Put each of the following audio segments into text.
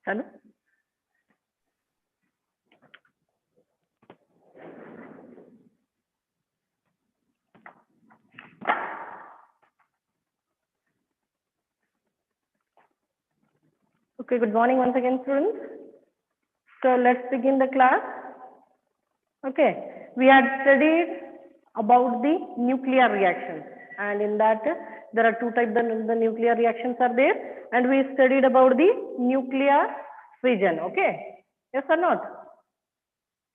Hello? Okay, good morning once again, students. So let's begin the class. Okay, we had studied about the nuclear reactions, and in that there are two types of the nuclear reactions are there, and we studied about the nuclear fission. Okay, yes or not?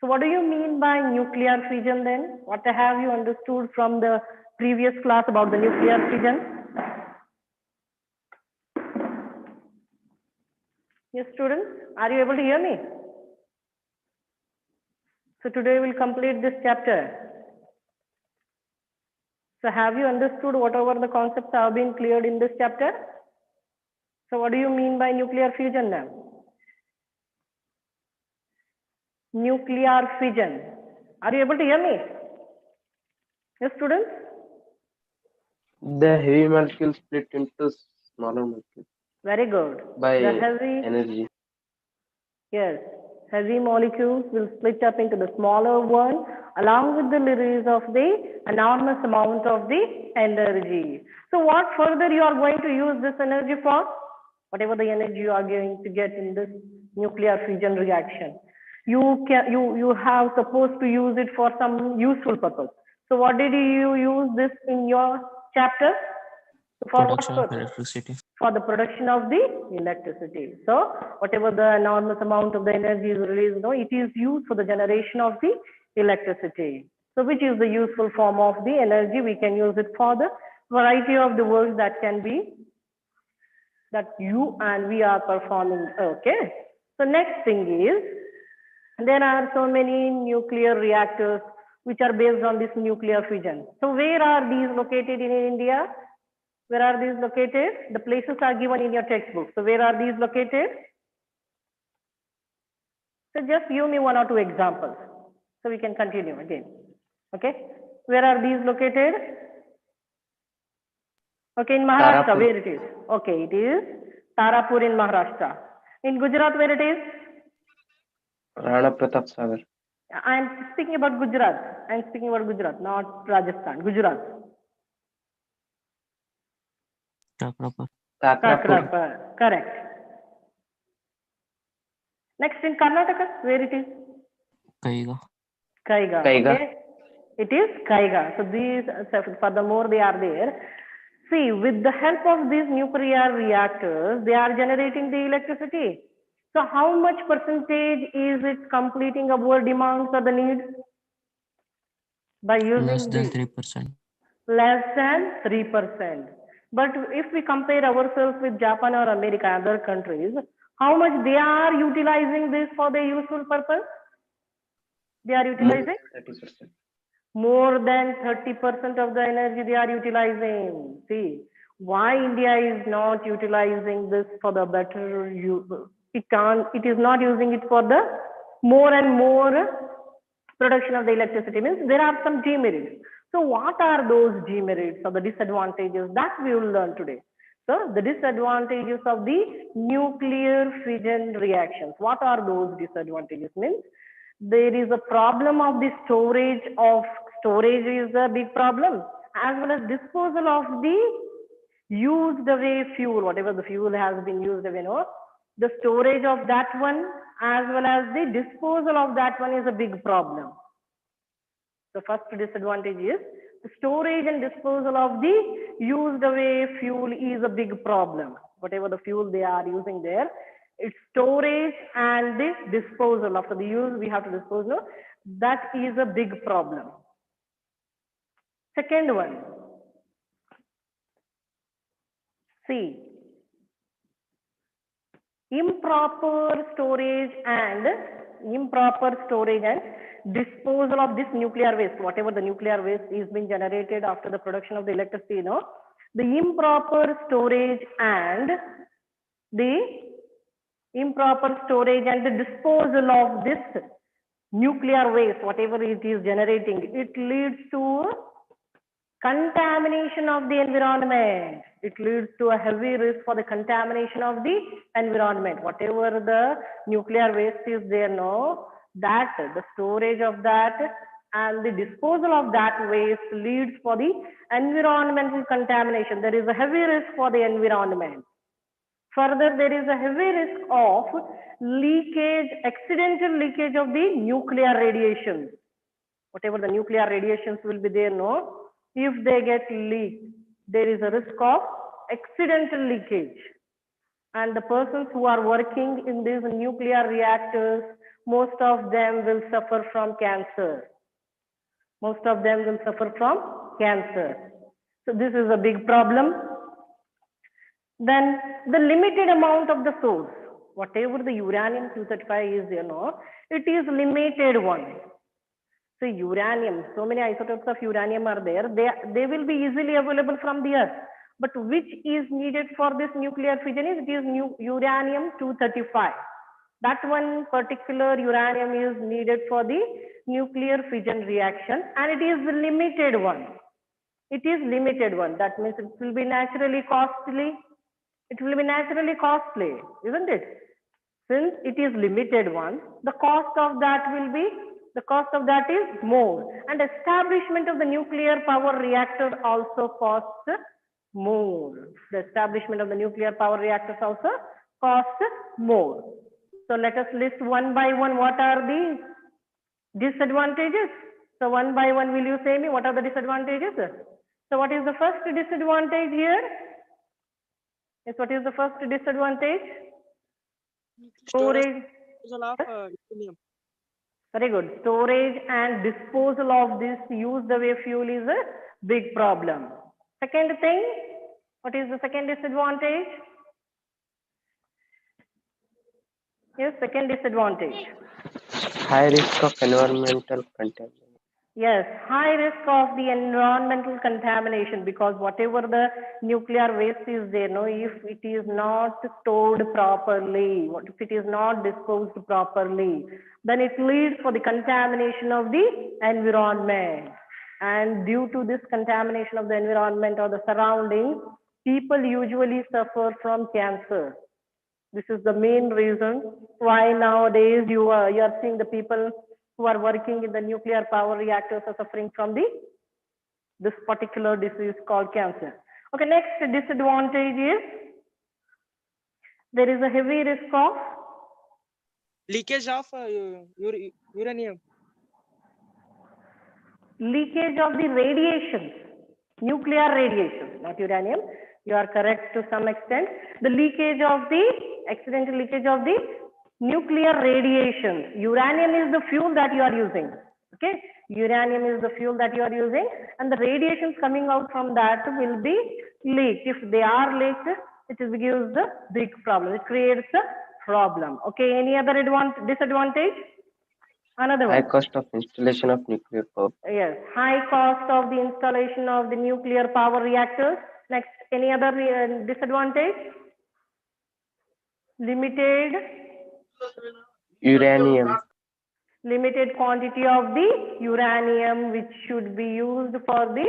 So what do you mean by nuclear fission then? What have you understood from the previous class about the nuclear fission? Yes, students, are you able to hear me? So today we'll complete this chapter. So have you understood whatever the concepts have been cleared in this chapter? So what do you mean by nuclear fission now? Nuclear fission. Are you able to hear me? Yes, students? The heavy molecules split into smaller molecules Very good. by The heavy, energy. yes, heavy molecules will split up into the smaller one along with the release of the enormous amount of the energy. So what further you are going to use this energy for? Whatever the energy you are going to get in this nuclear fission reaction, you have supposed to use it for some useful purpose. So what did you use this in your chapter? For what Production of purpose? electricity. For the production of the electricity. So whatever the enormous amount of the energy is released, it is used for the generation of the electricity. So which is the useful form of the energy? We can use it for the variety of the work that can be that you and we are performing. Okay. So next thing is, there are so many nuclear reactors which are based on this nuclear fission. So where are these located in India? Where are these located? The places are given in your textbook. So where are these located? So just give me one or two examples. So we can continue again. Okay. Where are these located? Okay, in Maharashtra, Tarapur. where it is? Okay, it is Tarapur in Maharashtra. In Gujarat, where it is? Rana Pratap Sagar. I am speaking about Gujarat. I am speaking about Gujarat, not Rajasthan. Gujarat. Takrapur. Takrapur. Kakrapur. Correct. Next in Karnataka, where it is? Kaiga. Kaiga. Kaiga. Okay. It is Kaiga. So these, furthermore, they are there. See, with the help of these nuclear reactors, they are generating the electricity. So how much percentage is it completing our demands or the needs? By using Less than these? 3%. Less than 3%. But if we compare ourselves with Japan or America, other countries, how much they are utilizing this for their useful purpose? They are utilizing 30%. more than 30% of the energy they are utilizing. See, why India is not utilizing this for the better use? It is not using it for the more and more production of the electricity. Means there are some demerits. So what are those demerits or the disadvantages that we will learn today? So the disadvantages of the nuclear fission reactions. What are those disadvantages? Means there is a problem of the storage is a big problem, as well as disposal of the used away fuel, whatever the fuel has been used away, the storage of that one as well as the disposal of that one is a big problem. The first disadvantage is the storage and disposal of the used away fuel is a big problem. Whatever the fuel they are using there, its storage and the disposal after the use, we have to dispose of. That is a big problem. Second one, see, improper storage and disposal of this nuclear waste, whatever the nuclear waste is being generated after the production of the electricity, the improper storage and the disposal of this nuclear waste, whatever it is generating, it leads to contamination of the environment. It leads to a heavy risk for the contamination of the environment. Whatever the nuclear waste is there, no, that the storage of that and the disposal of that waste leads for the environmental contamination. There is a heavy risk for the environment. Further, there is a heavy risk of leakage, accidental leakage of the nuclear radiations. Whatever the nuclear radiations will be there, no, if they get leaked, there is a risk of accidental leakage. And the persons who are working in these nuclear reactors, most of them will suffer from cancer. Most of them will suffer from cancer. So this is a big problem. Then the limited amount of the source, whatever the uranium-235 is, it is limited one. So uranium, so many isotopes of uranium are there. They will be easily available from the earth. But which is needed for this nuclear fission is, it is uranium-235. That one particular uranium is needed for the nuclear fission reaction, and it is the limited one. It is limited one. That means it will be naturally costly. It will be naturally costly, isn't it? Since it is limited one, the cost of that is more. And establishment of the nuclear power reactor also costs more. The establishment of the nuclear power reactors also costs more. So let us list one by one what are the disadvantages. So one by one, will you say me what are the disadvantages? So what is the first disadvantage here? Yes, what is the first disadvantage? Storage. Uranium. Very good. Storage and disposal of this used away fuel is a big problem. Second thing, what is the second disadvantage? Yes, second disadvantage. High risk of environmental contamination. Yes, high risk of the environmental contamination, because whatever the nuclear waste is there, if it is not stored properly, if it is not disposed properly, then it leads for the contamination of the environment. And due to this contamination of the environment or the surroundings, people usually suffer from cancer. This is the main reason why nowadays you are seeing the people who are working in the nuclear power reactors are suffering from this particular disease called cancer. Okay, next disadvantage is there is a heavy risk of Leakage of uranium. Leakage of the radiations, nuclear radiations, not uranium. You are correct to some extent. The leakage of the accidental leakage of the nuclear radiations. Uranium is the fuel that you are using. Okay, uranium is the fuel that you are using, and the radiations coming out from that will be leaked. If they are leaked, it gives a big problem. It creates a problem. Okay, any other disadvantage? Another one. High cost of installation of nuclear power. Yes, high cost of the installation of the nuclear power reactors. Next, any other disadvantage? Limited quantity of the uranium which should be used for the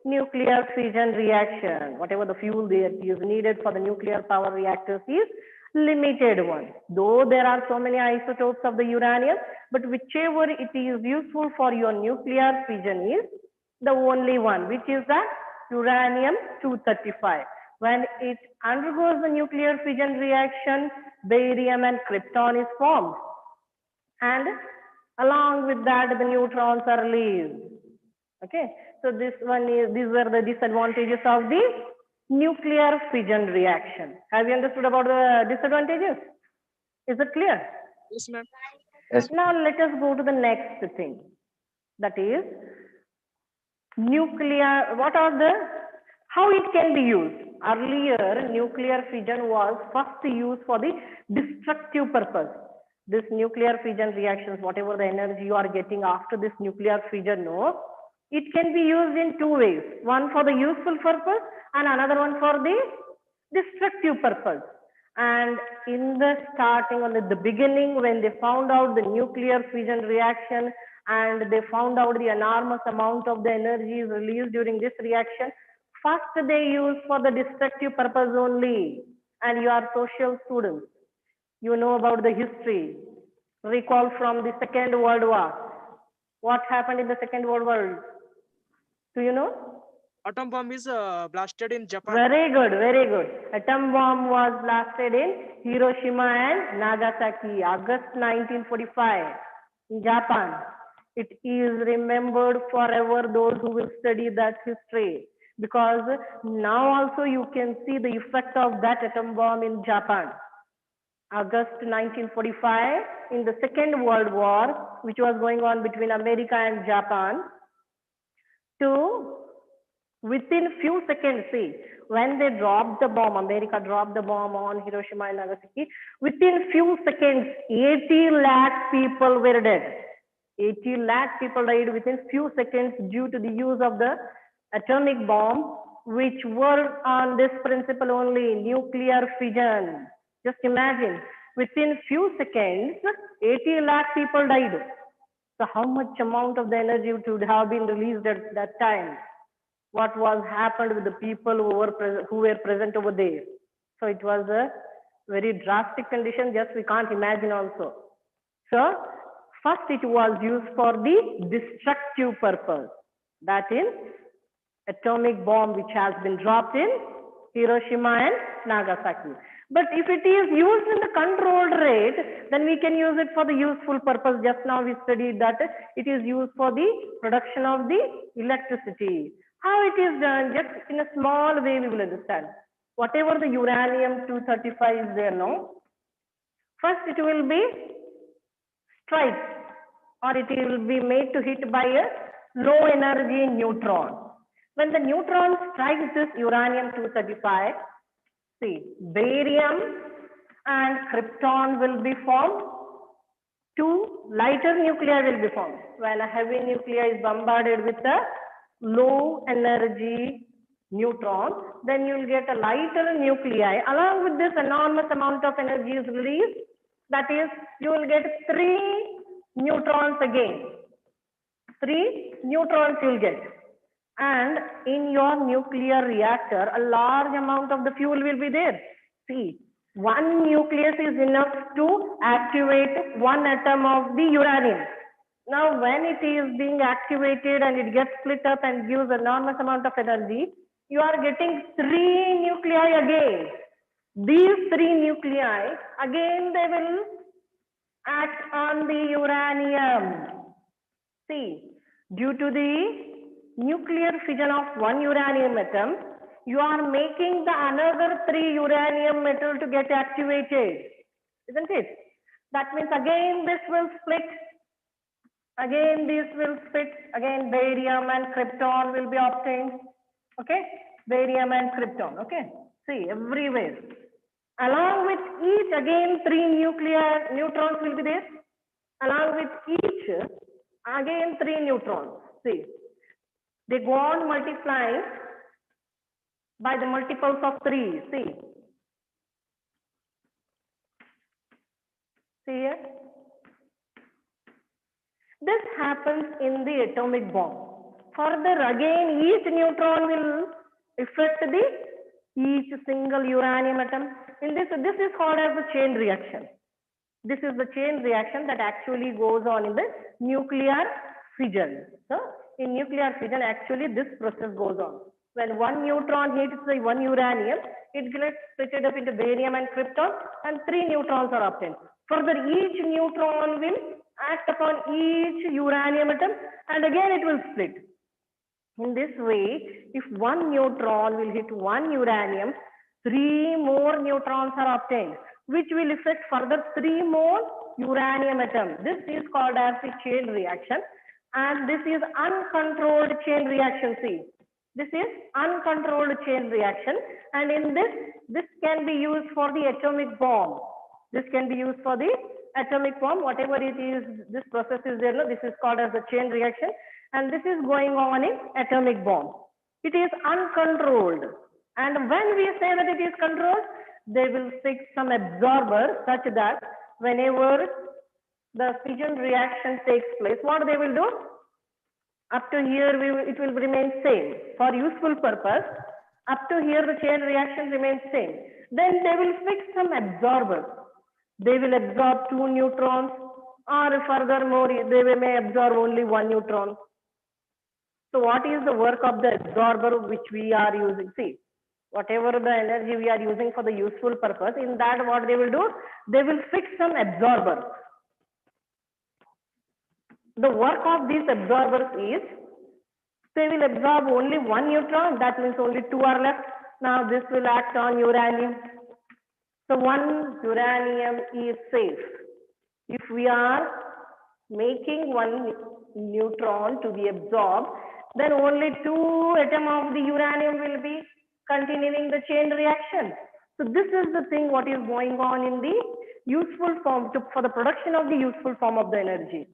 nuclear fission reaction. Whatever the fuel that is needed for the nuclear power reactors is limited one. Though there are so many isotopes of the uranium, but whichever it is useful for your nuclear fission is the only one, which is the uranium-235. When it undergoes the nuclear fission reaction, barium and krypton is formed, and along with that the neutrons are released. Okay, so these were the disadvantages of the nuclear fission reaction. Have you understood about the disadvantages? Is it clear? Yes, ma'am. Yes. Now let us go to the next thing, that is nuclear. How it can be used? Earlier, nuclear fission was first used for the destructive purpose. This nuclear fission reactions, whatever the energy you are getting after this nuclear fission, it can be used in two ways. One for the useful purpose and another one for the destructive purpose. And in the starting, or at the beginning, when they found out the nuclear fission reaction and they found out the enormous amount of the energy is released during this reaction, First, they use for the destructive purpose only. And you are social students. You know about the history. Recall from the Second World War. What happened in the Second World War? Do you know? Atom bomb is blasted in Japan. Very good, very good. Atom bomb was blasted in Hiroshima and Nagasaki, August 1945, in Japan. It is remembered forever, those who will study that history, because now also you can see the effect of that atom bomb in Japan. August 1945, in the Second World War, which was going on between America and Japan, to within few seconds, see, when they dropped the bomb, America dropped the bomb on Hiroshima and Nagasaki, within few seconds, 80 lakh people were dead. 80 lakh people died within few seconds due to the use of the atomic bomb, which were on this principle only, nuclear fission. Just imagine, within few seconds, 80 lakh people died. So how much amount of the energy would have been released at that time? What was happened with the people who were present over there? So it was a very drastic condition, just we can't imagine also. So first it was used for the destructive purpose. That is atomic bomb which has been dropped in Hiroshima and Nagasaki. But if it is used in the controlled rate, then we can use it for the useful purpose. Just now we studied that it is used for the production of the electricity. How it is done, just in a small way we will understand. Whatever the uranium-235 is there now, first it will be strike, or it will be made to hit by a low energy neutron. When the neutron strikes this uranium-235, see, barium and krypton will be formed. Two lighter nuclei will be formed. When a heavy nuclei is bombarded with a low energy neutron, then you will get a lighter nuclei. Along with this enormous amount of energy is released. That is, you will get 3 neutrons again. 3 neutrons you will get. And in your nuclear reactor, a large amount of the fuel will be there. See, one nucleus is enough to activate one atom of the uranium. Now, when it is being activated and it gets split up and gives enormous amount of energy, you are getting 3 nuclei again. These 3 nuclei, again they will act on the uranium. See, due to the nuclear fission of one uranium atom, you are making the another 3 uranium metal to get activated, isn't it? That means again this will split. Again, this will split. Again, barium and krypton will be obtained. Okay, barium and krypton. Okay, see, everywhere. Along with each, again, 3 nuclear neutrons will be there. Along with each, again, 3 neutrons. See, they go on multiplying by the multiples of 3. See here. This happens in the atomic bomb. Further, again, each neutron will affect each single uranium atom. In this is called as the chain reaction. This is the chain reaction that actually goes on in the nuclear fission. So, in nuclear fission, actually this process goes on. When one neutron hits the one uranium, it gets split up into barium and krypton, and 3 neutrons are obtained. Further, each neutron will act upon each uranium atom, and again it will split. In this way, if one neutron will hit one uranium, 3 more neutrons are obtained, which will affect further 3 more uranium atoms. This is called as the chain reaction, and this is uncontrolled chain reaction. See, this is uncontrolled chain reaction, and in this can be used for the atomic bomb. This can be used for the atomic bomb, whatever it is, this process is there, no? This is called as the chain reaction, and this is going on in atomic bomb. It is uncontrolled, and when we say that it is controlled, they will fix some absorber such that whenever the fission reaction takes place, what they will do? Up to here, it will remain same. For useful purpose, Up to here, the chain reaction remains same. Then they will fix some absorbers. They will absorb 2 neutrons, or furthermore, they may absorb only 1 neutron. So what is the work of the absorber which we are using? See, whatever the energy we are using for the useful purpose, in that what they will do? They will fix some absorbers. The work of these absorbers is, they will absorb only 1 neutron, that means only 2 are left. Now this will act on uranium. So 1 uranium is safe. If we are making 1 neutron to be absorbed, then only 2 atoms of the uranium will be continuing the chain reaction. So this is the thing what is going on in the useful form for the production of the useful form of the energy.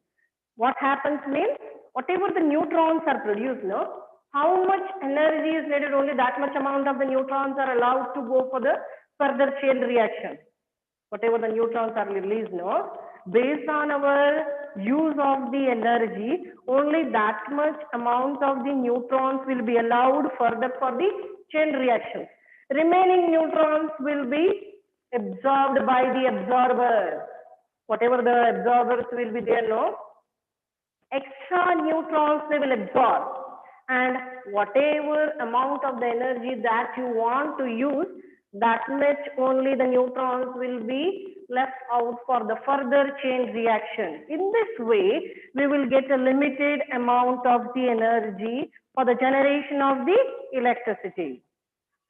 What happens means, whatever the neutrons are produced, no, how much energy is needed, only that much amount of the neutrons are allowed to go for the further chain reaction. Whatever the neutrons are released, no, based on our use of the energy, only that much amount of the neutrons will be allowed further for the chain reaction. Remaining neutrons will be absorbed by the absorber. Whatever the absorbers will be there, no, extra neutrons they will absorb, and whatever amount of the energy that you want to use, that much only the neutrons will be left out for the further chain reaction. In this way, we will get a limited amount of the energy for the generation of the electricity.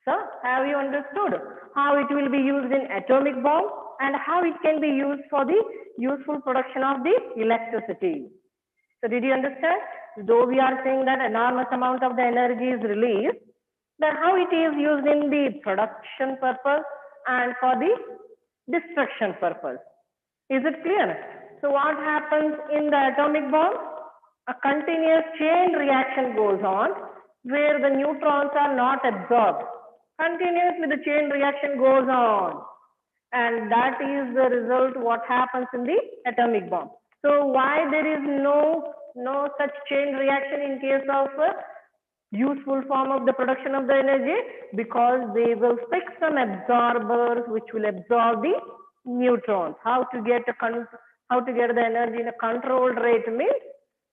So, have you understood how it will be used in atomic bomb and how it can be used for the useful production of the electricity? So, did you understand? Though we are saying that enormous amount of the energy is released, then how it is used in the production purpose and for the destruction purpose. Is it clear? So, what happens in the atomic bomb? A continuous chain reaction goes on where the neutrons are not absorbed. Continuously the chain reaction goes on, and that is the result what happens in the atomic bomb. So why there is no such chain reaction in case of useful form of the production of the energy? Because they will fix some absorbers which will absorb the neutrons. How to get the energy in a controlled rate means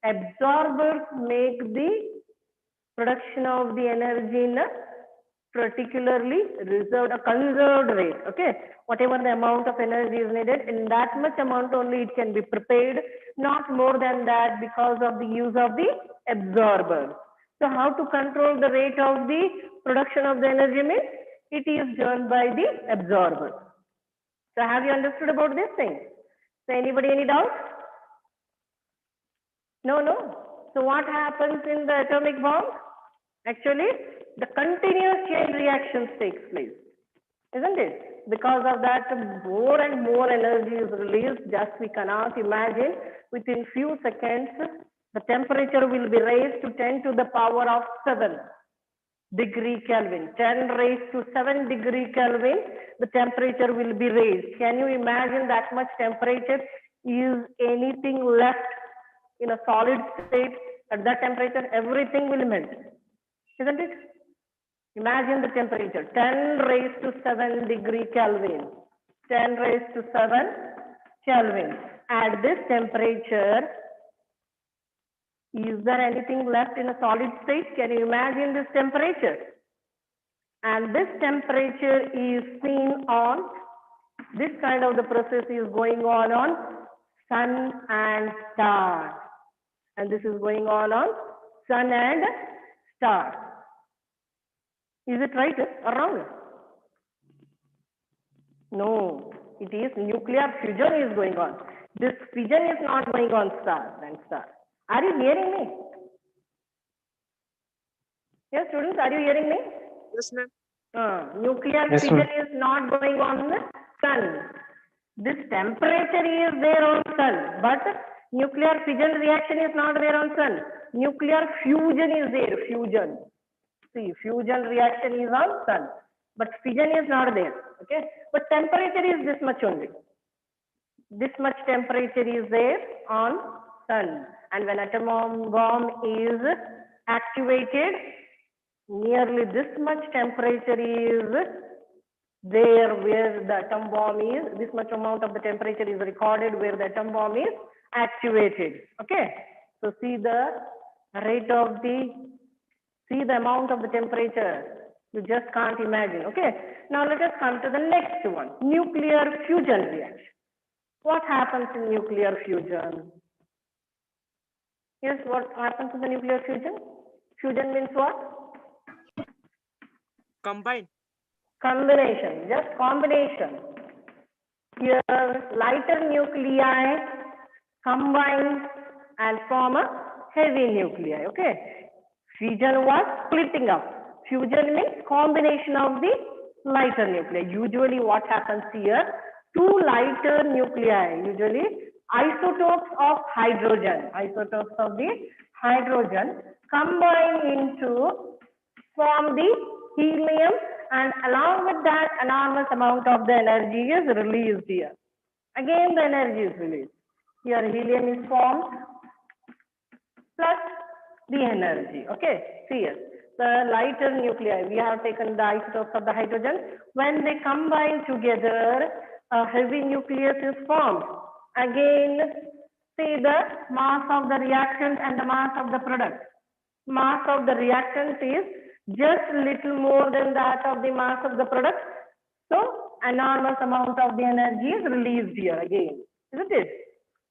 absorbers make the production of the energy in a particularly conserved rate. Okay, whatever the amount of energy is needed, in that much amount only it can be prepared, not more than that, because of the use of the absorber. So how to control the rate of the production of the energy means it is done by the absorber. So have you understood about this thing? So anybody any doubt? No. So what happens in the atomic bomb? Actually, the continuous chain reactions takes place, isn't it? Because of that, more and more energy is released. Just we cannot imagine, within few seconds, the temperature will be raised to 10 to the power of 7 degree Kelvin. 10 raised to 7 degree Kelvin, the temperature will be raised. Can you imagine that much temperature? Is anything left in a solid state? At that temperature, everything will melt, isn't it? Imagine the temperature, 10 raised to 7 degree Kelvin, 10 raised to 7 Kelvin. At this temperature, is there anything left in a solid state? Can you imagine this temperature? And this temperature is seen on, this kind of the process is going on sun and star. And this is going on sun and star. Is it right or wrong? No, it is nuclear fusion is going on. This fission is not going on star and star. Are you hearing me? Yes, students, are you hearing me? Yes, ma'am. Nuclear Yes, fission ma'am. is not going on the sun. This temperature is there on sun, but nuclear fission reaction is not there on sun. Nuclear fusion is there, fusion. See, fusion reaction is on sun, but fission is not there. Okay, but temperature is this much only. This much temperature is there on sun, and when atom bomb is activated, nearly this much temperature is there where the atom bomb is, this much amount of the temperature is recorded where the atom bomb is activated. Okay. So see the rate of the, see the amount of the temperature. You just can't imagine. Okay. Now let us come to the next one, nuclear fusion reaction. What happens in nuclear fusion? Yes, what happens in the nuclear fusion? Fusion means what? Combine. Combination, just combination. Here, lighter nuclei combine and form a heavy nuclei. Okay. Fusion was splitting up. Fusion means combination of the lighter nuclei. Usually what happens here, two lighter nuclei, usually isotopes of hydrogen, isotopes of the hydrogen combine into form the helium, and along with that enormous amount of the energy is released here. Again the energy is released. Here helium is formed plus the energy. Okay, see here. The lighter nuclei, we have taken the isotopes of the hydrogen. When they combine together, a heavy nucleus is formed. Again, see the mass of the reactant and the mass of the product. Mass of the reactant is just little more than that of the mass of the product. So, enormous amount of the energy is released here again, isn't it?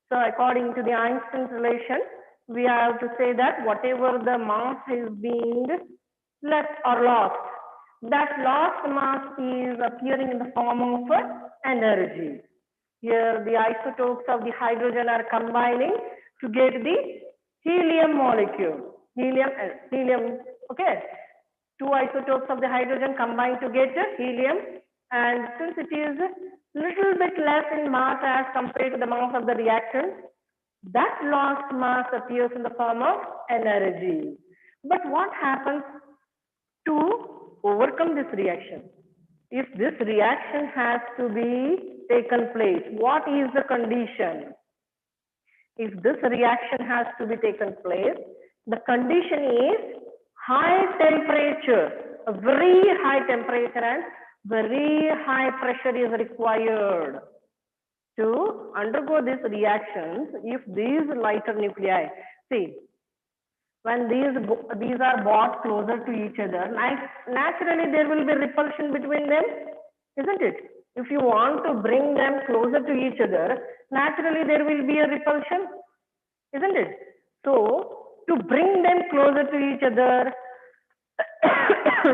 So, according to the Einstein's relation, we have to say that whatever the mass is being left or lost, that lost mass is appearing in the form of energy. Here the isotopes of the hydrogen are combining to get the helium molecule. Helium, okay. Two isotopes of the hydrogen combine to get helium, and since it is little bit less in mass as compared to the mass of the reactant, that lost mass appears in the form of energy. But what happens to overcome this reaction? If this reaction has to be taken place, what is the condition? If this reaction has to be taken place, the condition is high temperature, a very high temperature and very high pressure is required to undergo these reactions. If these lighter nuclei, see, when these are brought closer to each other, naturally there will be repulsion between them, isn't it? If you want to bring them closer to each other, naturally there will be a repulsion, isn't it? So, to bring them closer to each other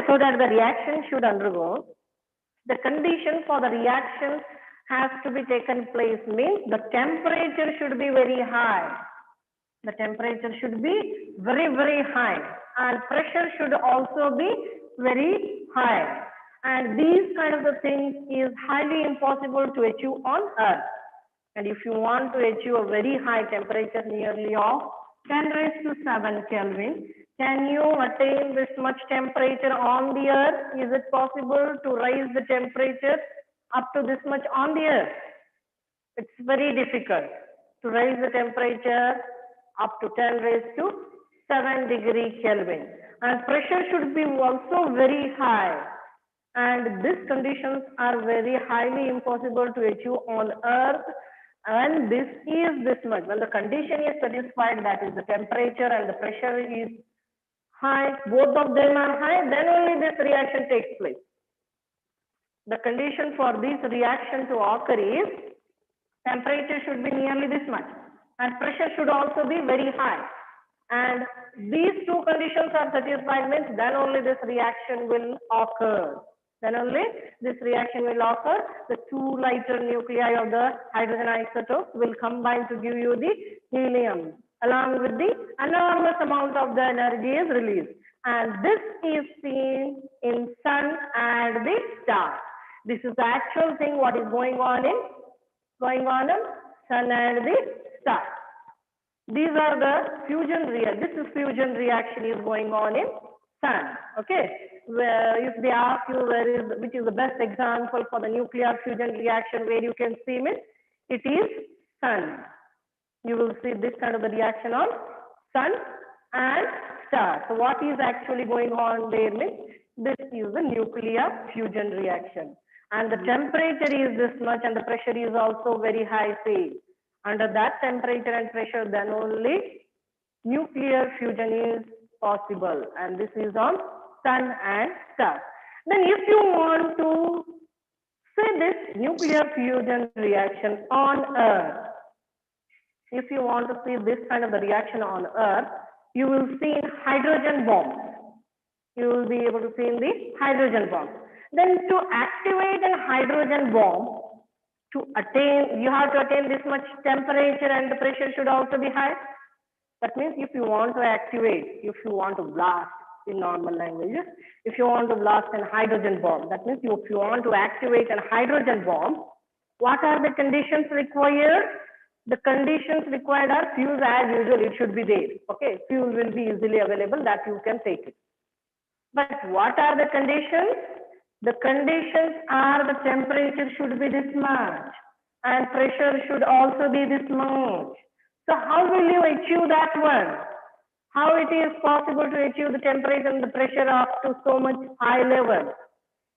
so that the reaction should undergo, the condition for the reaction has to be taken place means the temperature should be very high. The temperature should be very, very high, and pressure should also be very high. And these kind of the things is highly impossible to achieve on Earth. And if you want to achieve a very high temperature nearly of 10 raised to 7 Kelvin, can you attain this much temperature on the Earth? Is it possible to raise the temperature up to this much on the Earth? It's very difficult to raise the temperature up to 10 raised to 7 degree Kelvin. And pressure should be also very high. And these conditions are very highly impossible to achieve on Earth. And this is this much. When the condition is satisfied, that is the temperature and the pressure is high, both of them are high, then only this reaction takes place. The condition for this reaction to occur is temperature should be nearly this much, and pressure should also be very high. And these two conditions are satisfied means then only this reaction will occur. Then only this reaction will occur. The two lighter nuclei of the hydrogen isotopes will combine to give you the helium. Along with the enormous amount of the energy is released. And this is seen in sun and the stars. This is the actual thing what is going on in sun and the stars. These are the fusion reaction. This is fusion reaction is going on in sun. Okay. Where if they ask you which is the best example for the nuclear fusion reaction where you can see it, it is sun. You will see this kind of a reaction on sun and star. So what is actually going on there means this is a nuclear fusion reaction. And the temperature is this much and the pressure is also very high, say. Under that temperature and pressure, then only nuclear fusion is possible. And this is on sun and star. Then if you want to say this nuclear fusion reaction on Earth, if you want to see this kind of the reaction on Earth, you will see in hydrogen bombs. You will be able to see in the hydrogen bomb. Then to activate a hydrogen bomb, to attain, you have to attain this much temperature and the pressure should also be high. That means if you want to activate, if you want to blast in normal languages, if you want to blast a hydrogen bomb, that means if you want to activate a hydrogen bomb, what are the conditions required? The conditions required are fuel as usual, it should be there. Okay, fuel will be easily available that you can take it. But what are the conditions? The conditions are the temperature should be this much and pressure should also be this much. So how will you achieve that one? How it is possible to achieve the temperature and the pressure up to so much high level?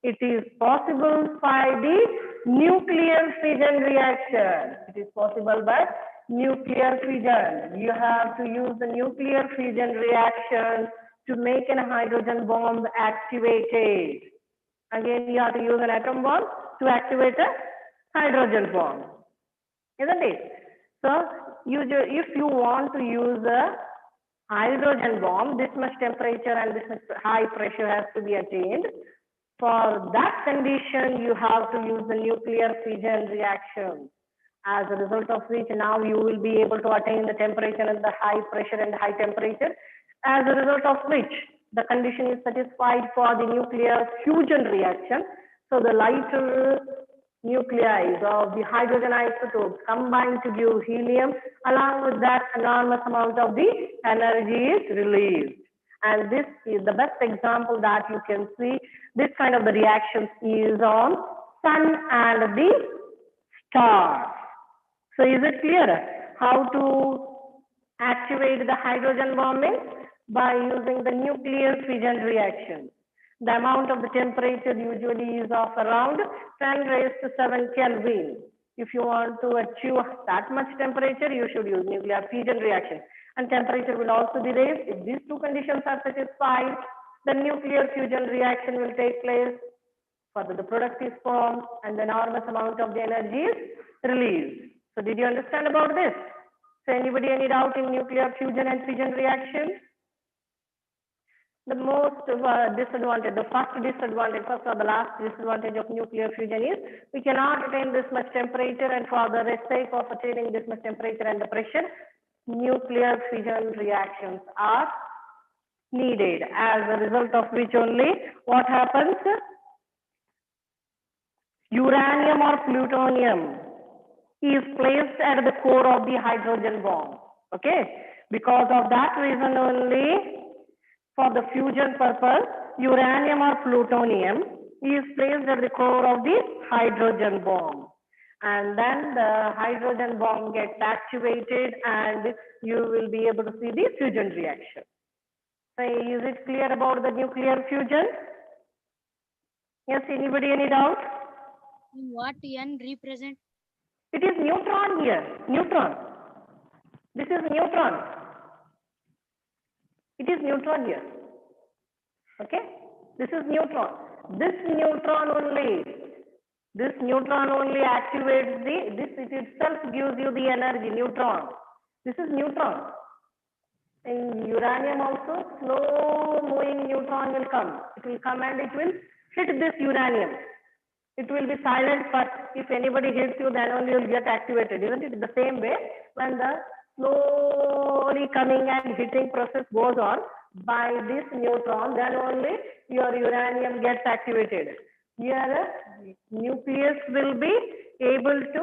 It is possible by the nuclear fission reaction. It is possible by nuclear fission. You have to use the nuclear fission reaction to make a hydrogen bomb activated. Again, you have to use an atom bomb to activate a hydrogen bomb. Isn't it? So, if you want to use a hydrogen bomb, this much temperature and this much high pressure has to be attained. For that condition, you have to use the nuclear fission reaction. As a result of which, now you will be able to attain the temperature and the high pressure and high temperature. As a result of which, the condition is satisfied for the nuclear fusion reaction. So the lighter nuclei of the hydrogen isotopes combine to give helium. Along with that, enormous amount of the energy is released. And this is the best example that you can see. This kind of the reactions is on sun and the stars. So is it clear how to activate the hydrogen bombing? By using the nuclear fission reaction. The amount of the temperature usually is of around 10 raised to 7 Kelvin. If you want to achieve that much temperature, you should use nuclear fission reaction. And temperature will also be raised. If these two conditions are satisfied, the nuclear fusion reaction will take place. Further, the product is formed and the enormous amount of the energy is released. So did you understand about this? So anybody any doubt in nuclear fusion and fission reaction? The most disadvantage, the first or the last disadvantage of nuclear fusion is we cannot attain this much temperature, and for the sake of attaining this much temperature and the pressure, nuclear fission reactions are needed. As a result of which only what happens? Uranium or plutonium is placed at the core of the hydrogen bomb. Okay, because of that reason only, for the fusion purpose, uranium or plutonium is placed at the core of the hydrogen bomb. And then the hydrogen bomb gets activated and you will be able to see the fusion reaction. So is it clear about the nuclear fusion? Yes, anybody any doubt? What N represent? It is neutron here, neutron. This is neutron. It is neutron here. Okay, this is neutron. This neutron only activates it itself gives you the energy, neutron. This is neutron. In uranium also, slow moving neutron will come. It will come and it will hit this uranium. It will be silent, but if anybody hits you, then only you will get activated. Isn't it the same way? When the slowly coming and hitting process goes on by this neutron, then only your uranium gets activated. Here, nucleus will be able to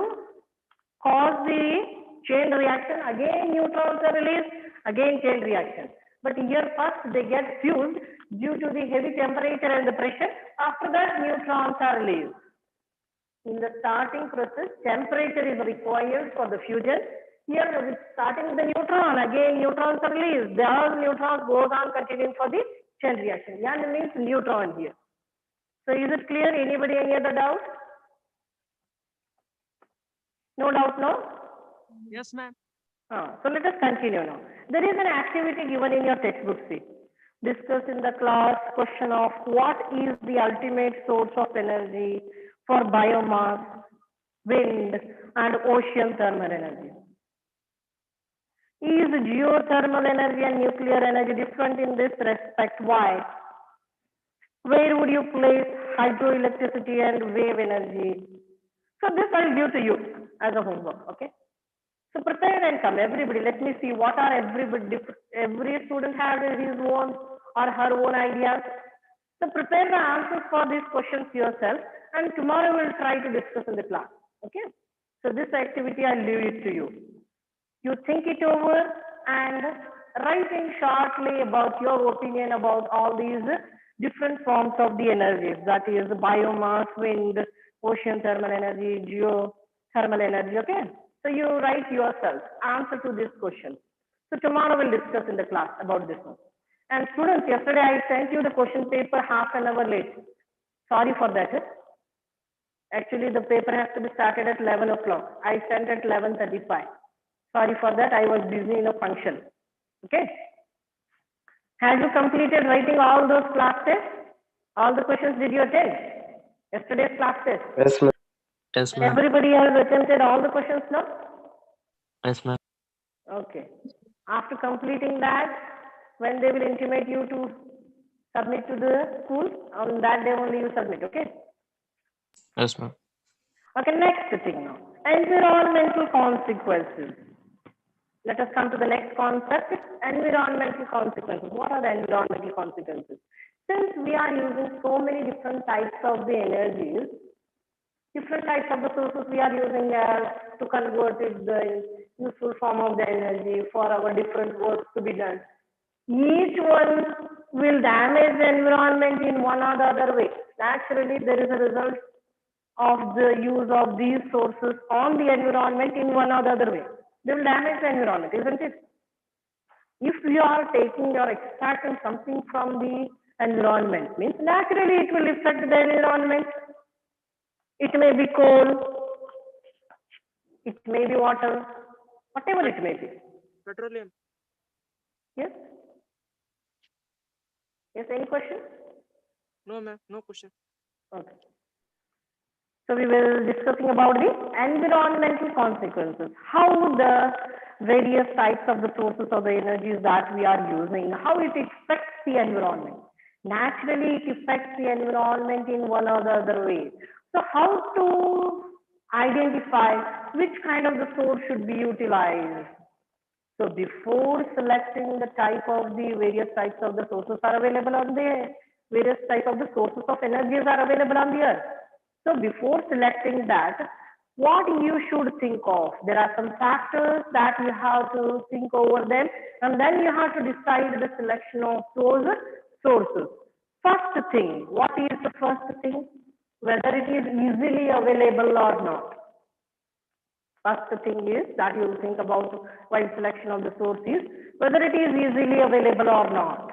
cause the chain reaction. Again, neutrons are released. Again, chain reaction. But here first they get fused due to the heavy temperature and the pressure. After that, neutrons are released. In the starting process, temperature is required for the fusion. Here, with starting with the neutron, again neutrons are released. The neutrons goes on continuing for the chain reaction. Yan means neutron here. So is it clear? Anybody any other doubt? No doubt, no? Yes, ma'am. So let us continue now. There is an activity given in your textbook, see. Discuss in the class question of what is the ultimate source of energy for biomass, wind, and ocean thermal energy. Is geothermal energy and nuclear energy different in this respect? Why? Where would you place hydroelectricity and wave energy? So this I'll give to you as a homework, okay? So prepare and come, everybody. Let me see what are every student has his own or her own ideas. So prepare the answers for these questions yourself, and tomorrow we'll try to discuss in the class. Okay? So this activity I'll leave it to you. You think it over and write in shortly about your opinion about all these different forms of the energies. That is biomass, wind, ocean thermal energy, geothermal energy. Okay? So you write yourself answer to this question. So tomorrow we'll discuss in the class about this one. And students, yesterday I sent you the question paper half an hour late. Sorry for that. Actually, the paper has to be started at 11 o'clock. I sent at 11:35. Sorry for that. I was busy in a function. Okay. Have you completed writing all those class tests? All the questions did you attend? Yesterday's class test. Yes, ma'am. Yes, ma'am. Everybody has attempted all the questions now? Yes, ma'am. Okay. After completing that, when they will intimate you to submit to the school, on that day only you submit, okay? Yes, ma'am. Okay, next thing now. Environmental consequences. Let us come to the next concept, environmental consequences. What are the environmental consequences? Since we are using so many different types of the energies, different types of the sources we are using to convert it the useful form of the energy for our different works to be done. Each one will damage the environment in one or the other way. Naturally, there is a result of the use of these sources on the environment in one or the other way. They will damage the environment, isn't it? If you are taking or extracting something from the environment, means naturally it will affect the environment. It may be coal, it may be water, whatever it may be. Petroleum. Yes? Yes, any question? No, ma'am. No question. Okay. So we will discussing about the environmental consequences, how the various types of the sources of the energies that we are using, how it affects the environment. Naturally, it affects the environment in one or the other way. So how to identify which kind of the source should be utilized? So before selecting the type of the various types of the sources are available on the various type of the sources of energies are available on the earth. So before selecting that, what you should think of? There are some factors that you have to think over them, and then you have to decide the selection of those sources. First thing, what is the first thing? Whether it is easily available or not. First thing is that you will think about while selection of the source is whether it is easily available or not.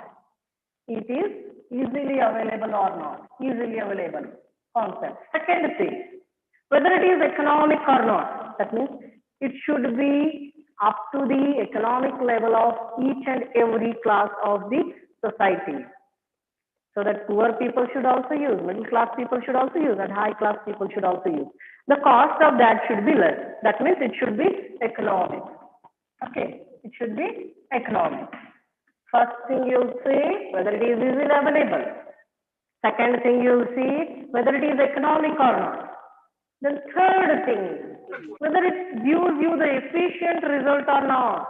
It is easily available or not. Easily available concept. Second thing, whether it is economic or not. That means it should be up to the economic level of each and every class of the society. So that poor people should also use, middle class people should also use, and high class people should also use. The cost of that should be less. That means it should be economic. Okay, it should be economic. First thing you'll see whether it is easily available. Second thing you'll see whether it is economic or not. Then third thing, whether it gives you the efficient result or not.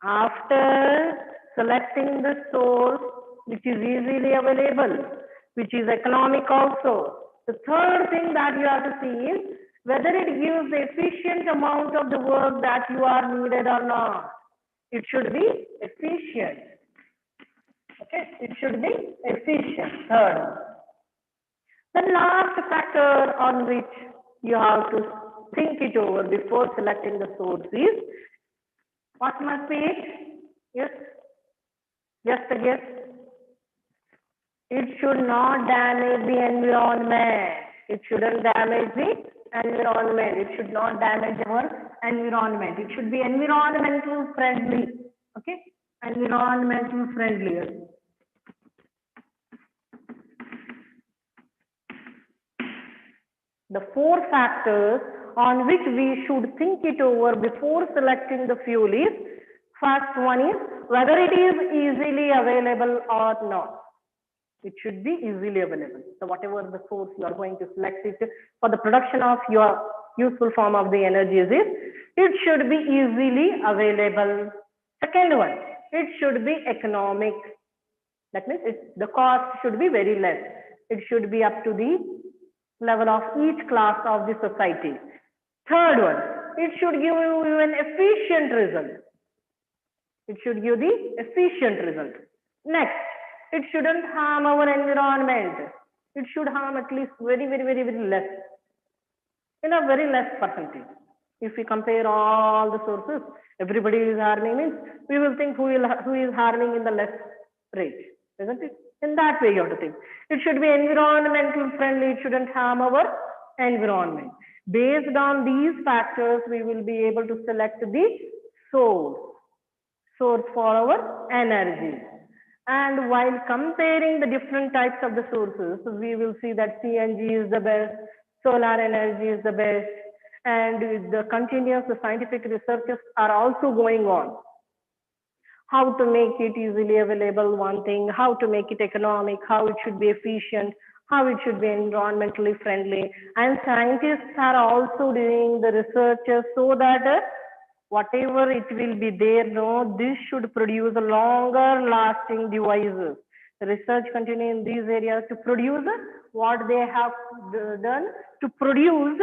After selecting the source which is easily available, which is economic also, the third thing that you have to see is whether it gives the efficient amount of the work that you are needed or not. It should be efficient. Okay, it should be efficient. Third. The last factor on which you have to think it over before selecting the source is, what must be it? Yes, just a guess. It should not damage the environment. It shouldn't damage the environment. It should not damage our environment. It should be environmental friendly. Okay, environmental friendly. The four factors on which we should think it over before selecting the fuel is, first one is whether it is easily available or not. It should be easily available. So whatever the source you are going to select it for the production of your useful form of the energies is, it should be easily available. Second one, it should be economic. That means the cost should be very less. It should be up to the level of each class of the society. Third one, it should give you an efficient result. It should give the efficient result. Next, it shouldn't harm our environment. It should harm at least very less. In a very less percentage. If we compare all the sources, everybody is harming, means we will think who is harming in the less rate, isn't it? In that way you have to think. It should be environmental friendly. It shouldn't harm our environment. Based on these factors, we will be able to select the source for our energy. And while comparing the different types of the sources, we will see that CNG is the best, solar energy is the best, and the scientific researches are also going on. How to make it easily available, one thing, how to make it economic, how it should be efficient, how it should be environmentally friendly. And scientists are also doing the researches so that whatever it will be there, this should produce longer lasting devices. The research continues in these areas to produce what they have done to produce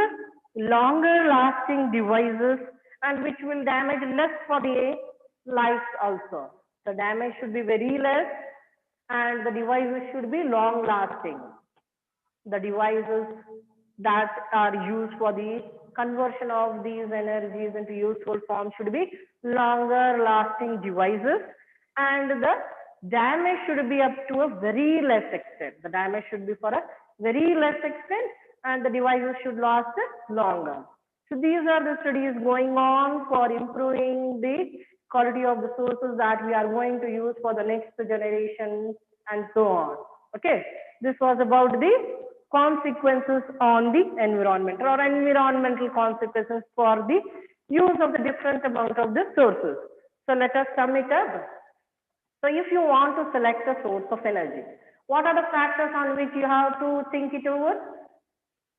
longer lasting devices, and which will damage less for the life also. The damage should be very less and the devices should be long lasting. The devices that are used for the conversion of these energies into useful form should be longer lasting devices, and the damage should be up to a very less extent. The damage should be for a very less extent and the devices should last longer. So these are the studies going on for improving the quality of the sources that we are going to use for the next generation and so on. Okay, this was about the consequences on the environment or environmental consequences for the use of the different amount of the sources. So let us sum it up. So if you want to select a source of energy, what are the factors on which you have to think it over?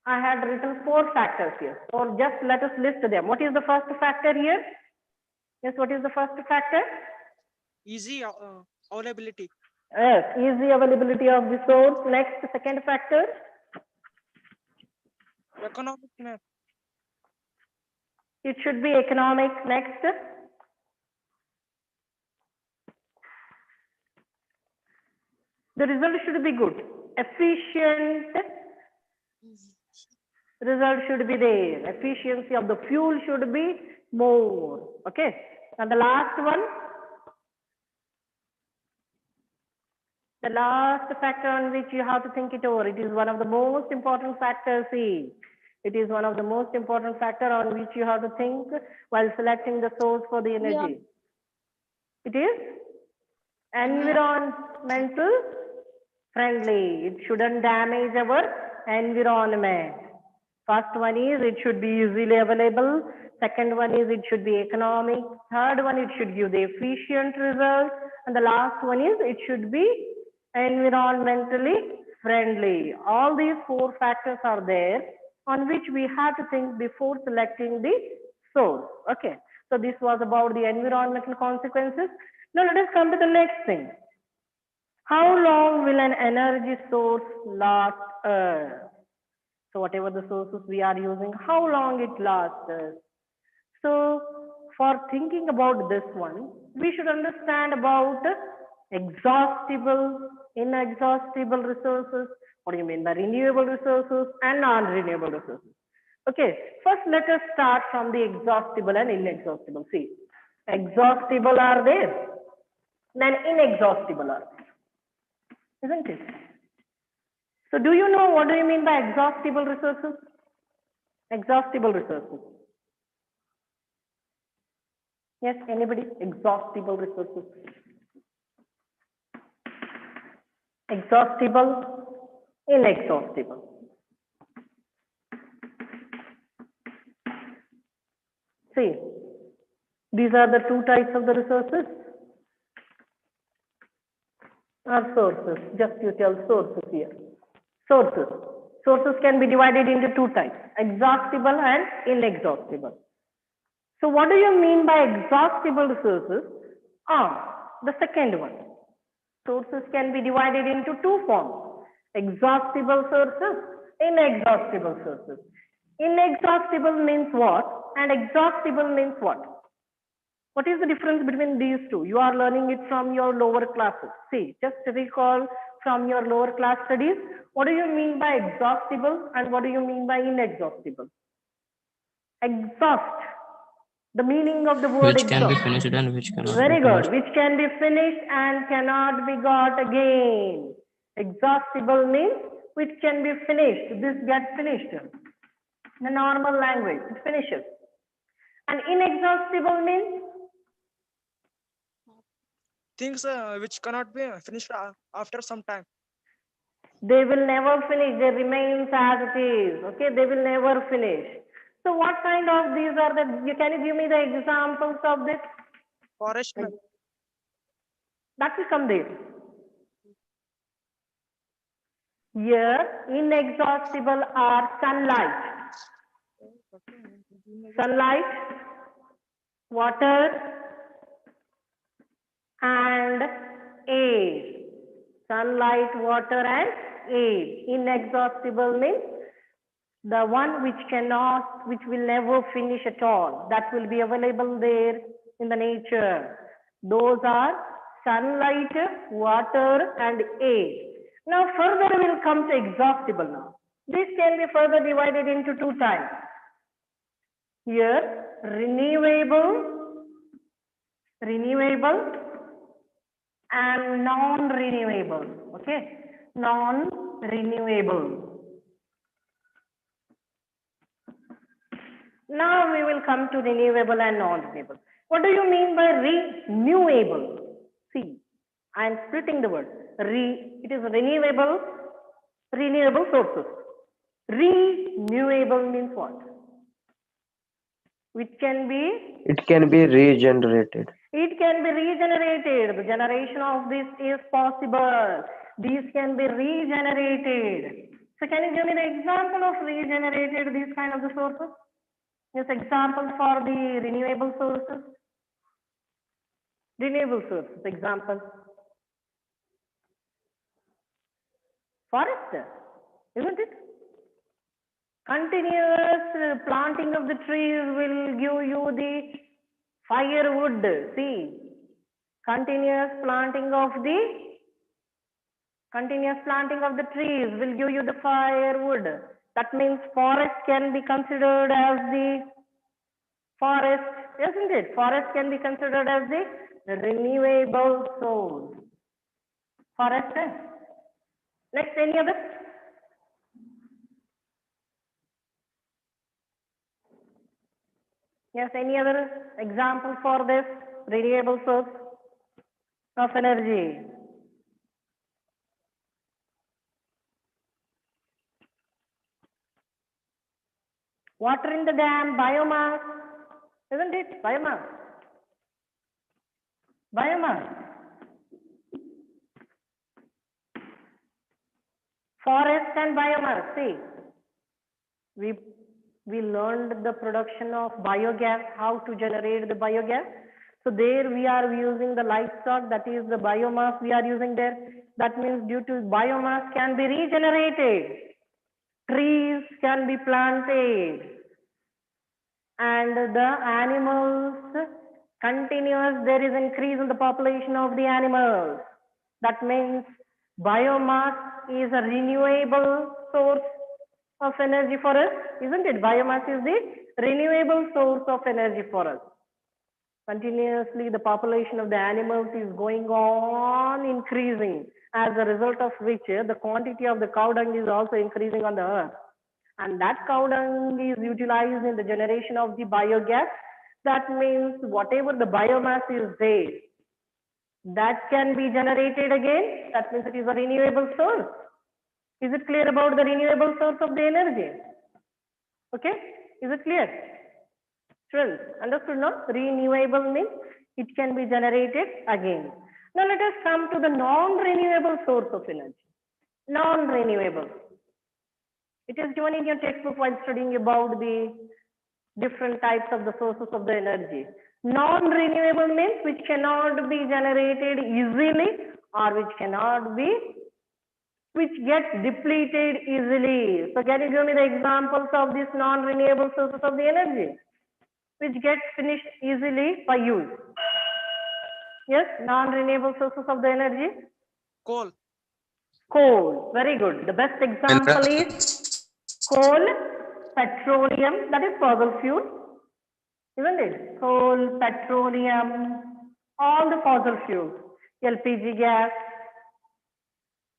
I had written 4 factors here. So just let us list them. What is the first factor here? Yes, what is the first factor? Easy availability. Yes, easy availability of the source. Next, second factor. Economic, ma'am. It should be economic. Next. The result should be good. Efficient. Result should be there. Efficiency of the fuel should be more. Okay. And the last one. The last factor on which you have to think it over. It is one of the most important factors. See, it is one of the most important factor on which you have to think while selecting the source for the energy. It is environmental friendly. It shouldn't damage our environment. First one is it should be easily available. Second one is it should be economic. Third one, it should give the efficient result. And the last one is it should be environmentally friendly. All these 4 factors are there on which we have to think before selecting the source. Okay. So this was about the environmental consequences. Now let us come to the next thing. How long will an energy source last us? So whatever the sources we are using, how long it lasts us? So for thinking about this one, we should understand about exhaustible, inexhaustible resources. What do you mean by renewable resources and non-renewable resources? Okay, first let us start from the exhaustible and inexhaustible. See, exhaustible are there, then inexhaustible are there, isn't it? So do you know what do you mean by exhaustible resources? Exhaustible resources. Yes, anybody? Exhaustible resources. Exhaustible, inexhaustible. See, these are the two types of the resources or sources. Just you tell sources here. Sources. Sources can be divided into two types, exhaustible and inexhaustible. So what do you mean by exhaustible resources? The second one. Sources can be divided into two forms, exhaustible sources, inexhaustible sources. Inexhaustible means what and exhaustible means what? What is the difference between these two? You are learning it from your lower classes. See, just recall from your lower class studies, what do you mean by exhaustible and what do you mean by inexhaustible? Exhaust. The meaning of the word Which can be exhaust. finished and which cannot Very be good. finished. Which can be finished and cannot be got again. Exhaustible means which can be finished. This gets finished. In the normal language, it finishes. And inexhaustible means Things which cannot be finished after some time. they will never finish. They remain as it is. Okay, they will never finish. So what kind of these are the? Can you give me the examples of this? Forest, ma'am. That will come there. Here, inexhaustible are sunlight. Sunlight, water, and air. Sunlight, water, and air. Inexhaustible means the one which cannot, which will never finish at all. That will be available there in the nature. Those are sunlight, water, and air. Now further we will come to exhaustible now. This can be further divided into two types. Here, renewable and non-renewable. Okay, non-renewable. Now we will come to renewable and non-renewable. What do you mean by renewable? See, I am splitting the word. It is renewable sources. Renewable means what? Which can be? It can be regenerated. It can be regenerated. The generation of this is possible. These can be regenerated. So can you give me the example of regenerated, these kind of the sources? Yes, examples for the renewable sources. Renewable sources, example. Forest, isn't it? Continuous planting of the trees will give you the firewood. See, continuous planting of the trees will give you the firewood. That means forest can be considered as the forest, isn't it? Forest can be considered as the renewable source. Forest. Next, any other? Yes, any other example for this renewable source of energy? Water in the dam, biomass, isn't it? Biomass. Forest and biomass. See, we learned the production of biogas, how to generate the biogas. So there we are using the livestock, that is the biomass we are using there. That means due to biomass can be regenerated. Trees can be planted. And the animals, continuous, there is increase in the population of the animals. That means biomass is a renewable source of energy for us, isn't it? Biomass is the renewable source of energy for us. Continuously, the population of the animals is going on increasing, as a result of which the quantity of the cow dung is also increasing on the earth. And that cow dung is utilized in the generation of the biogas. That means whatever the biomass is there, that can be generated again. That means it is a renewable source. Is it clear about the renewable source of the energy? Okay, is it clear? Students, understood now? Renewable means it can be generated again. Now let us come to the non-renewable source of energy. Non-renewable. It is given in your textbook while studying about the different types of the sources of the energy. Non-renewable means which cannot be generated easily, or which gets depleted easily. So can you give me the examples of these non-renewable sources of the energy, which gets finished easily by use? Yes, non-renewable sources of the energy. Coal. Coal, very good. The best example is coal, petroleum, that is fossil fuel, isn't it? Coal, petroleum, all the fossil fuels, LPG gas,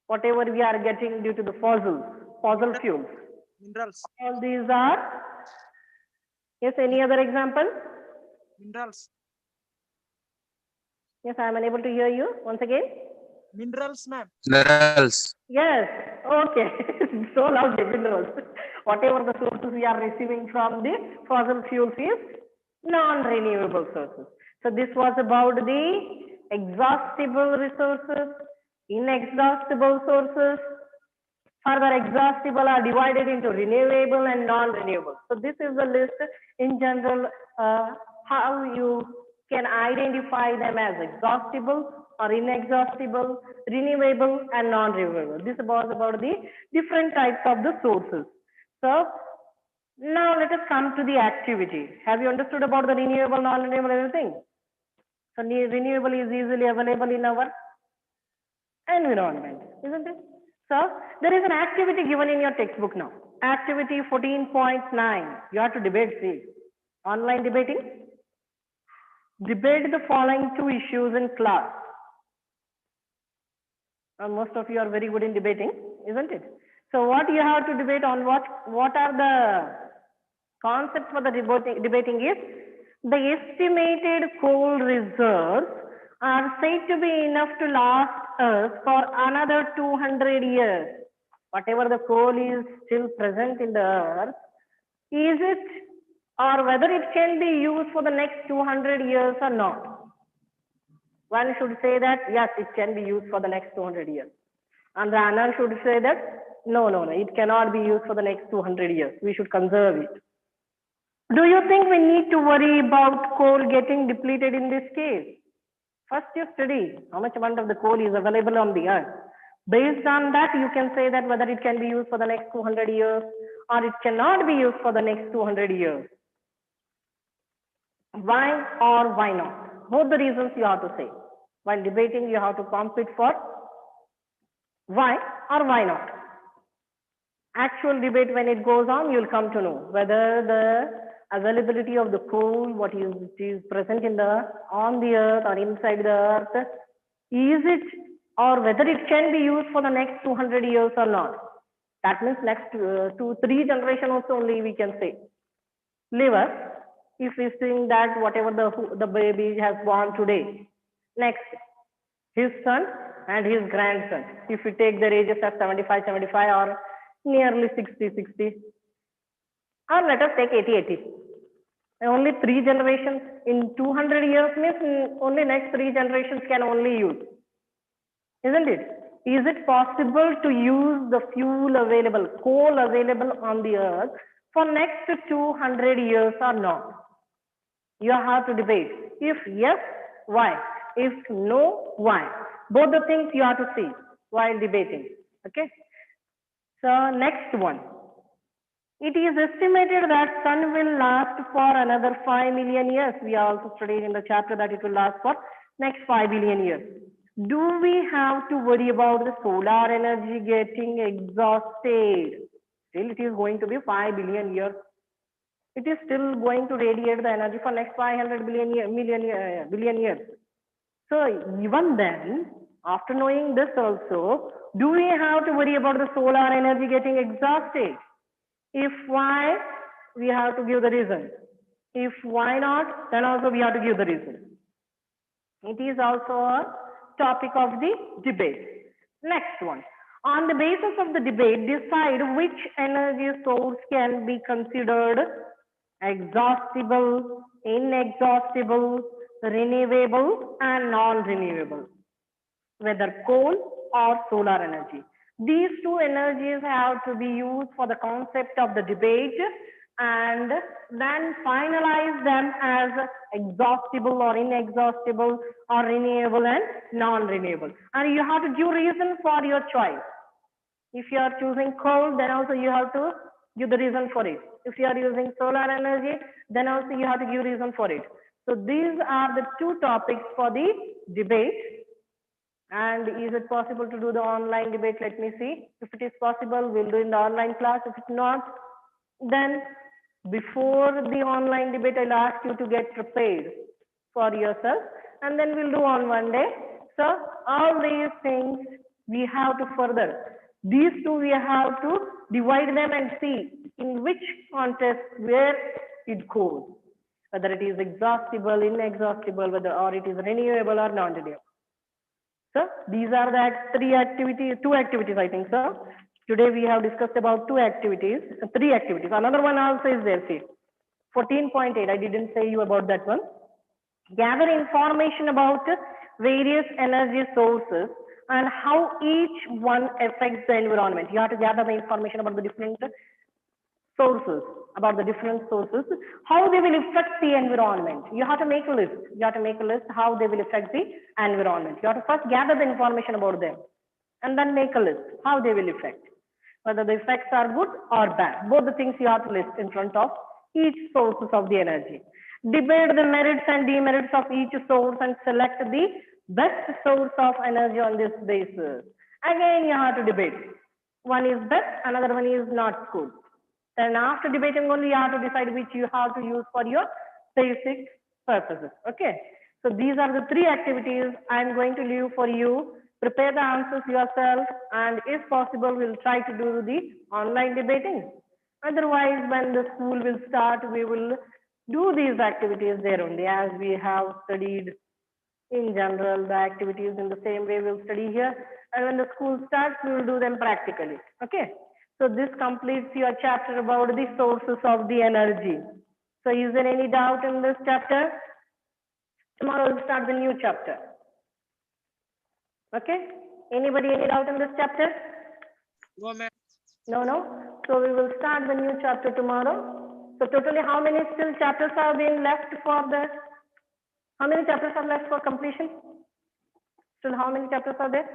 whatever we are getting due to the fossil fuels. Minerals. All these are, yes, any other example? Minerals. Yes, I am unable to hear you once again. Minerals, ma'am. Minerals. Yes, okay. So loud, minerals. Whatever the sources we are receiving from the fossil fuels is non-renewable sources. So this was about the exhaustible resources, inexhaustible sources. Further, exhaustible are divided into renewable and non-renewable. So this is the list in general, how you can identify them as exhaustible or inexhaustible, renewable and non-renewable. This was about the different types of the sources. So now let us come to the activity. Have you understood about the renewable, non-renewable, everything? So renewable is easily available in our environment, isn't it? So there is an activity given in your textbook now. Activity 14.9. You have to debate, see. Online debating. Debate the following two issues in class. Most of you are very good in debating, isn't it? So what you have to debate on, what are the concepts for the debating is, the estimated coal reserves are said to be enough to last us for another 200 years. Whatever the coal is still present in the earth, is it, or whether it can be used for the next 200 years or not? One should say that, yes, it can be used for the next 200 years. And the other should say that, no, it cannot be used for the next 200 years. We should conserve it. Do you think we need to worry about coal getting depleted in this case? First, you study how much amount of the coal is available on the earth. Based on that, you can say that whether it can be used for the next 200 years or it cannot be used for the next 200 years. Why or why not? Both the reasons you have to say. While debating, you have to compete for why or why not. Actual debate, when it goes on, you'll come to know whether the availability of the coal, what is present in on the earth or inside the earth, is it, or whether it can be used for the next 200 years or not. That means next 2-3 generations only we can say. Liver, if we think that whatever the baby has born today, next, his son and his grandson, if we take their ages as 75 or nearly 60, or let us take 80. Only 3 generations in 200 years means only next 3 generations can only use. Isn't it? Is it possible to use the fuel available, coal available on the earth for next 200 years or not? You have to debate. If yes, why? If no, why? Both the things you have to see while debating. Okay. So next one. It is estimated that sun will last for another 5 million years. We also studied in the chapter that it will last for next 5 billion years. Do we have to worry about the solar energy getting exhausted? Still, it is going to be 5 billion years. It is still going to radiate the energy for next 500 billion years. So even then, after knowing this also, do we have to worry about the solar energy getting exhausted? If why, we have to give the reason. If why not, then also we have to give the reason. It is also a topic of the debate. Next one. On the basis of the debate, decide which energy source can be considered exhaustible, inexhaustible, renewable, and non-renewable, whether coal or solar energy. These two energies have to be used for the concept of the debate and then finalize them as exhaustible or inexhaustible or renewable and non-renewable. And you have to give reason for your choice. If you are choosing coal, then also you have to give the reason for it. If you are using solar energy, then also you have to give reason for it. So these are the two topics for the debate. And is it possible to do the online debate? Let me see. If it is possible, we'll do in the online class. If it's not, then before the online debate, I'll ask you to get prepared for yourself. And then we'll do on one day. So all these things we have to further. These two we have to divide them and see in which contest where it goes. Whether it is exhaustible, inexhaustible, whether or it is renewable or non-renewable. So these are the two activities, I think so. Today we have discussed about three activities. Another one also is there, see. 14.8, I didn't say you about that one. Gather information about various energy sources and how each one affects the environment. You have to gather the information about the different sources, how they will affect the environment. You have to make a list. How they will affect the environment. You have to first gather the information about them and then make a list how they will affect. Whether the effects are good or bad. Both the things you have to list in front of each sources of the energy. Debate the merits and demerits of each source and select the best source of energy on this basis. Again, you have to debate. One is best, another one is not good. Then after debating only, you have to decide which you have to use for your basic purposes. Okay. So these are the three activities I'm going to leave for you. Prepare the answers yourself, and if possible, we'll try to do the online debating. Otherwise, when the school will start, we will do these activities there only, as we have studied in general the activities in the same way we'll study here. And when the school starts, we will do them practically. Okay. So this completes your chapter about the sources of the energy. So is there any doubt in this chapter? Tomorrow we'll start the new chapter. Okay. Anybody any doubt in this chapter? No, ma'am. No. So we will start the new chapter tomorrow. So totally how many still chapters are being left for the, how many chapters are left for completion? Still how many chapters are there?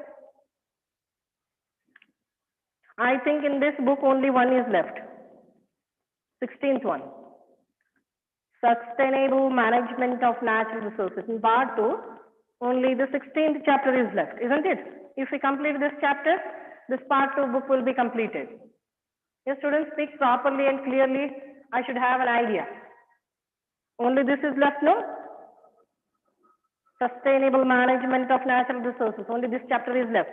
I think in this book only one is left. 16th one. Sustainable management of natural resources. In part 2, only the 16th chapter is left, isn't it? If we complete this chapter, this part 2 book will be completed. Yes, students, speak properly and clearly. I should have an idea. Only this is left, no? Sustainable management of natural resources. Only this chapter is left,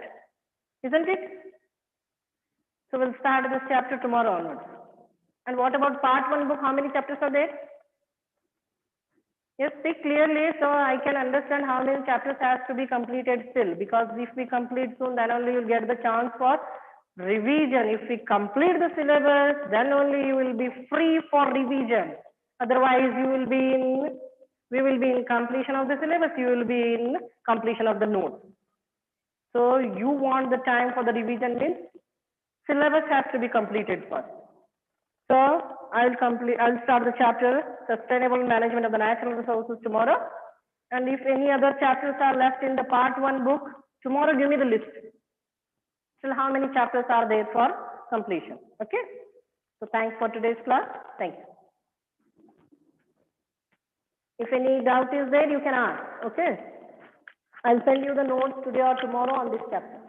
isn't it? So we'll start this chapter tomorrow onwards. And what about part 1 book? How many chapters are there? Yes, speak clearly so I can understand how many chapters has to be completed still. Because if we complete soon, then only you'll get the chance for revision. If we complete the syllabus, then only you will be free for revision. Otherwise, we will be in completion of the syllabus. You will be in completion of the notes. So you want the time for the revision means syllabus has to be completed first. So I'll start the chapter Sustainable Management of the Natural Resources tomorrow. And if any other chapters are left in the part 1 book, tomorrow give me the list. Still how many chapters are there for completion? Okay. So thanks for today's class. Thank you. If any doubt is there, you can ask. Okay. I'll send you the notes today or tomorrow on this chapter.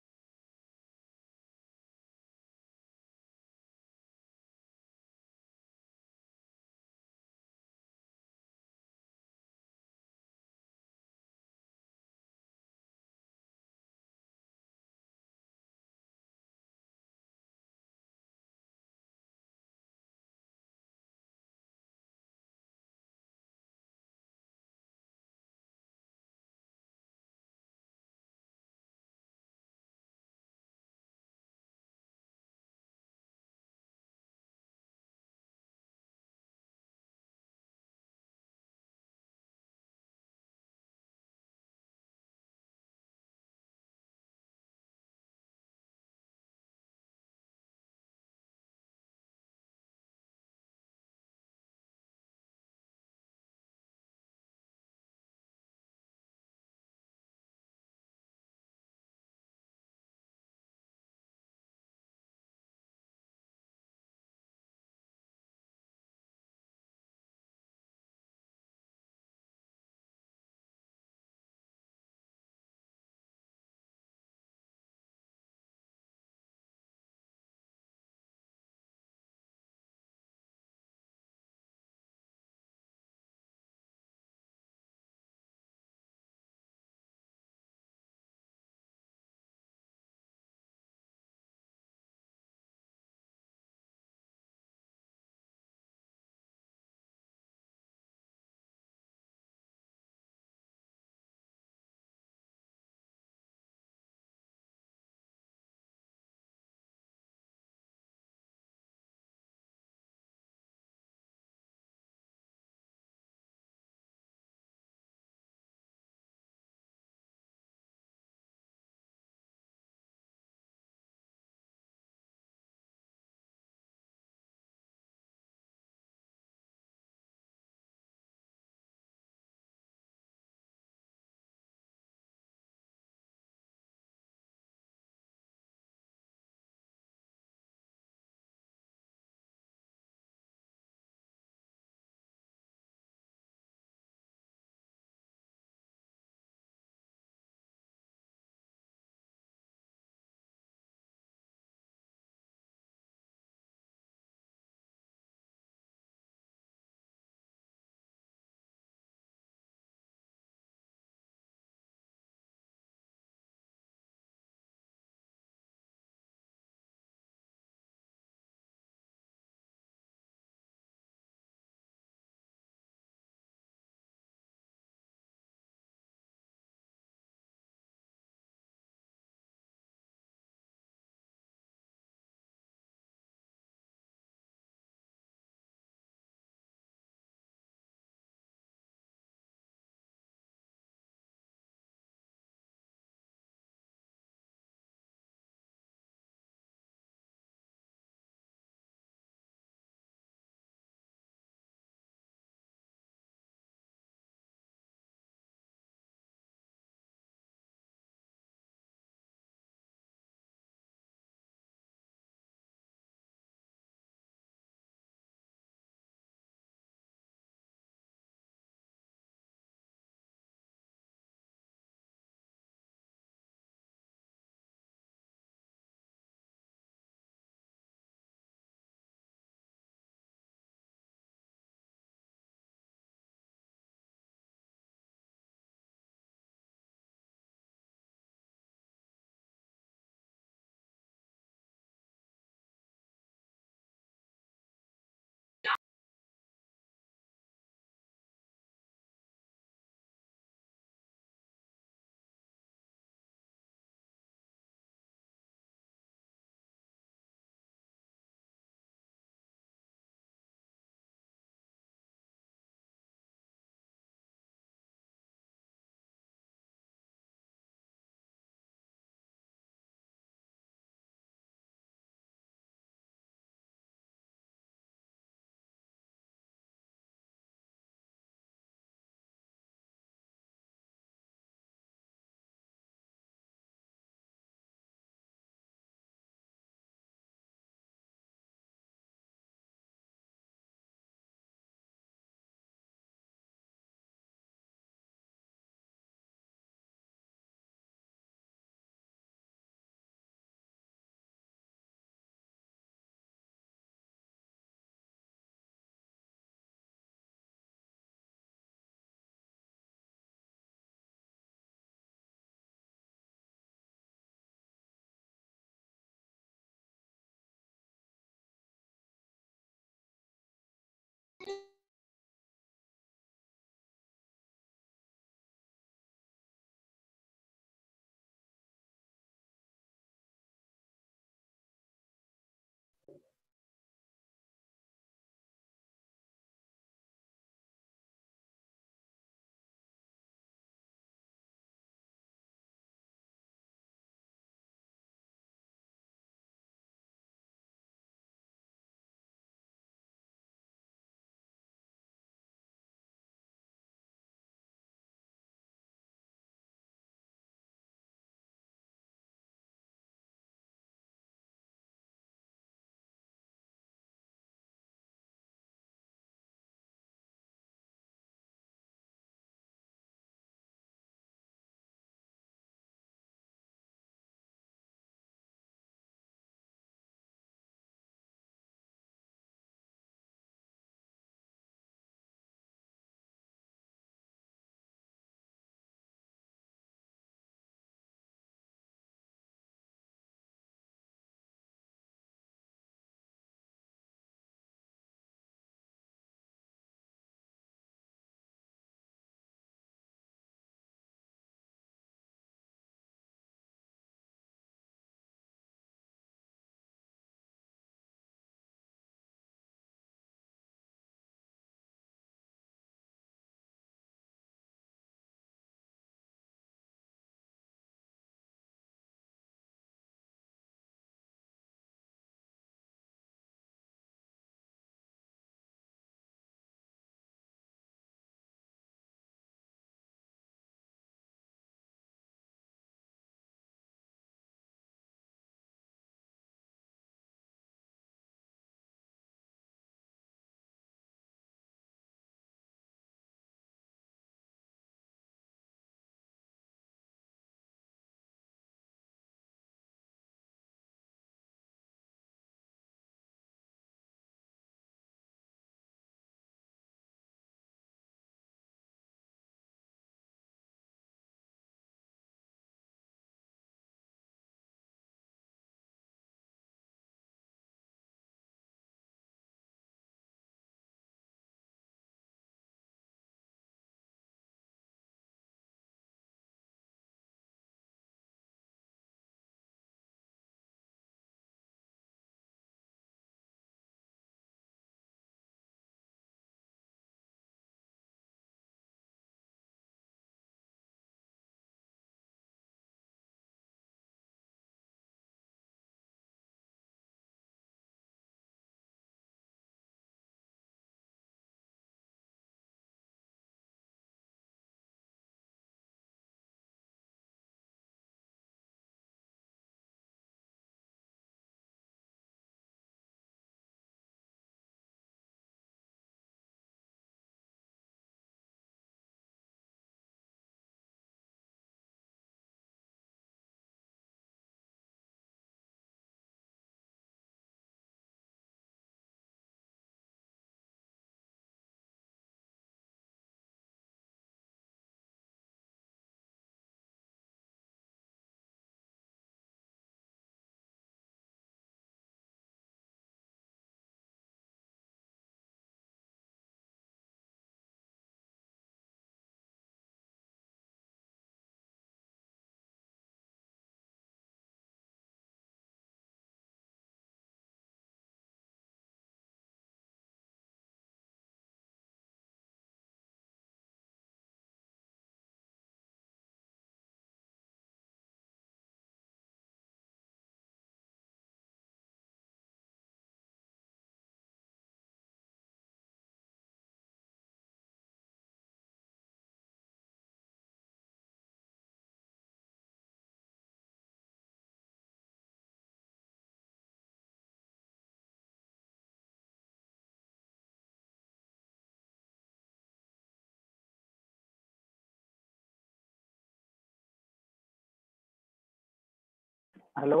Hello?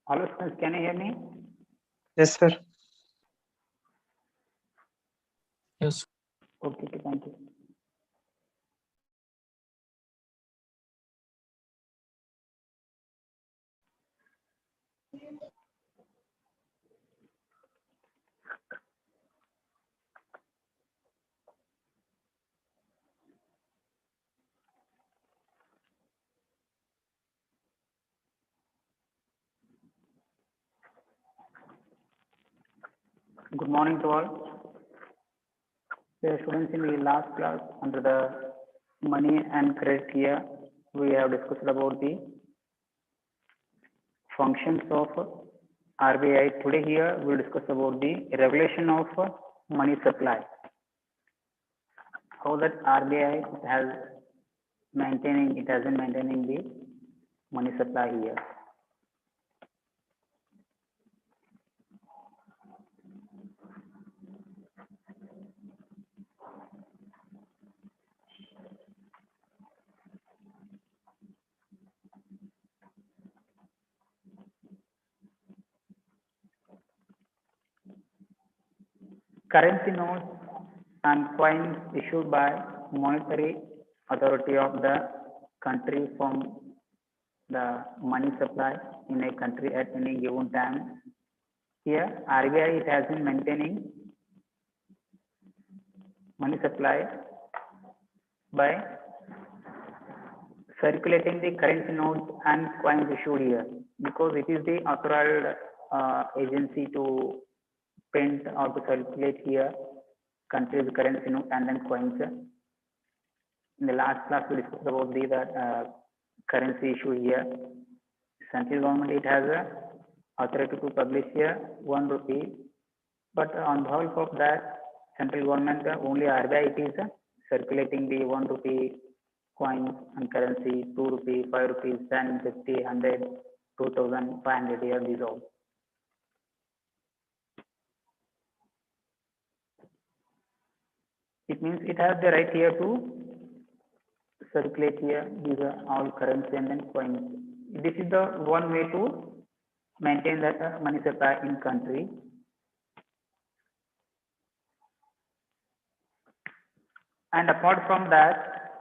Hello, students, can you hear me? Yes, sir. Yes. Okay, thank you. Good morning to all. Dear students, in the last class under the money and credit here, we have discussed about the functions of RBI. Today here we will discuss about the regulation of money supply. How that RBI has been maintaining the money supply here. Currency notes and coins issued by monetary authority of the country from the money supply in a country at any given time. Here, RBI it has been maintaining money supply by circulating the currency notes and coins issued here, because it is the authorized agency to print or to circulate here country's currency note and then coins. In the last class we discussed about the currency issue here. Central government it has a authority to publish here 1 rupee, but on behalf of that central government only RBI it is circulating the 1 rupee coins and currency, 2 rupee, 5 rupees, 10, 50, 100, 2000, 500 here these all. It means it has the right here to circulate here. These are all currency and then coins. This is the one way to maintain that money supply in country. And apart from that,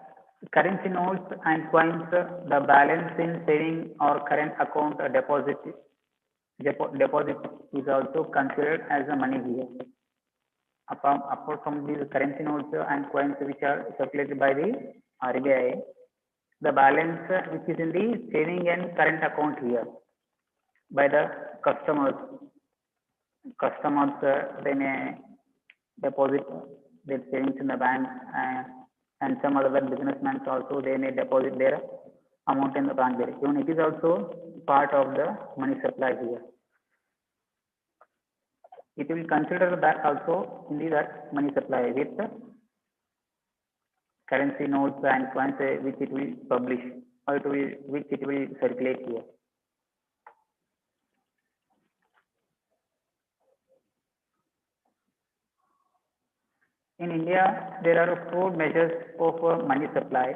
currency notes and coins, the balance in saving or current account deposit is also considered as a money here. Apart from these currency notes and coins which are circulated by the RBI, the balance which is in the saving and current account here by the customers, they may deposit their savings in the bank, and some other businessmen also they may deposit their amount in the bank there. Even it is also part of the money supply here. It will consider that also in the that money supply with currency notes and coins which it will publish or which it will circulate here. In India, there are 4 measures of money supply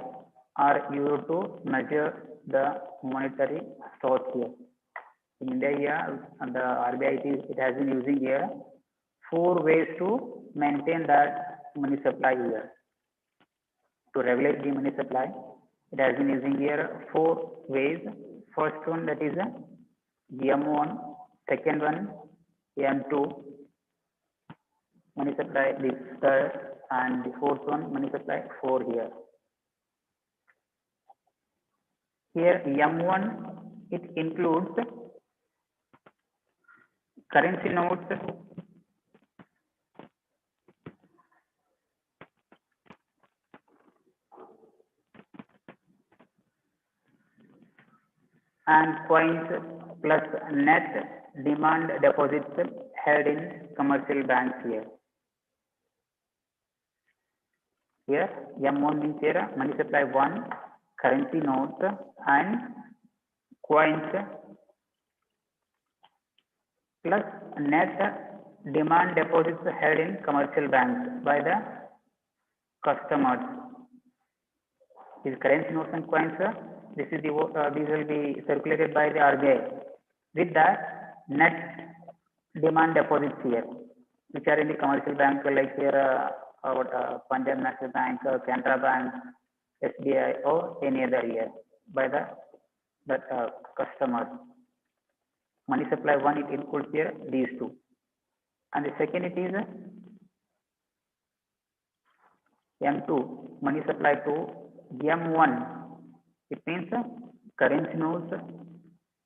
are used to measure the monetary stock here. In India, here, the RBI it has been using here 4 ways to maintain that money supply here. To regulate the money supply, it has been using here 4 ways. First one, that is M1, second one M2, money supply this third, and the fourth one money supply 4 here. Here M1 it includes currency notes, and coins plus net demand deposits held in commercial banks here. Here M1 means here money supply 1, currency notes and coins plus net demand deposits held in commercial banks by the customers. These currency notes and coins This is the these will be circulated by the RBI. With that, net demand deposits here, which are in the commercial bank like here, Punjab National Bank, Canara Bank, SBI, or any other here by the customers. Money supply one, it includes here these two, and the second it is M2, money supply 2, M1, it means currency notes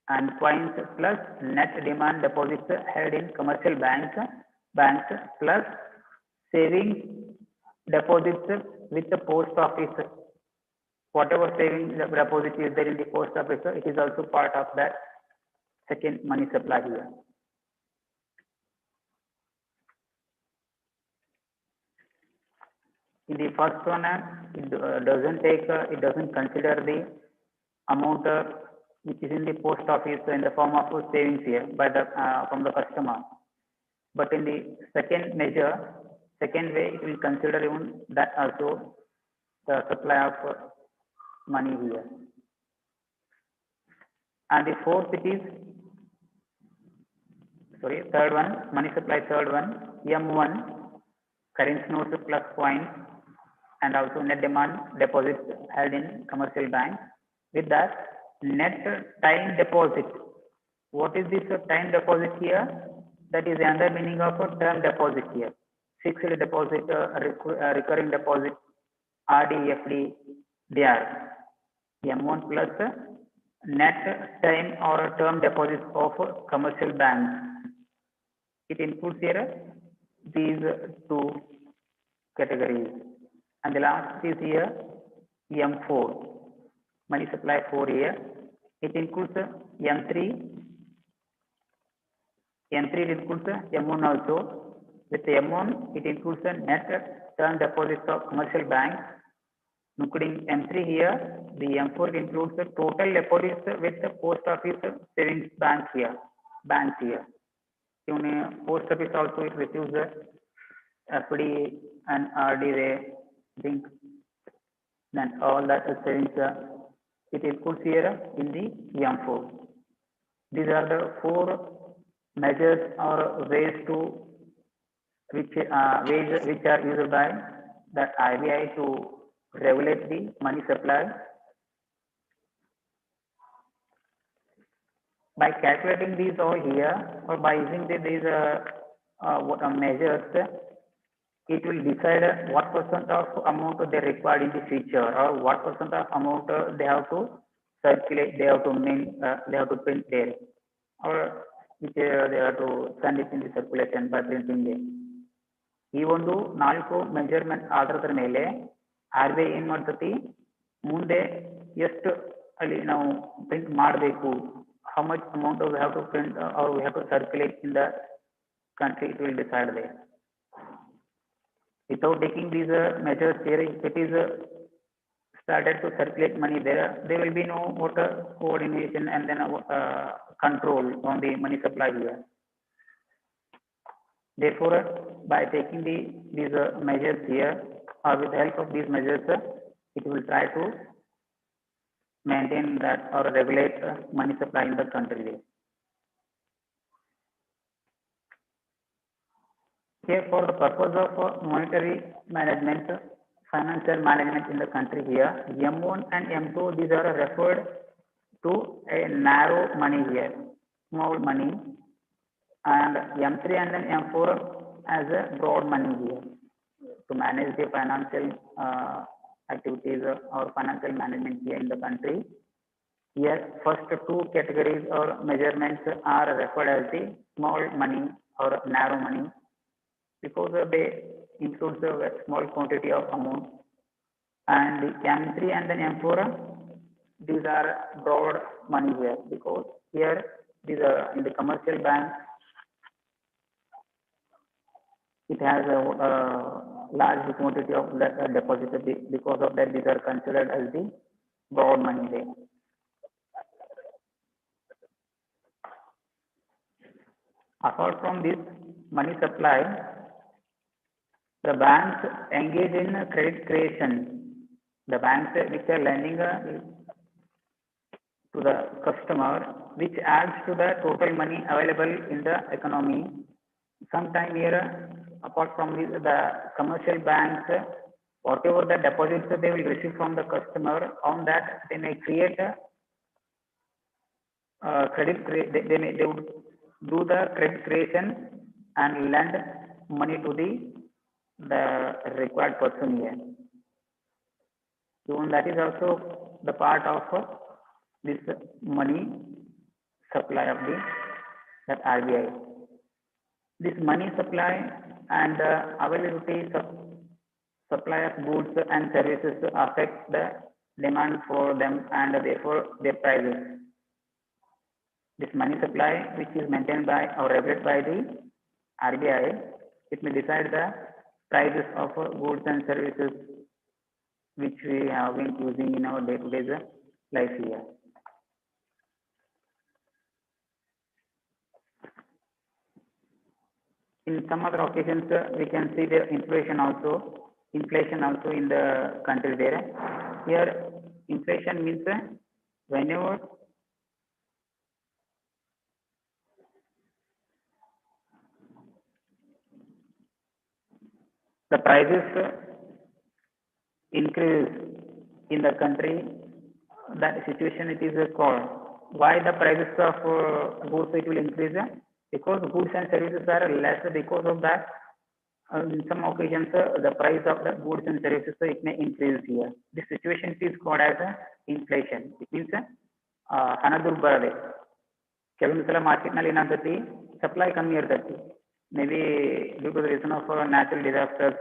and coins plus net demand deposits held in commercial banks plus savings deposits with the post office. Whatever savings deposit is there in the post office, it is also part of that second money supply here. In the first one, it doesn't consider the amount which is in the post office in the form of savings here by the from the customer. But in the second measure, second way, it will consider even that also the supply of money here. And the fourth it is, third one, money supply third one, M1, currency notes plus coins, and also net demand deposits held in commercial bank. With that, net time deposit. What is this time deposit here? That is another meaning of a term deposit here. Fixed deposit, recurring deposit, RD, FD, DR. M1 plus net time or term deposit of commercial banks. It includes here these two categories. And the last is here M4, money supply 4 here. It includes M3. M3 it includes M1 also. With M1, it includes the net term deposits of commercial banks. Including M3 here, the M4 includes the total deposits with the post office savings banks here. Even post office also it receives the FD and RD they think, then all that savings it includes here in the M4. These are the 4 measures or ways to which are used by the RBI to regulate the money supply. By calculating these all here, or by using these measures, it will decide what % of amount they require in the future, or what % of amount they have to circulate, they have to print there, or which they have to send it in the circulation by printing there. ಈ ಒಂದು 4 measurement ಆಧಾರದ ಮೇಲೆ RBI ಏನ್ ಮಾಡ್ತತಿ, ಮುಂದೆ ಎಷ್ಟು ಅಲ್ಲಿ ನಾವು ಪ್ರಿಂಟ್ ಮಾಡಬೇಕು, how much amount we have to print or we have to circulate in the country, it will decide there. Without taking these measures here, if it is started to circulate money there will be no coordination and then control on the money supply here. Therefore, by taking these measures here, or with the help of these measures, it will try to maintain that or regulate money supply in the country. Here, for the purpose of monetary management, financial management in the country here, M1 and M2, these are referred to a narrow money here, small money, and M3 and then M4 as a broad money here to manage the financial activities or financial management here in the country. Here, first 2 categories or measurements are referred as the small money or narrow money, because they include a small quantity of amount, and the M3 and then M4, these are broad money here, because here these are in the commercial bank, it has a large quantity of deposited, because of that these are considered as the broad money there. Apart from this money supply, the banks engage in credit creation. The banks which are lending to the customer, which adds to the total money available in the economy. Sometime here, apart from the commercial banks, whatever the deposits they will receive from the customer, on that they may create a they would do the credit creation and lend money to the required person here. So that is also the part of this money supply of that RBI. This money supply and availability supply of goods and services affect the demand for them and therefore their prices. This money supply, which is maintained by or regulated by the RBI, it may decide the prices of goods and services which we have been using in our day-to-day life here. In some other occasions, we can see the inflation also in the country there. Here, inflation means whenever the prices increase in the country, that situation it is called. Why the prices of goods it will increase? Because goods and services are less. Because of that, in some occasions, the price of the goods and services it may increase here. This situation is called as inflation. It means ಹಣದುರ್ಬಲತೆ. ಕೆಲವೊಂದು ಸಲ market ನಲ್ಲಿ ಏನಾಗ್ತೈತಿ supply ಕಮ್ಮಿ ಇರ್ತೈತಿ. Maybe due to the reason of natural disasters.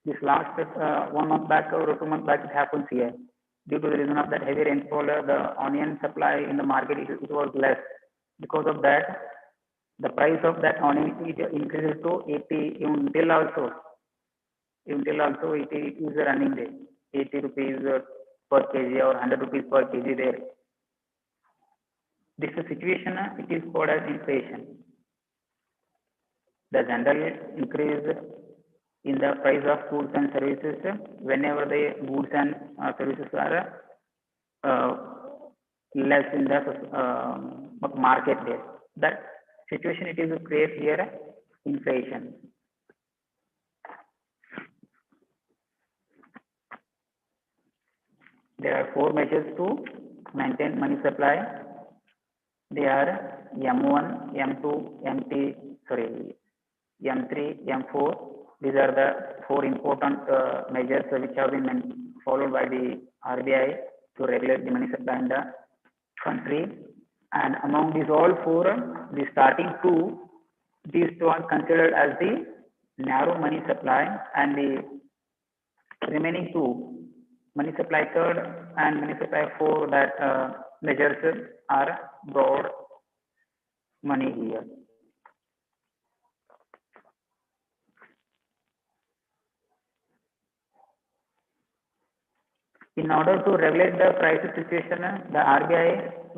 This last 1 month back or 2 months back it happens here. Due to the reason of that heavy rainfall, the onion supply in the market it was less. Because of that, the price of that onion it increases to 80. Even till also it is running there. 80 rupees per kg or 100 rupees per kg there. This situation it is called as inflation. The general increase in the price of goods and services whenever the goods and services are less in the market there. That situation it is to create here inflation. There are 4 measures to maintain money supply. They are M1, M2, M3, M4. These are the 4 important measures which have been followed by the RBI to regulate the money supply in the country. And among these all 4, the starting 2, these 2 are considered as the narrow money supply, and the remaining 2, money supply 3rd and money supply 4, that measures are broad money here. In order to regulate the price situation, the RBI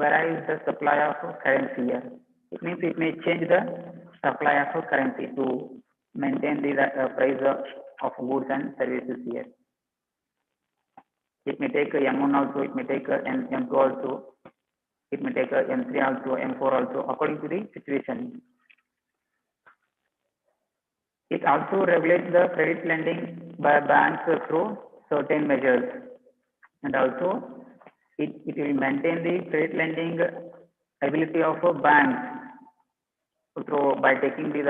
varies the supply of currency here. It means it may change the supply of currency to maintain the price of goods and services here. It may take M1 also, it may take M2 also, it may take M3 also, M4 also, according to the situation. It also regulates the credit lending by banks through certain measures. And also, it will maintain the credit lending ability of banks through by taking the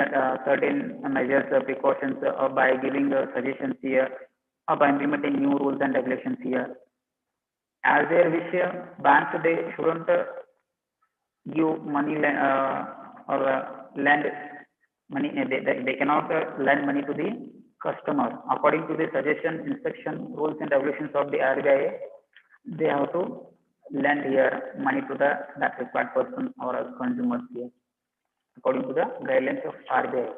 certain measures, precautions, or by giving suggestions here, or by implementing new rules and regulations here. As their wish, banks they shouldn't give money or lend money. They cannot lend money to the customer. According to the suggestion, instruction, rules and regulations of the RBI, they have to lend here money to that required person or consumers here, according to the guidelines of RBI.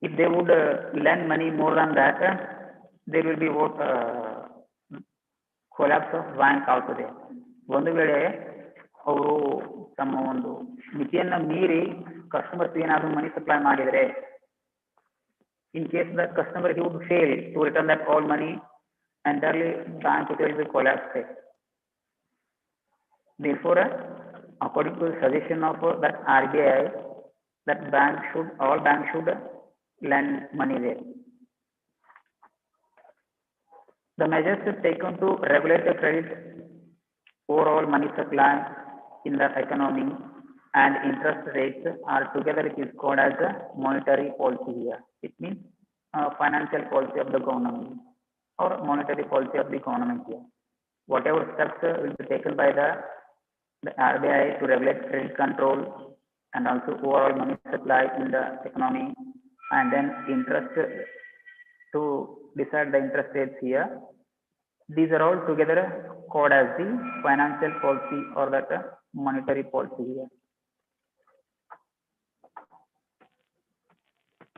If they would lend money more than that, there will be what collapse of bank also there. ಒಂದು ವೇಳೆ ಅವರು ತಮ್ಮ ಒಂದು ಮಿತಿಯನ್ನ ಮೀರಿ customers ಏನಾದರೂ ಮನಿ supply ಮಾಡಿದರೆ, in case the customer he would fail to return that all money, entirely bank will be collapsed. Therefore, according to the suggestion of that RBI, that all banks should lend money there. The measures taken to regulate the credit, overall money supply in the economy, and interest rates are together, it is called as a monetary policy here. It means financial policy of the government or monetary policy of the economy here. Whatever steps will be taken by the RBI to regulate credit control and also overall money supply in the economy, and then interest to decide the interest rates here. These are all together called as the financial policy or that monetary policy here.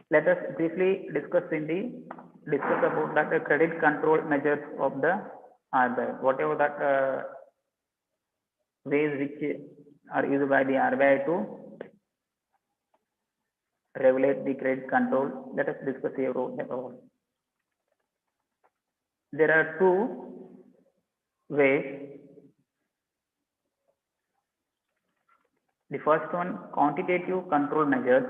Let us briefly discuss about that credit control measures of the RBI. Whatever that ways which are used by the RBI to regulate the credit control. Let us discuss here about all. There are two ways. The first one, quantitative control measures,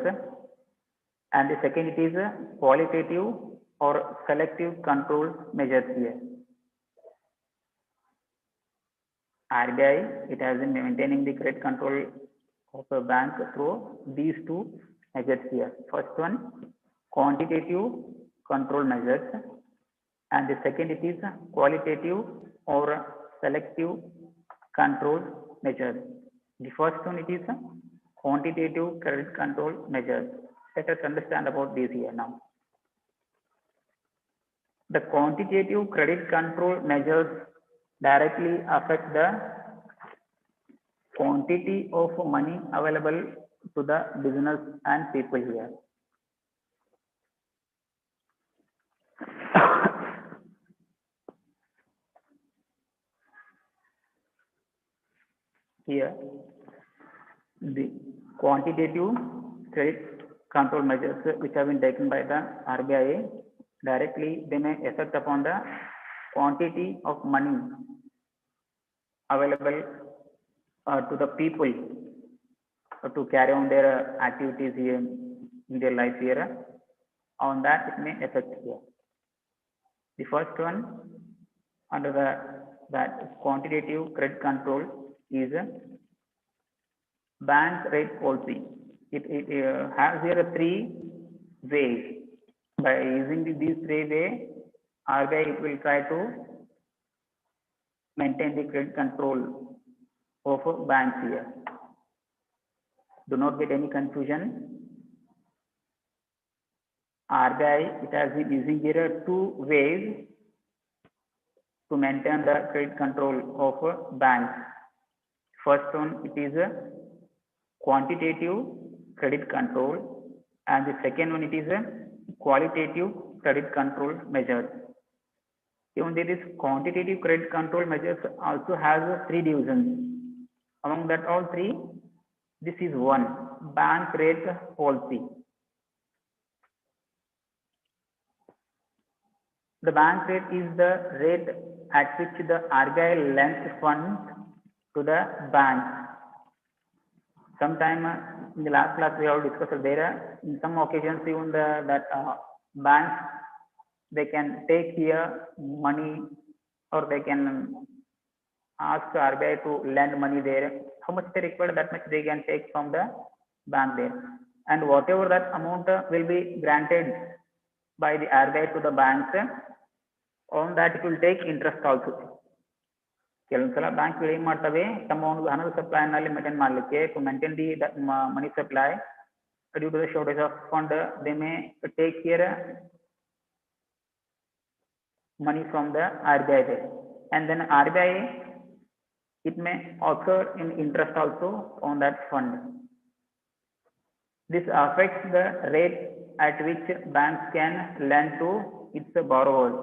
and the second it is qualitative or selective control measures here. RBI, it has been maintaining the credit control of a bank through these two measures here. First one, quantitative control measures, and the second it is qualitative or selective control measures. The first one, it is quantitative credit control measures. Let us understand about this here now. The quantitative credit control measures directly affect the quantity of money available to the business and people here. Here, the quantitative credit control measures which have been taken by the RBI directly, they may affect upon the quantity of money available to the people to carry on their activities here in their life here. On that, it may affect here. The first one under that quantitative credit control is bank rate policy. It has here three ways. By using these three ways, RBI will try to maintain the credit control of banks here. Do not get any confusion. RBI, it has been using here two ways to maintain the credit control of banks. First one, it is a quantitative credit control, and the second one, it is a qualitative credit control measures. Even there is quantitative credit control measures also has three divisions. Among that all three, this is one, bank rate policy. The bank rate is the rate at which the RBI lends funds to the bank. Sometime in the last class we have discussed there, in some occasions even banks, they can take here money, or they can ask RBI to lend money there. How much they require, that much they can take from the bank there. And whatever that amount will be granted by the RBI to the banks, on that it will take interest also. ಕೆಲವೊಂದ್ಸಲ bank ಏನ್ ಮಾಡ್ತವೆ, ತಮ್ಮ ಒಂದು ಹಣದ supply ನಲ್ಲಿ maintain ಮಾಡಲಿಕ್ಕೆ, to maintain the money supply due to the shortage of fund, they may take here money from the RBI there, and then RBI, it may occur in interest also on that fund. This affects the rate at which banks can lend to its borrowers.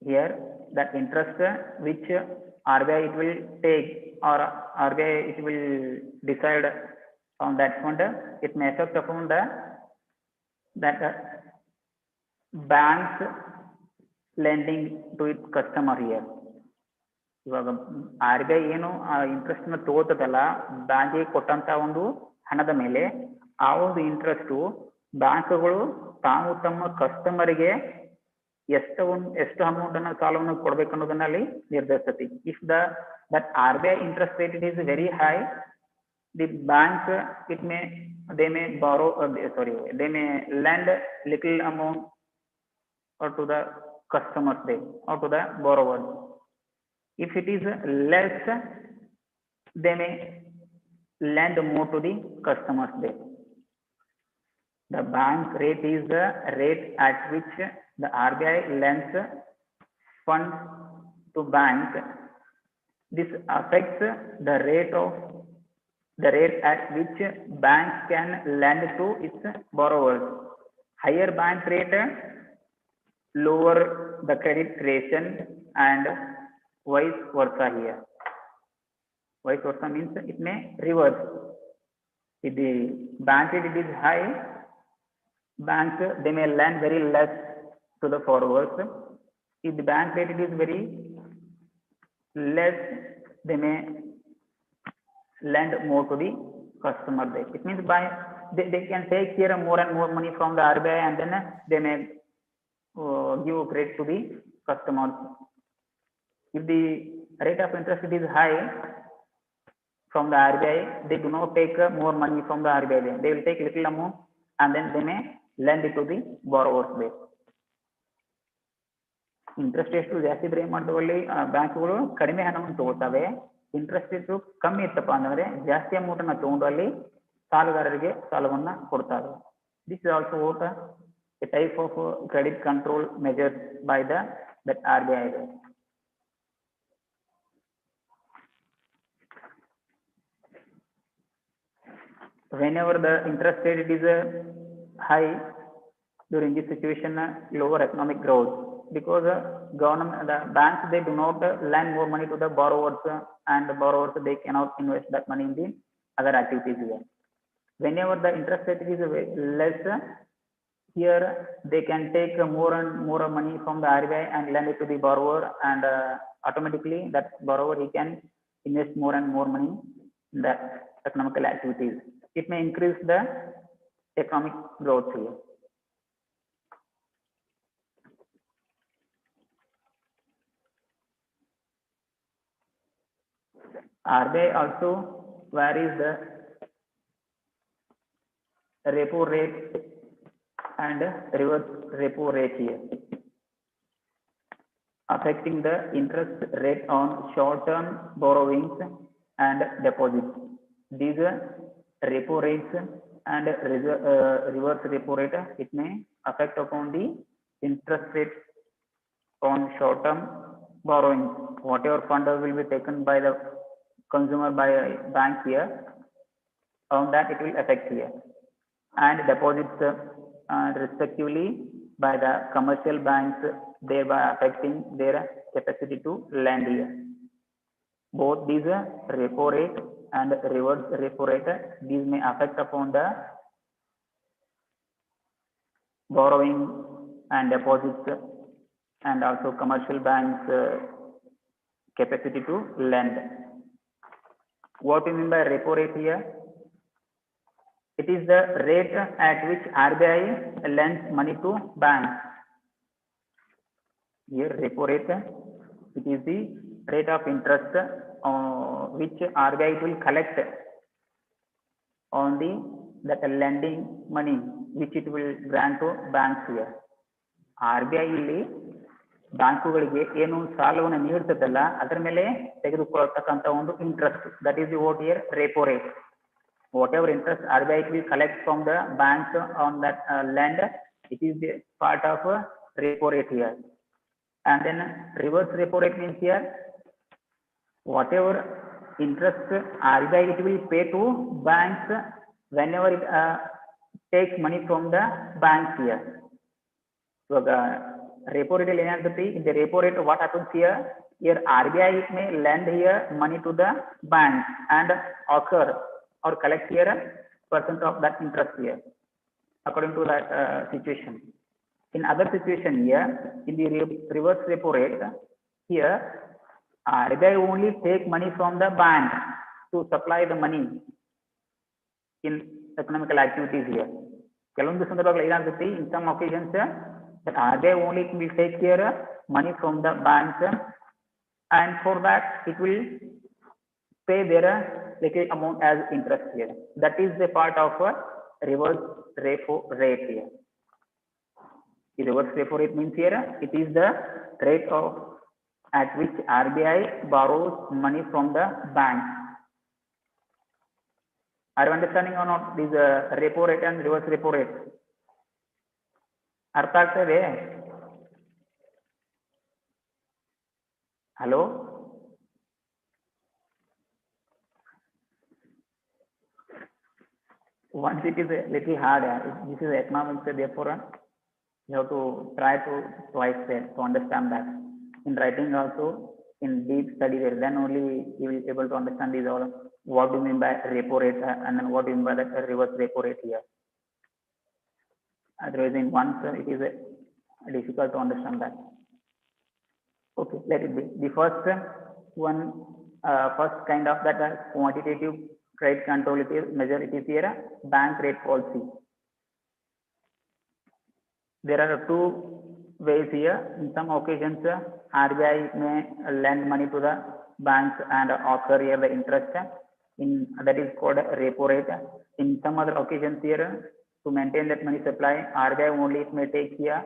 Here, that interest which RBI it will take, or RBI it will decide on that fund, it may affect upon that banks lending to its customer here. ಇವಾಗ R B I ಏನು interest ನ ತಗೋತದಲ್ಲ ಬ್ಯಾಂಕಿಗೆ ಕೊಟ್ಟಂತ ಒಂದು ಹಣದ ಮೇಲೆ ಆ ಒಂದು ಇಂಟ್ರೆಸ್ಟ್ ಬ್ಯಾಂಕ್ಗಳು ತಾವು ತಮ್ಮ ಕಸ್ಟಮರ್ಗೆ ಎಷ್ಟು ಅಮೌಂಟ್ ಅನ್ನ ಸಾಲವನ್ನು ಕೊಡ್ಬೇಕು ಅನ್ನೋದನ್ನ ಅಲ್ಲಿ ನಿರ್ಧರಿಸ್ತತಿ. If that R B I interest rate it is very high, the bank they may borrow they may lend little amount or to the customers they or to the borrowers. If it is less, they may lend more to the customers they. The bank rate is the rate at which the RBI lends funds to bank. This affects the rate at which bank can lend to its borrowers. Higher bank rate lower the credit creation and vice versa here. Vice versa means it may reverse. If the bank rate it is high, bank they may lend very less to the borrowers. If the bank rate it is very less, they may lend more to the customer there. It means by they can take here more and more money from the RBI and then they may give credit to the customers. If the rate of interest it is high from the RBI, they do not take more money from the RBI. They will take little amount and then they may lend it to the borrowers there. Interest ಎಷ್ಟು ಜಾಸ್ತಿ ಇದ್ರೆ ಏನ್ ಮಾಡ್ತಾವಲ್ಲಿ ಬ್ಯಾಂಕ್ಗಳು ಕಡಿಮೆ ಹಣವನ್ನು ತಗೋತಾವೆ. Interest rate ಕಮ್ಮಿ ಇತ್ತಪ್ಪ ಅಂದ್ರೆ ಜಾಸ್ತಿ ಅಮೌಂಟ್ ಅನ್ನ ತಗೊಂಡು ಅಲ್ಲಿ ಸಾಲಗಾರರಿಗೆ ಸಾಲವನ್ನ ಕೊಡ್ತಾರೆ. This is also what A type of credit control measures by that RBI. Whenever the interest rate is high, during this situation lower economic growth, because government the banks they do not lend more money to the borrowers and the borrowers they cannot invest that money in the other activities here. Whenever the interest rate is less, here they can take more and more money from the RBI and lend it to the borrower, and automatically that borrower he can invest more and more money in the economical activities. It may increase the economic growth here. RBI also varies the repo rate and reverse repo rate here, affecting the interest rate on short-term borrowings and deposits. These repo rates and reverse repo rate it may affect upon the interest rate on short-term borrowings. Whatever fund will be taken by the consumer by a bank here, on that it will affect here, and deposits respectively by the commercial banks, thereby affecting their capacity to lend here. Both these repo rate and reverse repo rate, these may affect upon the borrowing and deposits and also commercial banks capacity to lend. What do you mean by repo rate here? It is the rate at which RBI lends money to banks. Here repo rate, it is the rate of interest which RBI will collect on that lending money which it will grant to banks here. RBI ಇಲ್ಲಿ ಬ್ಯಾಂಕುಗಳಿಗೆ ಏನು ಸಾಲವನ್ನು ನೀಡುತ್ತದಲ್ಲ ಅದರ ಮೇಲೆ ತೆಗೆದುಕೊಳ್ಳತಕ್ಕಂತ ಒಂದು interest, that is the what here repo rate. Whatever interest RBI will collect from the banks on that lend, it is the part of repo rate here. And then reverse repo rate means here whatever interest RBI it will pay to banks whenever it takes money from the banks here. So the repo rate in the repo rate what happens here RBI may lend here money to the bank and occur or collect here percent of that interest here according to that situation. In other situation here in the reverse repo rate here RBI only take money from the bank to supply the money in economical activities here. ಕೆಲವೊಂದು ಸಂದರ್ಭಗಳಲ್ಲಿ ಏನಾಗುತ್ತೆ in some occasions that RBI only will take care money from the banks and for that it will pay their little amount as interest here. That is the part of reverse repo rate here. The reverse repo rate means here it is the rate of at which RBI borrows money from the bank. Are you understanding or not this repo rate and reverse repo rate? ಅರ್ಥ ಆಗ್ತಾ ಇದೆ? Hello? Once it is a little hard, this is economics, therefore you have to try to twice there to understand that. In writing also, in deep study there, then only you will be able to understand these all. What do you mean by repo rate and then what do you mean by the reverse repo rate here? Otherwise, in once it is difficult to understand that. Okay, let it be. The first one, first kind of that quantitative credit control it is measure it is here bank rate policy. There are two ways here. In some occasions, RBI may lend money to the banks and offer here the interest. In that is called repo rate. In some other occasions here, to maintain that money supply, RBI only may take here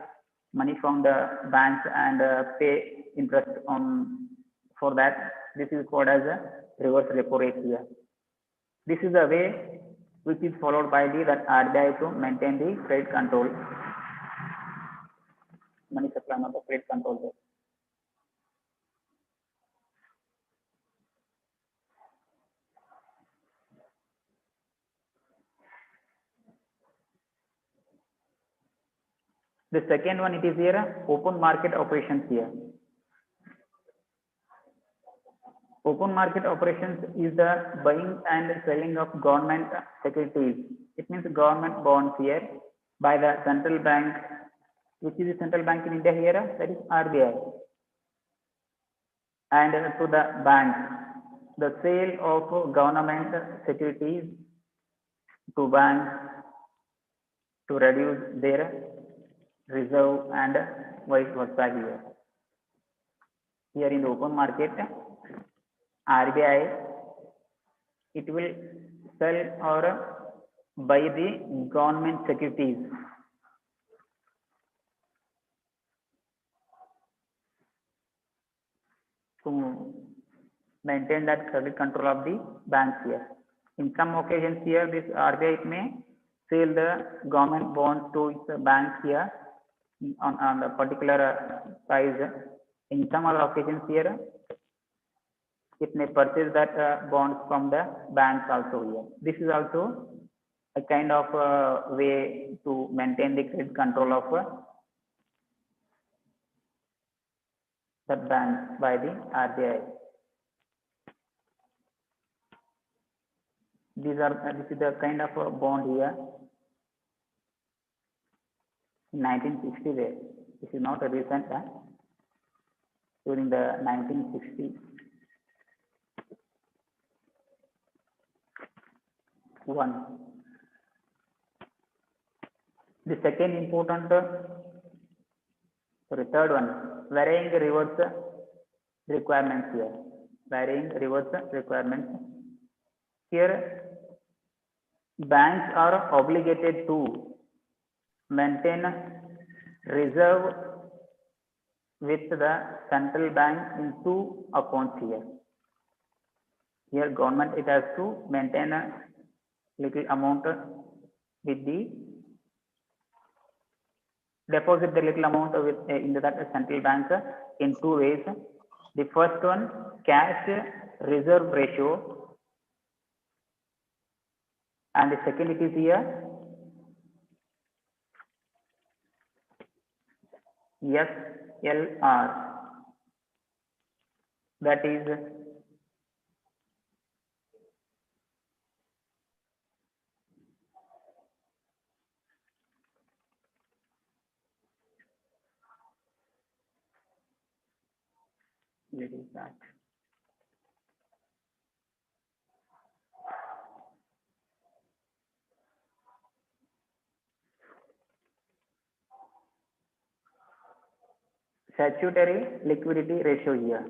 money from the banks and pay interest on for that. This is called as a reverse repo rate here. This is the way which is followed by the that RBI to maintain the credit control. Money supply of the credit control there. The second one it is here open market operations here. Open market operations is the buying and selling of government securities. It means government bonds here by the central bank. Which is the central bank in India here? That is RBI. And to the bank, the sale of government securities to banks to reduce their reserve and vice versa here. Here in the open market, RBI it will sell or buy the government securities to maintain that credit control of the banks here. In some occasions here, this RBI may sell the government bonds to its banks here on the particular price. In some other occasions here, it may purchase that bonds from the banks also here. This is also a kind of way to maintain the credit control of the banks by the RBI. This is the kind of a bond here. In 1960 there. This is not a recent during the 1960s. One. The second important, third one, varying reverse requirements here. Varying reverse requirements. Here, banks are obligated to maintain reserve with the central bank in two accounts here. Here, government it has to maintain a little amount with the deposit the little amount with in that central bank in two ways. The first one, cash reserve ratio, and the second it is here SLR, that is that. statutory liquidity ratio here.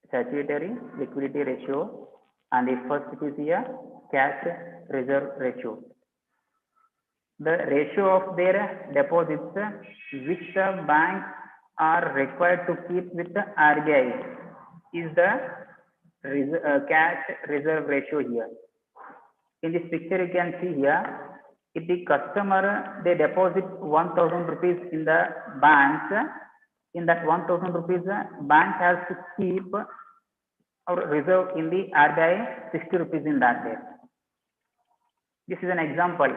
Statutory liquidity ratio, and the first it is here cash reserve ratio. The ratio of their deposits which the banks are required to keep with the RBI is the cash reserve ratio here. In this picture you can see here, if the customer they deposit 1000 rupees in the bank, in that 1000 rupees bank has to keep or reserve in the RBI 60 rupees in that day. This is an example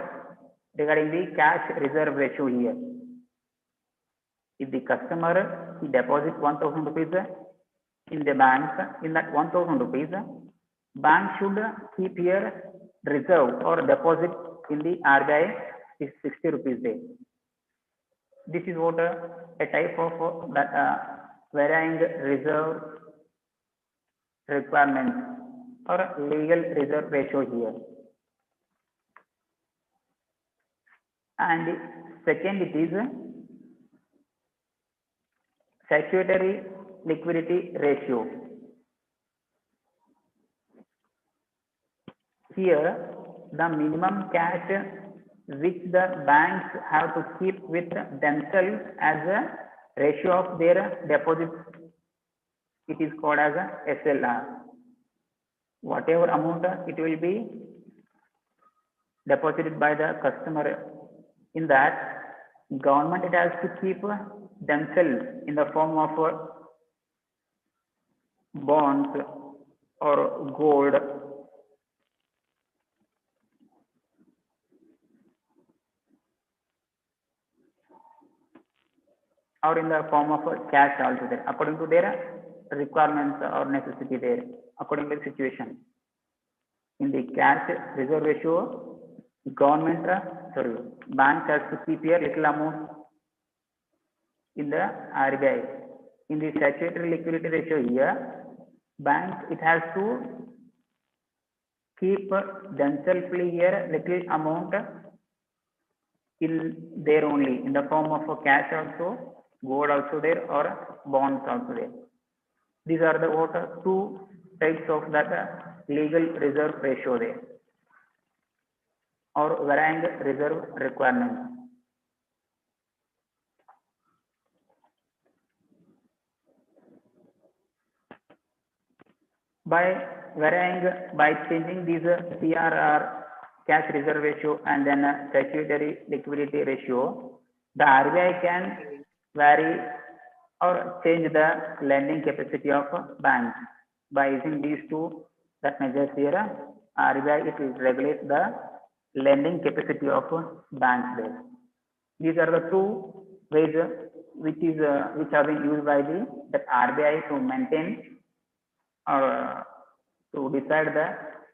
regarding the cash reserve ratio here. If the customer he deposits 1000 rupees in the bank, in that 1000 rupees, bank should keep here reserve or deposit in the RBI is 60 rupees day. This is what a type of varying reserve requirement or legal reserve ratio here. And second, it is statutory liquidity ratio. Here, the minimum cash which the banks have to keep with themselves as a ratio of their deposits, it is called as a SLR. Whatever amount it will be deposited by the customer, in that government it has to keep themselves in the form of bonds or gold or in the form of cash also there, according to their requirements or necessity there, according to the situation. In the cash reserve ratio, government, bank has to keep here little amount in the RBI. In the statutory liquidity ratio here, bank it has to keep themselves here little amount in there only, in the form of cash also, gold also there, or bonds also there. These are the two types of that legal reserve ratio there, or varying reserve requirement. By varying, by changing these CRR, cash reserve ratio, and then statutory liquidity ratio, the RBI can vary or change the lending capacity of banks. By using these two that measures here, RBI it will regulate the lending capacity of banks there. These are the two ways which have been used by the RBI to maintain or to decide the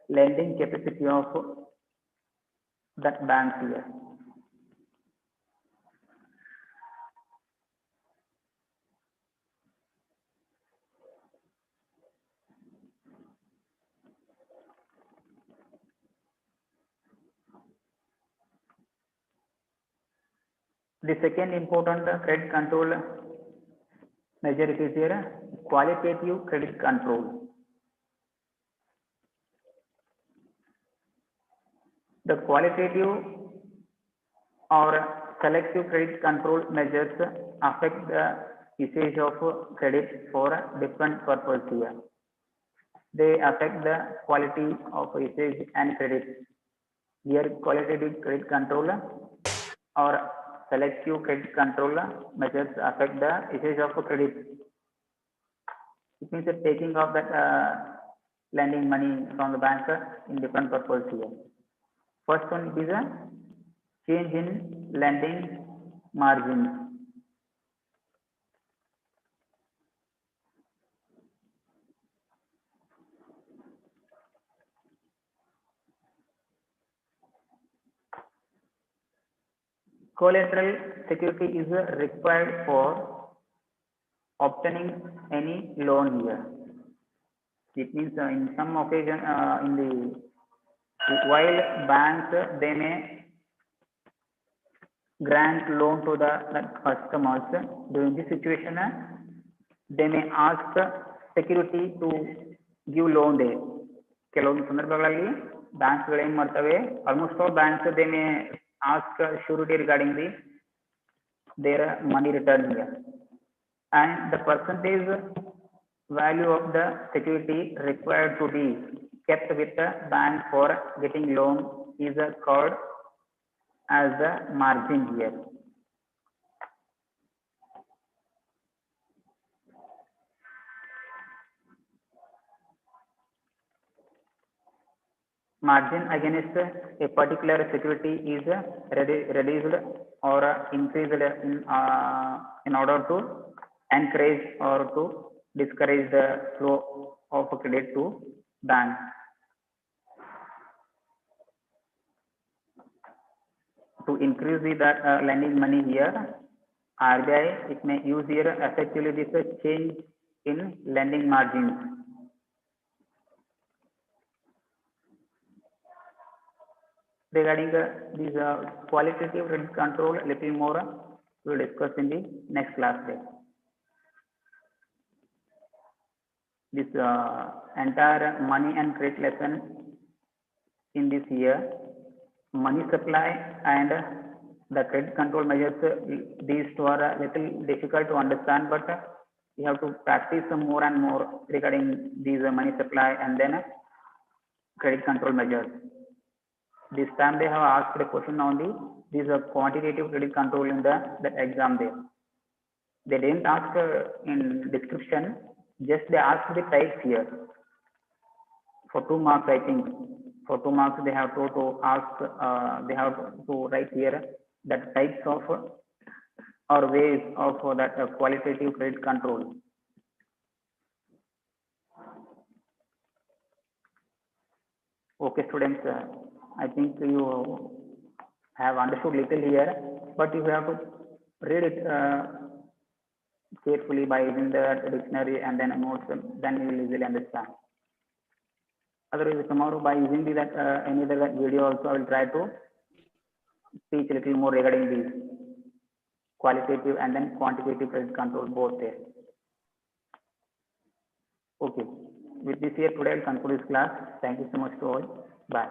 lending capacity of that bank here. The second important credit control measure it is here, qualitative credit control. The qualitative or selective credit control measures affect the usage of credit for different purposes here. They affect the quality of usage and credit. Here, qualitative credit control or selective credit control measures affect the usage of credit. It means that taking of that lending money from the bank in different purposes here. First one is a change in lending margins. Collateral security is required for obtaining any loan here. It means in some occasion, while banks they may grant loan to the customers. During this situation, they may ask security to give loan there. ಕೆಲವೊಂದು ಸಂದರ್ಭಗಳಲ್ಲಿ ಬ್ಯಾಂಕ್ಗಳು ಏನ್ ಮಾಡ್ತವೆ, almost all banks they may ask surety regarding the their money return here, and the percentage value of the security required to be kept with the bank for getting loan is called as the margin here. Margin against a particular security is reduced or increased in order to encourage or to discourage the flow of credit to bank. To increase the lending money here, RBI it may use here effectively this change in lending margins. Regarding this qualitative credit control, a little more we will discuss in the next class day. This entire money and credit lesson in this year, money supply and the credit control measures, these two are a little difficult to understand, but you have to practice more and more regarding these money supply and then credit control measures. This time they have asked a question on these quantitative credit control in the exam there. They didn't ask in description, just they asked the types here. For 2 marks, I think. For 2 marks, they have to ask, they have to write here that types of or ways of that qualitative credit control. Okay, students, I think you have understood little here, but you have to read it carefully by using the dictionary and then notes, then you will easily understand. Otherwise, tomorrow by using that any other video also, I will try to teach a little more regarding these qualitative and then quantitative credit control, both there. Okay, with this here today I will conclude this class. Thank you so much to all. Bye.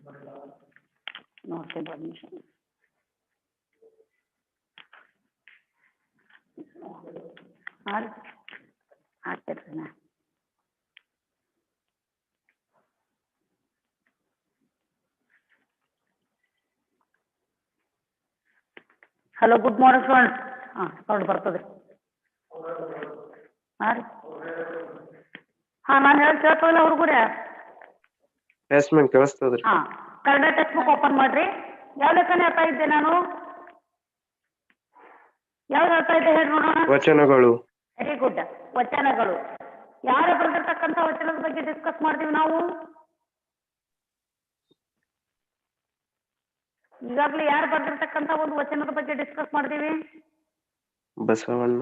No submission. ಆಗ್ತಿರ್ತೀನ. Hello, good morning student. Sound ಬರ್ತದೆ. ಹಾಂ ರೀ, ನಾನು ಹೇಳಿ ಕೇಳ್ತಾಯಿಲ್ಲ ಅವ್ರಿಗೂ ರೀ. Yes ma'am ಕೇಳಿಸ್ತದ್ರಿ. ಕನ್ನಡ ಟೆಕ್ಸ್ಟ್ ಬುಕ್ ಓಪನ್ ಮಾಡ್ರಿ. ಯಾವ ಲೆಕ್ಕನ ಹೇಳ್ತಾ ಇದ್ದೆ ನಾನು? ಯಾವ್ದು ಹೇಳ್ತಾ ಇದ್ದೆ ಹೇಳಿ ನೋಡೋಣ. ವಚನಗಳು. Very good. ವಚನಗಳು. ಯಾರು ಬರೆದಿರ್ತಕ್ಕಂಥ ವಚನದ ಬಗ್ಗೆ ಡಿಸ್ಕಸ್ ಮಾಡ್ತೀವಿ ನಾವು ಈಗಾಗಲೇ. ಯಾರು ಬರೆದಿರ್ತಕ್ಕಂಥ ಒಂದು ವಚನದ ಬಗ್ಗೆ ಡಿಸ್ಕಸ್ ಮಾಡ್ತೀವಿ? ಬಸವಣ್ಣ.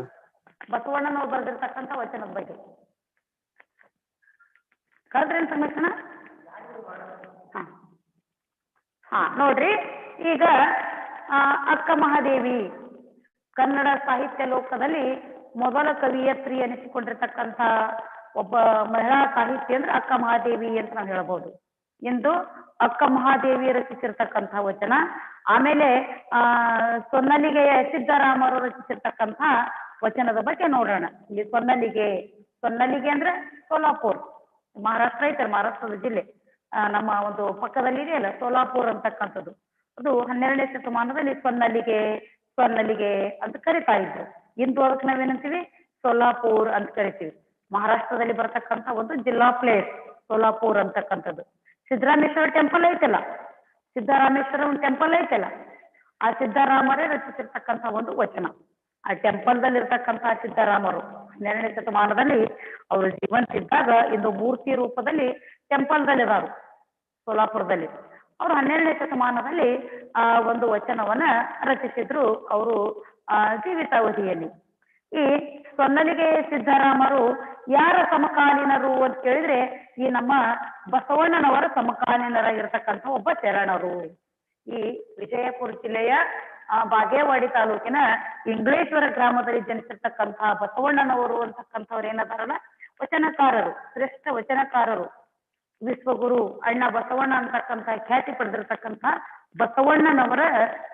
ಬಸವಣ್ಣನವ್ರು ಬರೆದಿರ್ತಕ್ಕಂಥ ವಚನದ ಬಗ್ಗೆ ಕಳೆದ್ರೆ ಇನ್ಫಾರ್ಮೇಶನ್. ನೋಡ್ರಿ, ಈಗ ಅಕ್ಕ ಮಹಾದೇವಿ ಕನ್ನಡ ಸಾಹಿತ್ಯ ಲೋಕದಲ್ಲಿ ಮೊದಲ ಕವಿಯತ್ರಿ ಅನಿಸಿಕೊಂಡಿರ್ತಕ್ಕಂಥ ಒಬ್ಬ ಮಹಿಳಾ ಸಾಹಿತಿ ಅಂದ್ರೆ ಅಕ್ಕ ಮಹಾದೇವಿ ಅಂತ ನಾವು ಹೇಳ್ಬೋದು. ಎಂದು ಅಕ್ಕ ಮಹಾದೇವಿ ರಚಿಸಿರ್ತಕ್ಕಂಥ ವಚನ. ಆಮೇಲೆ ಸೊನ್ನಲಿಗೆಯ ಸಿದ್ದರಾಮರು ರಚಿಸಿರ್ತಕ್ಕಂಥ ವಚನದ ಬಗ್ಗೆ ನೋಡೋಣ. ಇಲ್ಲಿ ಸೊನ್ನಲಿಗೆ ಅಂದ್ರೆ ಸೋಲಾಪುರ್, ಮಹಾರಾಷ್ಟ್ರ ಐತಲ್ಲ, ಮಹಾರಾಷ್ಟ್ರದ ಜಿಲ್ಲೆ. ನಮ್ಮ ಒಂದು ಪಕ್ಕದಲ್ಲಿ ಇದೆಯಲ್ಲ ಸೋಲಾಪುರ್ ಅಂತಕ್ಕಂಥದ್ದು. ಅದು 12ನೇ ಶತಮಾನದಲ್ಲಿ ಸೊನ್ನಲಿಗೆ ಅಂತ ಕರಿತಾ ಇದ್ರು. ಇಂದು ಅದಕ್ಕೆ ನಾವೇನಂತೀವಿ? ಸೋಲಾಪುರ್ ಅಂತ ಕರಿತೀವಿ. ಮಹಾರಾಷ್ಟ್ರದಲ್ಲಿ ಬರ್ತಕ್ಕಂಥ ಒಂದು ಜಿಲ್ಲಾ ಪ್ಲೇಸ್ ಸೋಲಾಪುರ್ ಅಂತಕ್ಕಂಥದ್ದು. ಸಿದ್ದರಾಮೇಶ್ವರ ಟೆಂಪಲ್ ಐತಲ್ಲ, ಸಿದ್ದರಾಮೇಶ್ವರ ಒಂದು ಟೆಂಪಲ್ ಐತಲ್ಲ, ಆ ಸಿದ್ದರಾಮರೇ ರಚಿಸಿರ್ತಕ್ಕಂಥ ಒಂದು ವಚನ. ಆ ಟೆಂಪಲ್ದಲ್ಲಿ ಇರ್ತಕ್ಕಂಥ ಸಿದ್ದರಾಮರು 12ನೇ ಶತಮಾನದಲ್ಲಿ ಅವರು ಜೀವಂತಿದ್ದಾಗ ಇಂದು ಮೂರ್ತಿ ರೂಪದಲ್ಲಿ ಟೆಂಪಲ್ದಲ್ಲಿರೋರು ಸೋಲಾಪುರದಲ್ಲಿ. ಅವರು 12ನೇ ಶತಮಾನದಲ್ಲಿ ಆ ಒಂದು ವಚನವನ್ನ ರಚಿಸಿದ್ರು ಅವರು ಜೀವಿತಾವಧಿಯಲ್ಲಿ. ಈ ಸೊನ್ನಲಿಗೆ ಸಿದ್ದರಾಮರು ಯಾರ ಸಮಕಾಲೀನರು ಅಂತ ಕೇಳಿದ್ರೆ ಈ ನಮ್ಮ ಬಸವಣ್ಣನವರ ಸಮಕಾಲೀನರಾಗಿರ್ತಕ್ಕಂಥ ಒಬ್ಬ ಶರಣರು. ಈ ವಿಜಯಪುರ ಜಿಲ್ಲೆಯ ಬಾಗೇವಾಡಿ ತಾಲೂಕಿನ ಇಂಗ್ಲೇಶ್ವರ ಗ್ರಾಮದಲ್ಲಿ ಜನಿಸಿರ್ತಕ್ಕಂಥ ಬಸವಣ್ಣನವರು ಅಂತಕ್ಕಂಥವ್ರು ಏನದಾರಲ್ಲ ವಚನಕಾರರು, ಶ್ರೇಷ್ಠ ವಚನಕಾರರು. ವಿಶ್ವಗುರು ಅಣ್ಣ ಬಸವಣ್ಣ ಅಂತಕ್ಕಂಥ ಖ್ಯಾತಿ ಪಡೆದಿರ್ತಕ್ಕಂಥ ಬಸವಣ್ಣನವರ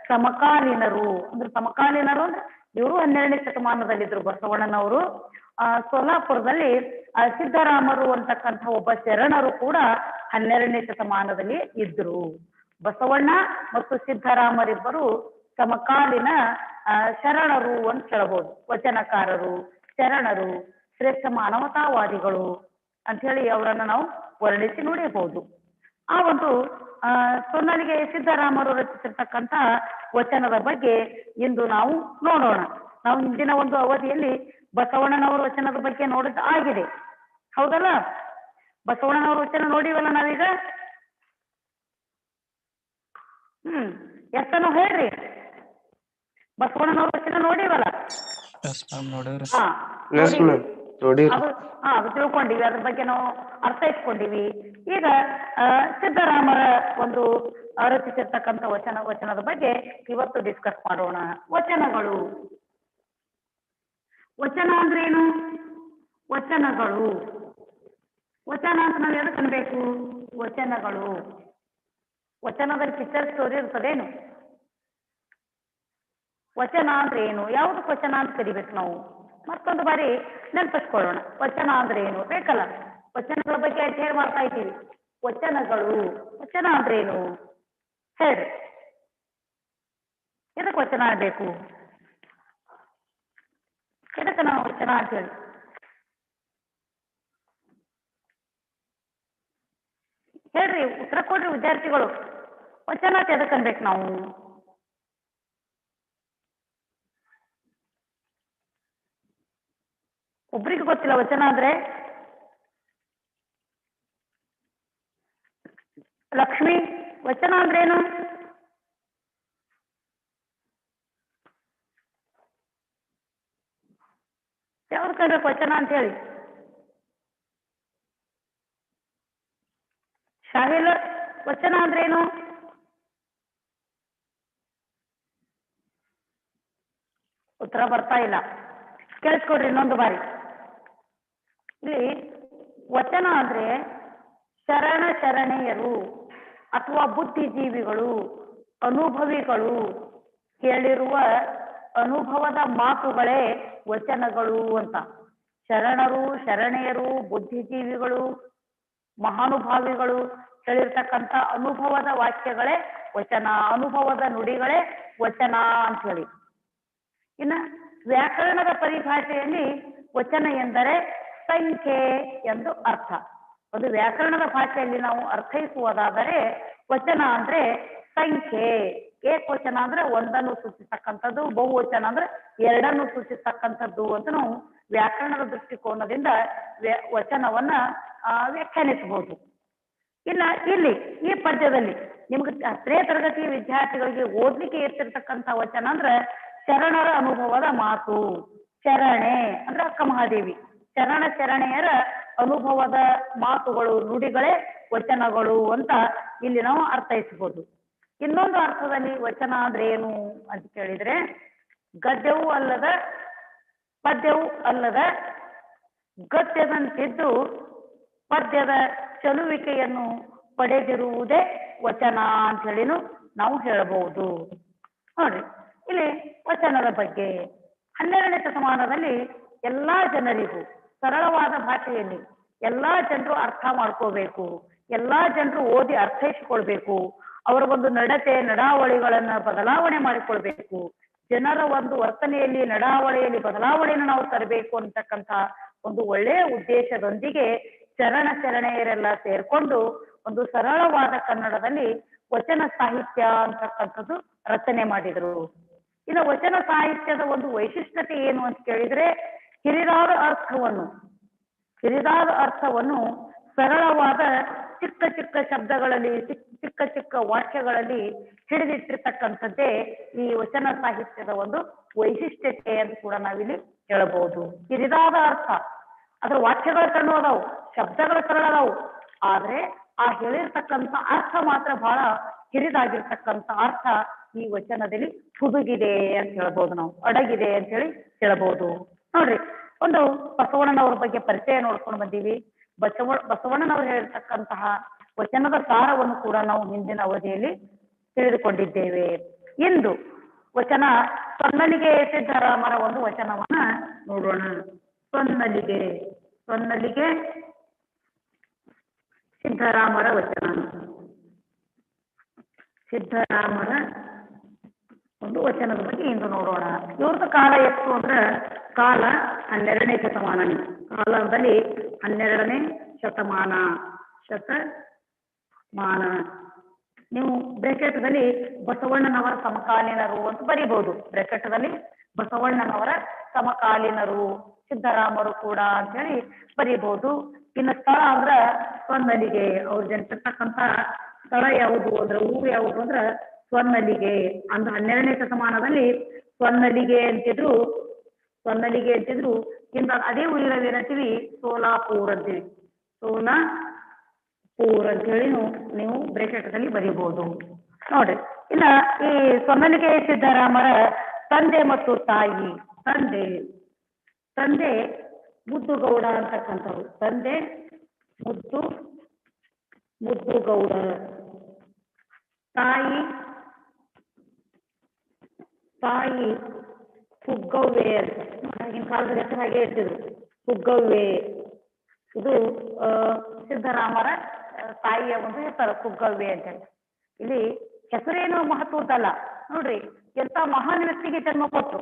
ಸಮಕಾಲೀನರು. ಅಂದ್ರೆ ಸಮಕಾಲೀನರು ಅಂದ್ರೆ ಇವರು 12ನೇ ಶತಮಾನದಲ್ಲಿದ್ರು ಬಸವಣ್ಣನವರು. ಸೋಲಾಪುರದಲ್ಲಿ ಸಿದ್ದರಾಮರು ಅಂತಕ್ಕಂಥ ಒಬ್ಬ ಶರಣರು ಕೂಡ 12ನೇ ಶತಮಾನದಲ್ಲಿ ಇದ್ರು. ಬಸವಣ್ಣ ಮತ್ತು ಸಿದ್ದರಾಮರಿಬ್ಬರು ಸಮಕಾಲೀನ ಶರಣರು ಅಂತ ಹೇಳ್ಬೋದು. ವಚನಕಾರರು, ಶರಣರು, ಶ್ರೇಷ್ಠ ಮಾನವತಾವಾದಿಗಳು ಅಂತ ಹೇಳಿ ಅವರನ್ನ ನಾವು ವರ್ಣಿಸಿ ನೋಡಬಹುದು. ಆ ಒಂದು ಸೊನ್ನಲಿಗೆ ಸಿದ್ದರಾಮರು ರಚಿಸಿರ್ತಕ್ಕಂಥ ವಚನದ ಬಗ್ಗೆ ಇಂದು ನಾವು ನೋಡೋಣ. ನಾವು ಹಿಂದಿನ ಒಂದು ಅವಧಿಯಲ್ಲಿ ಬಸವಣ್ಣನವರ ವಚನದ ಬಗ್ಗೆ ನೋಡಿದ ಆಗಿದೆ, ಹೌದಲ್ಲ? ಬಸವಣ್ಣನವರ ವಚನ ನೋಡಿವಲ್ಲ ನಾವೀಗ. ಎಷ್ಟನ್ನು ಹೇಳ್ರಿ, ಬಸವಣ್ಣನವರ ವಚನ ನೋಡಿವಲ್ಲ? ಅದು ತಿಳ್ಕೊಂಡಿವಿ, ಅದ್ರ ಬಗ್ಗೆ ನಾವು ಅರ್ಥ ಇಟ್ಕೊಂಡಿವಿ. ಈಗ ಸಿದ್ದರಾಮರ ಒಂದು ರಚಿಸಿರ್ತಕ್ಕಂಥ ವಚನದ ಬಗ್ಗೆ ಇವತ್ತು ಡಿಸ್ಕಸ್ ಮಾಡೋಣ. ವಚನಗಳು. ವಚನ ಅಂದ್ರೆ ಏನು? ವಚನಗಳು, ವಚನ ಅಂತ ನಾವು ಎದಕ್ಕೆ ಅನ್ಬೇಕು? ವಚನಗಳು. ವಚನದಲ್ಲಿ ಪಿಕ್ಚರ್ ಸ್ಟೋರಿ ಇರ್ತದೇನು? ವಚನ ಅಂದ್ರೆ ಏನು? ಯಾವುದಕ್ಕೆ ವಚನ ಅಂತ ಕರಿಬೇಕು ನಾವು? ಮತ್ತೊಂದು ಬಾರಿ ನೆನಪಿಸ್ಕೊಳ್ಳೋಣ. ವಚನ ಅಂದ್ರೆ ಏನು ಬೇಕಲ್ಲ? ವಚನಗಳ ಬಗ್ಗೆ ಅಧ್ಯಯನ ಮಾಡ್ತಾ ಇದ್ದೀವಿ. ವಚನಗಳು, ವಚನ ಅಂದ್ರೆ ಏನು ಹೇಳ್ರಿ. ಎದಕ್ಕೆ ವಚನ ಬೇಕು? ಎದಕ್ಕೆ ನಾವು ವಚನ ಅಂತ ಹೇಳಿ ಹೇಳ್ರಿ, ಉತ್ತರ ಕೊಡ್ರಿ ವಿದ್ಯಾರ್ಥಿಗಳು. ವಚನ ಅಂತ ಎದಕ್ಕೆ ಅನ್ಬೇಕು ನಾವು? ಒಬ್ರಿಗೆ ಗೊತ್ತಿಲ್ಲ ವಚನ ಅಂದ್ರೆ? ಲಕ್ಷ್ಮಿ, ವಚನ ಅಂದ್ರೆ ಏನು? ಯಾವ್ದು ಕನ್ಬೇಕು ವಚನ ಅಂತ ಹೇಳಿ? ಶಾಹಿಲ್, ವಚನ ಅಂದ್ರೆ ಏನು? ಉತ್ತರ ಬರ್ತಾ ಇಲ್ಲ, ಕೇಳಿಸ್ಕೊಡ್ರಿ ಇನ್ನೊಂದು ಬಾರಿ. ಇಲ್ಲಿ ವಚನ ಅಂದ್ರೆ ಶರಣ ಶರಣೆಯರು, ಅಥವಾ ಬುದ್ಧಿಜೀವಿಗಳು, ಅನುಭವಿಗಳು ಕೇಳಿರುವ ಅನುಭವದ ಮಾತುಗಳೇ ವಚನಗಳು ಅಂತ. ಶರಣರು, ಶರಣೆಯರು, ಬುದ್ಧಿಜೀವಿಗಳು, ಮಹಾನುಭಾವಿಗಳು ಹೇಳಿರ್ತಕ್ಕಂಥ ಅನುಭವದ ವಾಕ್ಯಗಳೇ ವಚನ, ಅನುಭವದ ನುಡಿಗಳೇ ವಚನ ಅಂತ ಹೇಳಿ. ಇನ್ನ ವ್ಯಾಕರಣದ ಪರಿಭಾಷೆಯಲ್ಲಿ ವಚನ ಎಂದರೆ ಸಂಖ್ಯೆ ಎಂದು ಅರ್ಥ. ಒಂದು ವ್ಯಾಕರಣದ ಭಾಷೆಯಲ್ಲಿ ನಾವು ಅರ್ಥೈಸುವುದಾದರೆ ವಚನ ಅಂದ್ರೆ ಸಂಖ್ಯೆ, ಏಕವಚನ ಅಂದ್ರೆ ಒಂದನ್ನು ಸೂಚಿಸ್ತಕ್ಕಂಥದ್ದು, ಬಹುವಚನ ಅಂದ್ರೆ ಎರಡನ್ನು ಸೂಚಿಸ್ತಕ್ಕಂಥದ್ದು ಅಂತ ನಾವು ವ್ಯಾಕರಣದ ದೃಷ್ಟಿಕೋನದಿಂದ ವಚನವನ್ನ ವ್ಯಾಖ್ಯಾನಿಸಬಹುದು. ಇನ್ನ ಇಲ್ಲಿ ಈ ಪದ್ಯದಲ್ಲಿ ನಿಮ್ಗೆ 10ನೇ ತರಗತಿ ವಿದ್ಯಾರ್ಥಿಗಳಿಗೆ ಓದ್ಲಿಕ್ಕೆ ಇರ್ತಿರ್ತಕ್ಕಂಥ ವಚನ ಅಂದ್ರೆ ಶರಣರ ಅನುಭವದ ಮಾತು. ಶರಣೆ ಅಂದ್ರೆ ಅಕ್ಕ ಮಹಾದೇವಿ, ಶರಣ ಶರಣೆಯರ ಅನುಭವದ ಮಾತುಗಳು, ನುಡಿಗಳೇ ವಚನಗಳು ಅಂತ ಇಲ್ಲಿ ನಾವು ಅರ್ಥೈಸಬಹುದು. ಇನ್ನೊಂದು ಅರ್ಥದಲ್ಲಿ ವಚನ ಅಂದ್ರೆ ಏನು ಅಂತ ಕೇಳಿದ್ರೆ, ಗದ್ಯವೂ ಅಲ್ಲದ ಪದ್ಯವೂ ಅಲ್ಲದ ಗದ್ಯದಂತಿದ್ದು ಪದ್ಯದ ಚಲುವಿಕೆಯನ್ನು ಪಡೆದಿರುವುದೇ ವಚನ ಅಂತ ಹೇಳಿನು ನಾವು ಹೇಳಬಹುದು. ನೋಡ್ರಿ ಇಲ್ಲಿ ವಚನದ ಬಗ್ಗೆ 12ನೇ ಶತಮಾನದಲ್ಲಿ ಎಲ್ಲಾ ಜನರಿಗೂ ಸರಳವಾದ ಭಾಷೆಯಲ್ಲಿ ಎಲ್ಲಾ ಜನರು ಅರ್ಥ ಮಾಡ್ಕೋಬೇಕು, ಎಲ್ಲಾ ಜನರು ಓದಿ ಅರ್ಥೈಸಿಕೊಳ್ಬೇಕು, ಅವರ ಒಂದು ನಡತೆ ನಡಾವಳಿಗಳನ್ನ ಬದಲಾವಣೆ ಮಾಡಿಕೊಳ್ಬೇಕು, ಜನರ ಒಂದು ವರ್ತನೆಯಲ್ಲಿ ನಡಾವಳಿಯಲ್ಲಿ ಬದಲಾವಣೆಯನ್ನು ನಾವು ತರಬೇಕು ಅಂತಕ್ಕಂಥ ಒಂದು ಒಳ್ಳೆಯ ಉದ್ದೇಶದೊಂದಿಗೆ ಶರಣ ಶರಣೆಯರೆಲ್ಲ ಸೇರ್ಕೊಂಡು ಒಂದು ಸರಳವಾದ ಕನ್ನಡದಲ್ಲಿ ವಚನ ಸಾಹಿತ್ಯ ಅಂತಕ್ಕಂಥದ್ದು ರಚನೆ ಮಾಡಿದರು. ಇನ್ನು ವಚನ ಸಾಹಿತ್ಯದ ಒಂದು ವೈಶಿಷ್ಟ್ಯತೆ ಏನು ಅಂತ ಕೇಳಿದ್ರೆ, ಕಿರಿದಾದ ಅರ್ಥವನ್ನು ಸರಳವಾದ ಚಿಕ್ಕ ಚಿಕ್ಕ ಶಬ್ದಗಳಲ್ಲಿ, ಚಿಕ್ಕ ಚಿಕ್ಕ ವಾಕ್ಯಗಳಲ್ಲಿ ಹಿಡಿದಿಟ್ಟಿರ್ತಕ್ಕಂಥದ್ದೇ ಈ ವಚನ ಸಾಹಿತ್ಯದ ಒಂದು ವೈಶಿಷ್ಟ್ಯತೆ ಅಂತ ಕೂಡ ನಾವಿಲ್ಲಿ ಹೇಳಬಹುದು. ಕಿರಿದಾದ ಅರ್ಥ, ಅದ್ರ ವಾಕ್ಯಗಳು ಸಣ್ಣ ಅದಾವು, ಶಬ್ದಗಳು ಸರಳ ಅದಾವು, ಆದ್ರೆ ಆ ಹೇಳಿರ್ತಕ್ಕಂಥ ಅರ್ಥ ಮಾತ್ರ ಬಹಳ ಕಿರಿದಾಗಿರ್ತಕ್ಕಂಥ ಅರ್ಥ ಈ ವಚನದಲ್ಲಿ ಹುದುಗಿದೆ ಅಂತ ಹೇಳ್ಬೋದು, ನಾವು ಅಡಗಿದೆ ಅಂತ ಹೇಳಿ ಹೇಳಬಹುದು. ನೋಡ್ರಿ, ಒಂದು ಬಸವಣ್ಣನವ್ರ ಬಗ್ಗೆ ಪರಿಚಯ ನೋಡ್ಕೊಂಡು ಬಂದೀವಿ. ಬಸವಣ್ಣನವರು ಹೇಳಿರ್ತಕ್ಕಂತಹ ವಚನದ ಸಾರವನ್ನು ಕೂಡ ನಾವು ಹಿಂದಿನ ಅವಧಿಯಲ್ಲಿ ತಿಳಿದುಕೊಂಡಿದ್ದೇವೆ. ಇಂದು ವಚನ ಸೊನ್ನಲಿಗೆ ಸಿದ್ದರಾಮರ ಒಂದು ವಚನವನ್ನ ನೋಡೋಣ. ಸೊನ್ನಲಿಗೆ ಸಿದ್ದರಾಮರ ವಚನ. ಸಿದ್ದರಾಮರ ಒಂದು ವಚನದ ಬಗ್ಗೆ ಇಂದು ನೋಡೋಣ. ಇವ್ರದ್ದು ಕಾಲ ಎಷ್ಟು ಅಂದ್ರೆ ಕಾಲ 12ನೇ ಶತಮಾನ. ಕಾಲದಲ್ಲಿ 12ನೇ ಶತಮಾನ. ನೀವು ಬ್ರಾಕೆಟ್ದಲ್ಲಿ ಬಸವಣ್ಣನವರ ಸಮಕಾಲೀನರು ಅಂತ ಬರೀಬಹುದು. ಬ್ರಾಕೆಟ್ದಲ್ಲಿ ಬಸವಣ್ಣನವರ ಸಮಕಾಲೀನರು, ಸಿದ್ದರಾಮರು ಕೂಡ ಅಂತ ಹೇಳಿ ಬರೀಬಹುದು. ಇನ್ನು ಸ್ಥಳ ಅಂದ್ರ ಸ್ವರ್ಣಲಿಗೆ, ಅವ್ರು ಜನಿಸಿರ್ತಕ್ಕಂಥ ಸ್ಥಳ ಯಾವುದು ಅಂದ್ರೆ, ಊರು ಯಾವುದು ಅಂದ್ರೆ ಸ್ವರ್ಣಲಿಗೆ. ಅಂದ್ರ 12ನೇ ಶತಮಾನದಲ್ಲಿ ಸ್ವರ್ಣಲಿಗೆ ಅಂತಿದ್ರು. ಇನ್ನು ಅದೇ ಊರಿನಲ್ಲಿ ಏನಂತೀವಿ, ಸೋಲಾಪುರ್ ಅಂತೀವಿ. ಸೋಲಾಪುರ್ ಅಂತ ಹೇಳಿ ನೀವು ಬ್ರಾಕೆಟ್ದಲ್ಲಿ ಬರೀಬಹುದು. ನೋಡ್ರಿ, ಇನ್ನ ಈ ಸ್ವರ್ಣಲಿಗೆ ಸಿದ್ದರಾಮರ ತಂದೆ ಮತ್ತು ತಾಯಿ. ತಂದೆ ಮುದ್ದುಗೌಡ ಅಂತಕ್ಕಂಥವ್ರು. ತಂದೆ ಮುದ್ದುಗೌಡ. ತಾಯಿ ಕುಗ್ಗವ್ವೆ ಅಂತ. ಆಗಿನ ಕಾಲದಲ್ಲಿ ಹೆಸರು ಹಾಗೆ ಇರ್ತಿದ್ರು, ಕುಗ್ಗವ್ವೆ. ಇದು ಸಿದ್ದರಾಮರ ತಾಯಿಯ ಒಂದು ಹೆಸರು ಕುಗ್ಗವ್ವೆ ಅಂತ ಹೇಳಿ. ಇಲ್ಲಿ ಹೆಸರೇನು ಮಹತ್ವದ್ದಲ್ಲ. ನೋಡ್ರಿ, ಎಂತ ಮಹಾನ್ ವ್ಯಕ್ತಿಗೆ ಜನ್ಮ ಕೊಟ್ಟು,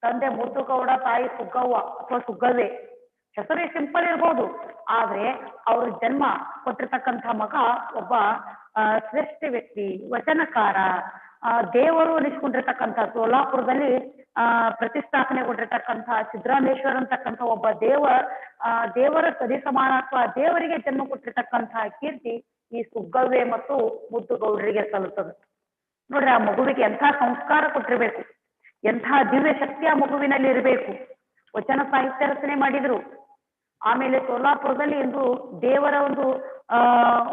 ತಂದೆ ಮುದ್ದುಗೌಡ, ತಾಯಿ ಕುಗ್ಗವ್ವ ಅಥವಾ ಕುಗ್ಗವ್ವೆ. ಹೆಸರೇ ಸಿಂಪಲ್ ಇರ್ಬೋದು, ಆದ್ರೆ ಅವ್ರ ಜನ್ಮ ಕೊಟ್ಟಿರ್ತಕ್ಕಂಥ ಮಗ ಒಬ್ಬ ಶ್ರೇಷ್ಠ ವ್ಯಕ್ತಿ, ವಚನಕಾರ, ದೇವರು ಅನಿಸ್ಕೊಂಡಿರ್ತಕ್ಕಂಥ, ಸೋಲಾಪುರದಲ್ಲಿ ಪ್ರತಿಷ್ಠಾಪನೆಗೊಂಡಿರ್ತಕ್ಕಂಥ ಸಿದ್ದರಾಮೇಶ್ವರ ಅಂತಕ್ಕಂಥ ಒಬ್ಬ ದೇವರ ಸರಿ ಸಮಾನತ್ವ, ದೇವರಿಗೆ ಜನ್ಮ ಕೊಟ್ಟಿರ್ತಕ್ಕಂತಹ ಕೀರ್ತಿ ಈ ಕುಗ್ಗವ್ವೆ ಮತ್ತು ಮುದ್ದುಗೌಡರಿಗೆ ಸಲ್ಲುತ್ತದೆ. ನೋಡ್ರಿ, ಆ ಮಗುವಿಗೆ ಎಂಥ ಸಂಸ್ಕಾರ ಕೊಟ್ಟಿರ್ಬೇಕು, ಎಂಥ ದಿವ್ಯ ಶಕ್ತಿ ಆ ಮಗುವಿನಲ್ಲಿ ಇರಬೇಕು. ವಚನ ಸಾಹಿತ್ಯ ರಚನೆ ಮಾಡಿದ್ರು. ಆಮೇಲೆ ಸೋಲಾಪುರದಲ್ಲಿ ಇಂದು ದೇವರ ಒಂದು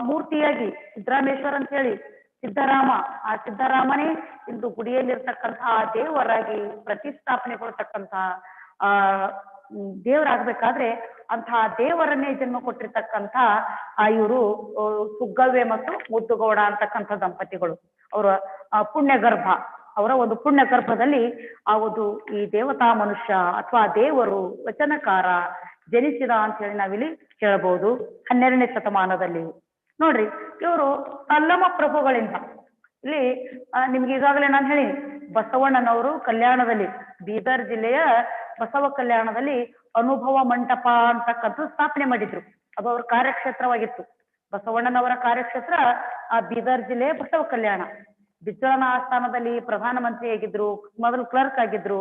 ಮೂರ್ತಿಯಾಗಿ ಸಿದ್ದರಾಮೇಶ್ವರ ಅಂತ ಹೇಳಿ ಸಿದ್ದರಾಮ, ಆ ಸಿದ್ದರಾಮನೇ ಇಂದು ಗುಡಿಯಲ್ಲಿರ್ತಕ್ಕಂತಹ ದೇವರಾಗಿ ಪ್ರತಿಷ್ಠಾಪನೆಗೊಳ್ತಕ್ಕಂತಹ ದೇವರಾಗ್ಬೇಕಾದ್ರೆ ಅಂತಹ ದೇವರನ್ನೇ ಜನ್ಮ ಕೊಟ್ಟಿರ್ತಕ್ಕಂಥ ಇವರು ಸುಗ್ಗವ್ವೆ ಮತ್ತು ಮುದ್ದುಗೌಡ ಅಂತಕ್ಕಂಥ ದಂಪತಿಗಳು. ಅವರ ಪುಣ್ಯಗರ್ಭ, ಅವರ ಒಂದು ಪುಣ್ಯ ಗರ್ಭದಲ್ಲಿ ಆ ಒಂದು ಈ ದೇವತಾ ಮನುಷ್ಯ ಅಥವಾ ದೇವರು ವಚನಕಾರ ಜನಿಸಿದ ಅಂತ ಹೇಳಿ ನಾವಿಲ್ಲಿ ಕೇಳಬಹುದು 12ನೇ ಶತಮಾನದಲ್ಲಿ. ನೋಡ್ರಿ, ಇವರು ಅಲ್ಲಮ ಪ್ರಭುಗಳಿಂದ ಇಲ್ಲಿ ನಿಮ್ಗೆ ಈಗಾಗಲೇ ನಾನು ಹೇಳಿ ಬಸವಣ್ಣನವರು ಕಲ್ಯಾಣದಲ್ಲಿ, ಬೀದರ್ ಜಿಲ್ಲೆಯ ಬಸವ ಕಲ್ಯಾಣದಲ್ಲಿ ಅನುಭವ ಮಂಟಪ ಅಂತಕ್ಕಂಥ ಸ್ಥಾಪನೆ ಮಾಡಿದ್ರು. ಅದು ಅವ್ರ ಕಾರ್ಯಕ್ಷೇತ್ರವಾಗಿತ್ತು. ಬಸವಣ್ಣನವರ ಕಾರ್ಯಕ್ಷೇತ್ರ ಆ ಬೀದರ್ ಜಿಲ್ಲೆಯ ಬಸವ ಕಲ್ಯಾಣ. ಬಿಜ್ಜಳನ ಆಸ್ಥಾನದಲ್ಲಿ ಪ್ರಧಾನಮಂತ್ರಿ ಆಗಿದ್ರು, ಮೊದಲು ಕ್ಲರ್ಕ್ ಆಗಿದ್ರು.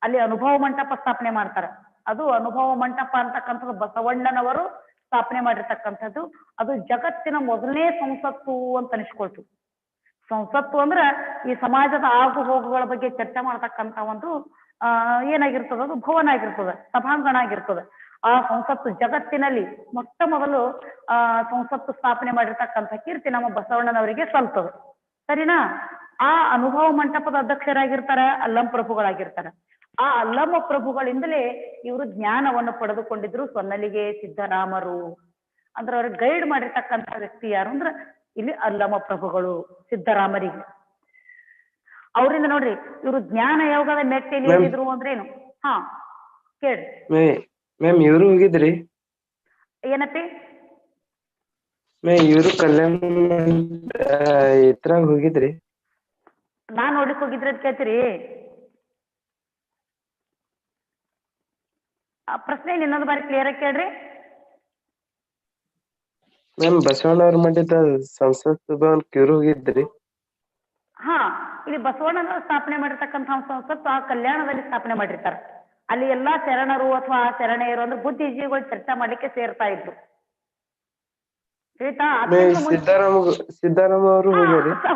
ಅಲ್ಲಿ ಅನುಭವ ಮಂಟಪ ಸ್ಥಾಪನೆ ಮಾಡ್ತಾರೆ. ಅದು ಅನುಭವ ಮಂಟಪ ಅಂತಕ್ಕಂಥದ್ದು ಬಸವಣ್ಣನವರು ಸ್ಥಾಪನೆ ಮಾಡಿರ್ತಕ್ಕಂಥದ್ದು. ಅದು ಜಗತ್ತಿನ ಮೊದಲನೇ ಸಂಸತ್ತು ಅಂತ ಅನಿಸ್ಕೊಳ್ತು. ಸಂಸತ್ತು ಅಂದ್ರೆ ಈ ಸಮಾಜದ ಆಗು ಹೋಗುಗಳ ಬಗ್ಗೆ ಚರ್ಚೆ ಮಾಡ್ತಕ್ಕಂಥ ಒಂದು ಏನಾಗಿರ್ತದ, ಅದು ಭವನ ಆಗಿರ್ತದೆ, ಸಭಾಂಗಣ ಆಗಿರ್ತದೆ. ಆ ಸಂಸತ್ತು ಜಗತ್ತಿನಲ್ಲಿ ಮೊಟ್ಟ ಮೊದಲು ಸಂಸತ್ತು ಸ್ಥಾಪನೆ ಮಾಡಿರ್ತಕ್ಕಂಥ ಕೀರ್ತಿ ನಮ್ಮ ಬಸವಣ್ಣನವರಿಗೆ ಸಲ್ತದೆ. ಸರಿನಾ? ಆ ಅನುಭವ ಮಂಟಪದ ಅಧ್ಯಕ್ಷರಾಗಿರ್ತಾರೆ ಅಲ್ಲಂ ಪ್ರಭುಗಳಾಗಿರ್ತಾರೆ. ಆ ಅಲ್ಲಮ ಪ್ರಭುಗಳಿಂದಲೇ ಇವರು ಜ್ಞಾನವನ್ನು ಪಡೆದುಕೊಂಡಿದ್ರು. ಸೊನ್ನಲಿಗೆ ಸಿದ್ದರಾಮರು ಅಂದ್ರೆ ಅವ್ರಿಗೆ ಗೈಡ್ ಮಾಡಿರ್ತಕ್ಕಂಥ ವ್ಯಕ್ತಿ ಯಾರು ಅಂದ್ರೆ ಇಲ್ಲಿ ಅಲ್ಲಮ ಪ್ರಭುಗಳು ಸಿದ್ದರಾಮರಿಗೆ. ಅವರಿಂದ ನೋಡ್ರಿ ಇವರು ಜ್ಞಾನ ಯೋಗದ ಮೆಟ್ಟೆಯಲ್ಲಿ ಏನಿದ್ರು ಅಂದ್ರೇನು? ಹಾ ಕೇಳ್ರಿ ಮ್ಯಾಮ್. ಇವರು ಹೋಗಿದ್ರಿ? ಏನಪ್ಪಿ? ಇವರು ಕಲ್ಯಾಣ ಇದ್ರಾಗ ಹೋಗಿದ್ರಿ? ನಾನ್ ನೋಡ್ಲಿಕ್ ಹೋಗಿದ್ರಿ ಅಂತ ಕೇಳ್ತೀರಿ? ಆ ಪ್ರಶ್ನೆ ಇನ್ನೊಂದು ಬಾರಿ ಕ್ಲಿಯರ್ ಆಗಿ ಕೇಳ್ರಿ. ಮ್ಯಾಮ್, ಬಸವಣ್ಣವ್ರ ಮಾಡಿದ ಸಂಸತ್ ಭವನ್ ಇವ್ರು ಹೋಗಿದ್ರಿ? ಹಾ, ಇಲ್ಲಿ ಬಸವಣ್ಣನವರು ಸ್ಥಾಪನೆ ಮಾಡಿರ್ತಕ್ಕಂಥ ಸಂಸತ್ತು ಆ ಕಲ್ಯಾಣದಲ್ಲಿ ಸ್ಥಾಪನೆ ಮಾಡಿರ್ತಾರೆ. ಅಲ್ಲಿ ಎಲ್ಲಾ ಶರಣರು ಅಥವಾ ಶರಣೆಯರು ಅಂದ್ರೆ ಬುದ್ಧಿಜೀವಿಗಳು ಚರ್ಚೆ ಮಾಡ್ಲಿಕ್ಕೆ ಸೇರ್ತಾ ಇದ್ರು. ಆಯ್ತಾ? ಸಿದ್ದರಾಮ ಅವರು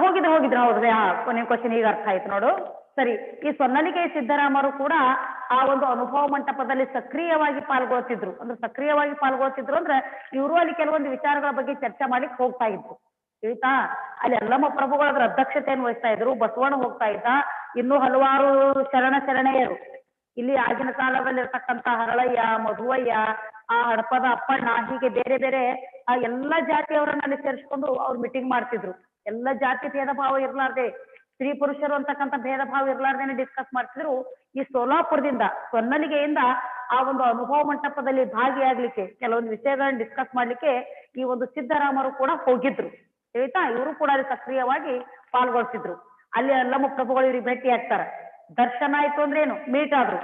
ಹೋಗಿದ್ರು ಹೌದ್ರಿ. ಹಾ, ಕೊನೆ ಕ್ವಶನ್ ಈಗ ಅರ್ಥ ಆಯ್ತು ನೋಡು. ಸರಿ, ಈ ಸೊನ್ನಲಿಗೆ ಸಿದ್ದರಾಮರು ಕೂಡ ಆ ಒಂದು ಅನುಭವ ಮಂಟಪದಲ್ಲಿ ಸಕ್ರಿಯವಾಗಿ ಪಾಲ್ಗೊಳ್ತಿದ್ರು. ಅಂದ್ರೆ ಸಕ್ರಿಯವಾಗಿ ಪಾಲ್ಗೊಳ್ತಿದ್ರು ಅಂದ್ರೆ ಇವರು ಅಲ್ಲಿ ಕೆಲವೊಂದು ವಿಚಾರಗಳ ಬಗ್ಗೆ ಚರ್ಚೆ ಮಾಡ್ಲಿಕ್ಕೆ ಹೋಗ್ತಾ ಇದ್ರು. ಆಯ್ತಾ? ಅಲ್ಲಿ ಅಲ್ಲಮ ಪ್ರಭುಗಳ ಅಧ್ಯಕ್ಷತೆಯನ್ನು ವಹಿಸ್ತಾ ಇದ್ರು. ಬಸವಣ್ಣ ಹೋಗ್ತಾ ಇದ್ದ. ಇನ್ನೂ ಹಲವಾರು ಶರಣೆಯರು ಇಲ್ಲಿ ಆಗಿನ ಕಾಲದಲ್ಲಿ ಇರ್ತಕ್ಕಂಥ ಹರಳಯ್ಯ, ಮಧುವಯ್ಯ, ಆ ಹಡಪದ ಅಪ್ಪಣ್ಣ, ಹೀಗೆ ಬೇರೆ ಬೇರೆ ಆ ಎಲ್ಲಾ ಜಾತಿಯವರನ್ನ ಅಲ್ಲಿ ಸೇರಿಸ್ಕೊಂಡು ಅವ್ರು ಮೀಟಿಂಗ್ ಮಾಡ್ತಿದ್ರು. ಎಲ್ಲ ಜಾತಿ ಭೇದ ಭಾವ ಇರ್ಲಾರ್ದೆ, ಸ್ತ್ರೀ ಪುರುಷರು ಅಂತಕ್ಕಂಥ ಭೇದ ಭಾವ ಇರ್ಲಾರ್ದೇನೆ ಡಿಸ್ಕಸ್ ಮಾಡ್ತಿದ್ರು. ಈ ಸೋಲಾಪುರದಿಂದ, ಸೊನ್ನಲಿಗೆಯಿಂದ ಆ ಒಂದು ಅನುಭವ ಮಂಟಪದಲ್ಲಿ ಭಾಗಿಯಾಗ್ಲಿಕ್ಕೆ, ಕೆಲವೊಂದು ವಿಷಯಗಳನ್ನ ಡಿಸ್ಕಸ್ ಮಾಡ್ಲಿಕ್ಕೆ ಈ ಒಂದು ಸಿದ್ದರಾಮರು ಕೂಡ ಹೋಗಿದ್ರು. ಆಯ್ತಾ? ಇವರು ಕೂಡ ಅಲ್ಲಿ ಸಕ್ರಿಯವಾಗಿ ಪಾಲ್ಗೊಳ್ತಿದ್ರು. ಅಲ್ಲಿ ಅಲ್ಲಮ ಪ್ರಭುಗಳು ಇವ್ರಿಗೆ ಭೇಟಿ ಆಗ್ತಾರೆ. ದರ್ಶನ ಆಯ್ತು ಅಂದ್ರೇನು? ಮೀಟ್ ಆದ್ರು.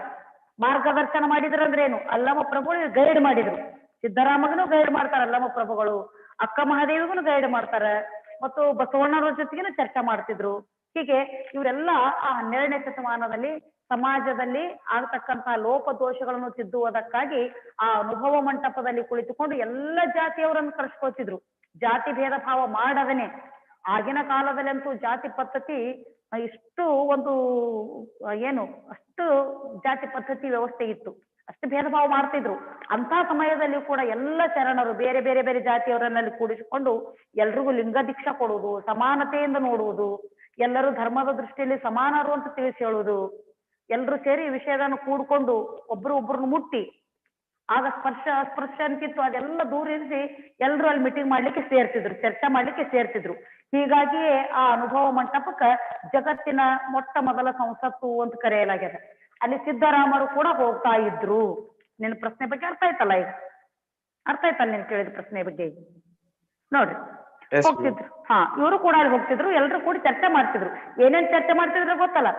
ಮಾರ್ಗದರ್ಶನ ಮಾಡಿದ್ರು ಅಂದ್ರೇನು? ಅಲ್ಲಮ ಪ್ರಭುಗಳು ಗೈಡ್ ಮಾಡಿದ್ರು. ಸಿದ್ದರಾಮಗನು ಗೈಡ್ ಮಾಡ್ತಾರೆ ಅಲ್ಲಮ ಪ್ರಭುಗಳು, ಅಕ್ಕ ಮಹಾದೇವಿಗೂ ಗೈಡ್ ಮಾಡ್ತಾರೆ, ಮತ್ತು ಬಸವಣ್ಣರ ಜೊತೆಗಿನ ಚರ್ಚೆ ಮಾಡ್ತಿದ್ರು. ಹೀಗೆ ಇವರೆಲ್ಲ ಆ 12ನೇ ಶತಮಾನದಲ್ಲಿ ಸಮಾಜದಲ್ಲಿ ಆಗ್ತಕ್ಕಂಥ ಲೋಪದೋಷಗಳನ್ನು ತಿದ್ದುವುದಕ್ಕಾಗಿ ಆ ಅನುಭವ ಮಂಟಪದಲ್ಲಿ ಕುಳಿತುಕೊಂಡು ಎಲ್ಲ ಜಾತಿಯವರನ್ನು ಕರೆಸ್ಕೊಳ್ತಿದ್ರು. ಜಾತಿ ಭೇದ ಭಾವ ಮಾಡದನೆ. ಆಗಿನ ಕಾಲದಲ್ಲಂತೂ ಜಾತಿ ಪದ್ಧತಿ ಇಷ್ಟು ಒಂದು ಅಷ್ಟು ಜಾತಿ ಪದ್ಧತಿ ವ್ಯವಸ್ಥೆ ಇತ್ತು, ಅಷ್ಟು ಭೇದ ಭಾವ ಮಾಡ್ತಿದ್ರು. ಅಂತ ಸಮಯದಲ್ಲಿ ಕೂಡ ಎಲ್ಲ ಶರಣರು ಬೇರೆ ಬೇರೆ ಬೇರೆ ಜಾತಿಯವರನ್ನಲ್ಲಿ ಕೂಡಿಸಿಕೊಂಡು ಎಲ್ರಿಗೂ ಲಿಂಗ ದೀಕ್ಷಾ ಕೊಡುವುದು, ಸಮಾನತೆಯಿಂದ ನೋಡುವುದು, ಎಲ್ಲರೂ ಧರ್ಮದ ದೃಷ್ಟಿಯಲ್ಲಿ ಸಮಾನರು ಅಂತ ತಿಳಿಸಿ ಹೇಳುವುದು, ಎಲ್ರು ಸೇರಿ ಈ ವಿಷಯಗಳನ್ನು ಕೂಡ್ಕೊಂಡು ಒಬ್ರನ್ನ ಮುಟ್ಟಿ ಆಗ ಸ್ಪರ್ಶ ಅಂತಿತ್ತು, ಅದೆಲ್ಲ ದೂರ ಇರಿಸಿ ಎಲ್ರು ಅಲ್ಲಿ ಮೀಟಿಂಗ್ ಮಾಡ್ಲಿಕ್ಕೆ ಸೇರ್ತಿದ್ರು, ಚರ್ಚೆ ಮಾಡ್ಲಿಕ್ಕೆ ಸೇರ್ತಿದ್ರು. ಹೀಗಾಗಿಯೇ ಆ ಅನುಭವ ಮಂಟಪಕ್ಕ ಜಗತ್ತಿನ ಮೊಟ್ಟ ಮೊದಲ ಸಂಸತ್ತು ಅಂತ ಕರೆಯಲಾಗ್ಯದ. ಅಲ್ಲಿ ಸಿದ್ದರಾಮರು ಕೂಡ ಹೋಗ್ತಾ ಇದ್ರು. ನಿನ್ನ ಪ್ರಶ್ನೆ ಬಗ್ಗೆ ಅರ್ಥ ಆಯ್ತಲ್ಲ? ಈಗ ಅರ್ಥ ಆಯ್ತಲ್ಲ ನೀನ್ ಕೇಳಿದ ಪ್ರಶ್ನೆ ಬಗ್ಗೆ? ನೋಡ್ರಿ, ಹೋಗ್ತಿದ್ರು. ಹಾ, ಇವರು ಕೂಡ ಅಲ್ಲಿ ಹೋಗ್ತಿದ್ರು. ಎಲ್ರು ಕೂಡ ಚರ್ಚೆ ಮಾಡ್ತಿದ್ರು. ಏನೇನ್ ಚರ್ಚೆ ಮಾಡ್ತಿದ್ರು ಗೊತ್ತಲ್ಲ?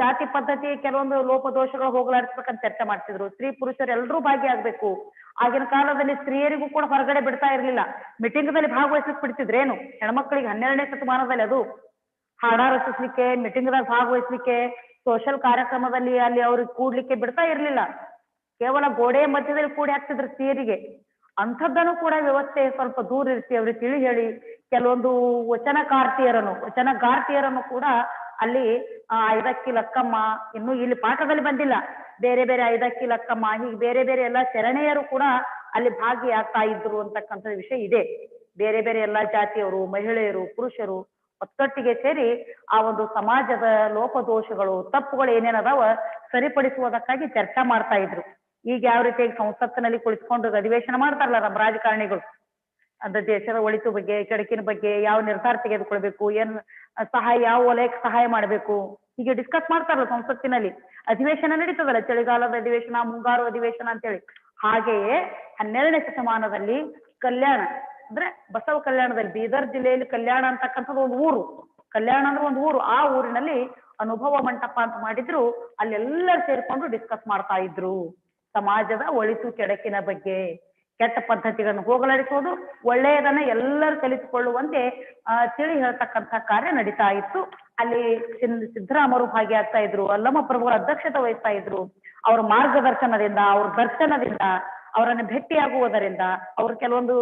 ಜಾತಿ ಪದ್ಧತಿ ಕೆಲವೊಂದು ಲೋಪದೋಷಗಳು ಹೋಗ್ಲಾಡಿಸ್ಬೇಕಂತ ಚರ್ಚೆ ಮಾಡ್ತಿದ್ರು. ಸ್ತ್ರೀ ಪುರುಷರು ಎಲ್ರೂ ಭಾಗಿಯಾಗ್ಬೇಕು. ಆಗಿನ ಕಾಲದಲ್ಲಿ ಸ್ತ್ರೀಯರಿಗೂ ಕೂಡ ಹೊರಗಡೆ ಬಿಡ್ತಾ ಇರ್ಲಿಲ್ಲ. ಮೀಟಿಂಗ್ ದಲ್ಲಿ ಭಾಗವಹಿಸಕ್ ಬಿಡ್ತಿದ್ರೇನು? ಹೆಣ್ಮಕ್ಳಿಗೆ 12ನೇ ಶತಮಾನದಲ್ಲಿ ಅದು ಹಾಡ ರಚಿಸ್ಲಿಕ್ಕೆ, ಮೀಟಿಂಗ್ ದಾಗ ಭಾಗವಹಿಸ್ಲಿಕ್ಕೆ, ಸೋಷಿಯಲ್ ಕಾರ್ಯಕ್ರಮದಲ್ಲಿ ಅಲ್ಲಿ ಅವ್ರಿಗೆ ಕೂಡ್ಲಿಕ್ಕೆ ಬಿಡ್ತಾ ಇರ್ಲಿಲ್ಲ. ಕೇವಲ ಗೋಡೆ ಮಧ್ಯದಲ್ಲಿ ಕೂಡಿ ಹಾಕ್ತಿದ್ರು ಸ್ತ್ರೀಯರಿಗೆ. ಅಂಥದ್ದನ್ನು ಕೂಡ ವ್ಯವಸ್ಥೆ ಸ್ವಲ್ಪ ದೂರ ಇರಿಸಿ ಅವ್ರಿಗೆ ತಿಳಿ ಹೇಳಿ ಕೆಲವೊಂದು ವಚನಗಾರ್ತಿಯರನ್ನು ಕೂಡ ಅಲ್ಲಿ ಐದಕ್ಕಿ ಲಕ್ಕಮ್ಮ, ಇನ್ನು ಇಲ್ಲಿ ಪಾಠದಲ್ಲಿ ಬಂದಿಲ್ಲ, ಬೇರೆ ಬೇರೆ ಐದಕ್ಕಿ ಲಕ್ಕಮ್ಮ, ಹೀಗೆ ಬೇರೆ ಬೇರೆ ಎಲ್ಲಾ ಶರಣೆಯರು ಕೂಡ ಅಲ್ಲಿ ಭಾಗಿಯಾಗ್ತಾ ಇದ್ರು ಅಂತಕ್ಕಂಥ ವಿಷಯ ಇದೆ. ಬೇರೆ ಬೇರೆ ಎಲ್ಲಾ ಜಾತಿಯವರು, ಮಹಿಳೆಯರು, ಪುರುಷರು ಒತ್ತೊಟ್ಟಿಗೆ ಸೇರಿ ಆ ಒಂದು ಸಮಾಜದ ಲೋಪದೋಷಗಳು, ತಪ್ಪುಗಳು ಏನೇನದಾವ ಸರಿಪಡಿಸುವುದಕ್ಕಾಗಿ ಚರ್ಚೆ ಮಾಡ್ತಾ ಇದ್ರು. ಈಗ ಯಾವ ರೀತಿಯಾಗಿ ಸಂಸತ್ತಿನಲ್ಲಿ ಕುಳಿತುಕೊಂಡು ಅಧಿವೇಶನ ಮಾಡ್ತಾರಲ್ಲ ನಮ್ಮ ರಾಜಕಾರಣಿಗಳು, ಅಂದ್ರೆ ದೇಶದ ಒಳಿತು ಬಗ್ಗೆ, ಕೆಡಕಿನ ಬಗ್ಗೆ ಯಾವ ನಿರ್ಧಾರ ತೆಗೆದುಕೊಳ್ಬೇಕು, ಏನ್ ಸಹಾಯ, ಯಾವ ವಲಯಕ್ಕೆ ಸಹಾಯ ಮಾಡಬೇಕು, ಹೀಗೆ ಡಿಸ್ಕಸ್ ಮಾಡ್ತಾರಲ್ಲ ಸಂಸತ್ತಿನಲ್ಲಿ. ಅಧಿವೇಶನ ನಡೀತದಲ್ಲ, ಚಳಿಗಾಲದ ಅಧಿವೇಶನ, ಮುಂಗಾರು ಅಧಿವೇಶನ ಅಂತೇಳಿ. ಹಾಗೆಯೇ 12ನೇ ಶತಮಾನದಲ್ಲಿ ಕಲ್ಯಾಣ ಅಂದ್ರೆ ಬಸವ ಕಲ್ಯಾಣದಲ್ಲಿ, ಬೀದರ್ ಜಿಲ್ಲೆಯಲ್ಲಿ ಕಲ್ಯಾಣ ಅಂತಕ್ಕಂಥದ್ದು ಒಂದು ಊರು. ಕಲ್ಯಾಣ ಅಂದ್ರೆ ಒಂದು ಊರು. ಆ ಊರಿನಲ್ಲಿ ಅನುಭವ ಮಂಟಪ ಅಂತ ಮಾಡಿದ್ರು. ಅಲ್ಲೆಲ್ಲರೂ ಸೇರ್ಕೊಂಡು ಡಿಸ್ಕಸ್ ಮಾಡ್ತಾ ಇದ್ರು ಸಮಾಜದ ಒಳಿತು ಕೆಡಕಿನ ಬಗ್ಗೆ, ಕೆಟ್ಟ ಪದ್ಧತಿಗಳನ್ನು ಹೋಗಲಾಡಿಸೋದು, ಒಳ್ಳೆಯದನ್ನ ಎಲ್ಲರೂ ಕಲಿತುಕೊಳ್ಳುವಂತೆ ತಿಳಿ ಹೇಳ್ತಕ್ಕಂಥ ಕಾರ್ಯ ನಡೀತಾ ಇತ್ತು. ಅಲ್ಲಿ ಸಿದ್ದರಾಮರು ಭಾಗಿಯಾಗ್ತಾ ಇದ್ರು, ಅಲ್ಲಮ್ಮ ಪ್ರಭುಗಳ ಅಧ್ಯಕ್ಷತೆ ವಹಿಸ್ತಾ ಇದ್ರು. ಅವರ ಮಾರ್ಗದರ್ಶನದಿಂದ, ಅವ್ರ ದರ್ಶನದಿಂದ, ಅವರನ್ನು ಭೇಟಿಯಾಗುವುದರಿಂದ, ಅವ್ರ ಕೆಲವೊಂದು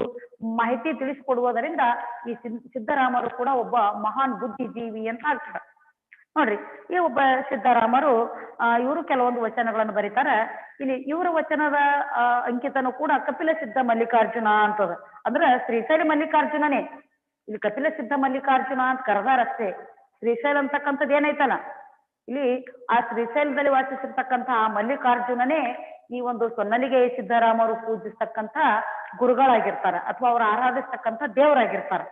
ಮಾಹಿತಿ ತಿಳಿಸಿಕೊಡುವುದರಿಂದ ಈ ಸಿದ್ದರಾಮರು ಕೂಡ ಒಬ್ಬ ಮಹಾನ್ ಬುದ್ಧಿಜೀವಿ ಅಂತ ಆಗ್ತಾರೆ. ನೋಡ್ರಿ, ಈ ಒಬ್ಬ ಸಿದ್ದರಾಮರು ಇವರು ಕೆಲವೊಂದು ವಚನಗಳನ್ನು ಬರೀತಾರೆ. ಇಲ್ಲಿ ಇವರ ವಚನದ ಅಂಕಿತನು ಕೂಡ ಕಪಿಲ ಸಿದ್ಧ ಮಲ್ಲಿಕಾರ್ಜುನ ಅಂತದ. ಅಂದ್ರೆ ಶ್ರೀಶೈಲ ಮಲ್ಲಿಕಾರ್ಜುನನೇ. ಇಲ್ಲಿ ಕಪಿಲ ಸಿದ್ಧ ಮಲ್ಲಿಕಾರ್ಜುನ ಅಂತ ಕರೆದಾರಷ್ಟೇ. ಶ್ರೀಶೈಲ ಅಂತಕ್ಕಂಥದ್ದು ಏನೈತಲ್ಲ, ಇಲ್ಲಿ ಆ ಶ್ರೀಶೈಲದಲ್ಲಿ ವಾಸಿಸಿರ್ತಕ್ಕಂಥ ಆ ಮಲ್ಲಿಕಾರ್ಜುನನೇ ಈ ಒಂದು ಸೊನ್ನಲಿಗೆ ಸಿದ್ದರಾಮರು ಪೂಜಿಸ್ತಕ್ಕಂಥ ಗುರುಗಳಾಗಿರ್ತಾರೆ, ಅಥವಾ ಅವರು ಆರಾಧಿಸ್ತಕ್ಕಂಥ ದೇವರಾಗಿರ್ತಾರೆ.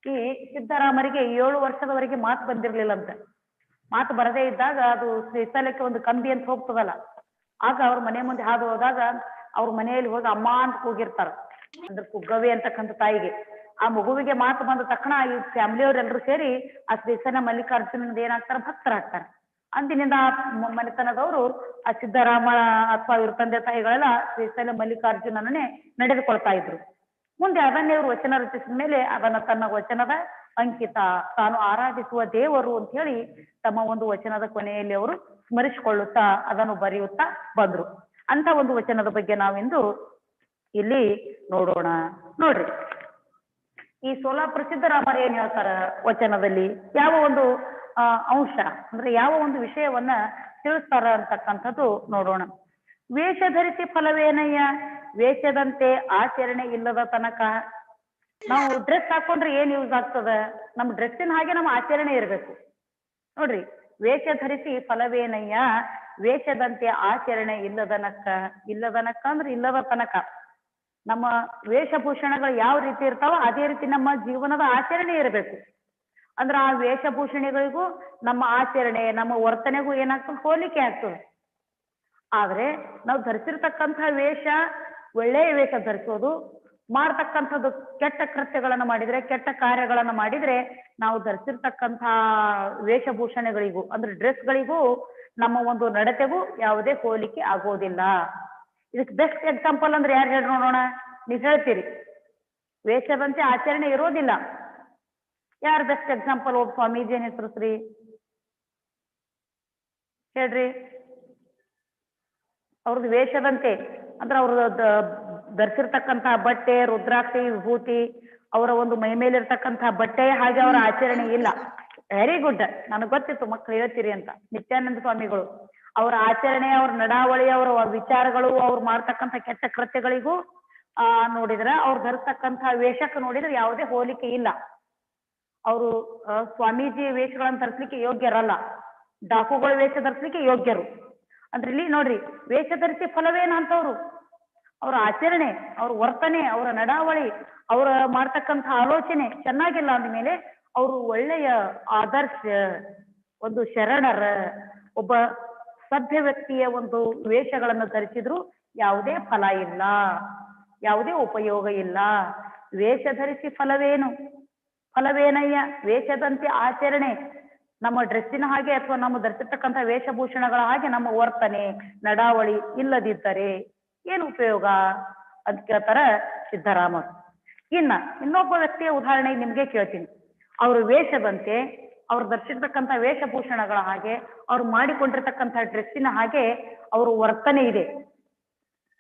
ಈ ಸಿದ್ದರಾಮರಿಗೆ 7 ವರ್ಷದವರೆಗೆ ಮಾತು ಬಂದಿರ್ಲಿಲ್ಲಂತೆ. ಮಾತು ಬರದೇ ಇದ್ದಾಗ ಅದು ಶ್ರೀಶೈಲಕ್ಕೆ ಒಂದು ಕಂಬಿ ಅಂತ ಹೋಗ್ತದಲ್ಲ, ಆಗ ಅವ್ರ ಮನೆ ಮುಂದೆ ಹಾದು ಹೋದಾಗ ಅವ್ರ ಮನೆಯಲ್ಲಿ ಹೋಗಿ ಅಮ್ಮ ಅಂತ ಕೂಗಿರ್ತಾರ. ಅಂದ್ರೆ ಕುಗ್ಗವಿ ಅಂತಕ್ಕಂಥ ತಾಯಿಗೆ. ಆ ಮಗುವಿಗೆ ಮಾತು ಬಂದ ತಕ್ಷಣ ಈ ಫ್ಯಾಮಿಲಿಯವರೆಲ್ಲರೂ ಸೇರಿ ಆ ಶ್ರೀಶೈಲ ಮಲ್ಲಿಕಾರ್ಜುನದ ಏನಾಗ್ತಾರೆ, ಭಕ್ತರಾಗ್ತಾರೆ. ಅಂದಿನಿಂದ ಮನೆತನದವರು ಆ ಸಿದ್ದರಾಮ ಅಥವಾ ಇವ್ರ ತಂದೆ ತಾಯಿಗಳೆಲ್ಲ ಶ್ರೀಶೈಲ ಮಲ್ಲಿಕಾರ್ಜುನನೇ ನಡೆದುಕೊಳ್ತಾ ಇದ್ರು. ಮುಂದೆ ಅದನ್ನೇ ಇವರು ವಚನ ರಚಿಸಿದ ಮೇಲೆ ಅದನ್ನ ತನ್ನ ವಚನದ ಅಂಕಿತ, ತಾನು ಆರಾಧಿಸುವ ದೇವರು ಅಂತ ಹೇಳಿ ತಮ್ಮ ಒಂದು ವಚನದ ಕೊನೆಯಲ್ಲಿ ಅವರು ಸ್ಮರಿಸಿಕೊಳ್ಳುತ್ತಾ ಅದನ್ನು ಬರೆಯುತ್ತಾ ಬಂದ್ರು. ಅಂತ ಒಂದು ವಚನದ ಬಗ್ಗೆ ನಾವಿಂದು ಇಲ್ಲಿ ನೋಡೋಣ. ನೋಡ್ರಿ, ಈ ಸೋಲಾಪುರ ಸಿದ್ದರಾಮರು ಏನ್ ಹೇಳ್ತಾರ ವಚನದಲ್ಲಿ, ಯಾವ ಒಂದು ಅಂಶ ಅಂದ್ರೆ ಯಾವ ಒಂದು ವಿಷಯವನ್ನ ತಿಳಿಸ್ತಾರ ಅಂತಕ್ಕಂಥದ್ದು ನೋಡೋಣ. ವೇಷ ಧರಿಸಿ ಫಲವೇನಯ್ಯ, ವೇಷದಂತೆ ಆಚರಣೆ ಇಲ್ಲದ ತನಕ. ನಾವು ಡ್ರೆಸ್ ಹಾಕೊಂಡ್ರೆ ಏನ್ ಯೂಸ್ ಆಗ್ತದ? ನಮ್ಮ ಡ್ರೆಸ್ಸಿನ ಹಾಗೆ ನಮ್ಮ ಆಚರಣೆ ಇರಬೇಕು. ನೋಡ್ರಿ, ವೇಷ ಧರಿಸಿ ಫಲವೇನಯ್ಯ, ವೇಷದಂತೆ ಆಚರಣೆ ಇಲ್ಲದನಕ್ಕ. ಇಲ್ಲದನಕ್ಕ ಅಂದ್ರೆ ಇಲ್ಲದ ತನಕ. ನಮ್ಮ ವೇಷಭೂಷಣಗಳು ಯಾವ ರೀತಿ ಇರ್ತಾವ ಅದೇ ರೀತಿ ನಮ್ಮ ಜೀವನದ ಆಚರಣೆ ಇರಬೇಕು. ಅಂದ್ರೆ ಆ ವೇಷಭೂಷಣೆಗಳಿಗೂ ನಮ್ಮ ಆಚರಣೆ, ನಮ್ಮ ವರ್ತನೆಗೂ ಏನಾಗ್ತದೆ, ಹೋಲಿಕೆ ಆಗ್ತದೆ. ಆದ್ರೆ ನಾವು ಧರಿಸಿರ್ತಕ್ಕಂಥ ವೇಷ ಒಳ್ಳೆಯ ವೇಷ ಧರಿಸೋದು, ಮಾಡ್ತಕ್ಕಂಥದ್ದು ಕೆಟ್ಟ ಕೃತ್ಯಗಳನ್ನು ಮಾಡಿದ್ರೆ, ಕೆಟ್ಟ ಕಾರ್ಯಗಳನ್ನು ಮಾಡಿದ್ರೆ ನಾವು ಧರಿಸಿರ್ತಕ್ಕಂಥ ವೇಷಭೂಷಣೆಗಳಿಗೂ ಅಂದ್ರೆ ಡ್ರೆಸ್ಗಳಿಗೂ ನಮ್ಮ ಒಂದು ನಡತೆಗೂ ಯಾವುದೇ ಹೋಲಿಕೆ ಆಗೋದಿಲ್ಲ. ಇದಕ್ಕೆ ಬೆಸ್ಟ್ ಎಕ್ಸಾಂಪಲ್ ಅಂದ್ರೆ ಯಾರು ಹೇಳಿ ನೋಡೋಣ? ನೀವು ಹೇಳ್ತೀರಿ ವೇಷದಂತೆ ಆಚರಣೆ ಇರೋದಿಲ್ಲ. ಯಾರು ಬೆಸ್ಟ್ ಎಕ್ಸಾಂಪಲ್? ಒಬ್ಬ ಸ್ವಾಮೀಜಿ ಏನ್ ಹೆಸರು ಹೇಳ್ರಿ. ಅವ್ರದ್ದು ವೇಷದಂತೆ ಅಂದ್ರೆ ಅವ್ರದ್ದು ಧರಿಸಿರ್ತಕ್ಕಂಥ ಬಟ್ಟೆ, ರುದ್ರಾಕ್ಷಿ, ವಿಭೂತಿ, ಅವರ ಒಂದು ಮೈ ಮೇಲಿರ್ತಕ್ಕಂಥ ಬಟ್ಟೆ ಹಾಗೆ ಅವರ ಆಚರಣೆ ಇಲ್ಲ. ವೆರಿ ಗುಡ್, ನನಗೆ ಗೊತ್ತಿತ್ತು ಮಕ್ಕಳು ಹೇಳ್ತೀರಿ ಅಂತ. ನಿತ್ಯಾನಂದ ಸ್ವಾಮಿಗಳು ಅವರ ಆಚರಣೆ, ಅವ್ರ ನಡಾವಳಿ, ಅವರ ವಿಚಾರಗಳು, ಅವ್ರು ಮಾಡ್ತಕ್ಕಂಥ ಕೆಟ್ಟ ಕೃತ್ಯಗಳಿಗೂ ನೋಡಿದ್ರೆ, ಅವ್ರು ಧರಿಸ್ತಕ್ಕಂಥ ವೇಷಕ್ಕೆ ನೋಡಿದ್ರೆ ಯಾವುದೇ ಹೋಲಿಕೆ ಇಲ್ಲ. ಅವರು ಸ್ವಾಮೀಜಿ ವೇಷಗಳನ್ನು ಧರಿಸ್ಲಿಕ್ಕೆ ಯೋಗ್ಯರಲ್ಲ, ಡಾಕುಗಳ ವೇಷ ಧರಿಸ್ಲಿಕ್ಕೆ ಯೋಗ್ಯರು. ಅಂದ್ರೆ ಇಲ್ಲಿ ನೋಡ್ರಿ, ವೇಷ ಧರಿಸಿ ಫಲವೇನ ಅಂತವ್ರು. ಅವರ ಆಚರಣೆ, ಅವ್ರ ವರ್ತನೆ, ಅವರ ನಡಾವಳಿ, ಅವರ ಮಾಡ್ತಕ್ಕಂಥ ಆಲೋಚನೆ ಚೆನ್ನಾಗಿಲ್ಲ ಅಂದ್ಮೇಲೆ ಅವರು ಒಳ್ಳೆಯ ಆದರ್ಶ, ಒಂದು ಶರಣರ, ಒಬ್ಬ ಸಭ್ಯ ವ್ಯಕ್ತಿಯ ಒಂದು ವೇಷಗಳನ್ನು ಧರಿಸಿದ್ರು ಯಾವುದೇ ಫಲ ಇಲ್ಲ, ಯಾವುದೇ ಉಪಯೋಗ ಇಲ್ಲ. ವೇಷ ಧರಿಸಿ ಫಲವೇನು, ಫಲವೇನಯ್ಯ, ವೇಷದಂತೆ ಆಚರಣೆ. ನಮ್ಮ ಡ್ರೆಸ್ಸಿನ ಹಾಗೆ ಅಥವಾ ನಮ್ಮ ಧರಿಸಿರ್ತಕ್ಕಂಥ ವೇಷಭೂಷಣಗಳ ಹಾಗೆ ನಮ್ಮ ವರ್ತನೆ, ನಡಾವಳಿ ಇಲ್ಲದಿದ್ದರೆ ಏನು ಉಪಯೋಗ ಅಂತ ಕೇಳ್ತಾರ ಸಿದ್ದರಾಮರು. ಇನ್ನೊಬ್ಬ ವ್ಯಕ್ತಿಯ ಉದಾಹರಣೆ ನಿಮ್ಗೆ ಕೇಳ್ತೀನಿ. ಅವ್ರ ವೇಷದಂತೆ, ಅವ್ರು ಧರಿಸಿರ್ತಕ್ಕಂಥ ವೇಷಭೂಷಣಗಳ ಹಾಗೆ, ಅವ್ರು ಮಾಡಿಕೊಂಡಿರ್ತಕ್ಕಂಥ ಡ್ರೆಸ್ಸಿನ ಹಾಗೆ ಅವ್ರ ವರ್ತನೆ ಇದೆ.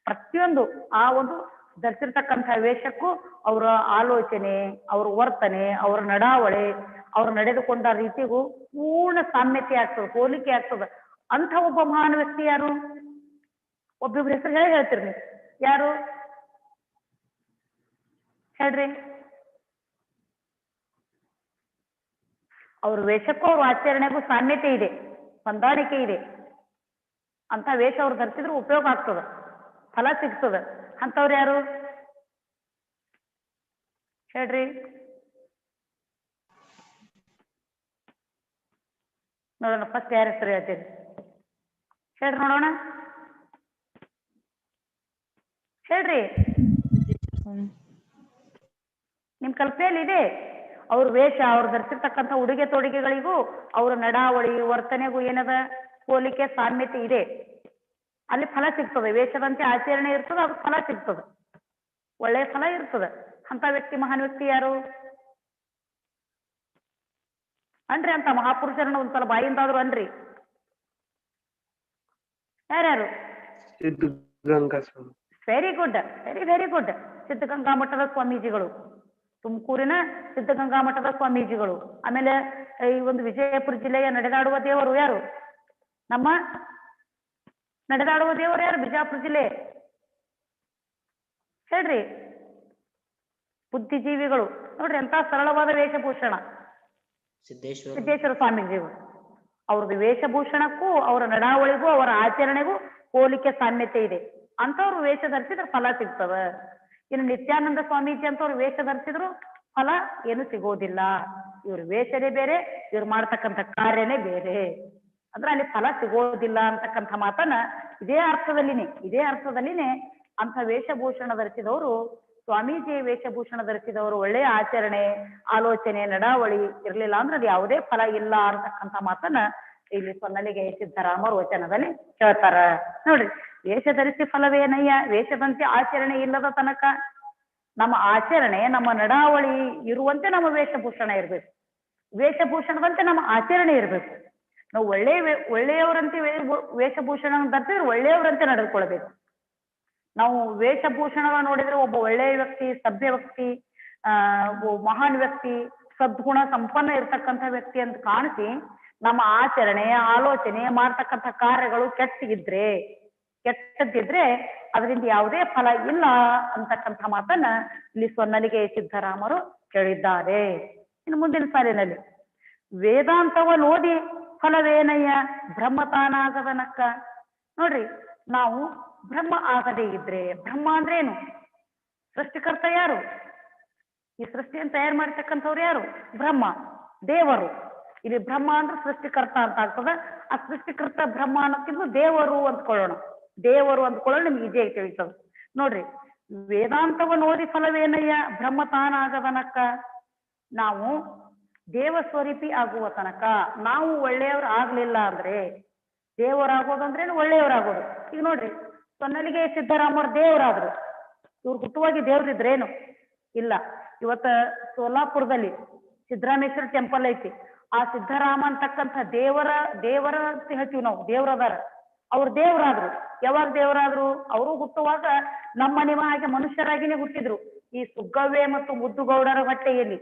ಪ್ರತಿಯೊಂದು ಆ ಒಂದು ಧರಿಸಿರ್ತಕ್ಕಂಥ ವೇಷಕ್ಕೂ ಅವರ ಆಲೋಚನೆ, ಅವ್ರ ವರ್ತನೆ, ಅವ್ರ ನಡಾವಳಿ, ಅವ್ರು ನಡೆದುಕೊಂಡ ರೀತಿಗೂ ಪೂರ್ಣ ಸಾಮ್ಯತೆ ಆಗ್ತದೆ, ಹೋಲಿಕೆ ಆಗ್ತದೆ. ಅಂತ ಒಬ್ಬ ಮಹಾನ್ ವ್ಯಕ್ತಿ ಯಾರು? ಒಬ್ಬೊಬ್ರ ಹೆಸರು ಹೇಳ್ತೀರಿ ನೀವು, ಯಾರು ಹೇಳ್ರಿ? ಅವ್ರ ವೇಷಕ್ಕೂ ಅವ್ರ ಆಚರಣೆಗೂ ಸಾಮ್ಯತೆ ಇದೆ, ಹೊಂದಾಣಿಕೆ ಇದೆ. ಅಂತ ವೇಷ ಅವ್ರು ಧರಿಸಿದ್ರು ಉಪಯೋಗ ಆಗ್ತದೆ. ಫಲ ಸಿಗ್ತದ. ಅಂತವ್ರು ಯಾರು ಹೇಳ್ರಿ? ನೋಡೋಣ ಫಸ್ಟ್ ಯಾರ ಹೆಸರು ಹೇಳ್ತೀರಿ ಹೇಳ್ರಿ ನೋಡೋಣ. ಹೇಳ್ರಿ, ನಿಮ್ ಕಲ್ಪನೆಯಲ್ಲಿ ಇದೆ. ಅವ್ರ ವೇಷ, ಅವ್ರು ಧರಿಸಿರ್ತಕ್ಕಂಥ ಉಡುಗೆ ತೊಡುಗೆಗಳಿಗೂ ಅವ್ರ ನಡಾವಳಿ ವರ್ತನೆಗೂ ಏನದ ಹೋಲಿಕೆ ಸಾಮ್ಯತೆ ಇದೆ. ಅಲ್ಲಿ ಫಲ ಸಿಗ್ತದೆ. ವೇಷದಂತೆ ಆಚರಣೆ ಇರ್ತದೆ, ಅದು ಫಲ ಸಿಗ್ತದೆ, ಒಳ್ಳೆಯ ಫಲ ಇರ್ತದೆ. ಅಂತ ವ್ಯಕ್ತಿ ಮಹಾನ್ ವ್ಯಕ್ತಿ ಯಾರು ಅನ್ರಿ? ಅಂತ ಮಹಾಪುರುಷರನ್ನ ಒಂದ್ಸಲ ಬಾಯಿಂದಾದ್ರು ಅನ್ರಿ. ಯಾರ್ಯಾರು? Siddaganga Swami. Very good, very good. Siddaganga ಮಠದ ಸ್ವಾಮೀಜಿಗಳು, ತುಮಕೂರಿನ ಸಿದ್ಧಗಂಗಾ ಮಠದ ಸ್ವಾಮೀಜಿಗಳು. ಆಮೇಲೆ ಈ ಒಂದು ವಿಜಯಪುರ ಜಿಲ್ಲೆಯ ನಡೆದಾಡುವ ದೇವರು ಯಾರು? ನಮ್ಮ ನಡೆದಾಡುವ ದೇವರು ಯಾರು? ಬಿಜಾಪುರ ಜಿಲ್ಲೆ ಹೇಳ್ರಿ. ಬುದ್ಧಿಜೀವಿಗಳು ನೋಡ್ರಿ, ಎಂತ ಸರಳವಾದ ವೇಷಭೂಷಣ. ಸಿದ್ದೇಶ್ವರ ಸ್ವಾಮೀಜಿಗಳು. ಅವ್ರದ್ದು ವೇಷಭೂಷಣಕ್ಕೂ ಅವರ ನಡಾವಳಿಗೂ ಅವರ ಆಚರಣೆಗೂ ಹೋಲಿಕೆ ಸಾಮ್ಯತೆ ಇದೆ. ಅಂತವ್ರು ವೇಷ ಧರಿಸಿದ್ರೆ ಫಲ ಸಿಗ್ತದ. ಇನ್ನು ನಿತ್ಯಾನಂದ ಸ್ವಾಮೀಜಿ ಅಂತವ್ರು ವೇಷ ಧರಿಸಿದ್ರು ಫಲ ಏನು ಸಿಗೋದಿಲ್ಲ. ಇವ್ರ ವೇಷನೇ ಬೇರೆ, ಇವ್ರು ಮಾಡ್ತಕ್ಕಂಥ ಕಾರ್ಯನೇ ಬೇರೆ. ಅಂದ್ರೆ ಅಲ್ಲಿ ಫಲ ಸಿಗೋದಿಲ್ಲ ಅಂತಕ್ಕಂಥ ಮಾತನ್ನ ಇದೇ ಅರ್ಥದಲ್ಲಿನೇ ಅಂಥ ವೇಷಭೂಷಣ ಧರಿಸಿದವರು, ಸ್ವಾಮೀಜಿ ವೇಷಭೂಷಣ ಧರಿಸಿದವರು ಒಳ್ಳೆಯ ಆಚರಣೆ, ಆಲೋಚನೆ, ನಡಾವಳಿ ಇರ್ಲಿಲ್ಲ ಅಂದ್ರೆ ಅದು ಯಾವುದೇ ಫಲ ಇಲ್ಲ ಅಂತಕ್ಕಂಥ ಮಾತನ್ನ ಇಲ್ಲಿ ಸೊನ್ನಲಿಗೆ ಸಿದ್ದರಾಮರು ವಚನದಲ್ಲಿ ಹೇಳ್ತಾರ. ನೋಡ್ರಿ, ವೇಷ ಧರಿಸಿ ಫಲವೇನಯ್ಯ, ವೇಷದಂತೆ ಆಚರಣೆ ಇಲ್ಲದ ತನಕ ನಮ್ಮ ಆಚರಣೆ, ನಮ್ಮ ನಡಾವಳಿ ಇರುವಂತೆ ನಮ್ಮ ವೇಷಭೂಷಣ ಇರ್ಬೇಕು, ವೇಷಭೂಷಣದಂತೆ ನಮ್ಮ ಆಚರಣೆ ಇರ್ಬೇಕು. ನಾವು ಒಳ್ಳೆಯವರಂತೆ ವೇಷಭೂಷಣ ಧರಿಸಿದ್ರೆ ಒಳ್ಳೆಯವರಂತೆ ನಡೆದುಕೊಳ್ಬೇಕು. ನಾವು ವೇಷಭೂಷಣ ನೋಡಿದ್ರೆ ಒಬ್ಬ ಒಳ್ಳೆಯ ವ್ಯಕ್ತಿ, ಸಭ್ಯ ವ್ಯಕ್ತಿ, ಮಹಾನ್ ವ್ಯಕ್ತಿ, ಸದ್ಗುಣ ಸಂಪನ್ನ ಇರ್ತಕ್ಕಂಥ ವ್ಯಕ್ತಿ ಅಂತ ಕಾಣಿಸಿ ನಮ್ಮ ಆಚರಣೆ, ಆಲೋಚನೆ, ಮಾಡ್ತಕ್ಕಂಥ ಕಾರ್ಯಗಳು ಕೆಟ್ಟದ್ದಿದ್ರೆ ಅದರಿಂದ ಯಾವುದೇ ಫಲ ಇಲ್ಲ ಅಂತಕ್ಕಂಥ ಮಾತನ್ನ ಇಲ್ಲಿ ಸೊನ್ನಲಿಗೆ ಸಿದ್ದರಾಮರು ಹೇಳಿದ್ದಾರೆ. ಇನ್ನು ಮುಂದಿನ ಸಾಲಿನಲ್ಲಿ, ವೇದಾಂತವನ್ನೋದಿ ಫಲವೇನಯ್ಯ ಬ್ರಹ್ಮ ತಾನಾಗದನಕ್ಕ. ನೋಡ್ರಿ, ನಾವು ಬ್ರಹ್ಮ ಆಗದೇ ಇದ್ರೆ, ಬ್ರಹ್ಮ ಅಂದ್ರೆ ಏನು? ಸೃಷ್ಟಿಕರ್ತ ಯಾರು? ಈ ಸೃಷ್ಟಿಯನ್ನು ತಯಾರು ಮಾಡ್ತಕ್ಕಂಥವ್ರು ಯಾರು? ಬ್ರಹ್ಮ, ದೇವರು. ಇಲ್ಲಿ ಬ್ರಹ್ಮ ಅಂದ್ರೆ ಸೃಷ್ಟಿಕರ್ತ ಅಂತ ಆಗ್ತದ. ಆ ಸೃಷ್ಟಿಕರ್ತ ಬ್ರಹ್ಮ ಅನ್ನೋಕ್ಕಿಂತ ದೇವರು ಅಂದ್ಕೊಳ್ಳೋಣ. ನಿಮ್ಗೆ ಈಜಿ ಆಗಿ ತಿಳಿತದ. ನೋಡ್ರಿ, ವೇದಾಂತವನ್ನು ಓದಿ ಫಲವೇನಯ್ಯ ಬ್ರಹ್ಮ ತಾನಾಗದನಕ್ಕ. ನಾವು ದೇವ ಸ್ವರೂಪಿ ಆಗುವ ತನಕ ನಾವು ಒಳ್ಳೆಯವರು ಆಗ್ಲಿಲ್ಲ ಅಂದ್ರೆ, ದೇವರಾಗೋದಂದ್ರೇನು? ಒಳ್ಳೆಯವರಾಗೋದು. ಈಗ ನೋಡ್ರಿ, ಸೊನ್ನಲಿಗೆ ಸಿದ್ದರಾಮರು ದೇವರಾದ್ರು. ಇವ್ರು ಹುಟ್ಟುವಾಗಿ ದೇವ್ರಿದ್ರೇನು? ಇಲ್ಲ. ಇವತ್ತ ಸೋಲಾಪುರದಲ್ಲಿ ಸಿದ್ದರಾಮೇಶ್ವರ ಟೆಂಪಲ್ ಐತಿ. ಆ ಸಿದ್ದರಾಮ ಅಂತಕ್ಕಂಥ ದೇವರ ಅಂತ ಹೇಳ್ತೀವಿ ನಾವು, ದೇವ್ರದಾರ. ಅವ್ರು ದೇವರಾದ್ರು. ಯಾವಾಗ ದೇವರಾದ್ರು? ಅವರು ಹುಟ್ಟುವಾಗ ನಮ್ಮ ನಿಮ್ಮ ಹಾಗೆ ಮನುಷ್ಯರಾಗಿನೇ ಹುಟ್ಟಿದ್ರು. ಈ ಸುಗ್ಗವ್ವೆ ಮತ್ತು ಮುದ್ದುಗೌಡರ ಹೊಟ್ಟೆಯಲ್ಲಿ,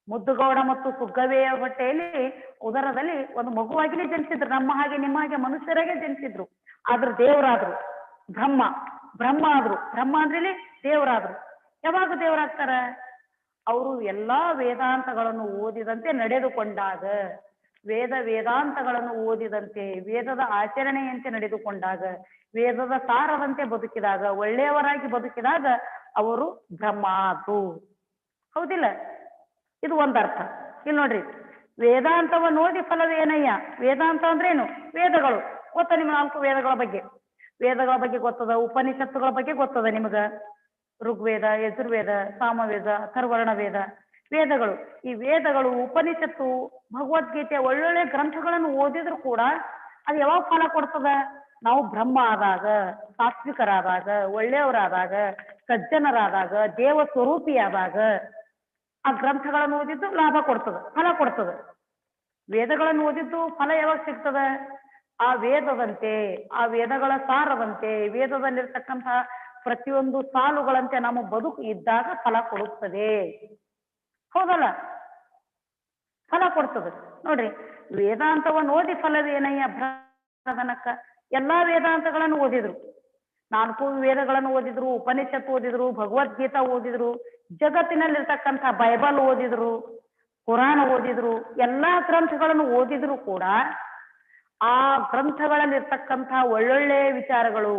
ಮುದ್ದುಗೌಡ ಮತ್ತು ಸುಗ್ಗವ್ವೆಯ ಹೊಟ್ಟೆಯಲ್ಲಿ ಉದರದಲ್ಲಿ ಒಂದು ಮಗುವಾಗಿನೇ ಜನಿಸಿದ್ರು. ನಮ್ಮ ಹಾಗೆ ನಿಮ್ಮ ಹಾಗೆ ಮನುಷ್ಯರಾಗೆ ಜನಿಸಿದ್ರು. ಆದ್ರೆ ದೇವರಾದ್ರು. ಬ್ರಹ್ಮ ಆದ್ರು. ಬ್ರಹ್ಮ ಅಂದ್ರೆ ದೇವರಾದ್ರು. ಯಾವಾಗ ದೇವರಾಗ್ತಾರ? ಅವರು ಎಲ್ಲಾ ವೇದಾಂತಗಳನ್ನು ಓದಿದಂತೆ ನಡೆದುಕೊಂಡಾಗ, ವೇದಾಂತಗಳನ್ನು ಓದಿದಂತೆ, ವೇದದ ಆಚರಣೆಯಂತೆ ನಡೆದುಕೊಂಡಾಗ, ವೇದದ ಸಾರದಂತೆ ಬದುಕಿದಾಗ, ಒಳ್ಳೆಯವರಾಗಿ ಬದುಕಿದಾಗ ಅವರು ಬ್ರಹ್ಮ ಆದ್ರು. ಹೌದಿಲ್ಲ? ಇದು ಒಂದರ್ಥ. ಇಲ್ಲಿ ನೋಡ್ರಿ, ವೇದಾಂತವನ್ನು ಓದಿ ಫಲವೇನಯ್ಯ. ವೇದಾಂತ ಅಂದ್ರೇನು? ವೇದಗಳು ಗೊತ್ತ ನಿಮ್ಗೆ? 4 ವೇದಗಳ ಬಗ್ಗೆ ಗೊತ್ತದ. ಉಪನಿಷತ್ತುಗಳ ಬಗ್ಗೆ ಗೊತ್ತದ ನಿಮ್ಗ. ಋಗ್ವೇದ, ಯಜುರ್ವೇದ, ಸಾಮವೇದ, ಅಥರ್ವರ್ಣ ವೇದ, ವೇದಗಳು. ಈ ವೇದಗಳು, ಉಪನಿಷತ್ತು, ಭಗವದ್ಗೀತೆ ಒಳ್ಳೊಳ್ಳೆ ಗ್ರಂಥಗಳನ್ನು ಓದಿದ್ರು ಕೂಡ ಅದು ಯಾವಾಗ ಫಲ ಕೊಡ್ತದ? ನಾವು ಬ್ರಹ್ಮ ಆದಾಗ, ಸಾತ್ವಿಕರಾದಾಗ, ಒಳ್ಳೆಯವರಾದಾಗ, ಸಜ್ಜನರಾದಾಗ, ದೇವ ಸ್ವರೂಪಿಯಾದಾಗ ಆ ಗ್ರಂಥಗಳನ್ನು ಓದಿದ್ದು ಲಾಭ ಕೊಡ್ತದ, ಫಲ ಕೊಡ್ತದ. ವೇದಗಳನ್ನು ಓದಿದ್ದು ಫಲ ಯಾವಾಗ ಸಿಗ್ತದ? ಆ ವೇದದಂತೆ, ಆ ವೇದಗಳ ಸಾರದಂತೆ, ವೇದದಲ್ಲಿರ್ತಕ್ಕಂಥ ಪ್ರತಿಯೊಂದು ಸಾಲುಗಳಂತೆ ನಮ್ಮ ಬದುಕು ಇದ್ದಾಗ ಫಲ ಕೊಡುತ್ತದೆ. ಹೌದಲ್ಲ? ಫಲ ಕೊಡ್ತದೆ. ನೋಡ್ರಿ, ವೇದಾಂತವನ್ನು ಓದಿ ಫಲವೇನಯ್ಯ ಬ್ರಹ್ಮನಕ್ಕ. ಎಲ್ಲಾ ವೇದಾಂತಗಳನ್ನು ಓದಿದ್ರು, 4 ವೇದಗಳನ್ನು ಓದಿದ್ರು, ಉಪನಿಷತ್ತು ಓದಿದ್ರು, ಭಗವದ್ಗೀತಾ ಓದಿದ್ರು, ಜಗತ್ತಿನಲ್ಲಿರ್ತಕ್ಕಂಥ ಬೈಬಲ್ ಓದಿದ್ರು, ಕುರಾನ್ ಓದಿದ್ರು, ಎಲ್ಲಾ ಗ್ರಂಥಗಳನ್ನು ಓದಿದ್ರು ಕೂಡ ಆ ಗ್ರಂಥಗಳಲ್ಲಿರ್ತಕ್ಕಂಥ ಒಳ್ಳೊಳ್ಳೆ ವಿಚಾರಗಳು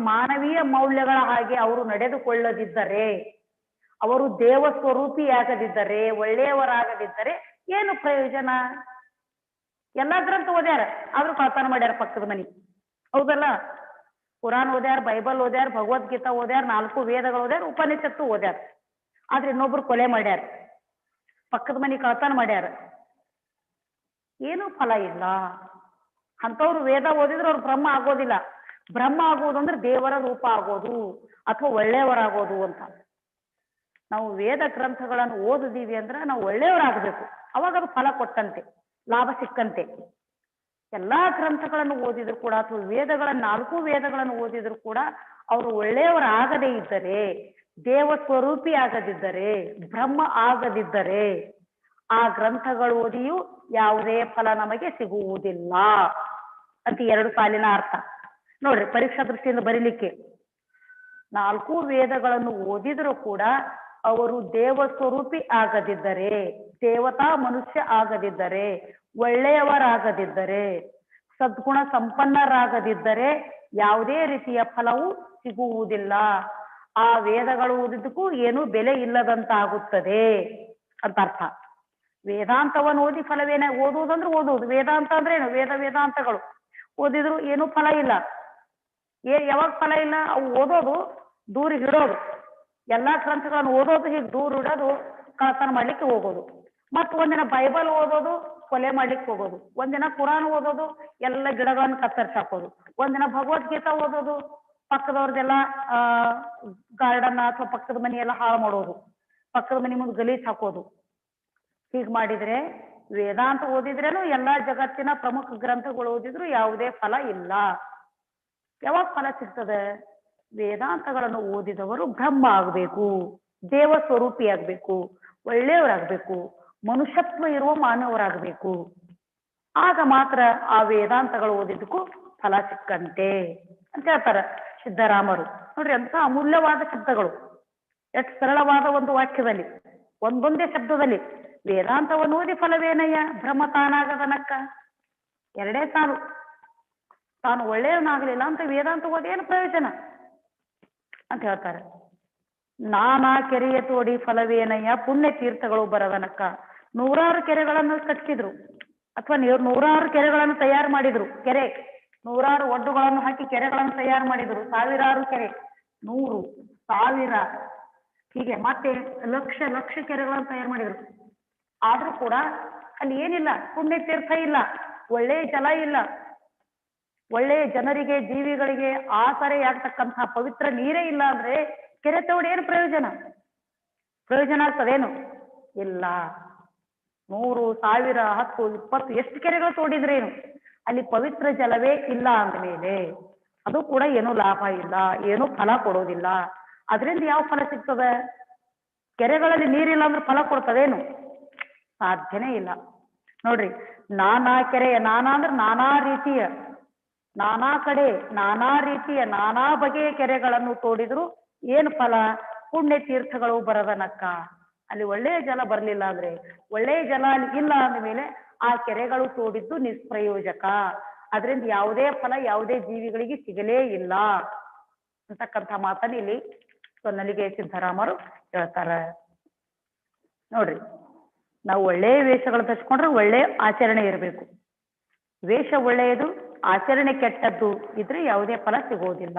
ಮಾನವೀಯ ಮೌಲ್ಯಗಳ ಹಾಗೆ ಅವರು ನಡೆದುಕೊಳ್ಳದಿದ್ದರೆ, ಅವರು ದೇವ ಸ್ವರೂಪಿಯಾಗದಿದ್ದರೆ, ಒಳ್ಳೆಯವರಾಗದಿದ್ದರೆ ಏನು ಪ್ರಯೋಜನ? ಎಲ್ಲಾ ಗ್ರಂಥ ಓದ್ಯಾರ, ಆದ್ರೂ ಕಳ್ತನ ಮಾಡ್ಯಾರ ಪಕ್ಕದ ಮನಿ, ಹೌದಲ್ಲ? ಕುರಾನ್ ಓದ್ಯಾರ, ಬೈಬಲ್ ಓದ್ಯಾರ, ಭಗವದ್ಗೀತಾ ಓದ್ಯಾರ, 4 ವೇದಗಳು ಓದ್ಯಾರ, ಉಪನಿಷತ್ತು ಓದ್ಯಾರ. ಆದ್ರೆ ಇನ್ನೊಬ್ರು ಕೊಲೆ ಮಾಡ್ಯಾರ, ಪಕ್ಕದ ಮನಿ ಕಳ್ತನ ಮಾಡ್ಯಾರ. ಏನು ಫಲ ಇಲ್ಲ. ಅಂಥವ್ರು ವೇದ ಓದಿದ್ರೆ ಅವ್ರು ಬ್ರಹ್ಮ ಆಗೋದಿಲ್ಲ. ಬ್ರಹ್ಮ ಆಗೋದು ಅಂದ್ರೆ ದೇವರ ರೂಪ ಆಗೋದು ಅಥವಾ ಒಳ್ಳೆಯವರಾಗೋದು ಅಂತ. ನಾವು ವೇದ ಗ್ರಂಥಗಳನ್ನು ಓದಿದೀವಿ ಅಂದ್ರೆ ನಾವು ಒಳ್ಳೆಯವರಾಗಬೇಕು, ಅವಾಗ ಅದು ಫಲ ಕೊಟ್ಟಂತೆ, ಲಾಭ ಸಿಕ್ಕಂತೆ. ಎಲ್ಲಾ ಗ್ರಂಥಗಳನ್ನು ಓದಿದ್ರು ಕೂಡ ಅಥವಾ ವೇದಗಳನ್ನ 4 ವೇದಗಳನ್ನು ಓದಿದ್ರು ಕೂಡ ಅವರು ಒಳ್ಳೆಯವರಾಗದೇ ಇದ್ದರೆ, ದೇವ ಸ್ವರೂಪಿ ಆಗದಿದ್ದರೆ, ಬ್ರಹ್ಮ ಆಗದಿದ್ದರೆ ಆ ಗ್ರಂಥಗಳು ಓದಿಯೂ ಯಾವುದೇ ಫಲ ನಮಗೆ ಸಿಗುವುದಿಲ್ಲ ಅಂತ 2 ಸಾಲಿನ ಅರ್ಥ ನೋಡ್ರಿ. ಪರೀಕ್ಷಾ ದೃಷ್ಟಿಯಿಂದ ಬರೀಲಿಕ್ಕೆ 4 ವೇದಗಳನ್ನು ಓದಿದ್ರು ಕೂಡ ಅವರು ದೇವ ಸ್ವರೂಪಿ ಆಗದಿದ್ದರೆ, ದೇವತಾ ಮನುಷ್ಯ ಆಗದಿದ್ದರೆ, ಒಳ್ಳೆಯವರಾಗದಿದ್ದರೆ, ಸದ್ಗುಣ ಸಂಪನ್ನರಾಗದಿದ್ದರೆ ಯಾವುದೇ ರೀತಿಯ ಫಲವು ಸಿಗುವುದಿಲ್ಲ. ಆ ವೇದಗಳು ಓದಿದ್ದಕ್ಕೂ ಏನು ಬೆಲೆ ಇಲ್ಲದಂತಾಗುತ್ತದೆ ಅಂತ ಅರ್ಥ. ವೇದಾಂತವನ್ನು ಓದಿ ಫಲವೇನ? ಓದುವುದಂದ್ರೆ ಓದುವುದು. ವೇದಾಂತ ಅಂದ್ರೆ ಏನು? ವೇದಾಂತಗಳು ಓದಿದ್ರು ಏನು ಫಲ ಇಲ್ಲ. ಯಾವಾಗ ಫಲ ಇಲ್ಲ? ಅವು ಓದೋದು ದೂರ ಇಡೋದು, ಎಲ್ಲಾ ಗ್ರಂಥಗಳನ್ನು ಓದೋದು, ಹೀಗೆ ದೂರ ಇಡೋದು, ಕಳ್ತನ ಮಾಡ್ಲಿಕ್ಕೆ ಹೋಗೋದು. ಮತ್ ಒಂದಿನ ಬೈಬಲ್ ಓದೋದು, ಕೊಲೆ ಮಾಡ್ಲಿಕ್ಕೆ ಹೋಗೋದು. ಒಂದಿನ ಕುರಾನ್ ಓದೋದು, ಎಲ್ಲ ಗಿಡಗಳನ್ನು ಕತ್ತರಿಸಿ ಹಾಕೋದು. ಒಂದಿನ ಭಗವದ್ಗೀತಾ ಓದೋದು, ಪಕ್ಕದವ್ರದೆಲ್ಲ ಗಾರ್ಡನ್ ಅಥವಾ ಪಕ್ಕದ ಮನಿ ಎಲ್ಲ ಹಾಳು ಮಾಡೋದು, ಪಕ್ಕದ ಮನಿ ಮುಂದೆ ಗಲೀಜ್ ಹಾಕೋದು. ಹೀಗ್ ಮಾಡಿದ್ರೆ ವೇದಾಂತ ಓದಿದ್ರೇನು ಎಲ್ಲಾ ಜಗತ್ತಿನ ಪ್ರಮುಖ ಗ್ರಂಥಗಳು ಓದಿದ್ರು ಯಾವುದೇ ಫಲ ಇಲ್ಲ. ಯಾವಾಗ ಫಲ ಸಿಗ್ತದೆ? ವೇದಾಂತಗಳನ್ನು ಓದಿದವರು ಬ್ರಹ್ಮ ಆಗ್ಬೇಕು, ದೇವ ಸ್ವರೂಪಿ ಆಗ್ಬೇಕು, ಒಳ್ಳೆಯವರಾಗ್ಬೇಕು, ಮನುಷ್ಯತ್ವ ಇರುವ ಮಾನವರಾಗಬೇಕು. ಆಗ ಮಾತ್ರ ಆ ವೇದಾಂತಗಳು ಓದಿದ್ದಕ್ಕೂ ಫಲ ಸಿಕ್ಕಂತೆ ಅಂತ ಹೇಳ್ತಾರೆ ಸಿದ್ದರಾಮರು. ನೋಡ್ರಿ, ಅಂತ ಅಮೂಲ್ಯವಾದ ಶಬ್ದಗಳು, ಎಷ್ಟು ಸರಳವಾದ ಒಂದು ವಾಕ್ಯದಲ್ಲಿ, ಒಂದೊಂದೇ ಶಬ್ದದಲ್ಲಿ. ವೇದಾಂತವನ್ನು ಓದಿ ಫಲವೇನಯ್ಯ? ಬ್ರಹ್ಮ ತಾನಾಗದನಕ್ಕ. 2 ಸಾಲು. ತಾನು ಒಳ್ಳೆಯವನಾಗಲಿಲ್ಲ ಅಂತ ವೇದಾಂತ ಓದಿ ಏನು ಪ್ರಯೋಜನ ಅಂತ ಹೇಳ್ತಾರೆ. ನಾನಾ ಕೆರೆಯ ತೋಡಿ ಫಲವೇನಯ್ಯ? ಪುಣ್ಯ ತೀರ್ಥಗಳು ಬರದನಕ್ಕ. 100 ಕೆರೆಗಳನ್ನು ಕಟ್ಟಿದ್ರು ಅಥವಾ 100 ಕೆರೆಗಳನ್ನು ತಯಾರು ಮಾಡಿದ್ರು. ಕೆರೆ 100 ಒಡ್ಡುಗಳನ್ನು ಹಾಕಿ ಕೆರೆಗಳನ್ನು ತಯಾರು ಮಾಡಿದ್ರು. 1000 ಕೆರೆ, 100, 1000 ಹೀಗೆ ಮತ್ತೆ ಲಕ್ಷ ಕೆರೆಗಳನ್ನು ತಯಾರು ಮಾಡಿದ್ರು. ಆದ್ರೂ ಕೂಡ ಅಲ್ಲಿ ಏನಿಲ್ಲ, ಪುಣ್ಯ ತೀರ್ಥ ಇಲ್ಲ, ಒಳ್ಳೆಯ ಜಲ ಇಲ್ಲ, ಒಳ್ಳೆಯ ಜನರಿಗೆ ಜೀವಿಗಳಿಗೆ ಆಸರೆಯಾಗ್ತಕ್ಕಂತಹ ಪವಿತ್ರ ನೀರೇ ಇಲ್ಲ ಅಂದ್ರೆ ಕೆರೆ ತೋಡಿ ಏನು ಪ್ರಯೋಜನ? ಪ್ರಯೋಜನ ಆಗ್ತದೇನು? ಇಲ್ಲ. 100, 1000, 10, 20 ಎಷ್ಟು ಕೆರೆಗಳು ತೋಡಿದ್ರೇನು? ಅಲ್ಲಿ ಪವಿತ್ರ ಜಲವೇ ಇಲ್ಲ ಅಂದಮೇಲೆ ಅದು ಕೂಡ ಏನೂ ಲಾಭ ಇಲ್ಲ, ಏನೂ ಫಲ ಕೊಡೋದಿಲ್ಲ. ಅದರಿಂದ ಯಾವ ಫಲ ಸಿಗ್ತದೆ? ಕೆರೆಗಳಲ್ಲಿ ನೀರಿಲ್ಲ ಅಂದ್ರೆ ಫಲ ಕೊಡ್ತದೇನು? ಸಾಧ್ಯನೇ ಇಲ್ಲ. ನೋಡ್ರಿ, ನಾನಾ ಕೆರೆಯ, ನಾನಾ ಅಂದ್ರೆ ನಾನಾ ರೀತಿಯ, ನಾನಾ ಕಡೆ ನಾನಾ ರೀತಿಯ ನಾನಾ ಬಗೆಯ ಕೆರೆಗಳನ್ನು ತೋಡಿದ್ರು ಏನು ಫಲ? ಪುಣ್ಯ ತೀರ್ಥಗಳು ಬರದನಕ್ಕ. ಅಲ್ಲಿ ಒಳ್ಳೆಯ ಜಲ ಬರ್ಲಿಲ್ಲ ಅಂದ್ರೆ, ಒಳ್ಳೆಯ ಜಲ ಅಲ್ಲಿ ಇಲ್ಲ ಅಂದಮೇಲೆ ಆ ಕೆರೆಗಳು ತೋಡಿದ್ದು ನಿಷ್ಪ್ರಯೋಜಕ. ಅದರಿಂದ ಯಾವುದೇ ಫಲ ಯಾವುದೇ ಜೀವಿಗಳಿಗೆ ಸಿಗಲೇ ಇಲ್ಲ ಅಂತಕ್ಕಂಥ ಮಾತನ್ನ ಇಲ್ಲಿ ಸೊನ್ನಲಿಗೆ ಸಿದ್ದರಾಮರು ಹೇಳ್ತಾರೆ. ನೋಡ್ರಿ, ನಾವು ಒಳ್ಳೆಯ ವೇಷಗಳು ಧರಿಸ್ಕೊಂಡ್ರೆ ಒಳ್ಳೆಯ ಆಚರಣೆ ಇರಬೇಕು. ವೇಷ ಒಳ್ಳೆಯದು, ಆಚರಣೆ ಕೆಟ್ಟದ್ದು ಇದ್ರೆ ಯಾವುದೇ ಫಲ ಸಿಗೋದಿಲ್ಲ.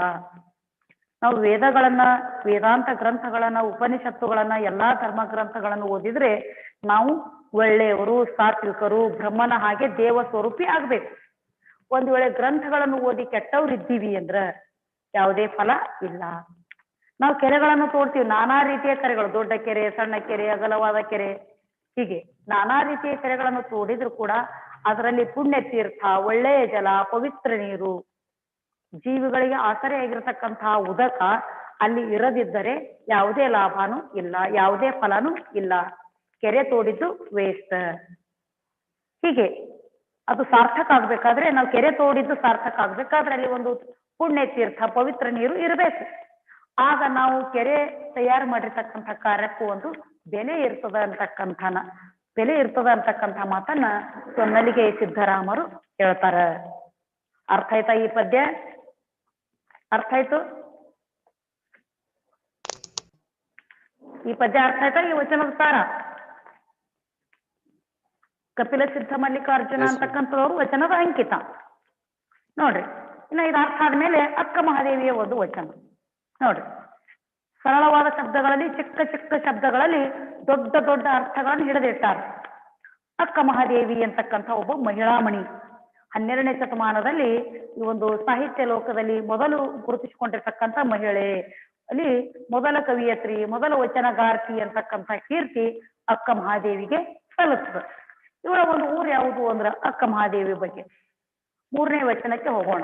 ನಾವು ವೇದಗಳನ್ನ, ವೇದಾಂತ ಗ್ರಂಥಗಳನ್ನ, ಉಪನಿಷತ್ತುಗಳನ್ನ, ಎಲ್ಲಾ ಧರ್ಮ ಗ್ರಂಥಗಳನ್ನು ಓದಿದ್ರೆ ನಾವು ಒಳ್ಳೆಯವರು, ಸಾತ್ವಿಕರು, ಬ್ರಹ್ಮನ ಹಾಗೆ ದೇವ ಸ್ವರೂಪಿ ಆಗ್ಬೇಕು. ಒಂದು ವೇಳೆ ಗ್ರಂಥಗಳನ್ನು ಓದಿ ಕೆಟ್ಟವ್ರು ಇದ್ದೀವಿ ಅಂದ್ರ ಯಾವುದೇ ಫಲ ಇಲ್ಲ. ನಾವು ಕೆರೆಗಳನ್ನು ತೋಡ್ತೀವಿ, ನಾನಾ ರೀತಿಯ ಕೆರೆಗಳು, ದೊಡ್ಡ ಕೆರೆ, ಸಣ್ಣ ಕೆರೆ, ಅಗಲವಾದ ಕೆರೆ, ಹೀಗೆ ನಾನಾ ರೀತಿಯ ಕೆರೆಗಳನ್ನು ತೋಡಿದ್ರು ಕೂಡ ಅದರಲ್ಲಿ ಪುಣ್ಯ ತೀರ್ಥ, ಒಳ್ಳೆಯ ಜಲ, ಪವಿತ್ರ ನೀರು, ಜೀವಿಗಳಿಗೆ ಆಸರೆಯಾಗಿರ್ತಕ್ಕಂತಹ ಉದಕ ಅಲ್ಲಿ ಇರದಿದ್ದರೆ ಯಾವುದೇ ಲಾಭನೂ ಇಲ್ಲ, ಯಾವುದೇ ಫಲನೂ ಇಲ್ಲ. ಕೆರೆ ತೋಡಿದ್ದು ವೇಸ್ಟ್. ಹೀಗೆ ಅದು ಸಾರ್ಥಕ ಆಗ್ಬೇಕಾದ್ರೆ, ನಾವು ಕೆರೆ ತೋಡಿದ್ದು ಸಾರ್ಥಕ ಆಗ್ಬೇಕಾದ್ರೆ ಅಲ್ಲಿ ಒಂದು ಪುಣ್ಯ ತೀರ್ಥ, ಪವಿತ್ರ ನೀರು ಇರಬೇಕು. ಆಗ ನಾವು ಕೆರೆ ತಯಾರು ಮಾಡಿರ್ತಕ್ಕಂಥ ಕಾರ್ಯಕ್ಕೂ ಒಂದು ಬೆಲೆ ಇರ್ತದ ಅಂತಕ್ಕಂಥ ಬೆಲೆ ಇರ್ತದ ಅಂತಕ್ಕಂಥ ಮಾತನ್ನ ಸೊನ್ನಲಿಗೆ ಸಿದ್ದರಾಮರು ಹೇಳ್ತಾರ. ಅರ್ಥ ಆಯ್ತಾ ಈ ಪದ್ಯ? ಅರ್ಥ ಆಯ್ತು? ಈ ಪದ್ಯ ಅರ್ಥ ಆಯ್ತಾ? ಈ ವಚನದ ಸಾರ ಕಪಿಲ ಸಿದ್ಧ ಮಲ್ಲಿಕಾರ್ಜುನ ಅಂತಕ್ಕಂಥವ್ರು ವಚನದ ಅಂಕಿತ ನೋಡ್ರಿ. ಇನ್ನು ಇದು ಅರ್ಥ ಆದ್ಮೇಲೆ ಅಕ್ಕ ಮಹಾದೇವಿಯ ಒಂದು ವಚನ ನೋಡ್ರಿ. ಸರಳವಾದ ಶಬ್ದಗಳಲ್ಲಿ, ಚಿಕ್ಕ ಚಿಕ್ಕ ಶಬ್ದಗಳಲ್ಲಿ ದೊಡ್ಡ ದೊಡ್ಡ ಅರ್ಥಗಳನ್ನು ಹಿಡಿದಿಟ್ಟಾರ. ಅಕ್ಕ ಮಹಾದೇವಿ ಅಂತಕ್ಕಂಥ ಒಬ್ಬ ಮಹಿಳಾಮಣಿ 12ನೇ ಶತಮಾನದಲ್ಲಿ ಈ ಒಂದು ಸಾಹಿತ್ಯ ಲೋಕದಲ್ಲಿ ಮೊದಲು ಗುರುತಿಸಿಕೊಂಡಿರ್ತಕ್ಕಂಥ ಮಹಿಳೆ, ಅಲ್ಲಿ ಮೊದಲ ಕವಿಯತ್ರಿ, ಮೊದಲ ವಚನಗಾರ್ತಿ ಅಂತಕ್ಕಂಥ ಕೀರ್ತಿ ಅಕ್ಕ ಮಹಾದೇವಿಗೆ ಸಲ್ಲುತ್ತದೆ. ಇವರ ಒಂದು ಊರು ಯಾವುದು ಅಂದ್ರ ಅಕ್ಕ ಮಹಾದೇವಿ ಬಗ್ಗೆ 3ನೇ ವಚನಕ್ಕೆ ಹೋಗೋಣ.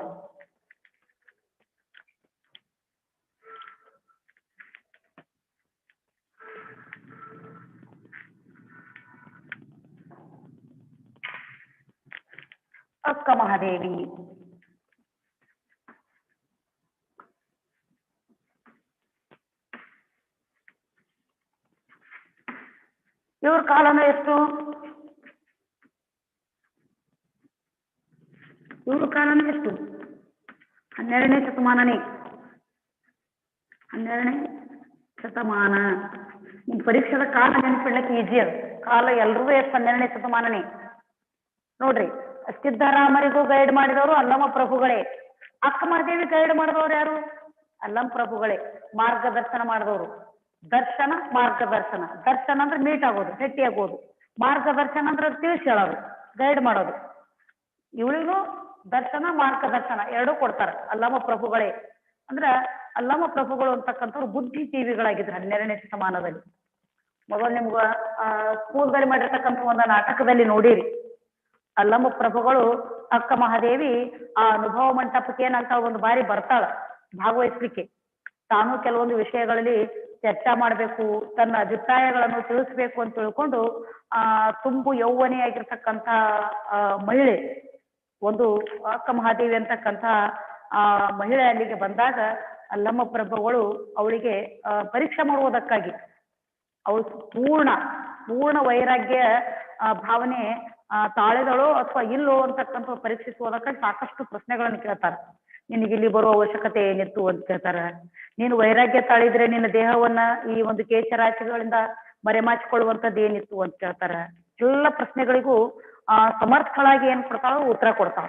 ಅಕ್ಕ ಮಹಾದೇವಿ ಇವ್ರ ಕಾಲನ ಎಷ್ಟು? ಇವ್ರ ಕಾಲನ ಎಷ್ಟು? 12ನೇ ಶತಮಾನನೇ. 12ನೇ ಶತಮಾನ. ನಿಮ್ ಪರೀಕ್ಷೆದ ಕಾಲ ನೆನಪಿಡ್ಲಕ್ಕೆ ಈಜಿ ಅದು. ಕಾಲ ಎಲ್ರಿಗೂ ಎಷ್ಟು? 12ನೇ ಶತಮಾನನೇ ನೋಡ್ರಿ. ಸಿದ್ದರಾಮರಿಗೂ ಗೈಡ್ ಮಾಡಿದವರು ಅಲ್ಲಮ ಪ್ರಭುಗಳೇ. ಅಕ್ಕ ಮಹಾದೇವಿ ಗೈಡ್ ಮಾಡಿದವ್ರು ಯಾರು? ಅಲ್ಲಮ ಪ್ರಭುಗಳೇ. ಮಾರ್ಗದರ್ಶನ ಮಾಡಿದವರು. ದರ್ಶನ, ಮಾರ್ಗದರ್ಶನ. ದರ್ಶನ ಅಂದ್ರೆ ಮೀಟ್ ಆಗೋದು, ಭೇಟಿ ಆಗೋದು. ಮಾರ್ಗದರ್ಶನ ಅಂದ್ರೆ ತಿಳಿಸಿ ಹೇಳೋದು, ಗೈಡ್ ಮಾಡೋದು. ಇವಳಿಗೂ ದರ್ಶನ, ಮಾರ್ಗದರ್ಶನ ಎರಡೂ ಕೊಡ್ತಾರೆ ಅಲ್ಲಮ ಪ್ರಭುಗಳೇ. ಅಂದ್ರ ಅಲ್ಲಮ ಪ್ರಭುಗಳು ಅಂತಕ್ಕಂಥವ್ರು ಬುದ್ಧಿಜೀವಿಗಳಾಗಿದ್ರು 12ನೇ ಶತಮಾನದಲ್ಲಿ. ಮೊದಲು ನಿಮ್ಗ ಸ್ಕೂಲ್ದಲ್ಲಿ ಮಾಡಿರ್ತಕ್ಕಂಥ ಒಂದು ನಾಟಕದಲ್ಲಿ ನೋಡಿರಿ. ಅಲ್ಲಮ ಪ್ರಭುಗಳು ಅಕ್ಕ ಮಹಾದೇವಿ ಆ ಅನುಭವ ಮಂಟಪಕ್ಕೆ ಏನಂತ ಒಂದು ಬಾರಿ ಬರ್ತಾಳ ಭಾಗವಹಿಸ್ಲಿಕ್ಕೆ. ತಾನು ಕೆಲವೊಂದು ವಿಷಯಗಳಲ್ಲಿ ಚರ್ಚಾ ಮಾಡ್ಬೇಕು, ತನ್ನ ಅಭಿಪ್ರಾಯಗಳನ್ನು ತಿಳಿಸ್ಬೇಕು ಅಂತ ತಿಳ್ಕೊಂಡು ತುಂಬು ಯೌವನೆಯಾಗಿರ್ತಕ್ಕಂಥ ಮಹಿಳೆ ಒಂದು ಅಕ್ಕ ಮಹಾದೇವಿ ಅಂತಕ್ಕಂಥ ಮಹಿಳೆ ಅಲ್ಲಿಗೆ ಬಂದಾಗ ಅಲ್ಲಮ್ಮ ಪ್ರಭುಗಳು ಅವಳಿಗೆ ಪರೀಕ್ಷೆ ಮಾಡುವುದಕ್ಕಾಗಿ ಅವಳು ಪೂರ್ಣ ವೈರಾಗ್ಯ ಭಾವನೆ ತಾಳೆದಳೋ ಅಥವಾ ಇಲ್ಲೋ ಅಂತಕ್ಕಂಥ ಪರೀಕ್ಷಿಸುವುದಕ್ಕಾಗಿ ಸಾಕಷ್ಟು ಪ್ರಶ್ನೆಗಳನ್ನು ಕೇಳ್ತಾರೆ. ನಿನಗೆ ಇಲ್ಲಿ ಬರುವ ಅವಶ್ಯಕತೆ ಏನಿತ್ತು ಅಂತ ಕೇಳ್ತಾರೆ. ನೀನು ವೈರಾಗ್ಯ ತಾಳಿದ್ರೆ ನಿನ್ನ ದೇಹವನ್ನ ಈ ಒಂದು ಕೇಶರಾಶಿಗಳಿಂದ ಮರೆಮಾಚಿಕೊಳ್ಳುವಂಥದ್ದು ಏನಿತ್ತು ಅಂತ ಕೇಳ್ತಾರೆ. ಎಲ್ಲ ಪ್ರಶ್ನೆಗಳಿಗೂ ಸಮರ್ಥಳಾಗಿ ಏನ್ ಕೊಡ್ತಾಳೋ ಉತ್ತರ ಕೊಡ್ತಾಳ.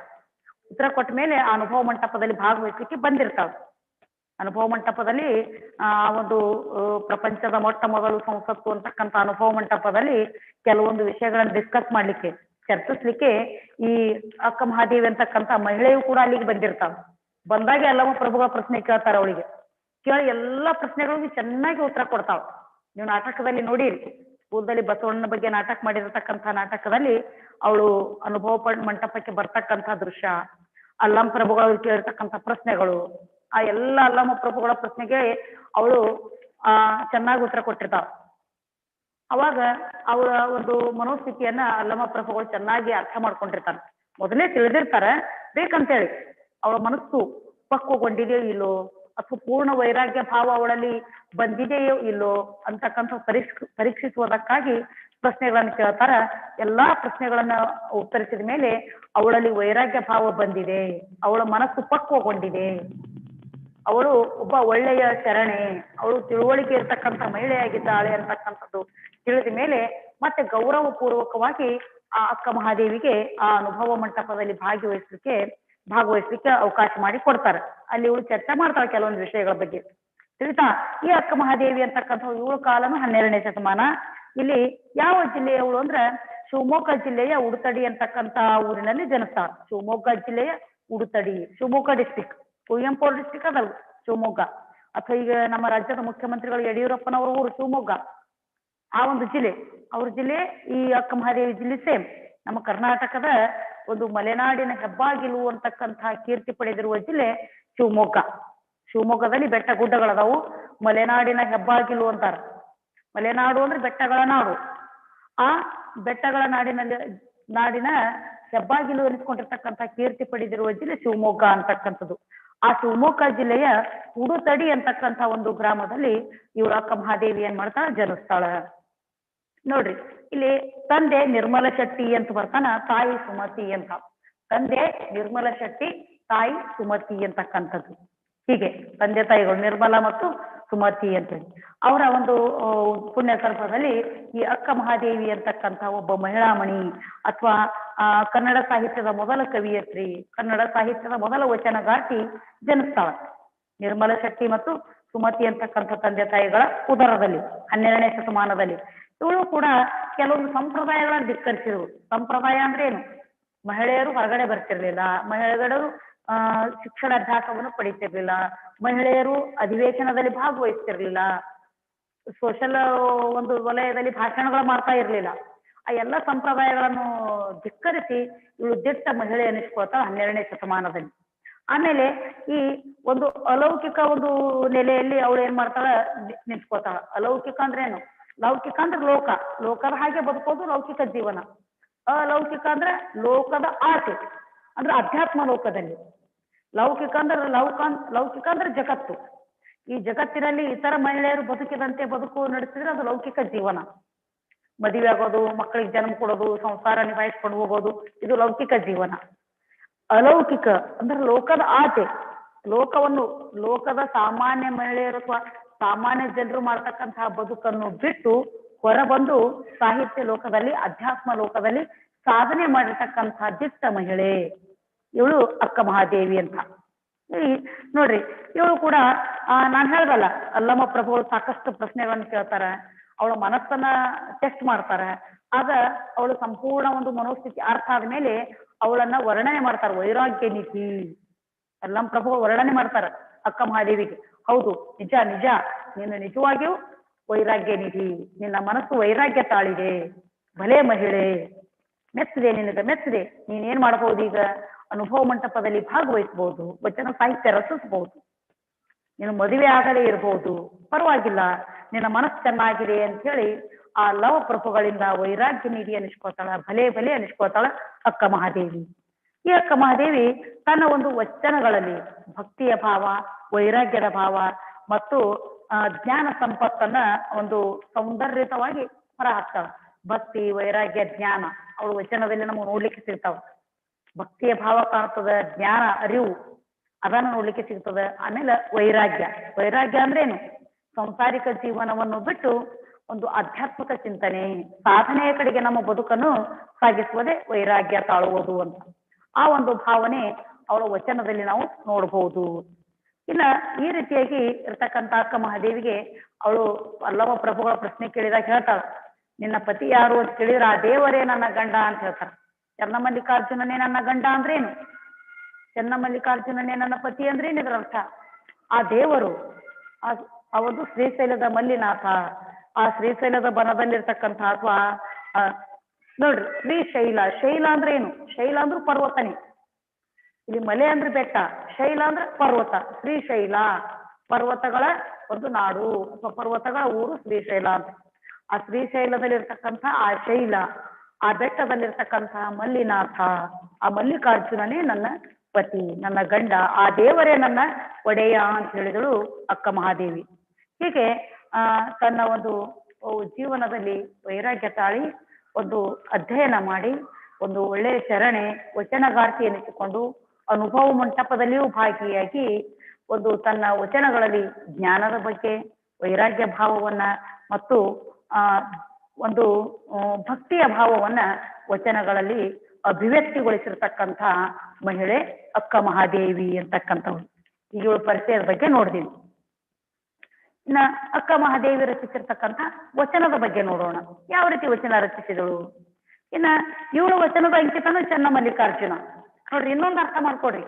ಉತ್ತರ ಕೊಟ್ಟ ಮೇಲೆ ಆ ಅನುಭವ ಮಂಟಪದಲ್ಲಿ ಭಾಗವಹಿಸಲಿಕ್ಕೆ ಬಂದಿರ್ತಾಳ. ಅನುಭವ ಮಂಟಪದಲ್ಲಿ ಒಂದು ಪ್ರಪಂಚದ ಮೊಟ್ಟ ಮೊದಲು ಸಂಸತ್ತು ಅಂತಕ್ಕಂಥ ಅನುಭವ ಮಂಟಪದಲ್ಲಿ ಕೆಲವೊಂದು ವಿಷಯಗಳನ್ನು ಡಿಸ್ಕಸ್ ಮಾಡ್ಲಿಕ್ಕೆ, ಚರ್ಚಿಸ್ಲಿಕ್ಕೆ ಈ ಅಕ್ಕ ಮಹಾದೇವಿ ಅಂತಕ್ಕಂಥ ಮಹಿಳೆಯು ಕೂಡ ಅಲ್ಲಿಗೆ ಬಂದಿರ್ತಾಳ. ಬಂದಾಗ ಅಲ್ಲಮ್ಮ ಪ್ರಭುಗಳ ಪ್ರಶ್ನೆ ಕೇಳ್ತಾರ. ಅವಳಿಗೆ ಕೇಳಿ ಎಲ್ಲಾ ಪ್ರಶ್ನೆಗಳಿಗೂ ಚೆನ್ನಾಗಿ ಉತ್ತರ ಕೊಡ್ತಾಳ. ನೀವು ನಾಟಕದಲ್ಲಿ ನೋಡಿರಿ, ಸ್ಕೂಲ್ದಲ್ಲಿ ಬಸವಣ್ಣನ ಬಗ್ಗೆ ನಾಟಕ ಮಾಡಿರತಕ್ಕಂಥ ನಾಟಕದಲ್ಲಿ ಅವಳು ಅನುಭವ ಮಂಟಪಕ್ಕೆ ಬರ್ತಕ್ಕಂಥ ದೃಶ್ಯ, ಅಲ್ಲಮ್ಮ ಪ್ರಭುಗಳು ಕೇಳಿರ್ತಕ್ಕಂಥ ಪ್ರಶ್ನೆಗಳು, ಆ ಎಲ್ಲ ಅಲ್ಲಮ್ಮ ಪ್ರಭುಗಳ ಪ್ರಶ್ನೆಗೆ ಅವಳು ಚೆನ್ನಾಗಿ ಉತ್ತರ ಕೊಟ್ಟಿರ್ತಾಳ. ಅವಾಗ ಅವಳ ಒಂದು ಮನೋಸ್ಥಿತಿಯನ್ನ ಅಲ್ಲಮ್ಮ ಪ್ರಭುಗಳು ಚೆನ್ನಾಗಿ ಅರ್ಥ ಮಾಡ್ಕೊಂಡಿರ್ತಾರ. ಮೊದಲೇ ತಿಳಿದಿರ್ತಾರ ಬೇಕಂತೇಳಿ ಅವಳ ಮನಸ್ಸು ಪಕ್ವಗೊಂಡಿದೆಯೋ ಇಲ್ಲೋ ಅಥವಾ ಪೂರ್ಣ ವೈರಾಗ್ಯ ಭಾವ ಅವಳಲ್ಲಿ ಬಂದಿದೆಯೋ ಇಲ್ಲೋ ಅಂತಕ್ಕಂಥ ಪರೀಕ್ಷಿಸುವುದಕ್ಕಾಗಿ ಪ್ರಶ್ನೆಗಳನ್ನು ಕೇಳ್ತಾರ. ಎಲ್ಲಾ ಪ್ರಶ್ನೆಗಳನ್ನ ಉತ್ತರಿಸಿದ ಮೇಲೆ ಅವಳಲ್ಲಿ ವೈರಾಗ್ಯ ಭಾವ ಬಂದಿದೆ, ಅವಳ ಮನಸ್ಸು ಪಕ್ವಗೊಂಡಿದೆ, ಅವಳು ಒಬ್ಬ ಒಳ್ಳೆಯ ಶರಣೆ, ಅವಳು ತಿಳುವಳಿಕೆ ಇರ್ತಕ್ಕಂಥ ಮಹಿಳೆಯಾಗಿದ್ದಾಳೆ ಅಂತಕ್ಕಂಥದ್ದು ತಿಳಿದ ಮೇಲೆ ಮತ್ತೆ ಗೌರವ ಪೂರ್ವಕವಾಗಿ ಆ ಅಕ್ಕ ಮಹಾದೇವಿಗೆ ಆ ಅನುಭವ ಮಂಟಪದಲ್ಲಿ ಭಾಗವಹಿಸ್ಲಿಕ್ಕೆ ಅವಕಾಶ ಮಾಡಿ ಕೊಡ್ತಾರೆ. ಅಲ್ಲಿ ಇವಳು ಚರ್ಚೆ ಮಾಡ್ತಾಳೆ ಕೆಲವೊಂದು ವಿಷಯಗಳ ಬಗ್ಗೆ. ತಿಳಿತಾ? ಈ ಅಕ್ಕ ಮಹಾದೇವಿ ಅಂತಕ್ಕಂಥ ಇವಳು ಕಾಲನು 12ನೇ ಶತಮಾನ. ಇಲ್ಲಿ ಯಾವ ಜಿಲ್ಲೆಯವಳು ಅಂದ್ರೆ ಶಿವಮೊಗ್ಗ ಜಿಲ್ಲೆಯ ಉಡುತಡಿ ಅಂತಕ್ಕಂಥ ಊರಿನಲ್ಲಿ ಜನಿಸ್ತಾಳ. ಶಿವಮೊಗ್ಗ ಜಿಲ್ಲೆಯ ಉಡುತಡಿ, ಶಿವಮೊಗ್ಗ ಡಿಸ್ಟಿಕ್, ಕುವೆಂಪು ಡಿಸ್ಟಿಕ್ ಅದಲ್ಲ ಶಿವಮೊಗ್ಗ. ಅಥವಾ ಈಗ ನಮ್ಮ ರಾಜ್ಯದ ಮುಖ್ಯಮಂತ್ರಿಗಳು ಯಡಿಯೂರಪ್ಪನವರ ಊರು ಶಿವಮೊಗ್ಗ, ಆ ಒಂದು ಜಿಲ್ಲೆ, ಅವ್ರ ಜಿಲ್ಲೆ ಈ ಅಕ್ಕ ಮಹಾದೇವಿ ಜಿಲ್ಲೆ ಸೇಮ್. ನಮ್ಮ ಕರ್ನಾಟಕದ ಒಂದು ಮಲೆನಾಡಿನ ಹೆಬ್ಬಾಗಿಲು ಅಂತಕ್ಕಂಥ ಕೀರ್ತಿ ಪಡೆದಿರುವ ಜಿಲ್ಲೆ ಶಿವಮೊಗ್ಗ. ಶಿವಮೊಗ್ಗದಲ್ಲಿ ಬೆಟ್ಟ ಗುಡ್ಡಗಳದಾವು, ಮಲೆನಾಡಿನ ಹೆಬ್ಬಾಗಿಲು ಅಂತಾರ. ಮಲೆನಾಡು ಅಂದ್ರೆ ಬೆಟ್ಟಗಳ ನಾಡು. ಆ ಬೆಟ್ಟಗಳ ನಾಡಿನ ಹೆಬ್ಬಾಗಿಲು ಎನಿಸ್ಕೊಂಡಿರ್ತಕ್ಕಂಥ ಕೀರ್ತಿ ಪಡೆದಿರುವ ಜಿಲ್ಲೆ ಶಿವಮೊಗ್ಗ ಅಂತಕ್ಕಂಥದ್ದು. ಆ ಶಿವಮೊಗ್ಗ ಜಿಲ್ಲೆಯ ಉಡುತಡಿ ಅಂತಕ್ಕಂಥ ಒಂದು ಗ್ರಾಮದಲ್ಲಿ ಇವ್ರ ಅಕ್ಕ ಮಹಾದೇವಿ ಏನ್ ಮಾಡ್ತಾಳ, ಜನಿಸ್ತಾಳ. ನೋಡ್ರಿ, ಇಲ್ಲಿ ತಂದೆ ನಿರ್ಮಲ ಶೆಟ್ಟಿ ಅಂತ ಬರ್ತಾನ, ತಾಯಿ ಸುಮತಿ ಅಂತ. ತಂದೆ ನಿರ್ಮಲ ಶೆಟ್ಟಿ, ತಾಯಿ ಸುಮತಿ ಅಂತಕ್ಕಂಥದ್ದು. ಹೀಗೆ ತಂದೆ ತಾಯಿಗಳು ನಿರ್ಮಲ ಮತ್ತು ಸುಮತಿ ಅಂತೇಳಿ ಅವರ ಒಂದು ಪುಣ್ಯ ಸರ್ಪದಲ್ಲಿ ಈ ಅಕ್ಕ ಮಹಾದೇವಿ ಅಂತಕ್ಕಂಥ ಒಬ್ಬ ಮಹಿಳಾಮಣಿ ಅಥವಾ ಕನ್ನಡ ಸಾಹಿತ್ಯದ ಮೊದಲ ಕವಿಯತ್ರಿ, ಕನ್ನಡ ಸಾಹಿತ್ಯದ ಮೊದಲ ವಚನಗಾರ್ತಿ ಜನಿಸ್ತಾಳ. ನಿರ್ಮಲ ಶೆಟ್ಟಿ ಮತ್ತು ಸುಮತಿ ಅಂತಕ್ಕಂಥ ತಂದೆ ತಾಯಿಗಳ ಉದರದಲ್ಲಿ 12ನೇ ಶತಮಾನದಲ್ಲಿ ಇವಳು ಕೂಡ ಕೆಲವೊಂದು ಸಂಪ್ರದಾಯಗಳನ್ನು ಧಿಕ್ಕರಿಸಿದ್ರು. ಸಂಪ್ರದಾಯ ಅಂದ್ರೆ ಏನು? ಮಹಿಳೆಯರು ಹೊರಗಡೆ ಬರ್ತಿರ್ಲಿಲ್ಲ, ಮಹಿಳೆಯರು ಶಿಕ್ಷಣಾಭ್ಯಾಸವನ್ನು ಪಡಿತಿರ್ಲಿಲ್ಲ, ಮಹಿಳೆಯರು ಅಧಿವೇಶನದಲ್ಲಿ ಭಾಗವಹಿಸ್ತಿರ್ಲಿಲ್ಲ, ಸೋಷಲ್ ಒಂದು ವಲಯದಲ್ಲಿ ಭಾಷಣಗಳು ಮಾಡ್ತಾ ಇರ್ಲಿಲ್ಲ. ಆ ಎಲ್ಲ ಸಂಪ್ರದಾಯಗಳನ್ನು ಧಿಕ್ಕರಿಸಿ ಇವಳು ದಿಟ್ಟ ಮಹಿಳೆ ಅನಿಸ್ಕೊಳ್ತಾಳೆ 12ನೇ ಶತಮಾನದಲ್ಲಿ. ಆಮೇಲೆ ಈ ಒಂದು ಅಲೌಕಿಕ ಒಂದು ನೆಲೆಯಲ್ಲಿ ಅವಳು ಏನ್ ಮಾಡ್ತಾಳ, ನಿಂತ್ಕೋತಾಳ. ಅಲೌಕಿಕ ಅಂದ್ರೆ ಏನು? ಲೌಕಿಕ ಅಂದ್ರೆ ಲೋಕ, ಲೋಕದ ಹಾಗೆ ಬದುಕೋದು ಲೌಕಿಕ ಜೀವನ. ಅಲೌಕಿಕ ಅಂದ್ರೆ ಲೋಕದ ಆಸೆ, ಅಂದ್ರೆ ಅಧ್ಯಾತ್ಮ ಲೋಕದಲ್ಲಿ. ಲೌಕಿಕ ಅಂದ್ರೆ ಜಗತ್ತು. ಈ ಜಗತ್ತಿನಲ್ಲಿ ಇತರ ಮಹಿಳೆಯರು ಬದುಕಿದಂತೆ ಬದುಕು ನಡೆಸಿದ್ರೆ ಅದು ಲೌಕಿಕ ಜೀವನ. ಮದುವೆ ಆಗೋದು, ಮಕ್ಕಳಿಗೆ ಜನ್ಮ ಕೊಡೋದು, ಸಂಸಾರ ನಿಭಾಯಿಸ್ಕೊಂಡು ಹೋಗೋದು, ಇದು ಲೌಕಿಕ ಜೀವನ. ಅಲೌಕಿಕ ಅಂದ್ರೆ ಲೋಕದ ಆಸೆ, ಲೋಕದ ಸಾಮಾನ್ಯ ಮಹಿಳೆಯರು ಅಥವಾ ಸಾಮಾನ್ಯ ಜನರು ಮಾಡ್ತಕ್ಕಂತಹ ಬದುಕನ್ನು ಬಿಟ್ಟು ಹೊರಬಂದು ಸಾಹಿತ್ಯ ಲೋಕದಲ್ಲಿ, ಅಧ್ಯಾತ್ಮ ಲೋಕದಲ್ಲಿ ಸಾಧನೆ ಮಾಡಿರ್ತಕ್ಕಂತಹ ದಿಟ್ಟ ಮಹಿಳೆ ಇವಳು ಅಕ್ಕ ಮಹಾದೇವಿ ಅಂತ. ನೋಡ್ರಿ, ಇವಳು ಕೂಡ ನಾನು ಹೇಳ್ದಲ್ಲ, ಅಲ್ಲಮ್ಮ ಪ್ರಭುಗಳು ಸಾಕಷ್ಟು ಪ್ರಶ್ನೆಗಳನ್ನು ಕೇಳ್ತಾರ, ಅವಳ ಮನಸ್ಸನ್ನ ಟೆಸ್ಟ್ ಮಾಡ್ತಾರ. ಆಗ ಅವಳು ಸಂಪೂರ್ಣ ಒಂದು ಮನೋಸ್ಥಿತಿ ಅರ್ಥ ಆದ್ಮೇಲೆ ಅವಳನ್ನ ವರ್ಣನೆ ಮಾಡ್ತಾರ. ವೈರಾಗ್ಯ ನಿಧಿ ಅಲ್ಲಮ್ಮ ಪ್ರಭುಗಳು ವರ್ಣನೆ ಮಾಡ್ತಾರ ಅಕ್ಕ ಮಹಾದೇವಿಗೆ. ಹೌದು, ನಿಜ ನಿಜ, ನೀನು ನಿಜವಾಗಿಯೂ ವೈರಾಗ್ಯ ನಿಧಿ, ನಿನ್ನ ಮನಸ್ಸು ವೈರಾಗ್ಯ ತಾಳಿದೆ, ಭಲೇ ಮಹಿಳೆ, ಮೆಚ್ಚಿದೆ, ನಿನಗೆ ಮೆಚ್ಚಿದೆ. ನೀನೇನ್ ಮಾಡಬಹುದು, ಈಗ ಅನುಭವ ಮಂಟಪದಲ್ಲಿ ಭಾಗವಹಿಸಬಹುದು, ವಚನ ಸಾಹಿತ್ಯ ರಚಿಸಬಹುದು, ನೀನು ಮದುವೆ ಆಗದೇ ಇರಬಹುದು, ಪರವಾಗಿಲ್ಲ, ನಿನ್ನ ಮನಸ್ಸು ಚೆನ್ನಾಗಿದೆ ಅಂತ ಹೇಳಿ ಆ ಲವ ಪ್ರಭುಗಳಿಂದ ವೈರಾಗ್ಯ ನಿಧಿ ಅನಿಸ್ಕೋತಾಳ, ಭಲೇ ಭಲೇ ಅನಿಸ್ಕೋತಾಳ ಅಕ್ಕ ಮಹಾದೇವಿ. ಈ ಅಕ್ಕ ಮಹಾದೇವಿ ತನ್ನ ಒಂದು ವಚನಗಳಲ್ಲಿ ಭಕ್ತಿಯ ಭಾವ, ವೈರಾಗ್ಯದ ಭಾವ ಮತ್ತು ಜ್ಞಾನ ಸಂಪತ್ತನ್ನ ಒಂದು ಸೌಂದರ್ಯತವಾಗಿ ಹೊರಹಾಕ್ತಾಳ. ಭಕ್ತಿ, ವೈರಾಗ್ಯ, ಜ್ಞಾನ ಅವಳು ವಚನದಲ್ಲಿ ನಮಗೆ ನೋಡ್ಲಿಕ್ಕೆ ಸಿಗ್ತಾವ. ಭಕ್ತಿಯ ಭಾವ ಕಾಣ್ತದ, ಜ್ಞಾನ ಅರಿವು ಅದನ್ನು ನೋಡ್ಲಿಕ್ಕೆ ಸಿಗ್ತದೆ. ಆಮೇಲೆ ವೈರಾಗ್ಯ ಅಂದ್ರೇನು? ಸಂಸಾರಿಕ ಜೀವನವನ್ನು ಬಿಟ್ಟು ಒಂದು ಆಧ್ಯಾತ್ಮಿಕ ಚಿಂತನೆ, ಸಾಧನೆಯ ಕಡೆಗೆ ನಮ್ಮ ಬದುಕನ್ನು ಸಾಗಿಸುವುದೇ ವೈರಾಗ್ಯ ತಾಳುವುದು ಅಂತ. ಆ ಒಂದು ಭಾವನೆ ಅವಳ ವಚನದಲ್ಲಿ ನಾವು ನೋಡಬಹುದು. ಇನ್ನ ಈ ರೀತಿಯಾಗಿ ಇರ್ತಕ್ಕಂಥ ಅಕ್ಕ ಮಹಾದೇವಿಗೆ ಅವಳು ಅಲ್ಲವ ಪ್ರಭುಗಳ ಪ್ರಶ್ನೆ ಕೇಳಿದಾಗ ಹೇಳ್ತಾಳ, ನಿನ್ನ ಪತಿ ಯಾರು ಅಂತ ಕೇಳಿದ್ರೆ ಆ ದೇವರೇ ನನ್ನ ಗಂಡ ಅಂತ ಹೇಳ್ತಾರ. ಚನ್ನಮಲ್ಲಿಕಾರ್ಜುನನೇ ನನ್ನ ಗಂಡ ಅಂದ್ರೇನು? ಚನ್ನಮಲ್ಲಿಕಾರ್ಜುನನೇ ನನ್ನ ಪತಿ ಅಂದ್ರೇನು ಇದ್ರ ಅರ್ಥ? ಆ ದೇವರು ಅವದು ಶ್ರೀಶೈಲದ ಮಲ್ಲಿನಾಥ, ಆ ಶ್ರೀಶೈಲದ ಬನದಲ್ಲಿರ್ತಕ್ಕಂಥ ಅಥವಾ ನೋಡ್ರಿ ಶೈಲ ಅಂದ್ರೆ ಏನು? ಶೈಲ ಅಂದ್ರೆ ಪರ್ವತನೇ. ಇಲ್ಲಿ ಮಲೆ ಅಂದ್ರೆ ಬೆಟ್ಟ, ಶೈಲ ಅಂದ್ರೆ ಪರ್ವತ. ಶ್ರೀಶೈಲ ಪರ್ವತಗಳ ಒಂದು ನಾಡು ಅಥವಾ ಪರ್ವತಗಳ ಊರು ಶ್ರೀಶೈಲ ಅಂತ. ಆ ಶ್ರೀಶೈಲದಲ್ಲಿರ್ತಕ್ಕಂಥ ಆ ಶೈಲ, ಆ ಬೆಟ್ಟದಲ್ಲಿರ್ತಕ್ಕಂತಹ ಮಲ್ಲಿನಾಥ, ಆ ಮಲ್ಲಿಕಾರ್ಜುನನೇ ನನ್ನ ಪತಿ, ನನ್ನ ಗಂಡ, ಆ ದೇವರೇ ನನ್ನ ಒಡೆಯ ಅಂತ ಹೇಳಿದಳು ಅಕ್ಕ ಮಹಾದೇವಿ. ಹೀಗೆ ತನ್ನ ಒಂದು ಜೀವನದಲ್ಲಿ ವೈರಾಗ್ಯ ತಾಳಿ ಒಂದು ಅಧ್ಯಯನ ಮಾಡಿ ಒಂದು ಒಳ್ಳೆಯ ಶರಣೆ ವಚನಗಾರ್ತಿ ಎನಿಸಿಕೊಂಡು ಅನುಭವ ಮಂಟಪದಲ್ಲಿಯೂ ಭಾಗಿಯಾಗಿ ಒಂದು ತನ್ನ ವಚನಗಳಲ್ಲಿ ಜ್ಞಾನದ ಬಗ್ಗೆ, ವೈರಾಗ್ಯ ಭಾವವನ್ನ ಮತ್ತು ಒಂದು ಭಕ್ತಿಯ ಭಾವವನ್ನ ವಚನಗಳಲ್ಲಿ ಅಭಿವ್ಯಕ್ತಿಗೊಳಿಸಿರ್ತಕ್ಕಂಥ ಮಹಿಳೆ ಅಕ್ಕ ಮಹಾದೇವಿ ಅಂತಕ್ಕಂಥವ್ರು. ಈಗ ಇವಳ ಪರಿಚಯದ ಬಗ್ಗೆ ನೋಡಿದೀವಿ. ಇನ್ನ ಅಕ್ಕ ಮಹಾದೇವಿ ರಚಿಸಿರ್ತಕ್ಕಂಥ ವಚನದ ಬಗ್ಗೆ ನೋಡೋಣ. ಯಾವ ರೀತಿ ವಚನ ರಚಿಸಿದಳು? ಇನ್ನ ಇವಳ ವಚನದ ಅಂಕಿತನು ಚನ್ನಮಲ್ಲಿಕಾರ್ಜುನ. ನೋಡ್ರಿ, ಇನ್ನೊಂದು ಅರ್ಥ ಮಾಡ್ಕೊಡ್ರಿ.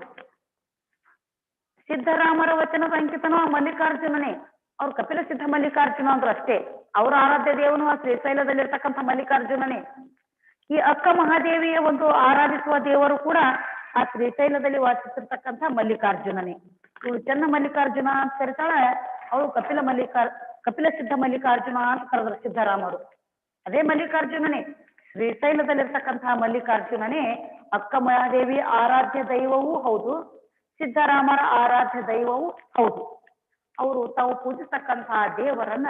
ಸಿದ್ದರಾಮರ ವಚನದ ಅಂಕಿತನು ಮಲ್ಲಿಕಾರ್ಜುನನೇ. ಅವ್ರು ಕಪಿಲ ಸಿದ್ಧ ಮಲ್ಲಿಕಾರ್ಜುನ ಅಂದ್ರು ಅಷ್ಟೇ. ಅವರ ಆರಾಧ್ಯ ದೇವನು ಆ ಶ್ರೀಶೈಲದಲ್ಲಿರ್ತಕ್ಕಂಥ ಮಲ್ಲಿಕಾರ್ಜುನನೇ. ಈ ಅಕ್ಕ ಮಹಾದೇವಿಯ ಒಂದು ಆರಾಧಿಸುವ ದೇವರು ಕೂಡ ಆ ಶ್ರೀಶೈಲದಲ್ಲಿ ವಾಸಿಸಿರ್ತಕ್ಕಂಥ ಮಲ್ಲಿಕಾರ್ಜುನನೇ. ಇವಳು ಚೆನ್ನ ಮಲ್ಲಿಕಾರ್ಜುನ ಅಂತ ಕರಿತಾಳೆ, ಅವಳು ಕಪಿಲ ಸಿದ್ಧ ಮಲ್ಲಿಕಾರ್ಜುನ ಅಂತ ಕರೆದ್ರು ಸಿದ್ದರಾಮರು. ಅದೇ ಮಲ್ಲಿಕಾರ್ಜುನನೇ, ಶ್ರೀಶೈಲದಲ್ಲಿರ್ತಕ್ಕಂತಹ ಮಲ್ಲಿಕಾರ್ಜುನನೇ ಅಕ್ಕ ಮಹಾದೇವಿ ಆರಾಧ್ಯ ದೈವವೂ ಹೌದು, ಸಿದ್ದರಾಮರ ಆರಾಧ್ಯ ದೈವವೂ ಹೌದು. ಅವರು ತಾವು ಪೂಜಿಸ್ತಕ್ಕಂತಹ ದೇವರನ್ನ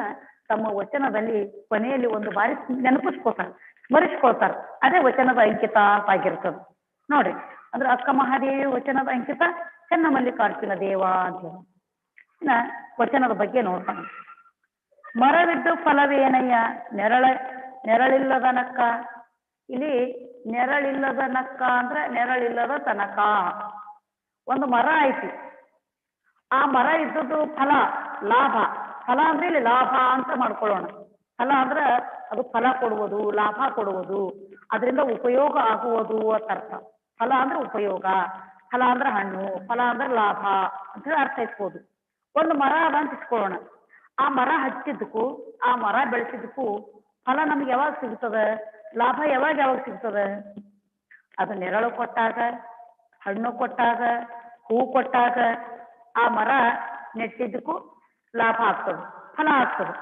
ತಮ್ಮ ವಚನದಲ್ಲಿ ಕೊನೆಯಲ್ಲಿ ಒಂದು ಬಾರಿ ನೆನಪಿಸ್ಕೊತಾರೆ, ಸ್ಮರಿಸ್ಕೊಳ್ತಾರೆ. ಅದೇ ವಚನದ ಅಂಕಿತ ಆಗಿರ್ತದೆ ನೋಡ್ರಿ. ಅಂದ್ರೆ ಅಕ್ಕ ಮಹಾದೇವಿ ವಚನದ ಅಂಕಿತ, ಚೆನ್ನ ಮಲ್ಲಿಕಾರ್ಜುನ ದೇವ ಅಂತ ಹೇಳಿ. ಇನ್ನ ವಚನದ ಬಗ್ಗೆ ನೋಡ್ತಾನೆ. ಮರವಿದ್ದು ಫಲವೇನಯ್ಯ ನೆರಳಿಲ್ಲದ ನಕ್ಕ. ಇಲ್ಲಿ ನೆರಳಿಲ್ಲದ ನಕ್ಕ ಅಂದ್ರೆ ನೆರಳಿಲ್ಲದ ತನಕ. ಒಂದು ಮರ ಐತಿ, ಆ ಮರ ಇದ್ದದ್ದು ಫಲ, ಲಾಭ. ಫಲ ಅಂದ್ರೆ ಇಲ್ಲಿ ಲಾಭ ಅಂತ ಮಾಡ್ಕೊಳ್ಳೋಣ. ಫಲ ಅಂದ್ರೆ ಅದು ಫಲ ಕೊಡುವುದು, ಲಾಭ ಕೊಡುವುದು, ಅದರಿಂದ ಉಪಯೋಗ ಆಗುವುದು ಅಂತ ಅರ್ಥ. ಫಲ ಅಂದ್ರೆ ಉಪಯೋಗ, ಫಲ ಅಂದ್ರೆ ಹಣ್ಣು, ಫಲ ಅಂದ್ರೆ ಲಾಭ ಅಂತ ಹೇಳಿ ಅರ್ಥ ಇಟ್ಬೋದು. ಒಂದು ಮರ ಅದ ಅಂತ ಇಟ್ಕೊಳ್ಳೋಣ. ಆ ಮರ ಹಚ್ಚಿದ್ದಕ್ಕೂ ಆ ಮರ ಬೆಳೆಸಿದ್ದಕ್ಕೂ ಫಲ ನಮ್ಗೆ ಯಾವಾಗ ಸಿಗ್ತದ, ಲಾಭ ಯಾವಾಗ ಸಿಗ್ತದ? ಅದು ನೆರಳು ಕೊಟ್ಟಾಗ, ಹಣ್ಣು ಕೊಟ್ಟಾಗ, ಹೂ ಕೊಟ್ಟಾಗ ಆ ಮರ ನೆಟ್ಟಿದ್ದಕ್ಕೂ ಲಾಭ ಆಗ್ತದೆ, ಫಲ ಆಗ್ತದೆ,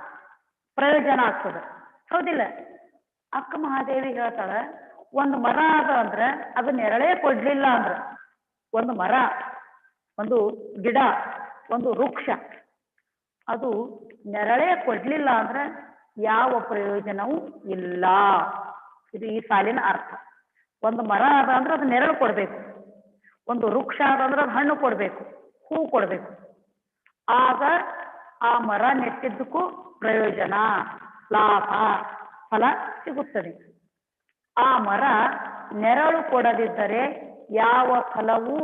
ಪ್ರಯೋಜನ ಆಗ್ತದೆ. ಹೌದಿಲ್ಲ? ಅಕ್ಕ ಮಹಾದೇವಿ ಹೇಳ್ತಾಳ, ಒಂದು ಮರ ಅದ ಅಂದ್ರೆ ಅದು ನೆರಳೇ ಕೊಡ್ಲಿಲ್ಲ ಅಂದ್ರೆ, ಒಂದು ಮರ, ಒಂದು ಗಿಡ, ಒಂದು ವೃಕ್ಷ ಅದು ನೆರಳೇ ಕೊಡ್ಲಿಲ್ಲ ಅಂದ್ರೆ ಯಾವ ಪ್ರಯೋಜನವೂ ಇಲ್ಲ. ಇದು ಈ ಸಾಲಿನ ಅರ್ಥ. ಒಂದು ಮರ ಅದ ಅಂದ್ರೆ ಅದು ನೆರಳು ಕೊಡ್ಬೇಕು, ಒಂದು ವೃಕ್ಷ ಅದಂದ್ರೆ ಅದು ಹಣ್ಣು ಕೊಡ್ಬೇಕು, ಹೂ ಕೊಡ್ಬೇಕು. ಆಗ ಆ ಮರ ನೆಟ್ಟಿದ್ದಕ್ಕೂ ಪ್ರಯೋಜನ, ಲಾಭ, ಫಲ ಸಿಗುತ್ತದೆ. ಆ ಮರ ನೆರಳು ಕೊಡದಿದ್ದರೆ ಯಾವ ಫಲವೂ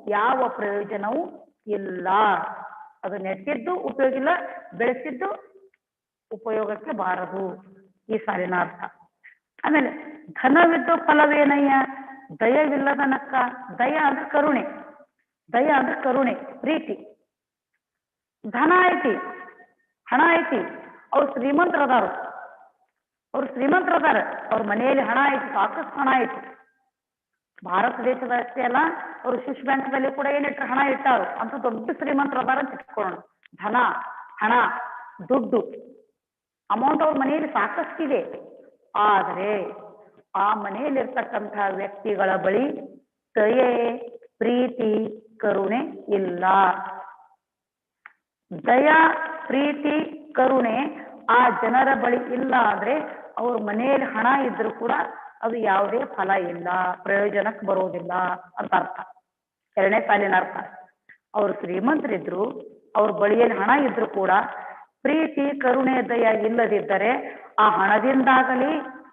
ಯಾವ ಪ್ರಯೋಜನವೂ ಇಲ್ಲ. ಅದು ನೆಟ್ಟಿದ್ದು ಉಪಯೋಗ ಇಲ್ಲ, ಬೆಳೆಸಿದ್ದು ಉಪಯೋಗಕ್ಕೆ ಬಾರದು. ಈ ಸಾಲಿನ ಅರ್ಥ. ಆಮೇಲೆ ಧನವಿದ್ದು ಫಲವೇನಯ್ಯ ದಯವಿಲ್ಲದ ನಕ್ಕ. ದಯ ಅಂದ್ರೆ ಕರುಣೆ, ದಯ ಅಂದ್ರೆ ಕರುಣೆ, ಪ್ರೀತಿ. ಧನ ಐತಿ, ಹಣ ಐತಿ, ಅವ್ರು ಶ್ರೀಮಂತರದಾರು, ಅವ್ರ ಮನೆಯಲ್ಲಿ ಹಣ ಐತಿ, ಸಾಕಷ್ಟು ಹಣ ಐತಿ. ಭಾರತ ದೇಶದ ಅಷ್ಟೇ ಅಲ್ಲ, ಅವರು ಸ್ವಿಸ್ ಬ್ಯಾಂಕ್ದಲ್ಲಿ ಕೂಡ ಏನಿಟ್ರು ಹಣ ಇಟ್ಟಾರು ಅಂತ ದೊಡ್ಡ ಶ್ರೀಮಂತರದಾರ ಅಂತ ಇಟ್ಕೊಳ್ಳೋಣ. ಧನ, ಹಣ, ದುಡ್ಡು, ಅಮೌಂಟ್ ಅವ್ರ ಮನೆಯಲ್ಲಿ ಸಾಕಷ್ಟಿದೆ. ಆದರೆ ಆ ಮನೆಯಲ್ಲಿರ್ತಕ್ಕಂತಹ ವ್ಯಕ್ತಿಗಳ ಬಳಿ ದಯೆ, ಪ್ರೀತಿ, ಕರುಣೆ ಇಲ್ಲ. ದಯಾ, ಪ್ರೀತಿ, ಕರುಣೆ ಆ ಜನರ ಬಳಿ ಇಲ್ಲ ಅಂದ್ರೆ ಅವ್ರ ಮನೆಯಲ್ಲಿ ಹಣ ಇದ್ರೂ ಕೂಡ ಅದು ಯಾವುದೇ ಫಲ ಇಲ್ಲ, ಪ್ರಯೋಜನಕ್ಕೆ ಬರೋದಿಲ್ಲ ಅಂತ ಅರ್ಥ. ಎರಡನೇ ಸಾಲಿನ ಅರ್ಥ. ಅವ್ರು ಶ್ರೀಮಂತರಿದ್ರು, ಅವ್ರ ಬಳಿಯಲ್ಲಿ ಹಣ ಇದ್ರು ಕೂಡ ಪ್ರೀತಿ, ಕರುಣೆ, ದಯ ಇಲ್ಲದಿದ್ದರೆ ಆ ಹಣದಿಂದಾಗಲಿ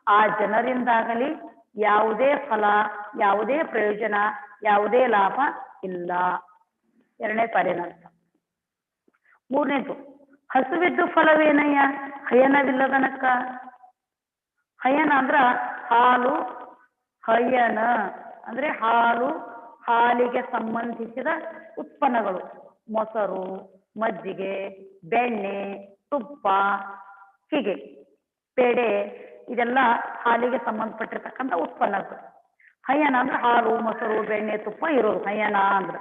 ಆ ಜನರಿಂದಾಗಲಿ ಯಾವುದೇ ಫಲ, ಯಾವುದೇ ಪ್ರಯೋಜನ, ಯಾವುದೇ ಲಾಭ ಇಲ್ಲ. ಎರಡನೇ ಸಾಲಿನ ಅರ್ಥ. ಮೂರನೇದು ಹಸುವಿದ್ದು ಫಲವೇನಯ್ಯ ಹಯನವಿಲ್ಲದನಕ್ಕ. ಹಯನ ಅಂದ್ರ ಹಾಲು, ಹಯನ ಅಂದ್ರೆ ಹಾಲು, ಹಾಲಿಗೆ ಸಂಬಂಧಿಸಿದ ಉತ್ಪನ್ನಗಳು, ಮೊಸರು, ಮಜ್ಜಿಗೆ, ಬೆಣ್ಣೆ, ತುಪ್ಪ, ಹೀಗೆ ಪೇಡೆ, ಇದೆಲ್ಲ ಹಾಲಿಗೆ ಸಂಬಂಧಪಟ್ಟಿರ್ತಕ್ಕಂಥ ಉತ್ಪನ್ನಗಳು. ಹಯನ ಅಂದ್ರೆ ಹಾಲು, ಮೊಸರು, ಬೆಣ್ಣೆ, ತುಪ್ಪ ಇರೋದು ಹಯನ ಅಂದ್ರೆ.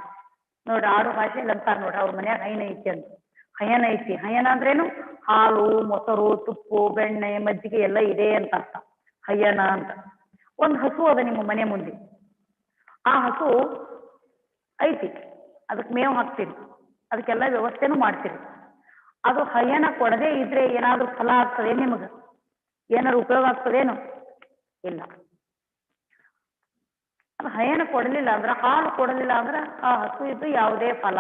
ನೋಡ್ರಿ, ಆಡು ಭಾಷೆಯಲ್ಲಿ ಅಂತಾರ ನೋಡ್ರಿ, ಅವ್ರ ಮನ್ಯಾಗ ಹೈನ ಐತಿ ಅಂತ. ಹಯನ ಐತಿ. ಹಯನ ಅಂದ್ರೇನು? ಹಾಲು, ಮೊಸರು, ತುಪ್ಪು, ಬೆಣ್ಣೆ, ಮಜ್ಜಿಗೆ ಎಲ್ಲ ಇದೆ ಅಂತ ಅರ್ಥ ಹಯನ ಅಂತ. ಒಂದು ಹಸು ಅದ ನಿಮ್ಮ ಮನೆ ಮುಂದೆ, ಆ ಹಸು ಐತಿ, ಅದಕ್ಕೆ ಮೇವು ಹಾಕ್ತೀರಿ, ಅದಕ್ಕೆಲ್ಲ ವ್ಯವಸ್ಥೆನೂ ಮಾಡ್ತೀರಿ. ಅದು ಹಯನ ಕೊಡದೇ ಇದ್ರೆ ಏನಾದ್ರೂ ಫಲ ಆಗ್ತದೆ ನಿಮಗೆ? ಏನಾದ್ರು ಉಪಯೋಗ ಆಗ್ತದೇನು? ಇಲ್ಲ. ಅದು ಹಯನ ಕೊಡಲಿಲ್ಲ ಅಂದ್ರೆ, ಹಾಲು ಕೊಡಲಿಲ್ಲ ಅಂದ್ರೆ ಆ ಹಸು ಇದ್ದು ಯಾವುದೇ ಫಲ,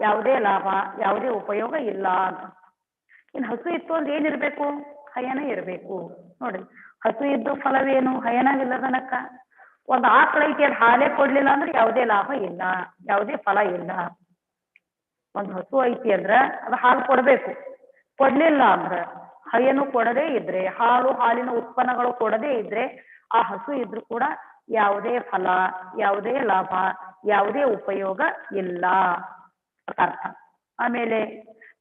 ಯಾವುದೇ ಲಾಭ, ಯಾವುದೇ ಉಪಯೋಗ ಇಲ್ಲ ಅಂತ. ಇನ್ನು ಹಸು ಇತ್ತು ಅಂದ್ರೆ ಏನಿರ್ಬೇಕು? ಹಯನ ಇರಬೇಕು. ನೋಡ್ರಿ, ಹಸು ಇದ್ದು ಫಲವೇನು? ಹಯನವಿಲ್ಲದನಕ್ಕ. ಒಂದು ಆಕಳ ಐತಿ, ಅದು ಹಾಲೇ ಕೊಡ್ಲಿಲ್ಲ ಅಂದ್ರೆ ಯಾವುದೇ ಲಾಭ ಇಲ್ಲ, ಯಾವುದೇ ಫಲ ಇಲ್ಲ. ಒಂದು ಹಸು ಐತಿ ಅಂದ್ರೆ ಅದು ಹಾಲು ಕೊಡಬೇಕು, ಕೊಡ್ಲಿಲ್ಲ ಅಂದ್ರೆ, ಹಯನು ಕೊಡದೇ ಇದ್ರೆ, ಹಾಲು, ಹಾಲಿನ ಉತ್ಪನ್ನಗಳು ಕೊಡದೇ ಇದ್ರೆ ಆ ಹಸು ಇದ್ರು ಕೂಡ ಯಾವುದೇ ಫಲ, ಯಾವುದೇ ಲಾಭ, ಯಾವುದೇ ಉಪಯೋಗ ಇಲ್ಲ ಅರ್ಥ. ಆಮೇಲೆ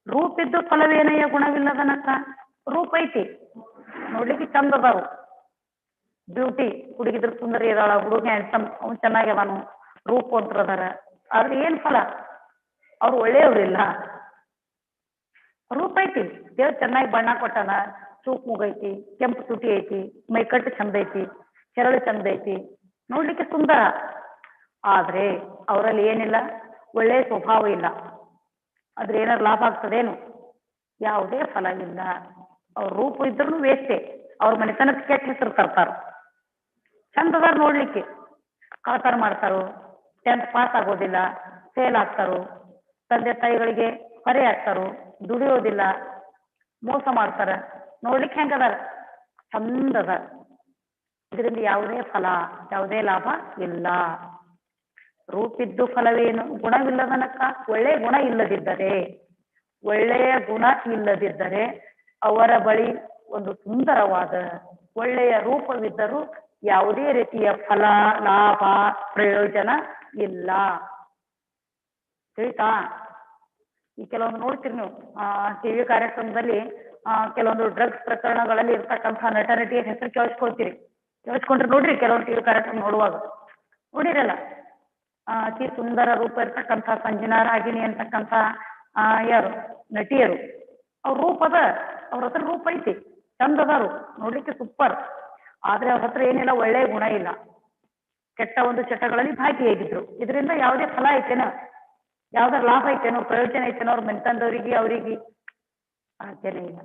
ರೂಪಿದ್ದು ಫಲವೇನಯ್ಯ ಗುಣವಿಲ್ಲದನಕ್ಕ. ರೂಪ ಐತಿ, ನೋಡ್ಲಿಕ್ಕೆ ಚಂದ ಅದಾವು, ಬ್ಯೂಟಿ, ಹುಡುಗಿದ್ರು ಸುಂದರಿ ಇದಾಳ, ಹುಡುಗ ಹ್ಯಾಂಡ್ಸಮ್, ಅವ್ನು ಚೆನ್ನಾಗ್ಯದಾನು, ರೂಪವಂತರದಾರ. ಆದ್ರೆ ಏನ್ ಫಲ? ಅವ್ರು ಒಳ್ಳೆಯವ್ರಿಲ್ಲ. ರೂಪ ಐತಿ, ದೇವ್ರು ಚೆನ್ನಾಗಿ ಬಣ್ಣ ಕೊಟ್ಟಾನ, ಚೂಪ್ ಮುಗೈತಿ, ಕೆಂಪು ತುಟಿ ಐತಿ, ಮೈಕಟ್ಟು ಚಂದ ಐತಿ, ಕೆರಳು ಚಂದ ಐತಿ, ನೋಡ್ಲಿಕ್ಕೆ ಸುಂದರ. ಆದ್ರೆ ಅವರಲ್ಲಿ ಏನಿಲ್ಲ? ಒಳ್ಳೆಯ ಸ್ವಭಾವ ಇಲ್ಲ. ಆದ್ರೆ ಏನಾದ್ರು ಲಾಭ ಆಗ್ತದೇನು? ಯಾವುದೇ ಫಲ ಇಲ್ಲ. ಅವ್ರ ರೂಪ ಇದ್ರೂ ವೇಸ್ಟೆ, ಅವ್ರ ಮನೆತನಕ್ಕೆ ಕೆಟ್ಟ ಹೆಸರು ತರ್ತಾರ. ಚಂದ ಅದಾರ ನೋಡ್ಲಿಕ್ಕೆ, ಕಳ್ತನ ಮಾಡ್ತಾರೋ, 10th ಪಾಸ್ ಆಗೋದಿಲ್ಲ, ಫೇಲ್ ಆಗ್ತಾರೋ, ತಂದೆ ತಾಯಿಗಳಿಗೆ ಹೊರೆ ಆಗ್ತಾರೋ, ದುಡಿಯೋದಿಲ್ಲ, ಮೋಸ ಮಾಡ್ತಾರ, ನೋಡ್ಲಿಕ್ಕೆ ಹೆಂಗದಾರ, ಚಂದ ಅದಾರ. ಇದರಿಂದ ಯಾವುದೇ ಫಲ, ಯಾವುದೇ ಲಾಭ ಇಲ್ಲ. ರೂಪಿದ್ದು ಫಲವೇನು? ಗುಣವಿಲ್ಲದನಕ್ಕ. ಒಳ್ಳೆಯ ಗುಣ ಇಲ್ಲದಿದ್ದರೆ, ಒಳ್ಳೆಯ ಗುಣ ಇಲ್ಲದಿದ್ದರೆ ಅವರ ಬಳಿ ಒಂದು ಸುಂದರವಾದ ಒಳ್ಳೆಯ ರೂಪವಿದ್ದರೂ ಯಾವುದೇ ರೀತಿಯ ಫಲ, ಲಾಭ, ಪ್ರಯೋಜನ ಇಲ್ಲ. ತಿಳಿತಾ? ಈ ಕೆಲವೊಂದು ನೋಡ್ತೀರಿ ನೀವು ಟಿವಿ ಕಾರ್ಯಕ್ರಮದಲ್ಲಿ ಕೆಲವೊಂದು ಡ್ರಗ್ಸ್ ಪ್ರಕರಣಗಳಲ್ಲಿ ಇರ್ತಕ್ಕಂಥ ನಟ ನಟಿಯ ಹೆಸರು ಕೇಳಿಸ್ಕೊಂಡ್ರೆ ನೋಡ್ರಿ, ಕೆಲವೊಂದು ಟಿವಿ ಕಾರ್ಯಕ್ರಮ ನೋಡುವಾಗ ನೋಡಿರಲ್ಲ. ಅತಿ ಸುಂದರ ರೂಪ ಇರ್ತಕ್ಕಂಥ ಸಂಜನಾ ರಾಗಿಣಿ ಅಂತಕ್ಕಂಥ ಯಾರು ನಟಿಯರು, ಅವ್ರ ರೂಪದ, ಅವ್ರ ಹತ್ರ ರೂಪ ಐತಿ, ಚಂದದಾರು, ನೋಡ್ಲಿಕ್ಕೆ ಸೂಪರ್. ಆದ್ರೆ ಅವ್ರ ಹತ್ರ ಏನಿಲ್ಲ, ಒಳ್ಳೆಯ ಗುಣ ಇಲ್ಲ, ಕೆಟ್ಟ ಒಂದು ಚಟಗಳಲ್ಲಿ ಭಾಗಿಯಾಗಿದ್ರು. ಇದರಿಂದ ಯಾವುದೇ ಫಲ ಐತೇನೋ, ಯಾವ್ದಾರ ಲಾಭ ಐತೇನೋ, ಪ್ರಯೋಜನ ಐತೇನೋ ಅವ್ರ ಮನೆತನದವರಿಗೆ, ಅವರಿಗೆ ಸಾಧ್ಯನೇ ಇಲ್ಲ.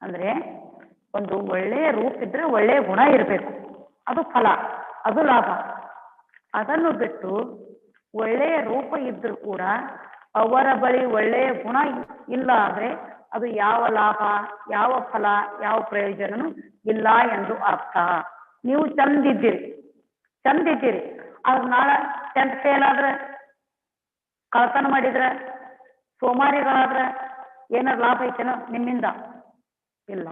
ಅಂದ್ರೆ ಒಂದು ಒಳ್ಳೆಯ ರೂಪ ಇದ್ರೆ ಒಳ್ಳೆಯ ಗುಣ ಇರಬೇಕು, ಅದು ಫಲ, ಅದು ಲಾಭ. ಅದನ್ನು ಬಿಟ್ಟು ಒಳ್ಳೆಯ ರೂಪ ಇದ್ರೂ ಕೂಡ ಅವರ ಬಳಿ ಒಳ್ಳೆಯ ಗುಣ ಇಲ್ಲ ಅಂದ್ರೆ ಅದು ಯಾವ ಲಾಭ, ಯಾವ ಫಲ, ಯಾವ ಪ್ರಯೋಜನನೂ ಇಲ್ಲ ಎಂದು ಅರ್ಥ. ನೀವು ಚಂದಿದ್ದೀರಿ, ಆದ್ರೆ ನಾಳೆ 10th ಫೇಲ್ ಆದ್ರೆ, ಕಳ್ತನ ಮಾಡಿದ್ರೆ, ಸೋಮಾರಿಗಳಾದ್ರೆ ಏನಾರು ಲಾಭ ಐತೇನೋ ನಿಮ್ಮಿಂದ? ಇಲ್ಲ.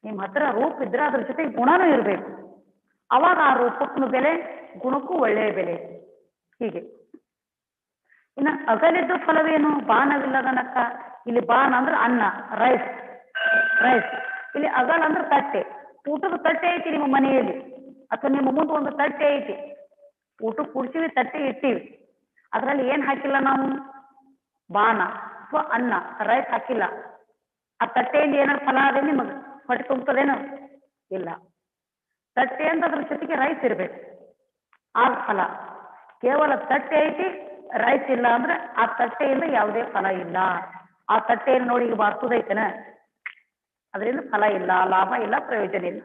ನಿಮ್ಮ ಹತ್ರ ರೂಪ ಇದ್ರೆ ಅದ್ರ ಜೊತೆ ಗುಣನೂ ಇರಬೇಕು, ಅವಾಗ ಆ ರೂಪಕ್ಕೂ ಬೆಲೆ, ಗುಣಕ್ಕೂ ಒಳ್ಳೆಯ ಬೆಲೆ. ಹೀಗೆ ಇನ್ನು ಅಗಲಿದ್ದು ಫಲವೇನು? ಬಾಣವಿಲ್ಲದನಕ್ಕ. ಇಲ್ಲಿ ಬಾಣ ಅಂದ್ರೆ ಅನ್ನ, ರೈಸ್. ಇಲ್ಲಿ ಅಗಲ್ ಅಂದ್ರೆ ತಟ್ಟೆ, ಊಟದ ತಟ್ಟೆ ಐತಿ ನಿಮ್ಮ ಮನೆಯಲ್ಲಿ, ಅಥವಾ ನಿಮ್ಮ ಮುಂದೆ ಒಂದು ತಟ್ಟೆ ಐತಿ, ಊಟಕ್ಕೆ ಕುಡ್ಸಿವಿ, ತಟ್ಟೆ ಇಟ್ಟಿವಿ, ಅದ್ರಲ್ಲಿ ಏನ್ ಹಾಕಿಲ್ಲ ನಾವು? ಬಾಣ ಅಥವಾ ಅನ್ನ, ರೈಸ್ ಹಾಕಿಲ್ಲ. ಆ ತಟ್ಟೆಯಲ್ಲಿ ಏನಾದ್ರು ಫಲ ಅದೇ ನಿಮಗೆ ಹೊಟ್ಟೆ ತುಂಬತದೇನು? ಇಲ್ಲ. ತಟ್ಟೆ ಅಂತ ಅದ್ರ ಜೊತೆಗೆ ರೈಸ್ ಇರ್ಬೇಕು, ಆ ಫಲ. ಕೇವಲ ತಟ್ಟೆ ಐತಿ, ರೈಸ್ ಇಲ್ಲ ಅಂದ್ರೆ ಆ ತಟ್ಟೆಯಿಂದ ಯಾವುದೇ ಫಲ ಇಲ್ಲ. ಆ ತಟ್ಟೆಯನ್ನು ನೋಡಿ ಈಗ ಬಾರ್ಸೋದೈತೇನ, ಅದರಿಂದ ಫಲ ಇಲ್ಲ, ಲಾಭ ಇಲ್ಲ, ಪ್ರಯೋಜನ ಇಲ್ಲ.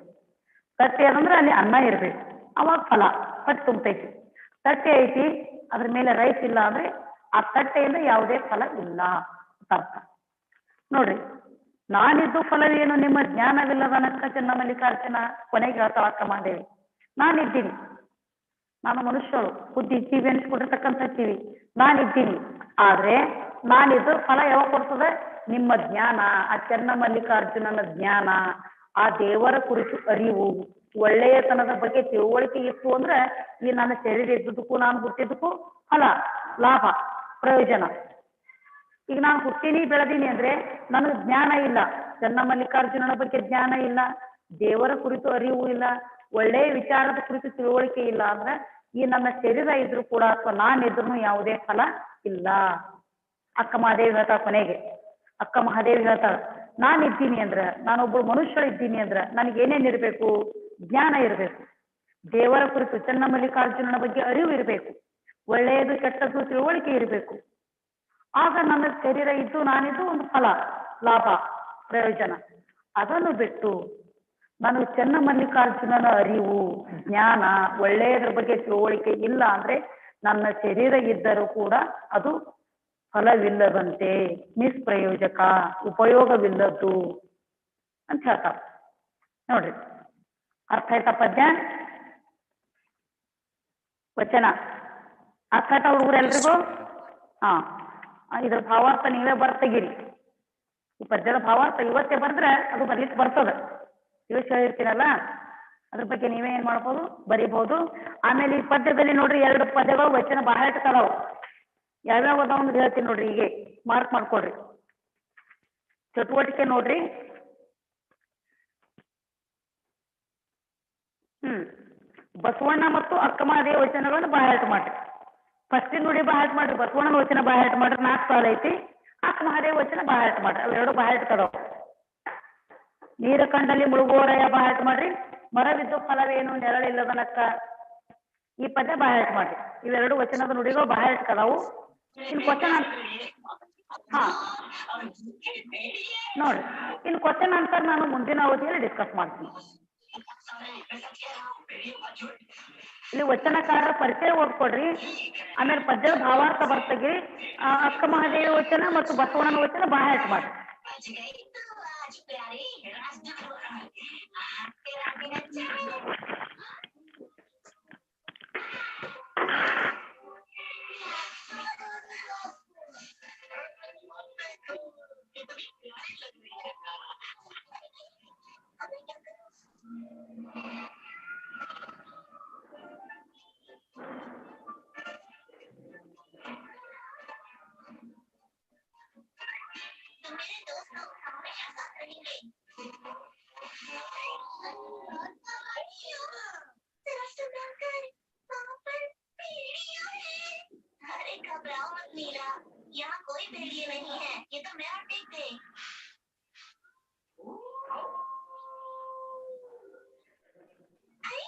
ತಟ್ಟೆ ಅಂದ್ರೆ ಅಲ್ಲಿ ಅನ್ನ ಇರ್ಬೇಕು, ಅವಾಗ ಫಲ, ಹೊಟ್ಟೆ ತುಂಬತೈತಿ. ತಟ್ಟೆ ಐತಿ, ಅದ್ರ ಮೇಲೆ ರೈಸ್ ಇಲ್ಲ ಅಂದ್ರೆ ಆ ತಟ್ಟೆಯಿಂದ ಯಾವುದೇ ಫಲ ಇಲ್ಲ ಅರ್ಥ. ನೋಡ್ರಿ, ನಾನಿದ್ದು ಫಲವೇನು? ನಿಮ್ಮ ಜ್ಞಾನವಿಲ್ಲದನಕ್ಕ ಚೆನ್ನಮಲ್ಲಿಕಾರ್ಜುನ. ಕೊನೆಗೆ ಹೇಳ್ತಾಳ ಅಕ್ಕಮಹಾದೇವಿ, ನಾನಿದ್ದೀನಿ, ನಾನು ಮನುಷ್ಯರು, ಬುದ್ಧಿ ಜೀವಿ ಅನಿಸ್ಕೊಂಡಿರ್ತಕ್ಕಂಥ ಜೀವಿ, ನಾನಿದ್ದೀನಿ. ಆದ್ರೆ ನಾನಿದ್ದು ಫಲ ಯಾವಾಗ ಕೊಡ್ತದೆ? ನಿಮ್ಮ ಜ್ಞಾನ, ಆ ಚೆನ್ನಮಲ್ಲಿಕಾರ್ಜುನನ ಜ್ಞಾನ, ಆ ದೇವರ ಕುರಿತು ಅರಿವು, ಒಳ್ಳೆಯತನದ ಬಗ್ಗೆ ತಿಳುವಳಿಕೆ ಇತ್ತು ಅಂದ್ರೆ ಈ ನನ್ನ ಶರೀರ ಇದ್ದದಕ್ಕೂ, ನಾನು ಹುಟ್ಟಿದ್ದಕ್ಕೂ ಫಲ, ಲಾಭ, ಪ್ರಯೋಜನ. ಈಗ ನಾನು ಹುಟ್ಟಿನಿ, ಬೆಳೆದೀನಿ ಅಂದ್ರೆ ನನಗೆ ಜ್ಞಾನ ಇಲ್ಲ, ಚೆನ್ನಮಲ್ಲಿಕಾರ್ಜುನನ ಬಗ್ಗೆ ಜ್ಞಾನ ಇಲ್ಲ, ದೇವರ ಕುರಿತು ಅರಿವು ಇಲ್ಲ, ಒಳ್ಳೆಯ ವಿಚಾರದ ಕುರಿತು ತಿಳುವಳಿಕೆ ಇಲ್ಲ ಅಂದ್ರೆ ಈ ನನ್ನ ಶರೀರ ಇದ್ರು ಕೂಡ ಅಥವಾ ನಾನಿದ್ರು ಯಾವುದೇ ಫಲ ಇಲ್ಲ. ಅಕ್ಕ ಮಹಾದೇವಿ ಹೇಳ್ತಾಳ ಕೊನೆಗೆ, ಅಕ್ಕ ಮಹಾದೇವಿ ಹೇಳ್ತಾಳ, ನಾನಿದ್ದೀನಿ ಅಂದ್ರ, ನಾನೊಬ್ಬಳು ಮನುಷ್ಯ ಇದ್ದೀನಿ ಅಂದ್ರ ನನಗೆ ಏನೇನ್ ಇರ್ಬೇಕು? ಜ್ಞಾನ ಇರಬೇಕು, ದೇವರ ಕುರಿತು ಚೆನ್ನಮಲ್ಲಿಕಾರ್ಜುನನ ಬಗ್ಗೆ ಅರಿವು ಇರಬೇಕು, ಒಳ್ಳೆಯದು ಕೆಟ್ಟದ್ದು ತಿಳುವಳಿಕೆ ಇರಬೇಕು. ಆಗ ನನ್ನ ಶರೀರ ಇದ್ದು, ನಾನಿದ್ದು ಒಂದು ಫಲ, ಲಾಭ, ಪ್ರಯೋಜನ. ಅದನ್ನು ಬಿಟ್ಟು ನಾನು ಚೆನ್ನಮಲ್ಲಿಕಾರ್ಜುನನ ಅರಿವು, ಜ್ಞಾನ, ಒಳ್ಳೆಯದ್ರ ಬಗ್ಗೆ ತಿಳುವಳಿಕೆ ಇಲ್ಲ ಅಂದ್ರೆ ನನ್ನ ಶರೀರ ಇದ್ದರೂ ಕೂಡ ಅದು ಫಲವಿಲ್ಲದಂತೆ, ನಿಷ್ಪ್ರಯೋಜಕ, ಉಪಯೋಗವಿಲ್ಲದ್ದು ಅಂತ ಹೇಳ್ತಾರ. ನೋಡ್ರಿ, ಅರ್ಥ ಆಯ್ತಾ ಪದ್ಯ? ವಚನ ಅರ್ಥ ಆಯ್ತಾ ಹುಡುಗರೆಲ್ರಿಗೂ? ಇದ್ರ ಭಾವಾರ್ಥ ನೀವೇ ಬರ್ತಗಿರಿ. ಈ ಪದ್ಯದ ಭಾವಾರ್ಥ ಇವತ್ತೇ ಬರ್ದ್ರೆ ಅದು ಬರ್ಲಿಕ್ಕೆ ಬರ್ತದ. ಇವತ್ತು ಹೇಳಿರ್ತೀನಲ್ಲ, ಅದ್ರ ಬಗ್ಗೆ ನೀವೇ ಏನ್ ಮಾಡ್ಬೋದು? ಬರೀಬಹುದು. ಆಮೇಲೆ ಈ ಪದ್ಯದಲ್ಲಿ ನೋಡ್ರಿ 2 ಪದ್ಯಗಳು ವಚನ ಬಹಳ ಇಟ್ಕದಾವು. ಯಾವ್ಯಾವ ಅದಾವ ಹೇಳ್ತೀನಿ ನೋಡ್ರಿ, ಹೀಗೆ ಮಾರ್ಕ್ ಮಾಡ್ಕೊಡ್ರಿ. ಚಟುವಟಿಕೆ ನೋಡ್ರಿ, ಬಸವಣ್ಣ ಮತ್ತು ಅಕ್ಕಮಹಾದೇವಿ ವಚನಗಳನ್ನು ಬಾಯಾಟ ಮಾಡ್ರಿ. ಫಸ್ಟ್ ನುಡಿ ಬಾಯಾಟ ಮಾಡ್ರಿ, ಬಸವಣ್ಣನ ವಚನ ಬಾಯಾಟ ಮಾಡ್ರಿ, 4 ಸಾಲ ಐತಿ. ಅಕ್ಕಮಹಾದೇವಿ ವಚನ ಬಾಯಾಟ ಮಾಡ್ರಿ, ಅವೆರಡು ಬಾಯಾಟ ಕದಾವ. ನೀರ ಕಂಡಲ್ಲಿ ಮುಳುಗೋರಯ್ಯ ಬಾಯಾಟ ಮಾಡ್ರಿ, ಮರವಿದ್ದು ಫಲವೇನು ನೆರಳಿಲ್ಲದನಕ್ಕ, ಈ ಪದ್ಯ ಬಾಯಾಟ ಮಾಡ್ರಿ. ಇವೆರಡು ವಚನದ ನುಡಿಗಳು ಬಾಯಾಟ ಕದಾವು. ಇನ್ನು ಕ್ವಶನ್ ಹಾ ನೋಡಿ, ಇನ್ನು ಕ್ವಶನ್ ಆನ್ಸರ್ ನಾನು ಮುಂದಿನ ಅವಧಿಯಲ್ಲಿ ಡಿಸ್ಕಸ್ ಮಾಡ್ತೀನಿ. ಇಲ್ಲಿ ವಚನಕಾರರ ಪರಿಚಯ ಓದ್ಕೊಡ್ರಿ, ಆಮೇಲೆ ಪದ್ಯದ ಭಾವಾರ್ಥ ಬರ್ತಗಿ, ಅಕ್ಕ ಮಹಾದೇವಿ ವಚನ ಮತ್ತು ಬಸವಣ್ಣನ ವಚನ ಬಾಯಾಟ ಮಾಡ್ರಿ. यहाँ कोई भेड़िए नहीं है, ये तो मैं और देख थे। अरे,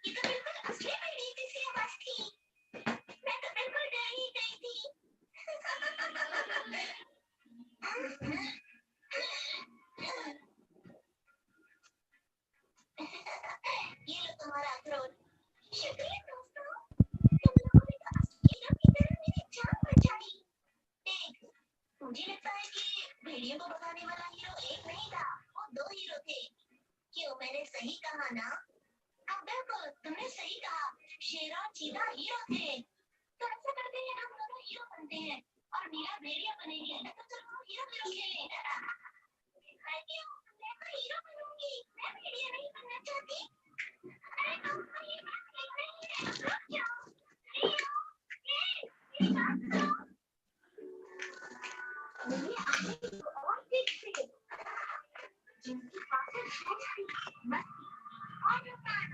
ये तो बिल्कुल असली भेड़िए जैसी आवाज थी। मैं तो बिल्कुल डर ही गई थी। ये लो तुम्हारा अखरोट। शुक्रिया दोस्तों, तुम लोगों ने तो असली हीरो की तरह मेरी जान बचा ली। देख, मुझे लगता है कि भेड़ियों को भगाने वाला हीरो एक नहीं था, वो 2 हीरो थे। क्यों, मैंने सही कहा ना? हाँ बिल्कुल, तुमने सही कहा। शेर और चीता हीरो थे। तो ऐसा करते हैं, हम दोनों हीरो बनते हैं और मीरा भेड़िया बनेगी। तो चलो हीरो खेलें। मैं क्यों? मैं तो हीरो बनूंगी, मैं भेड़िया नहीं बनना चाहती। अरे तुम तो ये बात ठीक नहीं है, रुक जाओ। हीरो, मेरी बात सुनो। मेरे आगे तो और देखते, जिनकी बातें छोटी मस्ती और रुकान,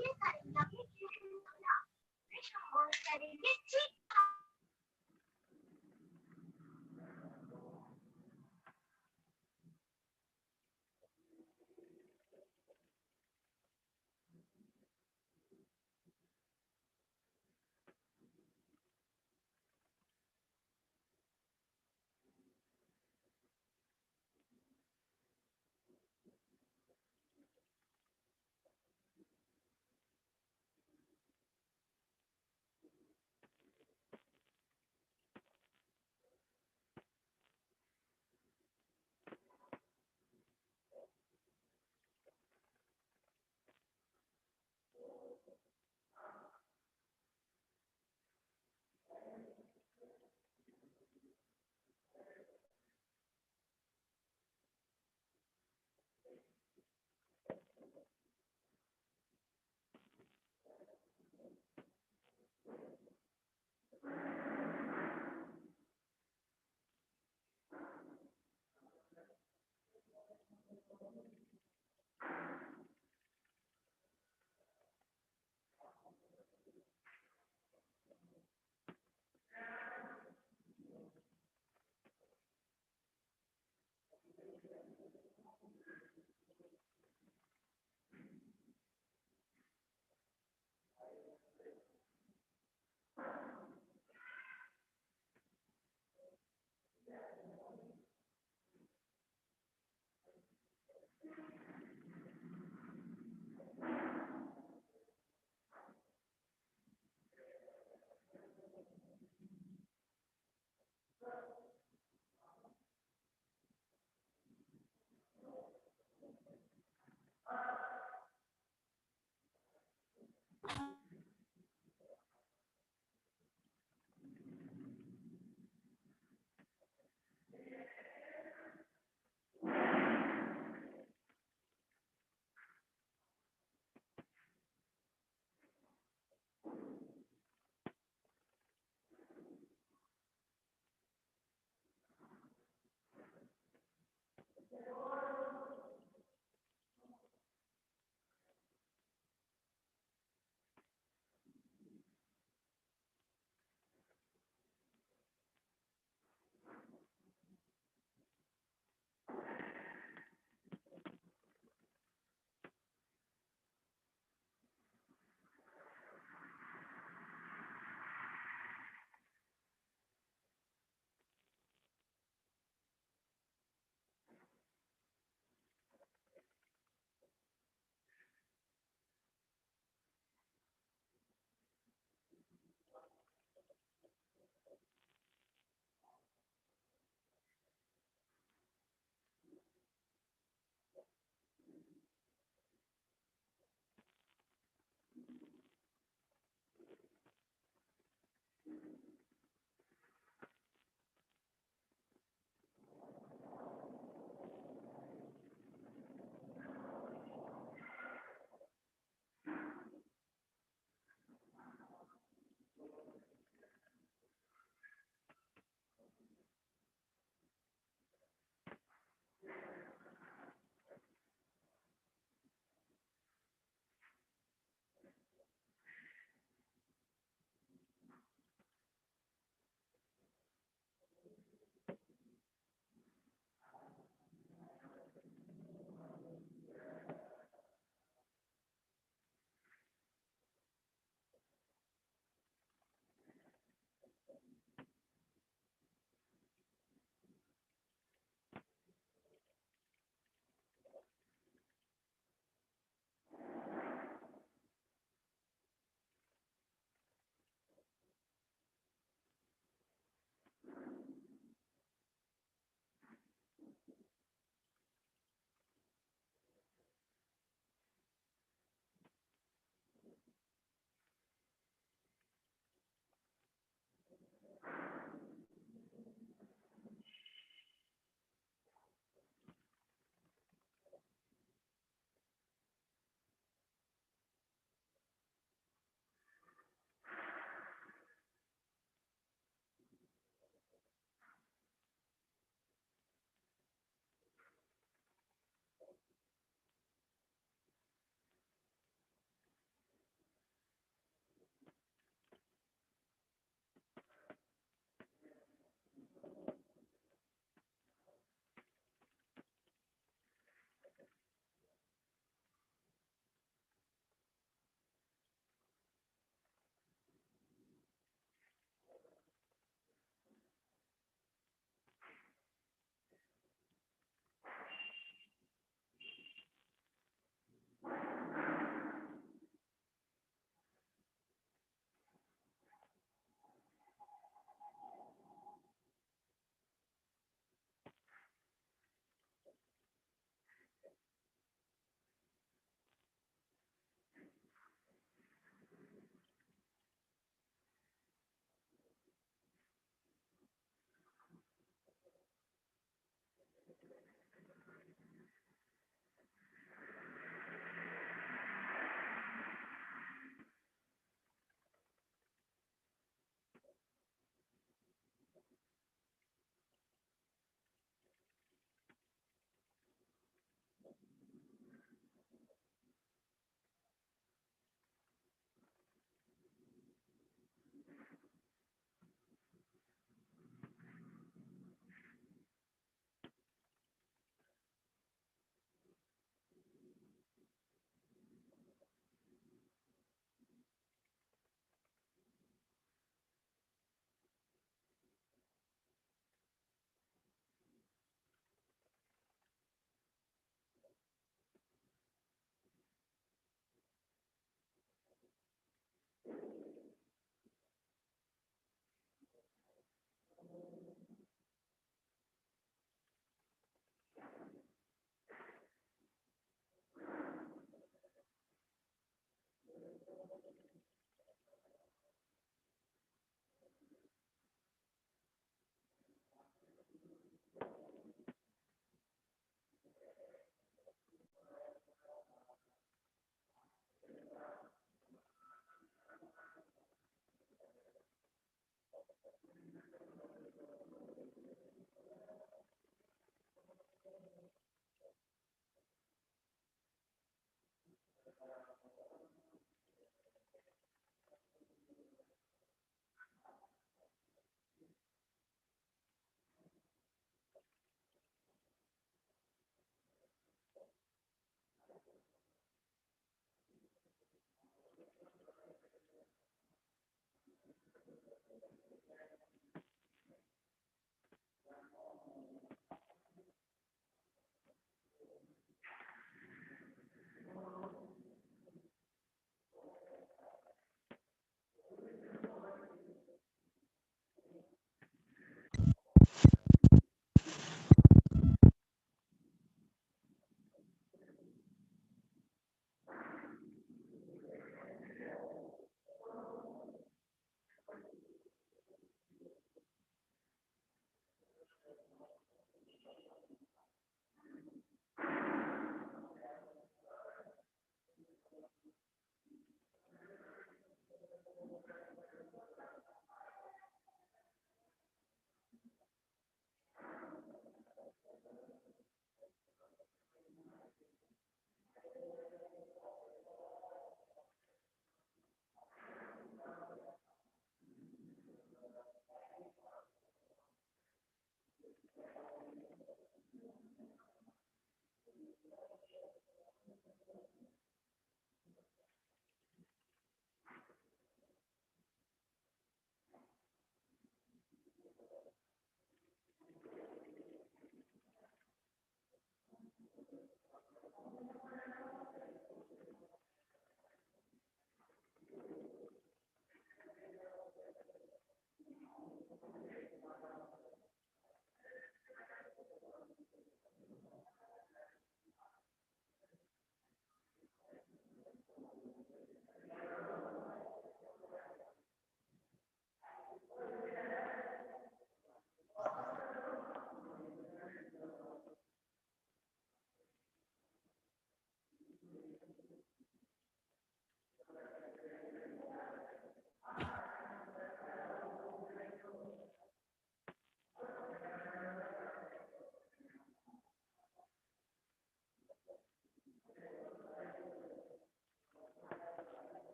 ये करेंगे अपने खेल और करेंगे ठीक।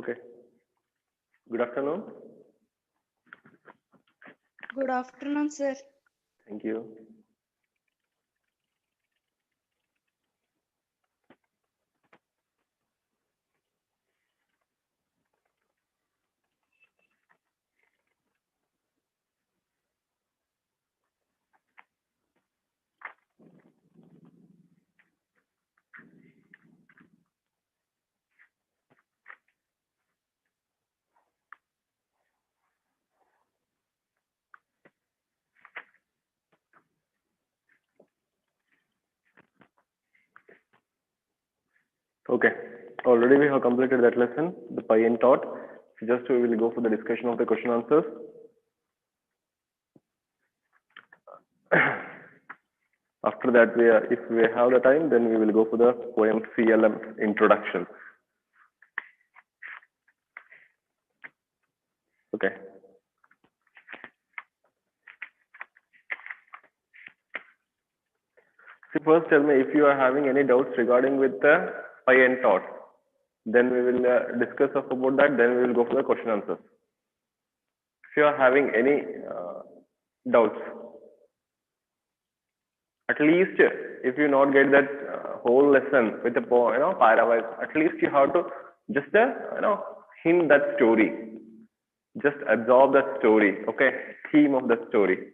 Okay. Good afternoon. Good afternoon, sir. Thank you. Okay. Already we have completed that lesson, the pi and tot. So just we will go for the discussion of the question answers. After that, if we have the time, then we will go for the poem CLM introduction. Okay. See, first tell me if you are having any doubts regarding with the pi and tot. Then we will discuss about that. Then we will go for the question answers. If you are having any doubts, at least if you not get that whole lesson with the parawise, at least you have to just hint that story, just absorb that story. Okay, theme of the story,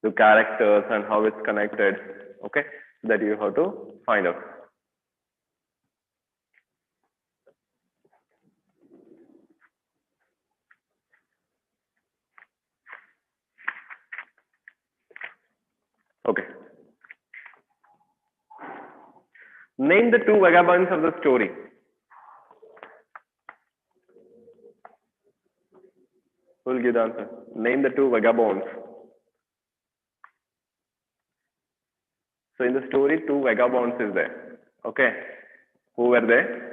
the characters and how it's connected. Okay, that you have to find out. Okay. Name the two vagabonds of the story. Who will give the answer? Name the two vagabonds. So in the story, two vagabonds is there. Okay. Who were they?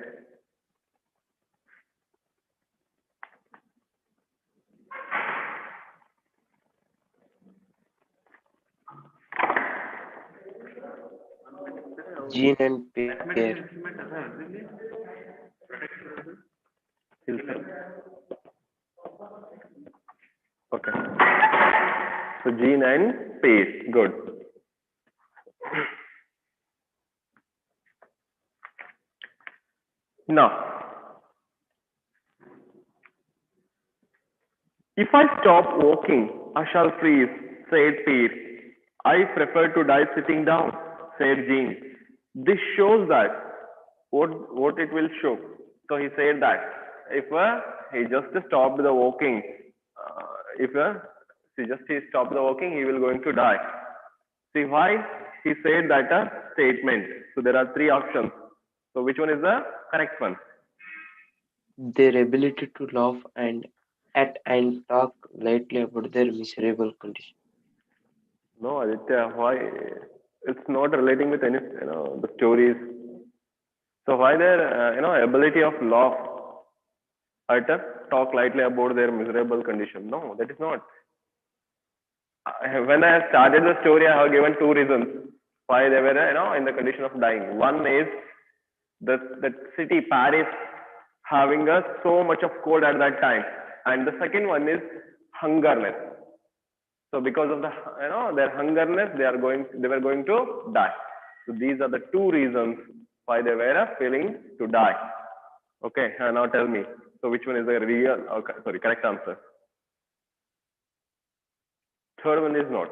Jean and Pierre. Okay. So Jean and Pace. Good. Now, if I stop walking, I shall freeze, said Pace. I prefer to die sitting down, said Jean. This shows that what it will show. So he said that if he just stopped the walking, if he stopped the walking, he will going to die. See why he said that statement. So there are three options. So which one is the correct one? Their ability to laugh at and talk lightly about their miserable condition. No, Aditya, why? It's not relating with any, the stories. So why their, ability of laugh at talk lightly about their miserable condition? No, that is not. When I started the story, I have given two reasons why they were, in the condition of dying. One is the city Paris having so much of cold at that time, and the second one is hungerness. So because of the their hungerness, they were going to die. So these are the two reasons why they were feeling to die. Okay, now tell me. So which one is the real? Okay, sorry, correct answer. Third one is not.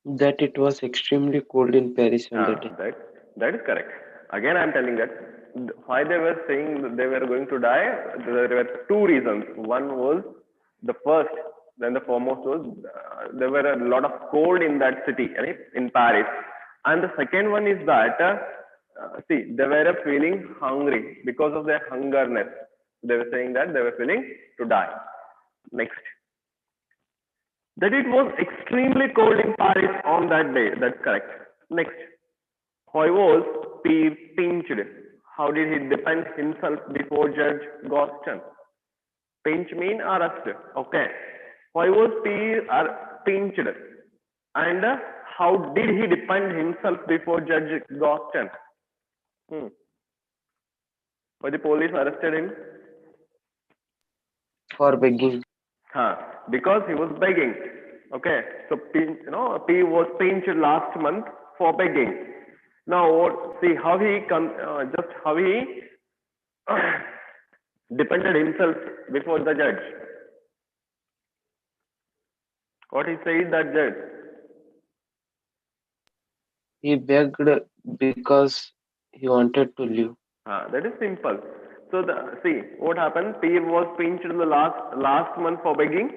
That it was extremely cold in Paris on that day. That is correct. Again, I am telling that why they were saying that they were going to die. There were two reasons. One was the first, then the foremost was there were a lot of cold in that city, right, in Paris. And the second one is that see, they were feeling hungry because of their hungerness. They were saying that they were feeling to die. Next. That it was extremely cold in Paris on that day. That's correct. Next. Why was Pierre pinched? How did he defend himself before Judge Goston? Pinch mean arrest. Okay. Why was Pierre pinched? And how did he defend himself before Judge Goston? Why the police arrested him? For begging. Because he was begging. Okay, so P was pinched last month for begging. Now see how he defended himself before the judge. What he said that judge? He begged because he wanted to live. That is simple. So see what happened. P was pinched in the last month for begging.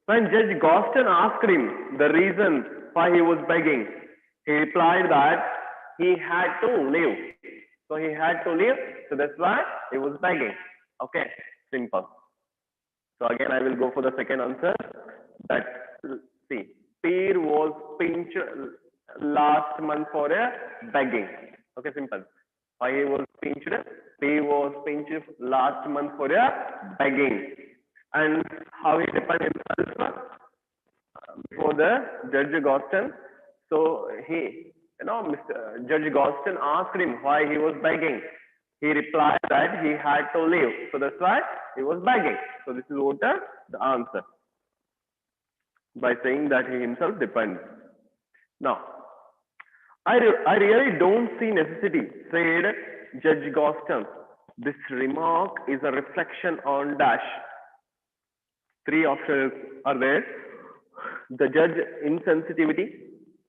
When Judge Gostin asked him the reason why he was begging, he replied that he had to live. So he had to live. So that's why he was begging. Okay, simple. So again, I will go for the second answer. That see, Peer was pinched last month for a begging. Okay, simple. Why he was pinched? P was pinched last month for a begging. And how he defended himself before the Judge Gostin. So Mr. Judge Gostin asked him why he was begging. He replied that he had to live. So that's why he was begging. So this is what the answer. By saying that he himself depends. Now, I really don't see necessity, said Judge Gostin. This remark is a reflection on dash. 3 options are there. The judge insensitivity,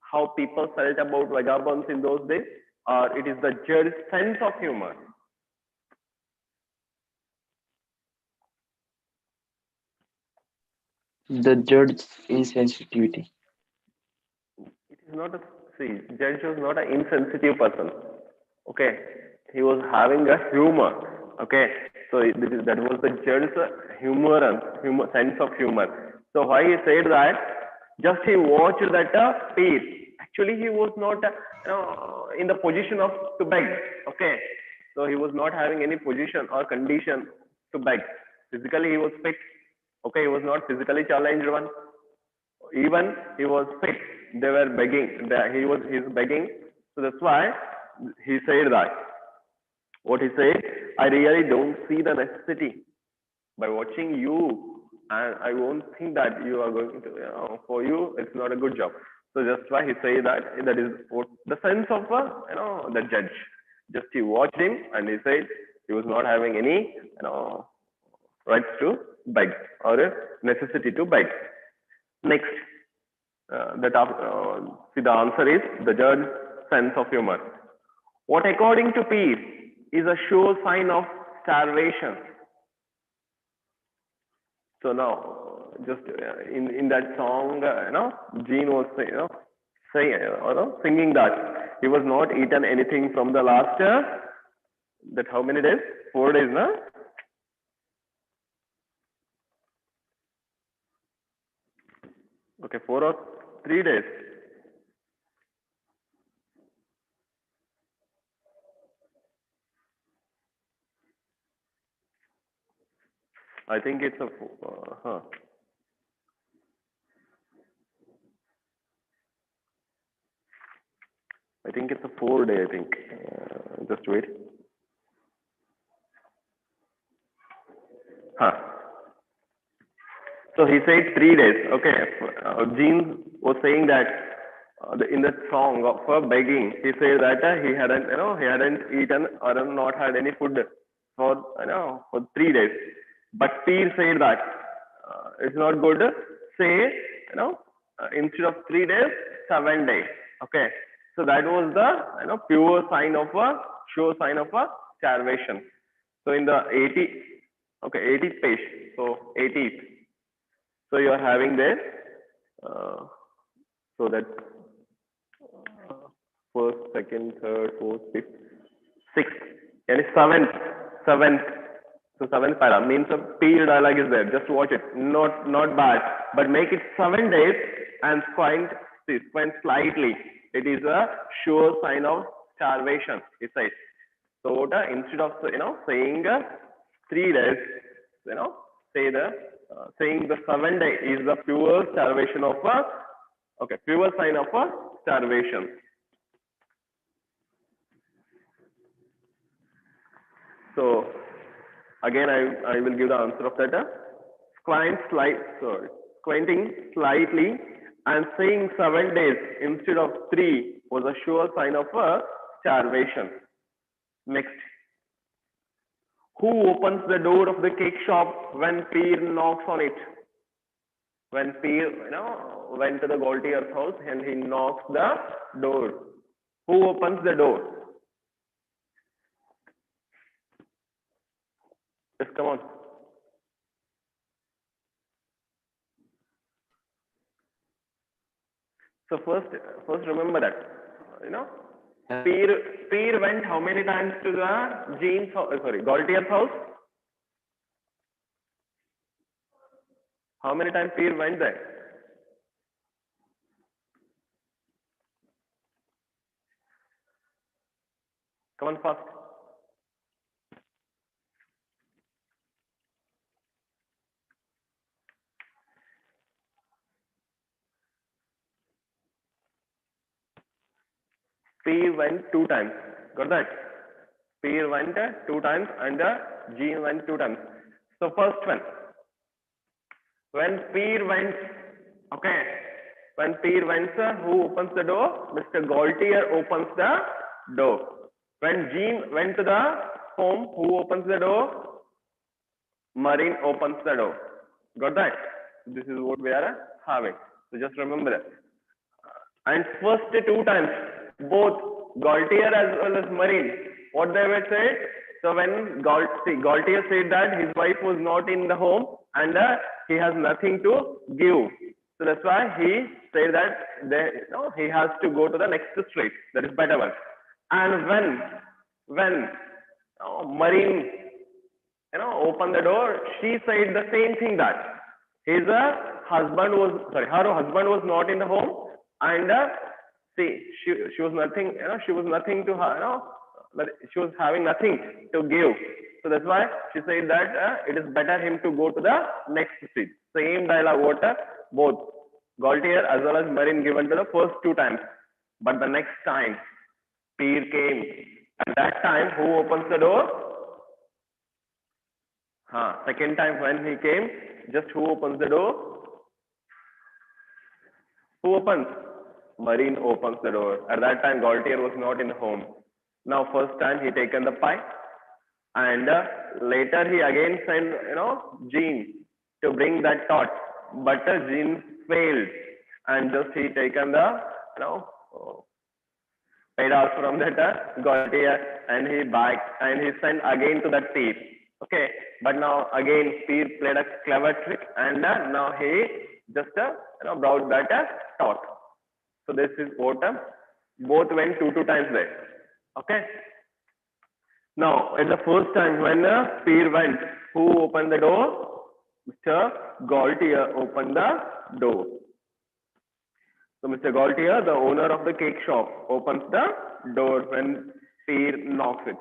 how people felt about vagabonds in those days, or it is the judge's sense of humor. The judge's insensitivity. It is not judge was not an insensitive person. Okay, he was having a humor. Okay, so that was the judge's humor, sense of humor. So why he said that? Just he watched that piece. Actually, he was not in the position to beg. Okay, so he was not having any position or condition to beg. Physically, he was fit. Okay, he was not physically challenged one. Even he was fit. They were begging. He's begging. So that's why he said that. What he said, I really don't see the necessity. By watching you, and I won't think that you are going to, for you, it's not a good job. So just why he said that is what the sense of the judge. Just he watched him and he said he was not having any rights to beg or a necessity to beg. Next, see the answer is the judge's sense of humor. What according to Peace is a sure sign of starvation. So now, just in that song, Gene was singing that he was not eaten anything from the last that how many days? 4 days, na? Okay, 4 or 3 days. I think it's a I think it's a 4 day. I think just wait. So he said 3 days. Okay, Gene was saying that in that song for begging, he said that he hadn't eaten or not had any food for 3 days. But Peer said that it's not good. Say instead of 3 days, 7 days. Okay, so that was the pure sign of a sure sign of a starvation. So in the 80th page. So 80th. So you are having there. So that first, second, third, fourth, fifth, sixth, and seventh. So seventh para means a Peer dialogue is there. Just watch it. Not bad, but make it 7 days and squint slightly. It is a sure sign of starvation. It says. So instead of saying 3 days, saying the 7 day is the pure starvation of pure sign of a starvation. So again, I will give the answer of that. Squinting slightly and saying 7 days instead of 3 was a sure sign of starvation. Next. Who opens the door of the cake shop when Peer knocks on it? When Peer, went to the Gaultier's house and he knocks the door. Who opens the door? Yes, come on. So first remember that, Peer went how many times to the Gaultier's house? How many times Peer went there? Come on fast. Peer went 2 times. Got that? Peer went 2 times and Jean went 2 times. So first one. When Peer went, okay. When Peer went, who opens the door? Mr. Gaultier opens the door. When Jean went to the home, who opens the door? Marine opens the door. Got that? This is what we are having. So just remember that. And first 2 times, both Gaultier as well as Marine, what they were said. So when Gaultier said that his wife was not in the home and he has nothing to give. So that's why he said that he has to go to the next street, that is better one. And when Marine opened the door, she said the same thing, that her husband was not in the home, and she was nothing, she was nothing to her, she was having nothing to give. So that's why she said that it is better him to go to the next street. Same dialogue what both Gaultier as well as Marine given to the first 2 times. But the next time Peer came, at that time who opens the door? Second time when he came, just who opens the door? Who opens? Marine opens the door. At that time Gaultier was not in the home. Now first time he taken the pie, and later he again sent Jean to bring that tart, but Jean failed, and just he taken the paid off from that Gaultier, and he back and he sent again to that thief. Okay, but now again Peer played a clever trick, and now he just brought that tart. So this is what both went 2 times there. Okay. Now at the first time when Peer went, who opened the door? Mr. Gaultier opened the door. So Mr. Gaultier, the owner of the cake shop, opens the door when Peer knocks it.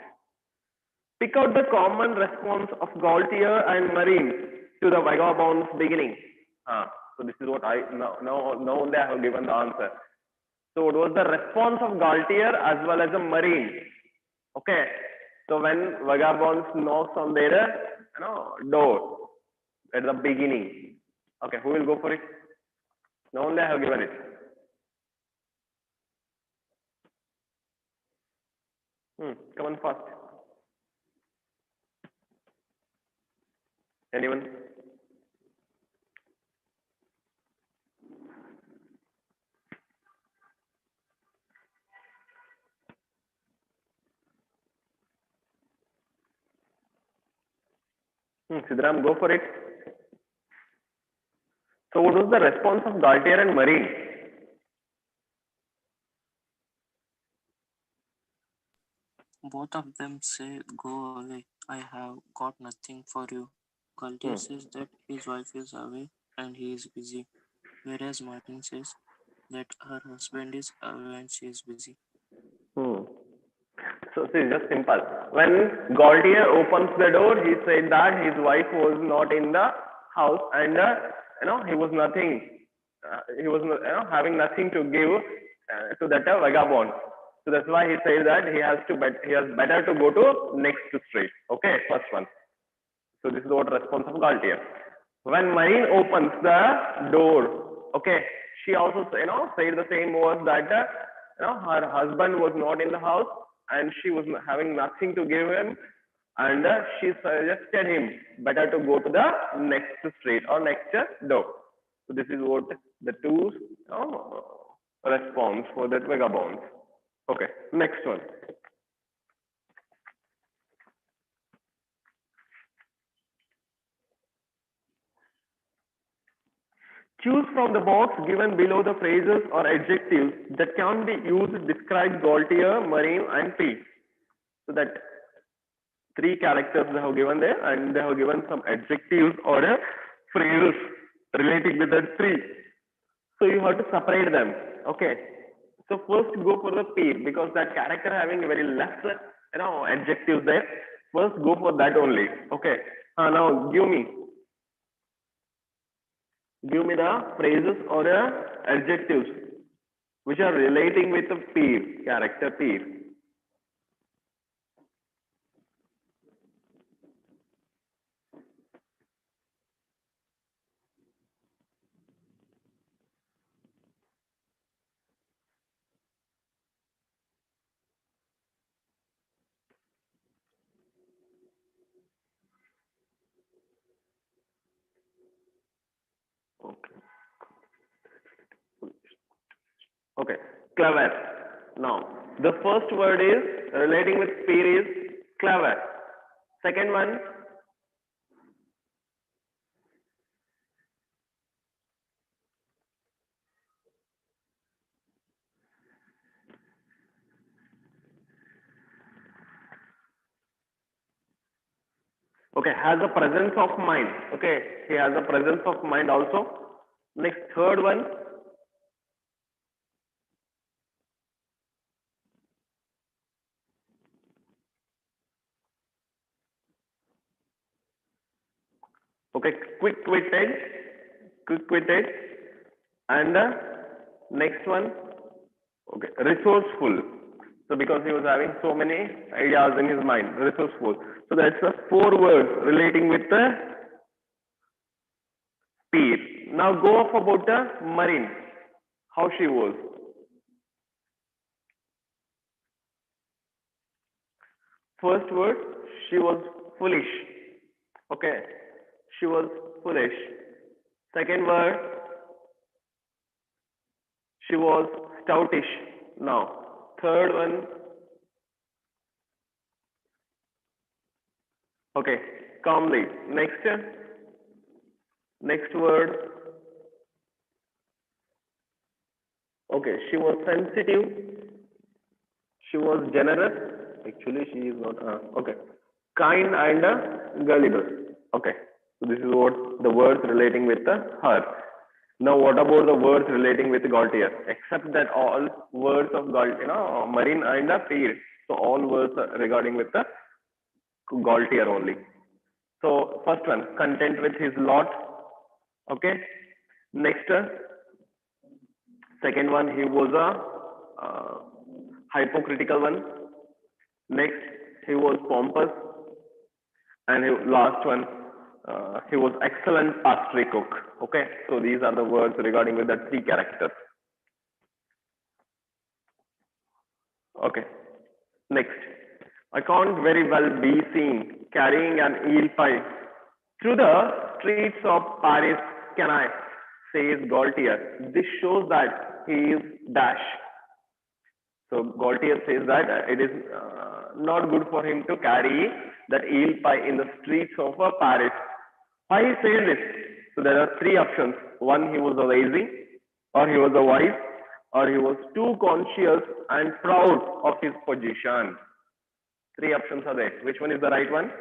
Pick out the common response of Gaultier and Marine to the vagabond's beginning. So this is what now only I have given the answer. So what was the response of Gaultier as well as a Marine? Okay. So when vagabonds knocks on their door at the beginning. Okay, who will go for it? Now only I have given it. Come on fast. Anyone? Siddharam, go for it. So what was the response of Gaultier and Marine? Both of them say, "Go away. I have got nothing for you." Gaultier says that his wife is away and he is busy, whereas Martin says that her husband is away and she is busy. So see, just simple. When Gaultier opens the door, he said that his wife was not in the house, and he was nothing. He was having nothing to give to that vagabond. So that's why he said that he has better to go to next street. Okay, first one. So this is what response of Galtier. When Marine opens the door, okay, she also said the same words that her husband was not in the house and she was having nothing to give him, and she suggested him better to go to the next street or next door. So this is what the two response for that vagabond. Okay, next one. Choose from the box given below the phrases or adjectives that can be used to describe Gaultier, Marine, and P. So that three characters they have given there, and they have given some adjectives or phrases relating with that three. So you have to separate them. Okay. So first go for the P, because that character having very less adjectives there. First go for that only. Okay. Now give me the phrases or adjectives which are relating with the peer, character peer. Okay. Okay, clever. Now, the first word is relating with peer is clever. Second one, okay, has a presence of mind. Okay, he has a presence of mind also. Next, third one, okay, quick-witted, and next one, okay, resourceful. So because he was having so many ideas in his mind, resourceful. So that's the four words relating with the peer. Now go off about the Marine, how she was. First word, she was foolish. Okay, she was foolish. Second word, she was stoutish. Now, third one, okay, calmly. Next word, okay, she was sensitive. She was generous. Actually, she is not. Okay, kind and gullible. Okay, so this is what the words relating with her. Now, what about the words relating with Gaultier? Except that all words of Gaultier, Marine and peer. So all words are regarding with the Gaultier only. So first one, content with his lot. Okay. Next, second one, he was a hypocritical one. Next, he was pompous, and last one, he was excellent pastry cook. Okay, so these are the words regarding with the three characters. Okay, next, I can't very well be seen carrying an eel pie through the streets of Paris, can I? Says Gaultier. This shows that he is dash. So Gaultier says that it is not good for him to carry that eel pie in the streets of Paris. Why he says this? So there are three options. One, he was lazy, or he was a wise, or he was too conscious and proud of his position. Three options are there. Which one is the right one?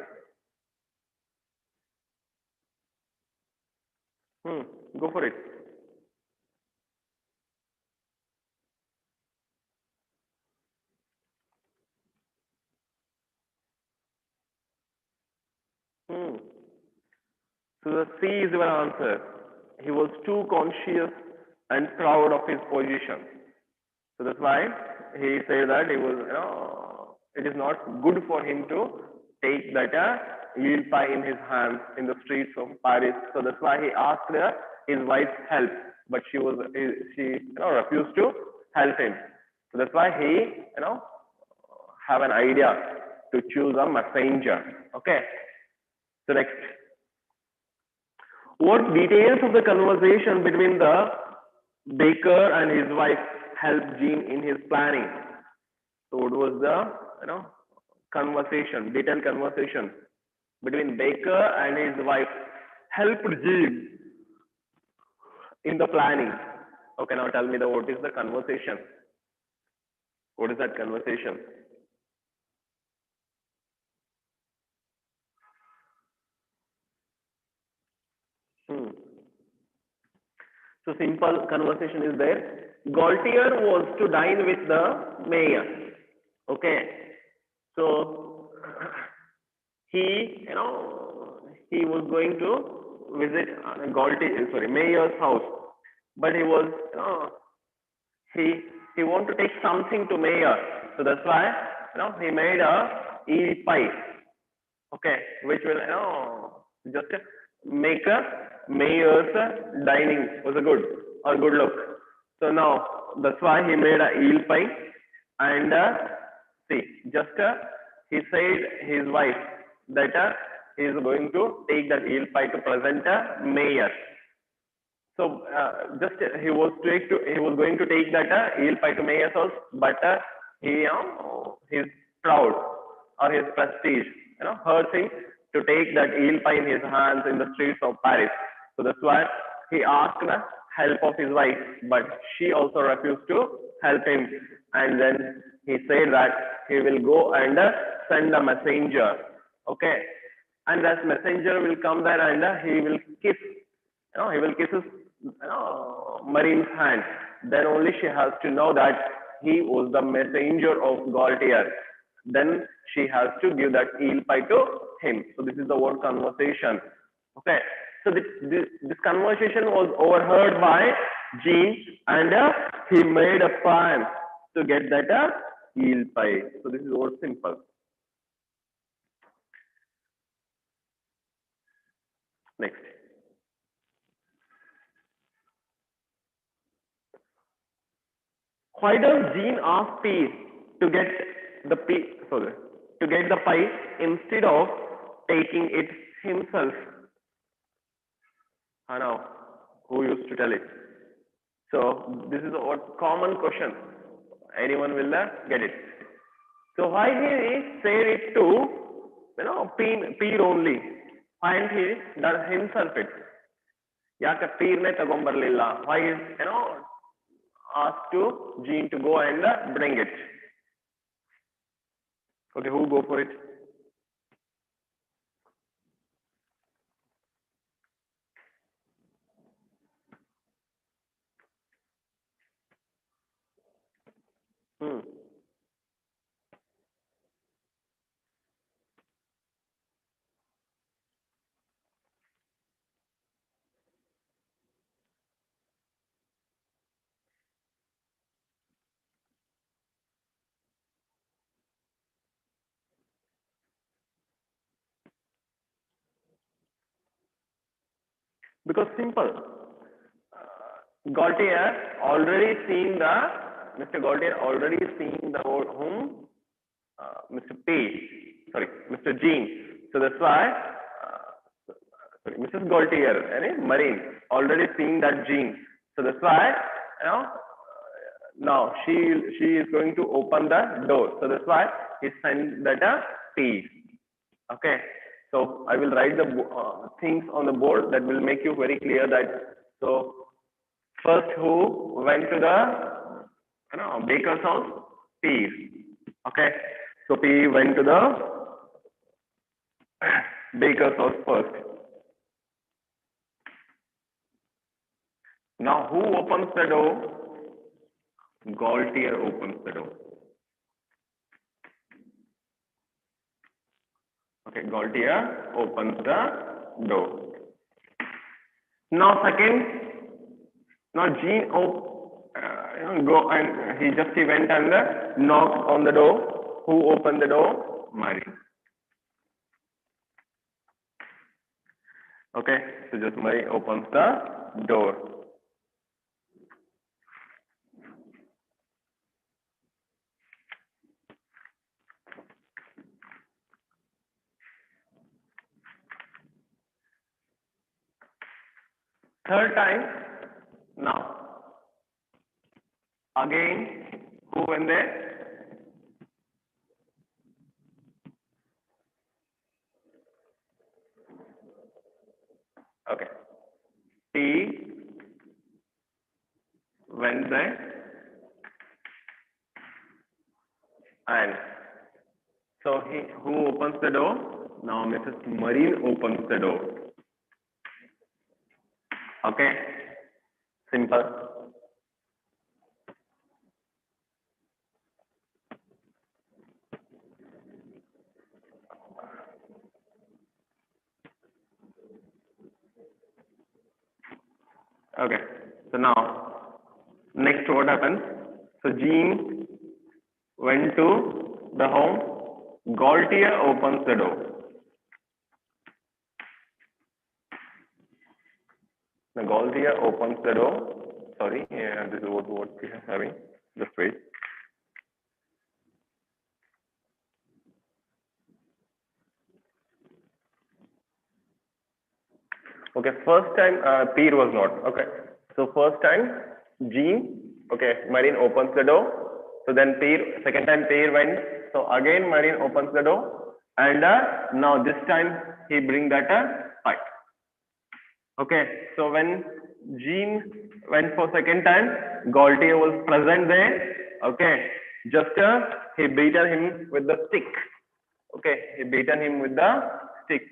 Go for it. So the C is your answer. He was too conscious and proud of his position. So that's why he said that he was, it is not good for him to take that eel pie in his hands in the streets of Paris. So that's why he asked his wife's help, but she refused to help him. So that's why he, have an idea to choose a messenger. Okay. So next, what details of the conversation between the baker and his wife helped Jean in his planning? So what was the conversation, detailed conversation between baker and his wife helped Jean in the planning? Okay, now tell me what is the conversation? What is that conversation? So simple conversation is there. Gaultier was to dine with the mayor. Okay. So he was going to visit mayor's house, but he was, he want to take something to mayor. So that's why, he made a eel pie. Okay, which will, just make a mayor's dining was a good look. So now that's why he made a eel pie, and see, just he said his wife that he is going to take that eel pie to present a mayor. So just he was going to take that eel pie to mayor's house, but he's proud, or his prestige, hurts him to take that eel pie in his hands in the streets of Paris. So that's why he asked the help of his wife, but she also refused to help him. And then he said that he will go and send a messenger. Okay, and that messenger will come there and he will kiss, his Marine's hand. Then only she has to know that he was the messenger of Gaultier. Then she has to give that eel pie to him. So this is the word conversation. Okay. So this conversation was overheard by Jean, and he made a plan to get that eel pie. So this is all simple. Next. Why does Jean ask P to get the pie instead of taking it himself? I know who used to tell it. So this is a common question. Anyone will get it. So why he said it to Peer only? Why didn't he done himself it? Yaka Peer ne tagombarlilla. Why is asked to Jean to go and bring it? Okay, who go for it? Because simple. Mr. Gaultier already seen the whom Mr. Jean. So that's why Mrs. Gaultier, Marine, already seen that Jean. So that's why now she is going to open the door. So that's why he sent that P. Okay. So I will write the things on the board that will make you very clear that. So first, who went to the baker's house? P. Okay. So P went to the baker's house first. Now who opens the door? Gaultier opens the door. Okay, Gaultier opens the door. Now second, now go and he went and knocked on the door. Who opened the door? Marine. Okay, so just Marine opens the door. Third time, now, again, who went there? Okay, T went there, and so who opens the door? Now Mrs. Marine opens the door. Okay, simple. Okay, so now next what happens? So Jean went to the home. Gaultier opens the door. The Gaultier opens the door. Sorry, yeah, this is what we are having. Just wait. Okay, first time Peer was not. Okay, so first time Jean, okay, Marine opens the door. So then Peer, second time Peer went. So again Marine opens the door, and now this time he bring that pipe. Okay, so when Jean went for second time, Gaultier was present there. Okay, just he beaten him with the stick. Okay, he beaten him with the stick.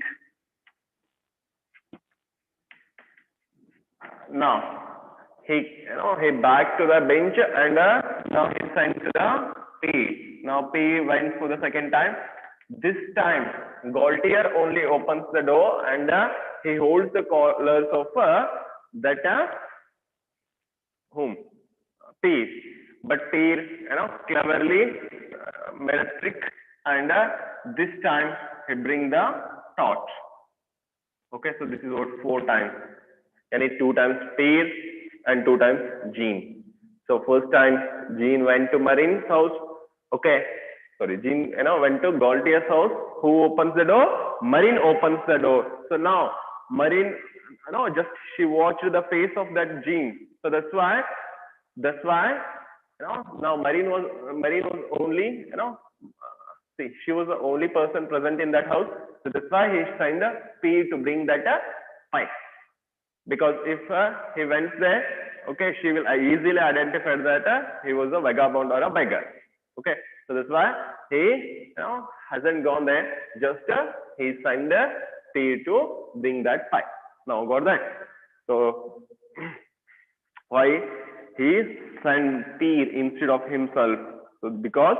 Now he back to the bench, and now he sent to the P. Now P went for the second time. This time Gaultier only opens the door, and he holds the collars of that whom? Peer. But Peer, cleverly made a trick, and this time he bring the torch. Okay, so this is what 4 times. And it's 2 times Peer and 2 times Jean. So first time Jean went to Marine's house. Okay, sorry, Jean went to Gaultier's house. Who opens the door? Marine opens the door. So now Marine, just she watched the face of that Jean. So that's why now Marine was only see, she was the only person present in that house. So that's why he signed a P to bring that pipe. Because if he went there, okay, she will easily identify that he was a vagabond or a beggar. Okay, so that's why he hasn't gone there. Just he signed a P to bring that pipe. Now got that? So why he sent P instead of himself? So because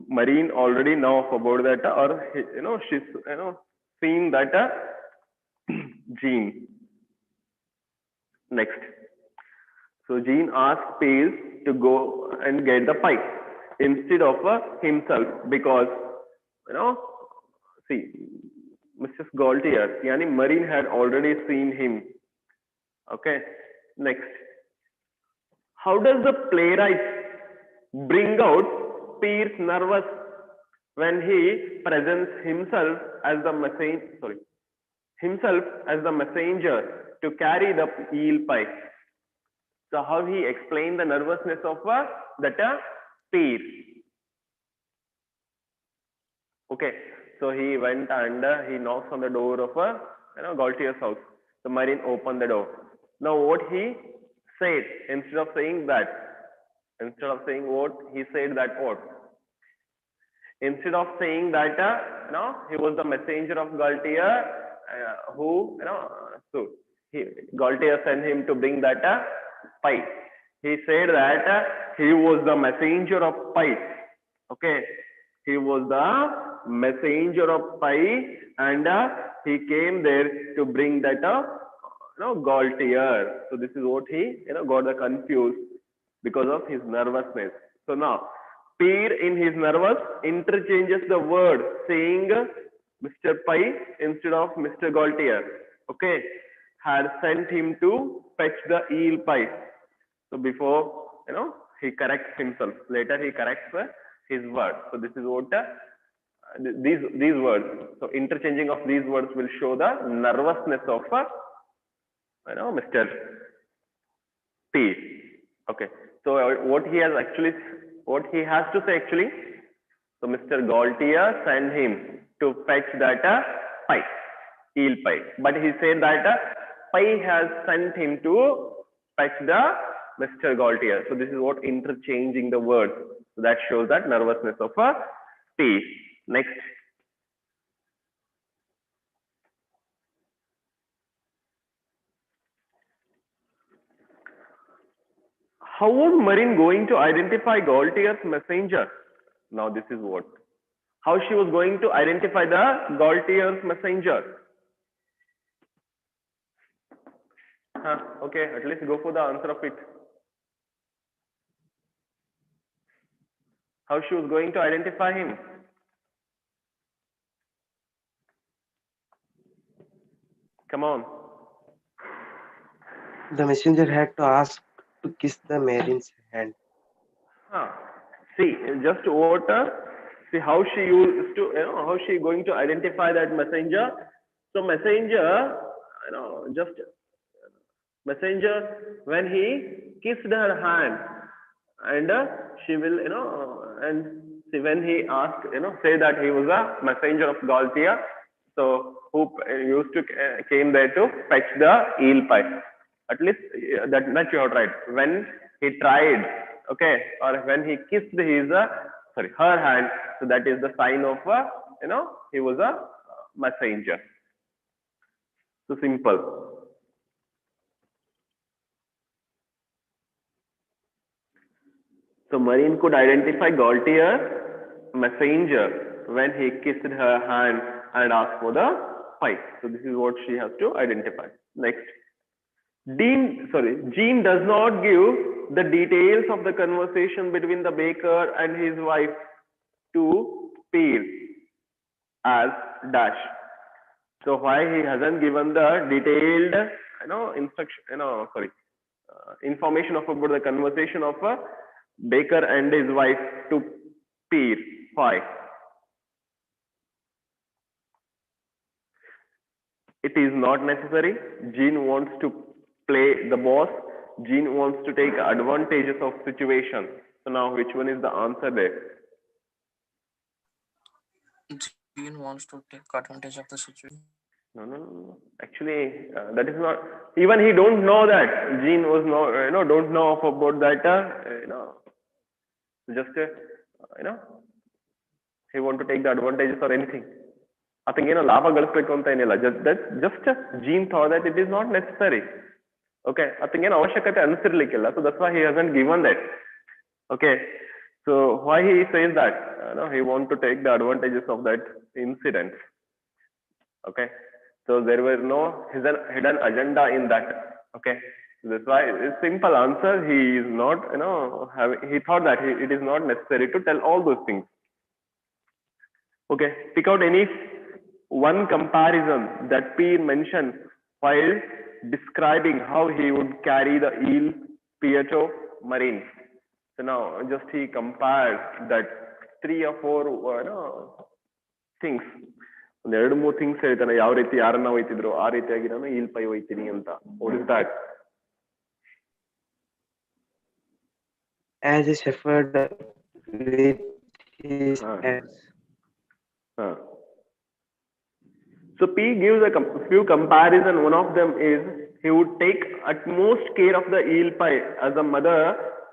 Marine already know about that, or she's seen that Jean. Next, so Jean asked Peer to go and get the pipe instead of himself, because see, Mrs. Gaultier, yani Marine had already seen him. Okay, next, how does the playwright bring out Peer's nervous when he presents himself as the messenger to carry the eel pipe? So how he explained the nervousness of that Peer? Okay, so he went and he knocks on the door of Gaultier's house. So Marine opened the door. Now what he said, instead of saying what, he said that what? Instead of saying that he was the messenger of Gaultier, so Gaultier sent him to bring that pipe. He said that he was the messenger of pipe. Okay, he was the messenger of pipe, and he came there to bring that Gaultier. So this is what he got the confused. because of his nervousness. So now, Peer in his nervous interchanges the word saying Mr. Pai instead of Mr. Gaultier. Okay, had sent him to fetch the eel pie. So before, he corrects himself. Later he corrects his word. So this is what these words. So interchanging of these words will show the nervousness of Mr. P. Okay. So what he has to say actually. So Mr. Gaultier sent him to fetch that pie, eel pie. But he said that pie has sent him to fetch the Mr. Gaultier. So this is what interchanging the words. So that shows that nervousness of P. Next. How was Marine going to identify Gaultier's messenger? Now this is what. How she was going to identify the Gaultier's messenger? Okay, at least go for the answer of it. How she was going to identify him? Come on. The messenger had to ask to kiss the Marine's hand. See, just what, see how she used to, how she going to identify that messenger. So messenger, just messenger, when he kissed her hand, and she will, and see when he asked, say that he was a messenger of Gaultier, so who used to came there to fetch the eel pie. At least that you have tried. When he tried, okay, or when he kissed her hand, so that is the sign of he was a messenger. So simple. So Marine could identify Gaultier messenger when he kissed her hand and asked for the pie. So this is what she has to identify. Next. Jean does not give the details of the conversation between the baker and his wife to Peer as dash. So why he hasn't given the detailed, information about the conversation of a baker and his wife to Peer? Why? It is not necessary. Jean wants to play the boss. Jean wants to take advantages of situation. So now which one is the answer there? Jean wants to take advantage of the situation. No. Actually, that is not. Even he don't know that Jean was don't know about that. Just he want to take the advantages or anything. I think ಲಾಭ ಗಳಿಸಬೇಕು ಅಂತ ಏನಿಲ್ಲ. Just Jean thought that it is not necessary. Okay, I think ಅವಶ್ಯಕತೆ ಅನಿಸಿರ್ಲಿಕ್ಕಿಲ್ಲ. So that's why he hasn't given that. Okay, so why he says that? He want to take the advantages of that incident. Okay, so there were no hidden agenda in that. Okay, that's why simple answer. He is not, he thought that it is not necessary to tell all those things. Okay, pick out any one comparison that Peer mentioned while describing how he would carry the eel Pietro Marine. So now just he compared that 3 or 4 things. ಒಂದು 2-3 things ಹೇಳ್ತಾನೆ ಯಾವ ರೀತಿ ಯಾರನ್ನ ಒಯ್ತಿದ್ರು ಆ ರೀತಿಯಾಗಿ ನಾನು eel pie ಒಯ್ತೀನಿ ಅಂತ. What is that? As a shepherd with his hands. So P gives a few comparison. One of them is he would take utmost care of the eel pie as a mother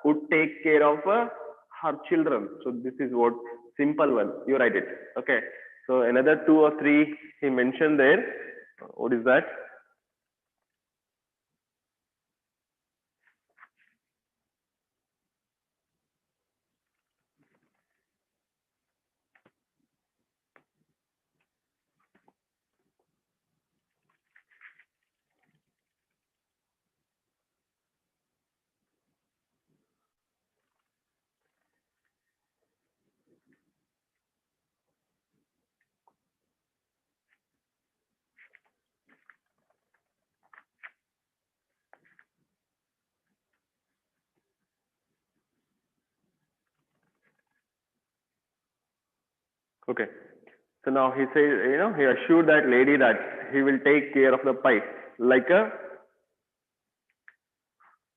would take care of her children. So this is what simple one. You write it. Okay. So another 2 or 3 he mentioned there. What is that? Okay. So now he says, he assured that lady that he will take care of the pie, like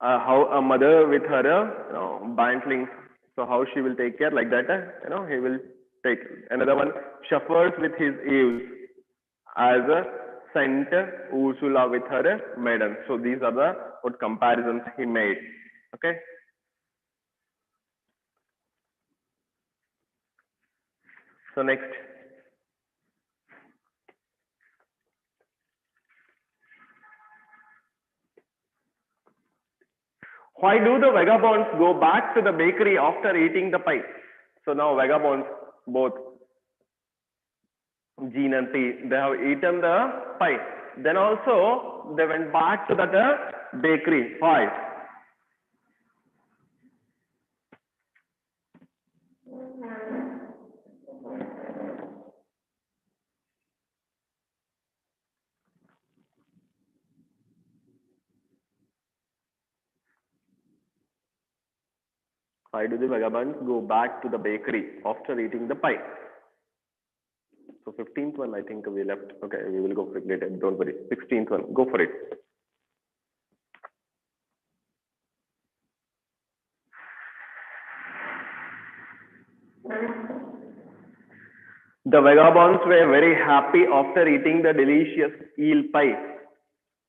how a mother with her, bantlings. So how she will take care, like that, he will take. Another one, shepherds with his eaves, as a sent Ursula with her maiden. So these are the what comparisons he made. Okay. So next. Why do the vagabonds go back to the bakery after eating the pie? So now vagabonds, both Jean and T, they have eaten the pie. Then also they went back to that bakery. Why? Why do the vagabonds go back to the bakery after eating the pie? So 15th one, I think we left. Okay, we will go for it later. Don't worry. 16th one, go for it. The vagabonds were very happy after eating the delicious eel pie,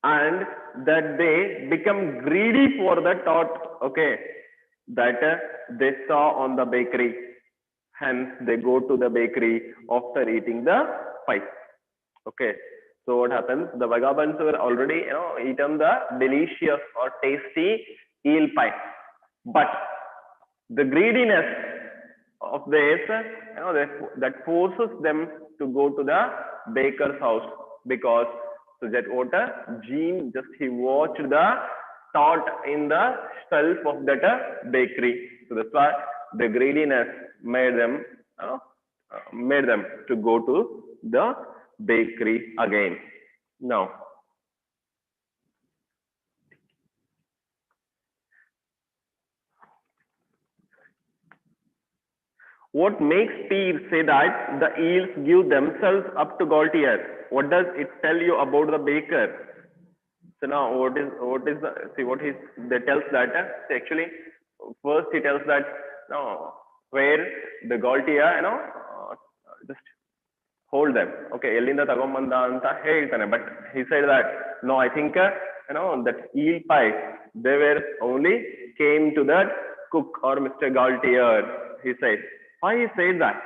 and that they become greedy for the tart, okay, that they saw on the bakery. Hence, they go to the bakery after eating the pie. Okay. So what happens? The vagabonds were already, eaten the delicious or tasty eel pie, but the greediness of this, that forces them to go to the baker's house, because so that what Jean he watched the tart in the shelf of that bakery. So that's why the greediness made them to go to the bakery again. Now, what makes Peer say that the eels give themselves up to Gaultier? What does it tell you about the baker? So now, what is they tells that actually first he tells that where the Gaultier just hold them. Okay, ಎಲ್ಲಿಂದ ತಗೊಂಬಂದ ಅಂತ ಹೇಳ್ತಾನೆ. But he said that no, I think that eel pie they were only came to that cook or Mr. Gaultier. He said, why he said that,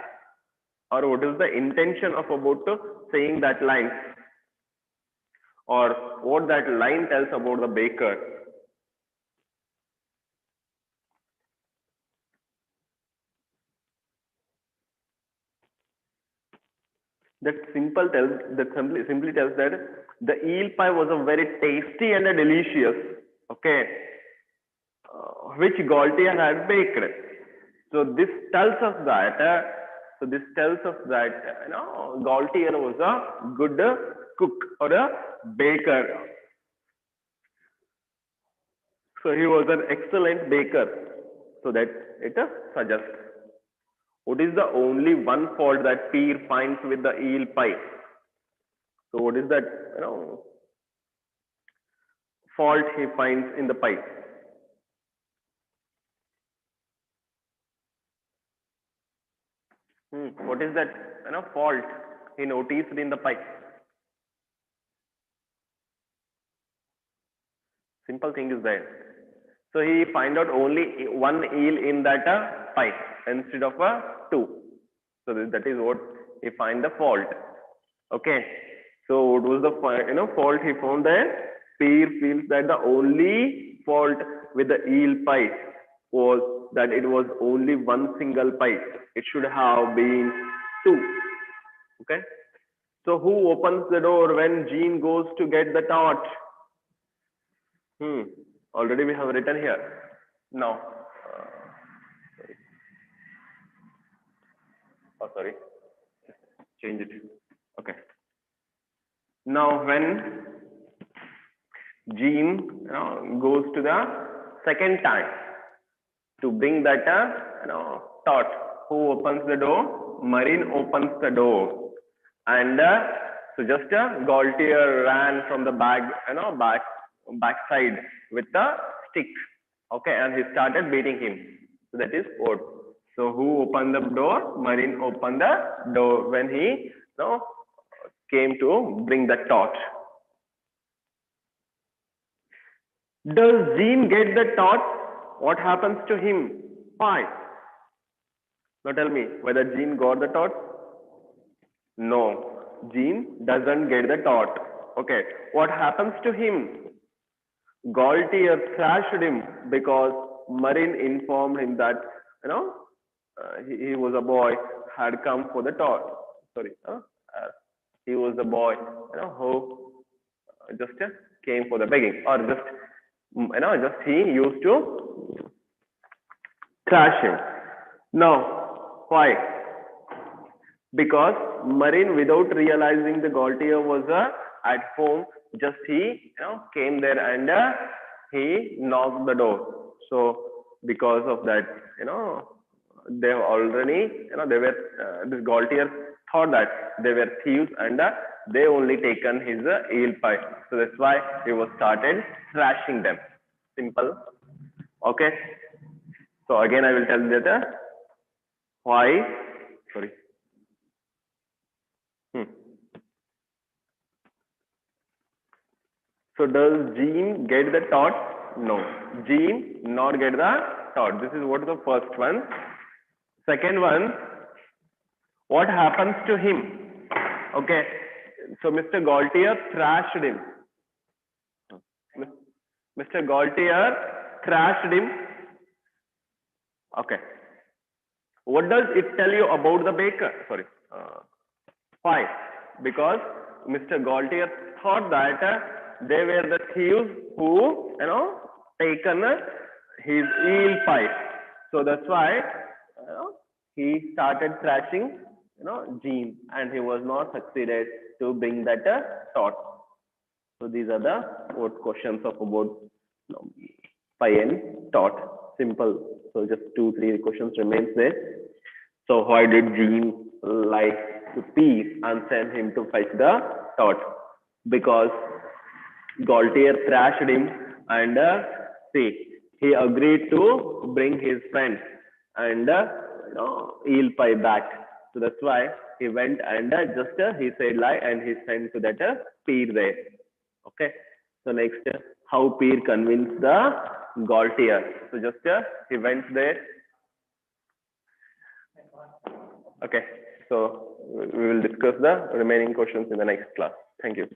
or what is the intention of about saying that line, or what that line tells about the baker? That simply tells that the eel pie was a very tasty and a delicious, okay, which Gaultier had baked. So this tells us that Gaultier was a good cook or a baker. So he was an excellent baker. So that it suggests. What is the only one fault that Peer finds with the eel pie? So what is that fault he finds in the pie? What is that fault he noticed in the pie? Simple thing is there. So he find out only one eel in that pie instead of two. So that is what he find the fault. Okay. So what was the fault he found there? Peer feels that the only fault with the eel pie was that it was only one single pie. It should have been two. Okay. So who opens the door when Jean goes to get the tart? Already we have written here. Now, sorry, change it. Okay. Now, when Jean goes to the second time to bring that tart, who opens the door? Marin opens the door, and so just Gaultier ran from the backside with a stick. Okay, and he started beating him. So that is what. So who opened the door? Marin opened the door when he came to bring the torch. Does Jean get the torch? What happens to him? Why? Now tell me whether Jean got the torch. No, Jean doesn't get the torch. Okay, what happens to him? Gaultier thrashed him because Marin informed him that he was a boy, had come for the torch. Sorry, he was the boy who just came for the begging, or just he used to thrash him. Now, why? Because Marin, without realizing the Gaultier was at home, just he came there and he knocked the door. So because of that, they already they were this Gaultier thought that they were thieves and they only taken his eel pie. So that's why he was started thrashing them. Simple. Okay. So again I will tell you that why. Sorry. So does Jean get the torch? No, Jean not get the torch. This is what is the first one. Second one, what happens to him? Okay, so Mr. Gaultier thrashed him. Mr. Gaultier thrashed him. Okay. What does it tell you about the baker? Sorry. Why? Because Mr. Gaultier thought that they were the thieves who taken his eel pie. So that's why he started thrashing Jean, and he was not succeeded to bring that torch. So these are the questions of about pie and torch. Simple. So just 2-3 questions remains there. So why did Jean lie to Peer and send him to fetch the torch? Because Gaultier thrashed him, and he agreed to bring his friend and eel pie back. So that's why he went and he said lie and he sent to that Peer there. Okay. So next, how Peer convinced the Gaultier. So just he went there. Okay. So we will discuss the remaining questions in the next class. Thank you.